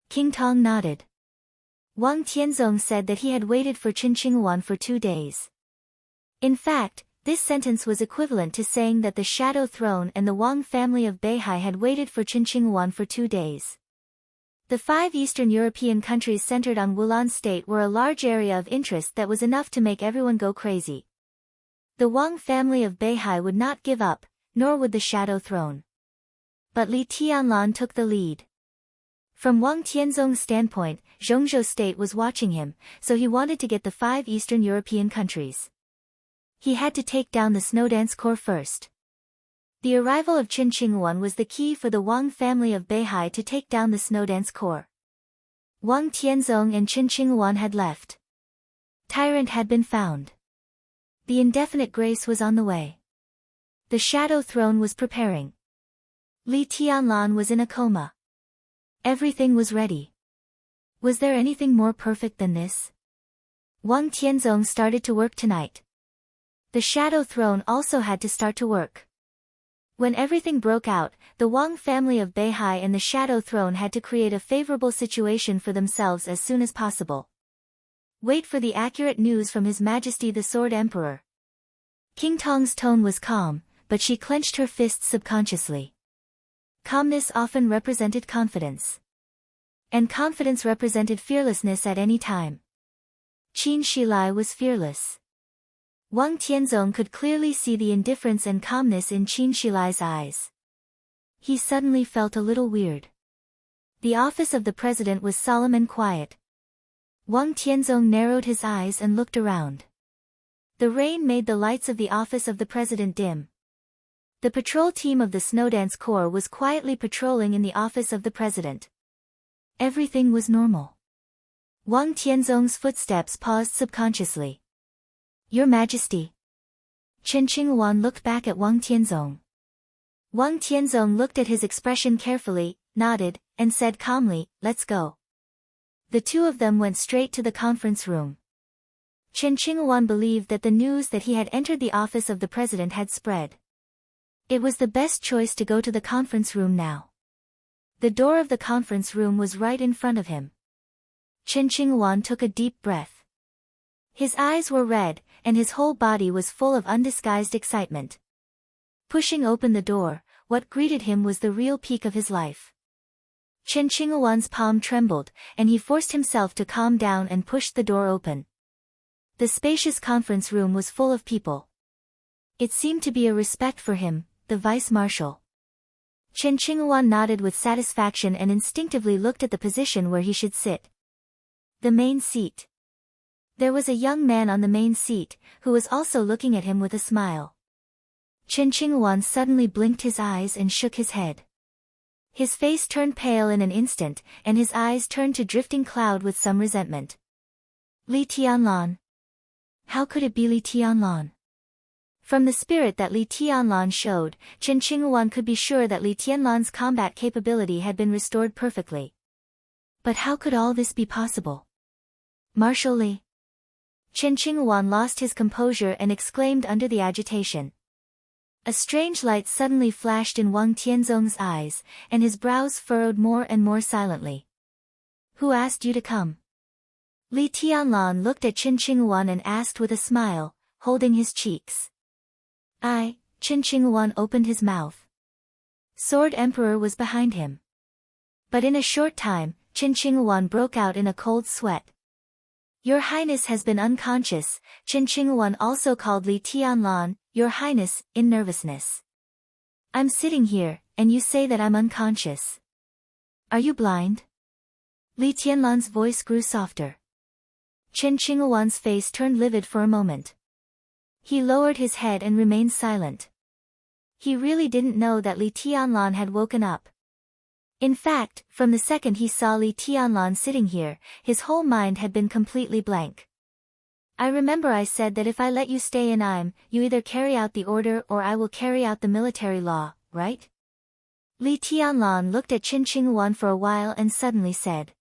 King Tong nodded. Wang Tianzong said that he had waited for Qin Qinghuan for 2 days. In fact, this sentence was equivalent to saying that the Shadow Throne and the Wang family of Beihai had waited for Qin Qinghuan for 2 days. The 5 Eastern European countries centered on Wulan state were a large area of interest that was enough to make everyone go crazy. The Wang family of Beihai would not give up, nor would the Shadow Throne. But Li Tianlan took the lead. From Wang Tianzong's standpoint, Zhongzhou state was watching him, so he wanted to get the 5 Eastern European countries. He had to take down the Snowdance Corps first. The arrival of Qin Qinghuan was the key for the Wang family of Beihai to take down the Snowdance Corps. Wang Tianzong and Qin Qinghuan had left. Tyrant had been found. The indefinite grace was on the way. The Shadow Throne was preparing. Li Tianlan was in a coma. Everything was ready. Was there anything more perfect than this? Wang Tianzong started to work tonight. The Shadow Throne also had to start to work. When everything broke out, the Wang family of Beihai and the Shadow Throne had to create a favorable situation for themselves as soon as possible. Wait for the accurate news from His Majesty the Sword Emperor. King Tong's tone was calm, but she clenched her fists subconsciously. Calmness often represented confidence. And confidence represented fearlessness at any time. Qin Shilai was fearless. Wang Tianzong could clearly see the indifference and calmness in Qin Shilai's eyes. He suddenly felt a little weird. The office of the president was solemn and quiet. Wang Tianzong narrowed his eyes and looked around. The rain made the lights of the office of the president dim. The patrol team of the Snowdance Corps was quietly patrolling in the office of the president. Everything was normal. Wang Tianzong's footsteps paused subconsciously. Your Majesty. Chen Qinghuan looked back at Wang Tianzong. Wang Tianzong looked at his expression carefully, nodded, and said calmly, let's go. The two of them went straight to the conference room. Chen Qinghuan believed that the news that he had entered the office of the president had spread. It was the best choice to go to the conference room now. The door of the conference room was right in front of him. Chen Qinghuan took a deep breath. His eyes were red, and his whole body was full of undisguised excitement. Pushing open the door, what greeted him was the real peak of his life. Chen Qinghuan's palm trembled, and he forced himself to calm down and pushed the door open. The spacious conference room was full of people. It seemed to be a respect for him, the vice-marshal. Chen Qinghuan nodded with satisfaction and instinctively looked at the position where he should sit. The main seat. There was a young man on the main seat, who was also looking at him with a smile. Chen Qinghuan suddenly blinked his eyes and shook his head. His face turned pale in an instant, and his eyes turned to drifting cloud with some resentment. Li Tianlan. How could it be Li Tianlan? From the spirit that Li Tianlan showed, Chen Qinghuan could be sure that Li Tianlan's combat capability had been restored perfectly. But how could all this be possible? Marshal Li. Chen Qinghuan lost his composure and exclaimed under the agitation. A strange light suddenly flashed in Wang Tianzong's eyes, and his brows furrowed more and more silently. Who asked you to come? Li Tianlan looked at Chen Qinghuan and asked with a smile, holding his cheeks. Chen Qinghuan opened his mouth. Sword Emperor was behind him. But in a short time, Chen Qinghuan broke out in a cold sweat. Your Highness has been unconscious, Chen Qinghuan also called Li Tianlan, Your Highness, in nervousness. I'm sitting here, and you say that I'm unconscious. Are you blind? Li Tianlan's voice grew softer. Chen Qinghuan's face turned livid for a moment. He lowered his head and remained silent. He really didn't know that Li Tianlan had woken up. In fact, from the second he saw Li Tianlan sitting here, his whole mind had been completely blank. I remember I said that if I let you stay in, you either carry out the order or I will carry out the military law, right? Li Tianlan looked at Chen Qinghuan for a while and suddenly said.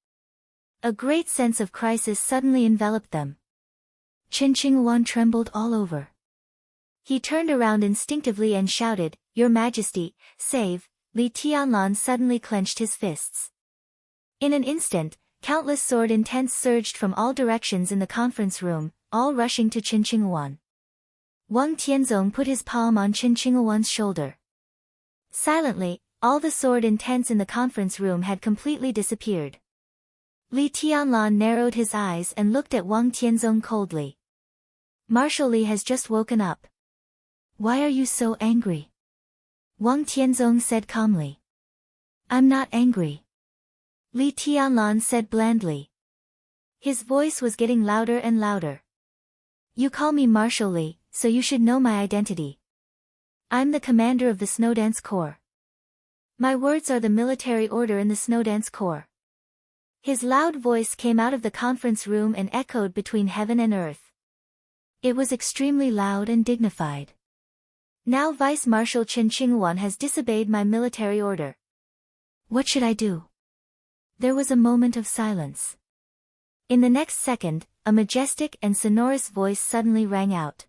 A great sense of crisis suddenly enveloped them. Chen Qinghuan trembled all over. He turned around instinctively and shouted, Your Majesty, save! Li Tianlan suddenly clenched his fists. In an instant, countless sword intents surged from all directions in the conference room, all rushing to Chen Qinghuan. Wang Tianzong put his palm on Chen Qinghuan's shoulder. Silently, all the sword intents in the conference room had completely disappeared. Li Tianlan narrowed his eyes and looked at Wang Tianzong coldly. Marshal Li has just woken up. Why are you so angry? Wang Tianzong said calmly. I'm not angry. Li Tianlan said blandly. His voice was getting louder and louder. You call me Marshal Li, so you should know my identity. I'm the commander of the Snowdance Corps. My words are the military order in the Snowdance Corps. His loud voice came out of the conference room and echoed between heaven and earth. It was extremely loud and dignified. Now Vice Marshal Chen Qinghuan has disobeyed my military order. What should I do? There was a moment of silence. In the next second, a majestic and sonorous voice suddenly rang out.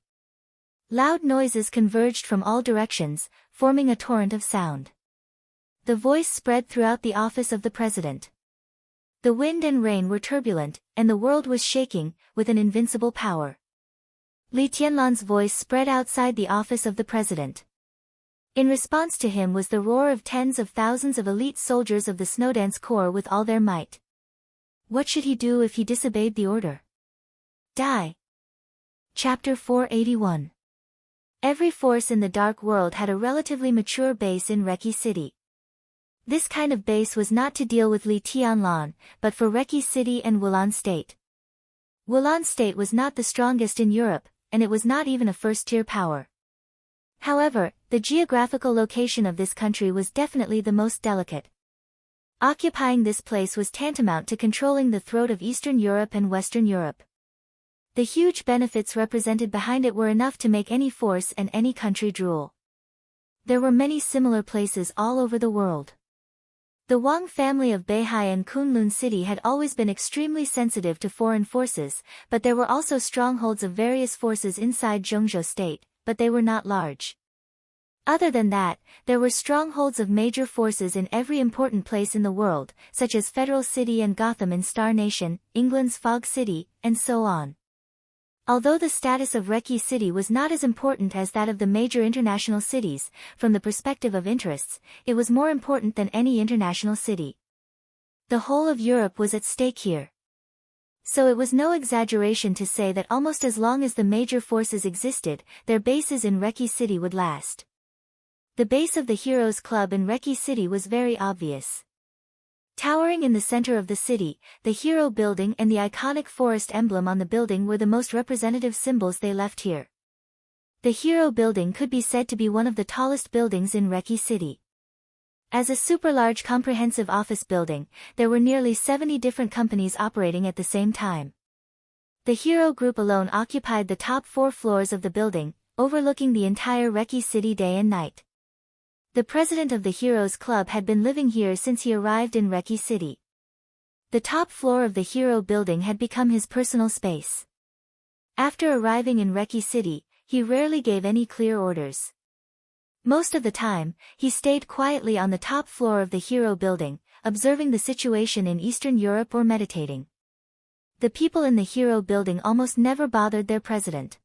Loud noises converged from all directions, forming a torrent of sound. The voice spread throughout the office of the president. The wind and rain were turbulent, and the world was shaking, with an invincible power. Li Tianlan's voice spread outside the office of the president. In response to him was the roar of tens of thousands of elite soldiers of the Snowdance Corps with all their might. What should he do if he disobeyed the order? Die. Chapter 481. Every force in the Dark World had a relatively mature base in Reki City. This kind of base was not to deal with Li Tianlan, but for Reki City and Wulan State. Wulan State was not the strongest in Europe, and it was not even a first-tier power. However, the geographical location of this country was definitely the most delicate. Occupying this place was tantamount to controlling the throat of Eastern Europe and Western Europe. The huge benefits represented behind it were enough to make any force and any country drool. There were many similar places all over the world. The Wang family of Beihai and Kunlun City had always been extremely sensitive to foreign forces, but there were also strongholds of various forces inside Zhengzhou State, but they were not large. Other than that, there were strongholds of major forces in every important place in the world, such as Federal City and Gotham in Star Nation, England's Fog City, and so on. Although the status of Reki City was not as important as that of the major international cities, from the perspective of interests, it was more important than any international city. The whole of Europe was at stake here. So it was no exaggeration to say that almost as long as the major forces existed, their bases in Reki City would last. The base of the Heroes Club in Reki City was very obvious. Towering in the center of the city, the Hero Building and the iconic forest emblem on the building were the most representative symbols they left here. The Hero Building could be said to be one of the tallest buildings in Reki City. As a super-large comprehensive office building, there were nearly 70 different companies operating at the same time. The Hero Group alone occupied the top 4 floors of the building, overlooking the entire Reki City day and night. The president of the Heroes Club had been living here since he arrived in Reki City. The top floor of the Hero Building had become his personal space. After arriving in Reki City, he rarely gave any clear orders. Most of the time, he stayed quietly on the top floor of the Hero Building, observing the situation in Eastern Europe or meditating. The people in the Hero Building almost never bothered their president.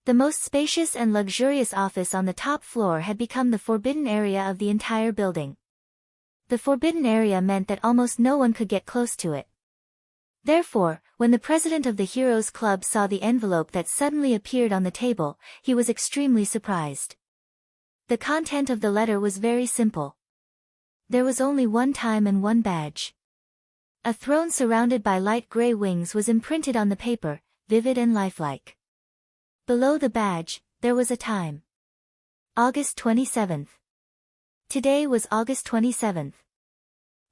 The most spacious and luxurious office on the top floor had become the forbidden area of the entire building. The forbidden area meant that almost no one could get close to it. Therefore, when the president of the Heroes Club saw the envelope that suddenly appeared on the table, he was extremely surprised. The content of the letter was very simple. There was only one time and one badge. A throne surrounded by light gray wings was imprinted on the paper, vivid and lifelike. Below the badge, there was a time. August 27th. Today was August 27th.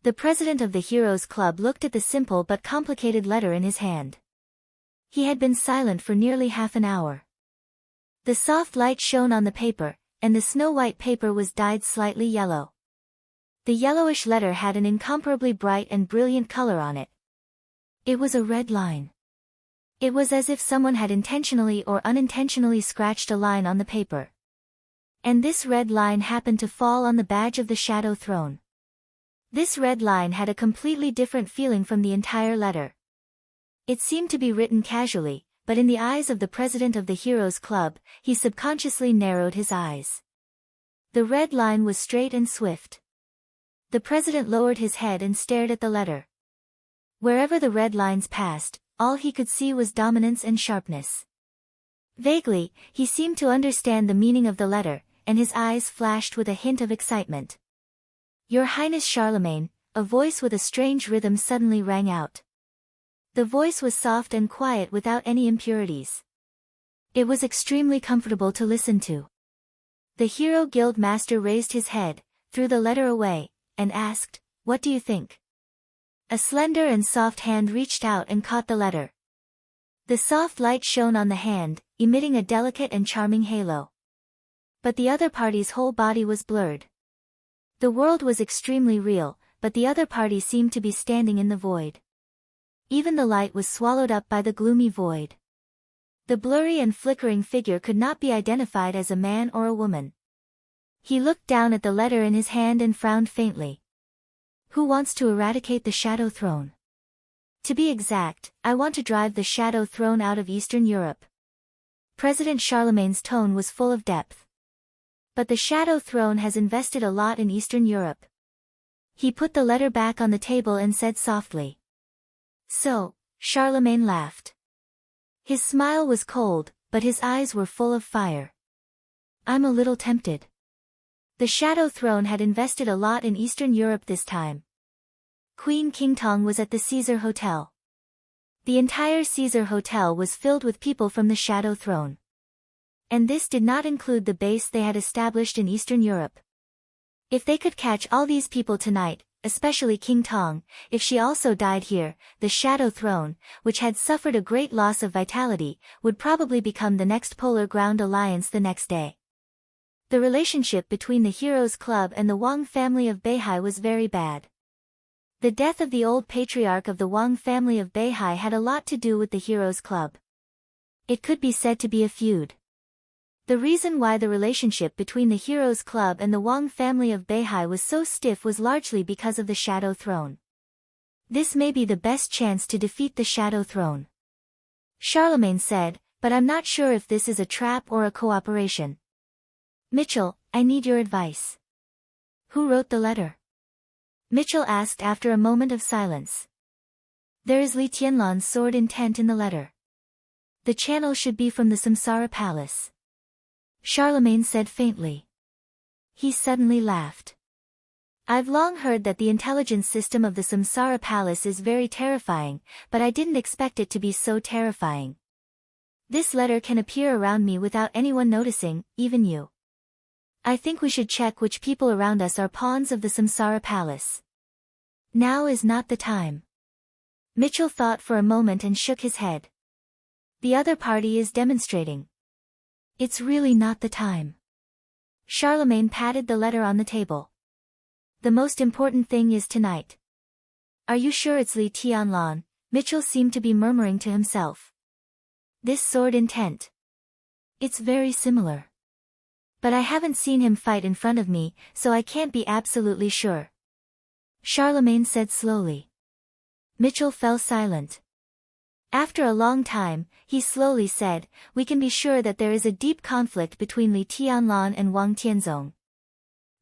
The president of the Heroes Club looked at the simple but complicated letter in his hand. He had been silent for nearly half an hour. The soft light shone on the paper, and the snow-white paper was dyed slightly yellow. The yellowish letter had an incomparably bright and brilliant color on it. It was a red line. It was as if someone had intentionally or unintentionally scratched a line on the paper. And this red line happened to fall on the badge of the Shadow Throne. This red line had a completely different feeling from the entire letter. It seemed to be written casually, but in the eyes of the president of the Heroes Club, he subconsciously narrowed his eyes. The red line was straight and swift. The president lowered his head and stared at the letter. Wherever the red lines passed, all he could see was dominance and sharpness. Vaguely, he seemed to understand the meaning of the letter, and his eyes flashed with a hint of excitement. "Your Highness Charlemagne," a voice with a strange rhythm suddenly rang out. The voice was soft and quiet without any impurities. It was extremely comfortable to listen to. The Hero Guild Master raised his head, threw the letter away, and asked, "What do you think?" A slender and soft hand reached out and caught the letter. The soft light shone on the hand, emitting a delicate and charming halo. But the other party's whole body was blurred. The world was extremely real, but the other party seemed to be standing in the void. Even the light was swallowed up by the gloomy void. The blurry and flickering figure could not be identified as a man or a woman. He looked down at the letter in his hand and frowned faintly. "Who wants to eradicate the Shadow Throne?" "To be exact, I want to drive the Shadow Throne out of Eastern Europe." President Charlemagne's tone was full of depth. "But the Shadow Throne has invested a lot in Eastern Europe." He put the letter back on the table and said softly. "So," Charlemagne laughed. His smile was cold, but his eyes were full of fire. "I'm a little tempted." The Shadow Throne had invested a lot in Eastern Europe this time. Queen Qingtong was at the Caesar Hotel. The entire Caesar Hotel was filled with people from the Shadow Throne. And this did not include the base they had established in Eastern Europe. If they could catch all these people tonight, especially Qingtong, if she also died here, the Shadow Throne, which had suffered a great loss of vitality, would probably become the next Polar Ground Alliance the next day. The relationship between the Heroes Club and the Wang family of Beihai was very bad. The death of the old patriarch of the Wang family of Beihai had a lot to do with the Heroes Club. It could be said to be a feud. The reason why the relationship between the Heroes Club and the Wang family of Beihai was so stiff was largely because of the Shadow Throne. This may be the best chance to defeat the Shadow Throne. Charlemagne said, but I'm not sure if this is a trap or a cooperation. Mitchell, I need your advice. Who wrote the letter? Mitchell asked after a moment of silence. There is Li Tianlan's sword intent in the letter. The channel should be from the Samsara Palace. Charlemagne said faintly. He suddenly laughed. I've long heard that the intelligence system of the Samsara Palace is very terrifying, but I didn't expect it to be so terrifying. This letter can appear around me without anyone noticing, even you. I think we should check which people around us are pawns of the Samsara Palace. Now is not the time. Mitchell thought for a moment and shook his head. The other party is demonstrating. It's really not the time. Charlemagne patted the letter on the table. The most important thing is tonight. Are you sure it's Li Tianlan? Mitchell seemed to be murmuring to himself. This sword intent. It's very similar. But I haven't seen him fight in front of me, so I can't be absolutely sure. Charlemagne said slowly. Mitchell fell silent. After a long time, he slowly said, we can be sure that there is a deep conflict between Li Tianlan and Wang Tianzong.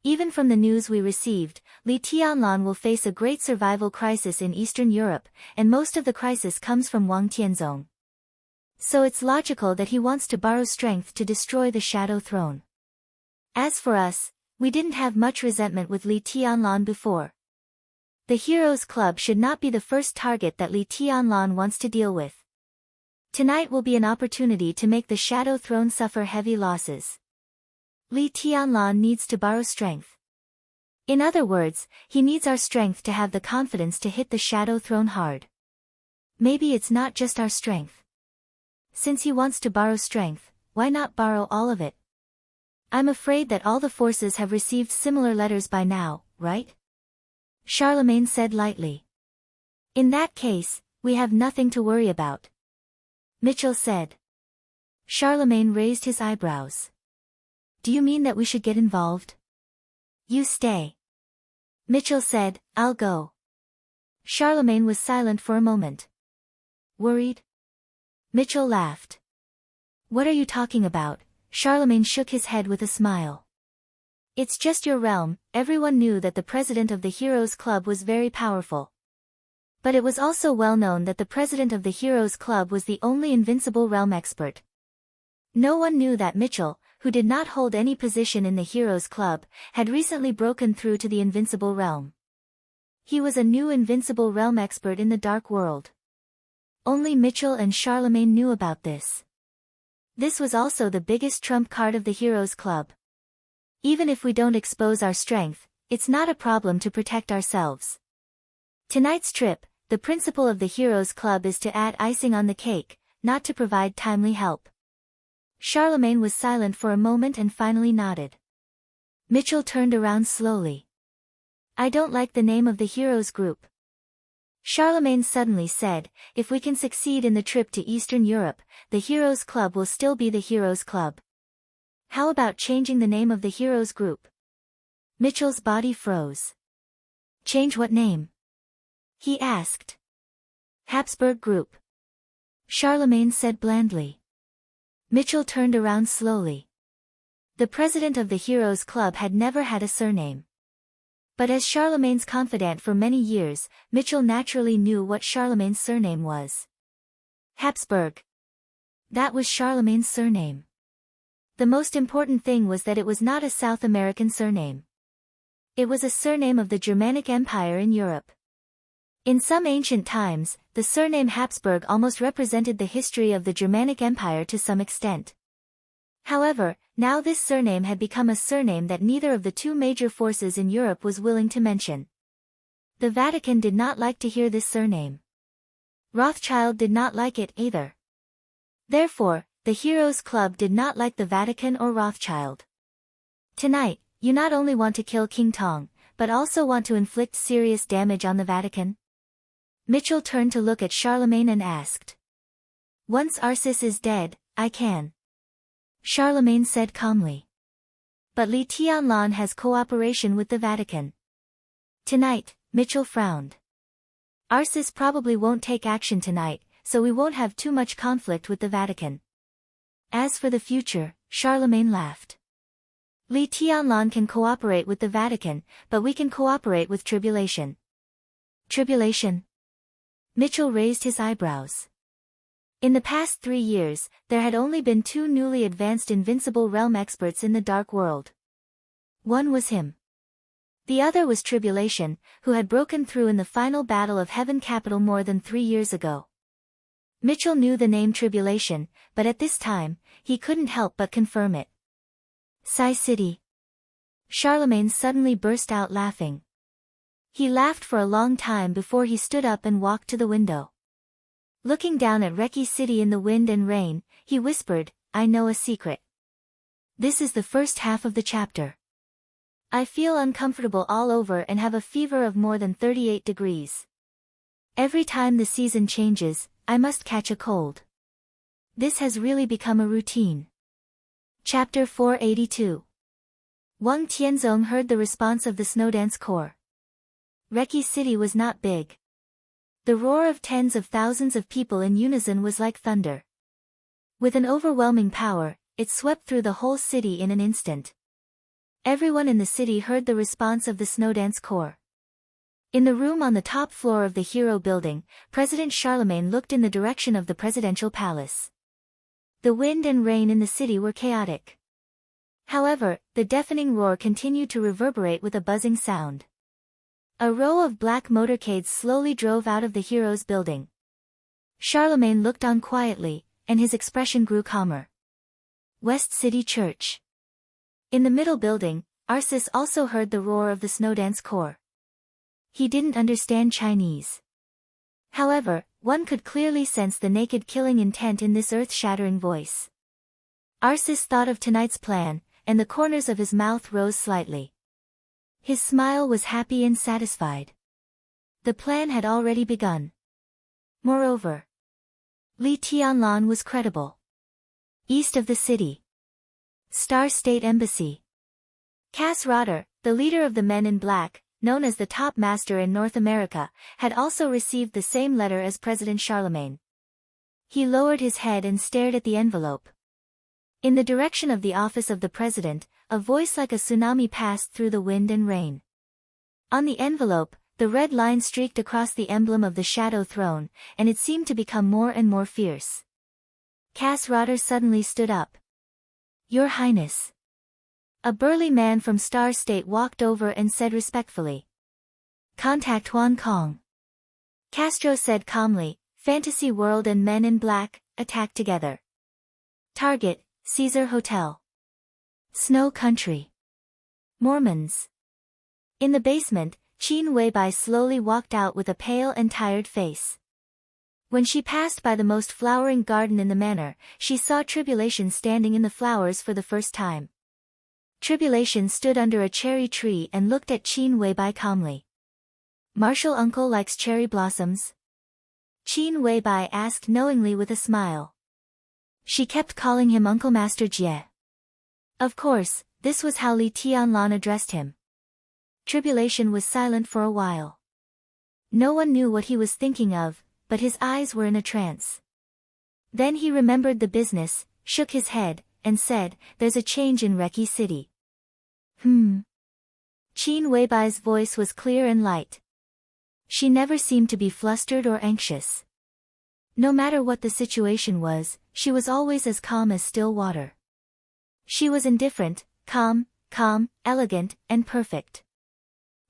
Even from the news we received, Li Tianlan will face a great survival crisis in Eastern Europe, and most of the crisis comes from Wang Tianzong. So it's logical that he wants to borrow strength to destroy the Shadow Throne. As for us, we didn't have much resentment with Li Tianlan before. The Heroes Club should not be the first target that Li Tianlan wants to deal with. Tonight will be an opportunity to make the Shadow Throne suffer heavy losses. Li Tianlan needs to borrow strength. In other words, he needs our strength to have the confidence to hit the Shadow Throne hard. Maybe it's not just our strength. Since he wants to borrow strength, why not borrow all of it? I'm afraid that all the forces have received similar letters by now, right? Charlemagne said lightly. In that case, we have nothing to worry about. Mitchell said. Charlemagne raised his eyebrows. Do you mean that we should get involved? You stay. Mitchell said, I'll go. Charlemagne was silent for a moment. Worried? Mitchell laughed. What are you talking about? Charlemagne shook his head with a smile. It's just your realm. Everyone knew that the president of the Heroes Club was very powerful. But it was also well known that the president of the Heroes Club was the only invincible realm expert. No one knew that Mitchell, who did not hold any position in the Heroes Club, had recently broken through to the invincible realm. He was a new invincible realm expert in the Dark World. Only Mitchell and Charlemagne knew about this. This was also the biggest trump card of the Heroes Club. Even if we don't expose our strength, it's not a problem to protect ourselves. Tonight's trip, the principle of the Heroes Club is to add icing on the cake, not to provide timely help. Charlemagne was silent for a moment and finally nodded. Mitchell turned around slowly. I don't like the name of the Heroes Group. Charlemagne suddenly said, if we can succeed in the trip to Eastern Europe, the Heroes Club will still be the Heroes Club. How about changing the name of the Heroes Group? Mitchell's body froze. Change what name? He asked. Habsburg Group. Charlemagne said blandly. Mitchell turned around slowly. The president of the Heroes Club had never had a surname. But as Charlemagne's confidant for many years, Mitchell naturally knew what Charlemagne's surname was. Habsburg. That was Charlemagne's surname. The most important thing was that it was not a South American surname. It was a surname of the Germanic Empire in Europe. In some ancient times, the surname Habsburg almost represented the history of the Germanic Empire to some extent. However, now this surname had become a surname that neither of the two major forces in Europe was willing to mention. The Vatican did not like to hear this surname. Rothschild did not like it either. Therefore, the Heroes Club did not like the Vatican or Rothschild. Tonight, you not only want to kill King Tong, but also want to inflict serious damage on the Vatican? Mitchell turned to look at Charlemagne and asked. Once Arcis is dead, I can. Charlemagne said calmly. But Li Tianlan has cooperation with the Vatican. Tonight, Mitchell frowned. Arcis probably won't take action tonight, so we won't have too much conflict with the Vatican. As for the future, Charlemagne laughed. Li Tianlan can cooperate with the Vatican, but we can cooperate with tribulation. Tribulation? Mitchell raised his eyebrows. In the past 3 years, there had only been 2 newly advanced invincible realm experts in the Dark World. One was him. The other was Tribulation, who had broken through in the final battle of Heaven Capital more than 3 years ago. Mitchell knew the name Tribulation, but at this time, he couldn't help but confirm it. Sai City. Charlemagne suddenly burst out laughing. He laughed for a long time before he stood up and walked to the window. Looking down at Reki City in the wind and rain, he whispered, I know a secret. This is the first half of the chapter. I feel uncomfortable all over and have a fever of more than 38 degrees. Every time the season changes, I must catch a cold. This has really become a routine. Chapter 482. Wang Tianzong heard the response of the Snowdance Corps. Reki City was not big. The roar of tens of thousands of people in unison was like thunder. With an overwhelming power, it swept through the whole city in an instant. Everyone in the city heard the response of the Snowdance Corps. In the room on the top floor of the Hero Building, President Charlemagne looked in the direction of the presidential palace. The wind and rain in the city were chaotic. However, the deafening roar continued to reverberate with a buzzing sound. A row of black motorcades slowly drove out of the Heroes Building. Charlemagne looked on quietly, and his expression grew calmer. West City Church. In the middle building, Arcis also heard the roar of the Snowdance Corps. He didn't understand Chinese. However, one could clearly sense the naked killing intent in this earth-shattering voice. Arcis thought of tonight's plan, and the corners of his mouth rose slightly. His smile was happy and satisfied. The plan had already begun. Moreover, Li Tianlan was credible. East of the city. Star State Embassy. Cass Rotter, the leader of the Men in Black, known as the top master in North America, had also received the same letter as President Charlemagne. He lowered his head and stared at the envelope. In the direction of the office of the president, a voice like a tsunami passed through the wind and rain. On the envelope, the red line streaked across the emblem of the Shadow Throne, and it seemed to become more and more fierce. Cass Rotter suddenly stood up. Your Highness. A burly man from Star State walked over and said respectfully. Contact Hong Kong. Castro said calmly, Fantasy World and Men in Black, attack together. Target, Caesar Hotel. Snow Country. Mormons. In the basement, Qin Weibai slowly walked out with a pale and tired face. When she passed by the most flowering garden in the manor, she saw Tribulation standing in the flowers for the first time. Tribulation stood under a cherry tree and looked at Qin Weibai calmly. Marshal Uncle likes cherry blossoms? Qin Weibai asked knowingly with a smile. She kept calling him Uncle Master Jie. Of course, this was how Li Tianlan addressed him. Tribulation was silent for a while. No one knew what he was thinking of, but his eyes were in a trance. Then he remembered the business, shook his head, and said, There's a change in Reki City. Qin Weibai's voice was clear and light. She never seemed to be flustered or anxious. No matter what the situation was, she was always as calm as still water. She was indifferent, calm, elegant, and perfect.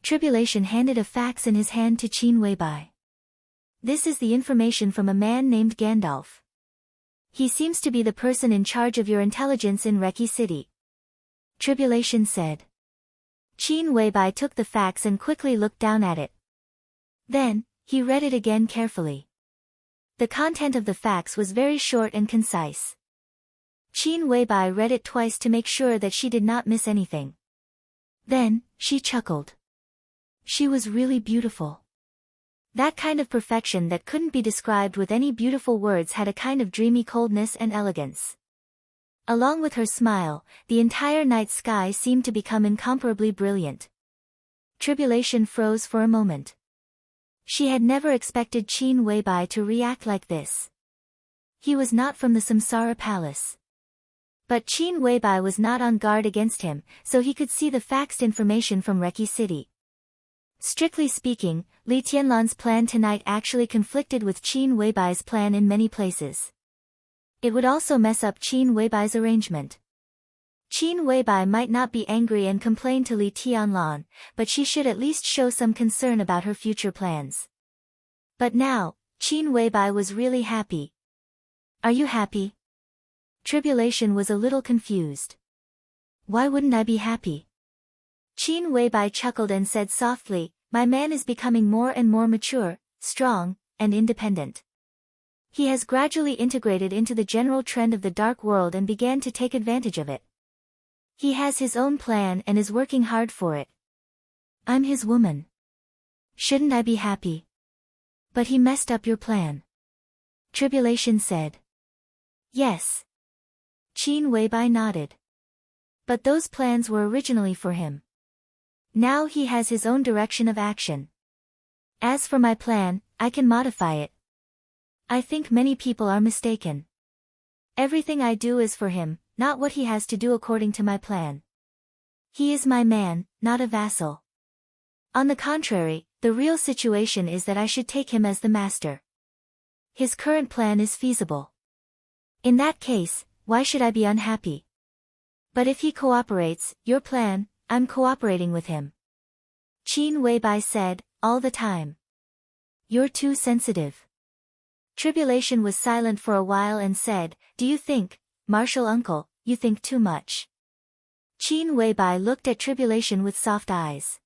Tribulation handed a fax in his hand to Qin Weibai. This is the information from a man named Gandalf. He seems to be the person in charge of your intelligence in Reki City. Tribulation said. Qin Weibai took the fax and quickly looked down at it. Then, he read it again carefully. The content of the fax was very short and concise. Qin Weibai read it twice to make sure that she did not miss anything. Then, she chuckled. She was really beautiful. That kind of perfection that couldn't be described with any beautiful words had a kind of dreamy coldness and elegance. Along with her smile, the entire night sky seemed to become incomparably brilliant. Tribulation froze for a moment. She had never expected Qin Weibai to react like this. He was not from the Samsara Palace. But Qin Weibai was not on guard against him, so he could see the faxed information from Reki City. Strictly speaking, Li Tianlan's plan tonight actually conflicted with Qin Weibai's plan in many places. It would also mess up Qin Weibai's arrangement. Qin Weibai might not be angry and complain to Li Tianlan, but she should at least show some concern about her future plans. But now, Qin Weibai was really happy. Are you happy? Tribulation was a little confused. Why wouldn't I be happy? Qin Weibai chuckled and said softly, my man is becoming more and more mature, strong, and independent. He has gradually integrated into the general trend of the dark world and began to take advantage of it. He has his own plan and is working hard for it. I'm his woman. Shouldn't I be happy? But he messed up your plan. Tribulation said. Yes. Qin Weibai nodded. But those plans were originally for him. Now he has his own direction of action. As for my plan, I can modify it. I think many people are mistaken. Everything I do is for him, not what he has to do according to my plan. He is my man, not a vassal. On the contrary, the real situation is that I should take him as the master. His current plan is feasible. In that case, why should I be unhappy? But if he cooperates, your plan, I'm cooperating with him. Qin Weibai said, all the time. You're too sensitive. Tribulation was silent for a while and said, do you think, Martial Uncle, you think too much? Qin Weibai looked at Tribulation with soft eyes.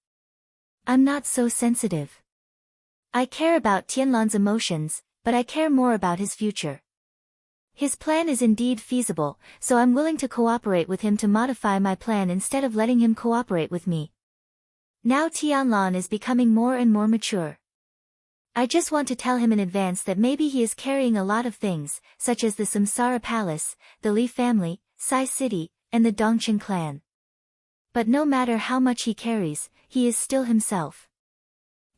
I'm not so sensitive. I care about Tianlan's emotions, but I care more about his future. His plan is indeed feasible, so I'm willing to cooperate with him to modify my plan instead of letting him cooperate with me. Now Tianlan is becoming more and more mature. I just want to tell him in advance that maybe he is carrying a lot of things, such as the Samsara Palace, the Li family, Sai City, and the Dongqing clan. But no matter how much he carries, he is still himself.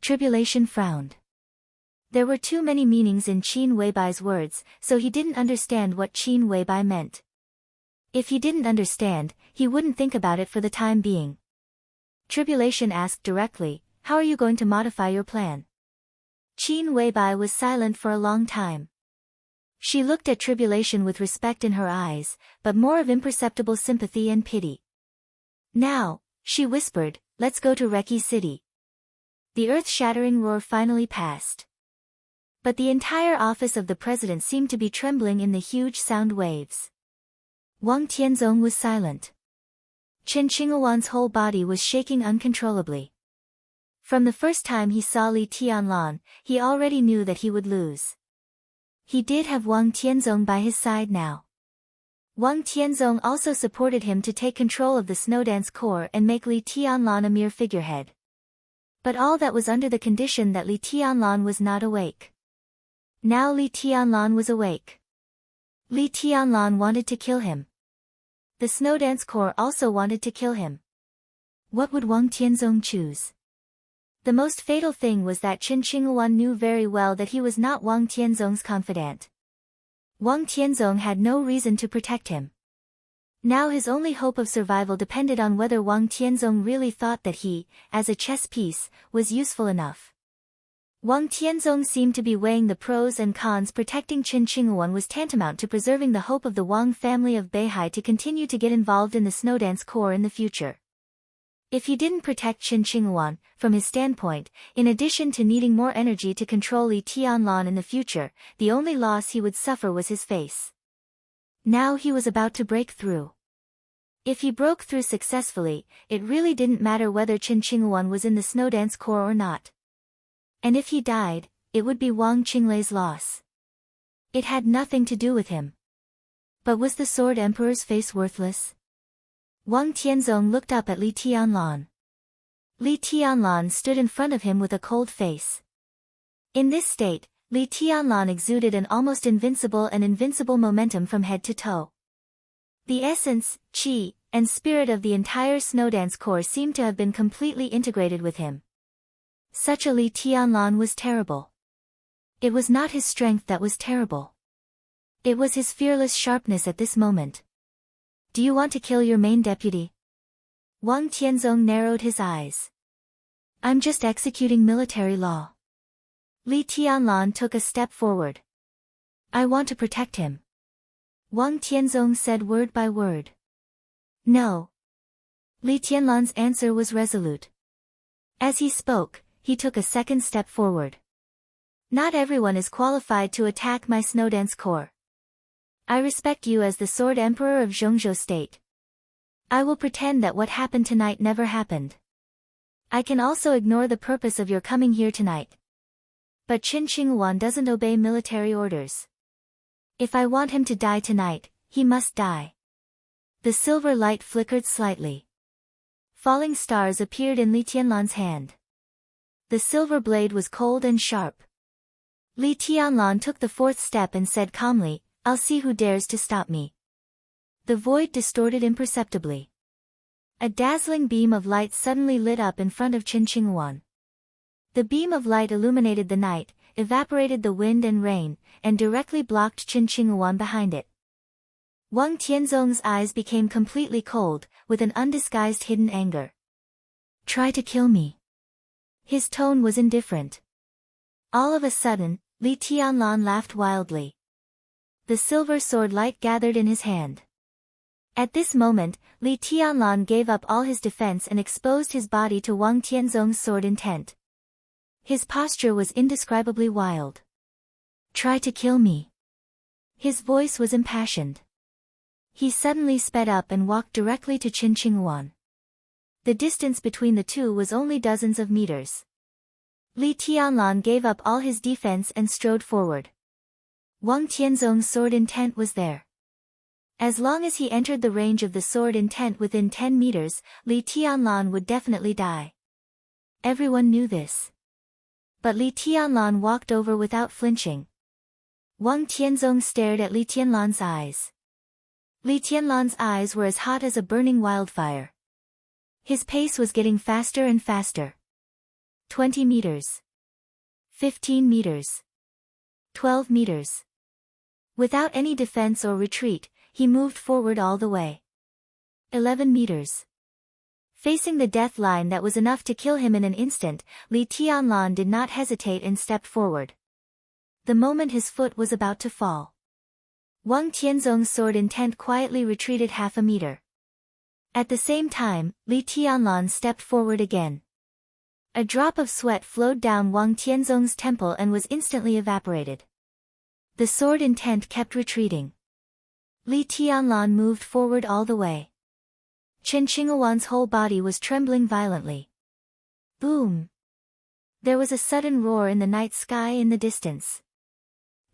Tribulation frowned. There were too many meanings in Qin Weibai's words, so he didn't understand what Qin Weibai meant. If he didn't understand, he wouldn't think about it for the time being. Tribulation asked directly, how are you going to modify your plan? Qin Weibai was silent for a long time. She looked at Tribulation with respect in her eyes, but more of imperceptible sympathy and pity. Now, she whispered, let's go to Reki City. The earth-shattering roar finally passed. But the entire office of the president seemed to be trembling in the huge sound waves. Wang Tianzong was silent. Chen Qinghuan's whole body was shaking uncontrollably. From the first time he saw Li Tianlan, he already knew that he would lose. He did have Wang Tianzong by his side now. Wang Tianzong also supported him to take control of the Snowdance Corps and make Li Tianlan a mere figurehead. But all that was under the condition that Li Tianlan was not awake. Now Li Tianlan was awake. Li Tianlan wanted to kill him. The Snowdance Corps also wanted to kill him. What would Wang Tianzong choose? The most fatal thing was that Chen Qinghuan knew very well that he was not Wang Tianzong's confidant. Wang Tianzong had no reason to protect him. Now his only hope of survival depended on whether Wang Tianzong really thought that he, as a chess piece, was useful enough. Wang Tianzong seemed to be weighing the pros and cons. Protecting Qin Qingyuan was tantamount to preserving the hope of the Wang family of Beihai to continue to get involved in the Snowdance Corps in the future. If he didn't protect Qin Qingyuan, from his standpoint, in addition to needing more energy to control Li Tianlan in the future, the only loss he would suffer was his face. Now he was about to break through. If he broke through successfully, it really didn't matter whether Qin Qingyuan was in the Snowdance Corps or not. And if he died, it would be Wang Qinglei's loss. It had nothing to do with him. But was the Sword Emperor's face worthless? Wang Tianzong looked up at Li Tianlan. Li Tianlan stood in front of him with a cold face. In this state, Li Tianlan exuded an almost invincible momentum from head to toe. The essence, qi, and spirit of the entire Snowdance Corps seemed to have been completely integrated with him. Such a Li Tianlan was terrible. It was not his strength that was terrible. It was his fearless sharpness at this moment. Do you want to kill your main deputy? Wang Tianzong narrowed his eyes. I'm just executing military law. Li Tianlan took a step forward. I want to protect him. Wang Tianzong said word by word. No. Li Tianlan's answer was resolute. As he spoke, he took a second step forward. Not everyone is qualified to attack my Snowdance Corps. I respect you as the Sword Emperor of Zhongzhou State. I will pretend that what happened tonight never happened. I can also ignore the purpose of your coming here tonight. But Qin Qingyuan doesn't obey military orders. If I want him to die tonight, he must die. The silver light flickered slightly. Falling stars appeared in Li Tianlan's hand. The silver blade was cold and sharp. Li Tianlan took the fourth step and said calmly, I'll see who dares to stop me. The void distorted imperceptibly. A dazzling beam of light suddenly lit up in front of Qin Qingyuan. The beam of light illuminated the night, evaporated the wind and rain, and directly blocked Qin Qingyuan behind it. Wang Tianzong's eyes became completely cold, with an undisguised hidden anger. Try to kill me. His tone was indifferent. All of a sudden, Li Tianlan laughed wildly. The silver sword light gathered in his hand. At this moment, Li Tianlan gave up all his defense and exposed his body to Wang Tianzong's sword intent. His posture was indescribably wild. Try to kill me. His voice was impassioned. He suddenly sped up and walked directly to Qin Qingyuan. The distance between the two was only dozens of meters. Li Tianlan gave up all his defense and strode forward. Wang Tianzong's sword intent was there. As long as he entered the range of the sword intent within 10 meters, Li Tianlan would definitely die. Everyone knew this. But Li Tianlan walked over without flinching. Wang Tianzong stared at Li Tianlan's eyes. Li Tianlan's eyes were as hot as a burning wildfire. His pace was getting faster and faster. 20 meters. 15 meters. 12 meters. Without any defense or retreat, he moved forward all the way. 11 meters. Facing the death line that was enough to kill him in an instant, Li Tianlan did not hesitate and stepped forward. The moment his foot was about to fall, Wang Tianzong's sword intent quietly retreated half a meter. At the same time, Li Tianlan stepped forward again. A drop of sweat flowed down Wang Tianzong's temple and was instantly evaporated. The sword intent kept retreating. Li Tianlan moved forward all the way. Qin Qingyuan's whole body was trembling violently. Boom! There was a sudden roar in the night sky in the distance.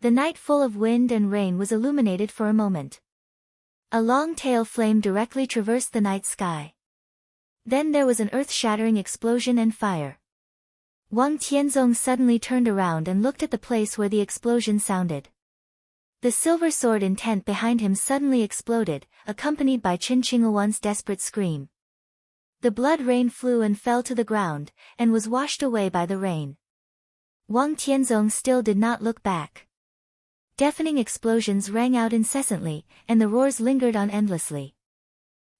The night full of wind and rain was illuminated for a moment. A long tail flame directly traversed the night sky. Then there was an earth-shattering explosion and fire. Wang Tianzong suddenly turned around and looked at the place where the explosion sounded. The silver sword intent behind him suddenly exploded, accompanied by Qin Qingyuan's desperate scream. The blood rain flew and fell to the ground, and was washed away by the rain. Wang Tianzong still did not look back. Deafening explosions rang out incessantly, and the roars lingered on endlessly.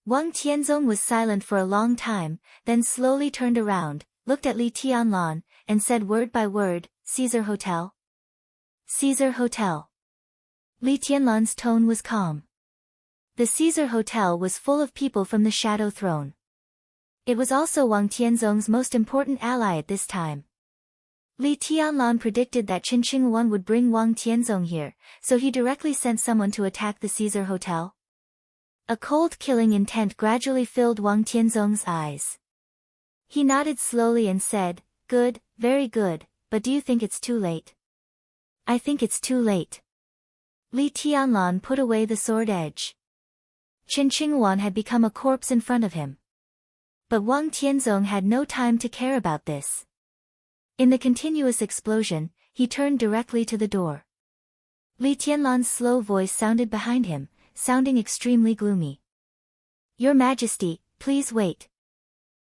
Wang Tianzong was silent for a long time, then slowly turned around, looked at Li Tianlan, and said word by word, Caesar Hotel? Caesar Hotel. Li Tianlan's tone was calm. The Caesar Hotel was full of people from the Shadow Throne. It was also Wang Tianzong's most important ally at this time. Li Tianlan predicted that Qin Qingwan would bring Wang Tianzong here, so he directly sent someone to attack the Caesar Hotel. A cold killing intent gradually filled Wang Tianzong's eyes. He nodded slowly and said, "Good, very good, but do you think it's too late?" "I think it's too late." Li Tianlan put away the sword edge. Qin Qingwan had become a corpse in front of him. But Wang Tianzong had no time to care about this. In the continuous explosion, he turned directly to the door. Li Tianlan's slow voice sounded behind him, sounding extremely gloomy. "Your Majesty, please wait."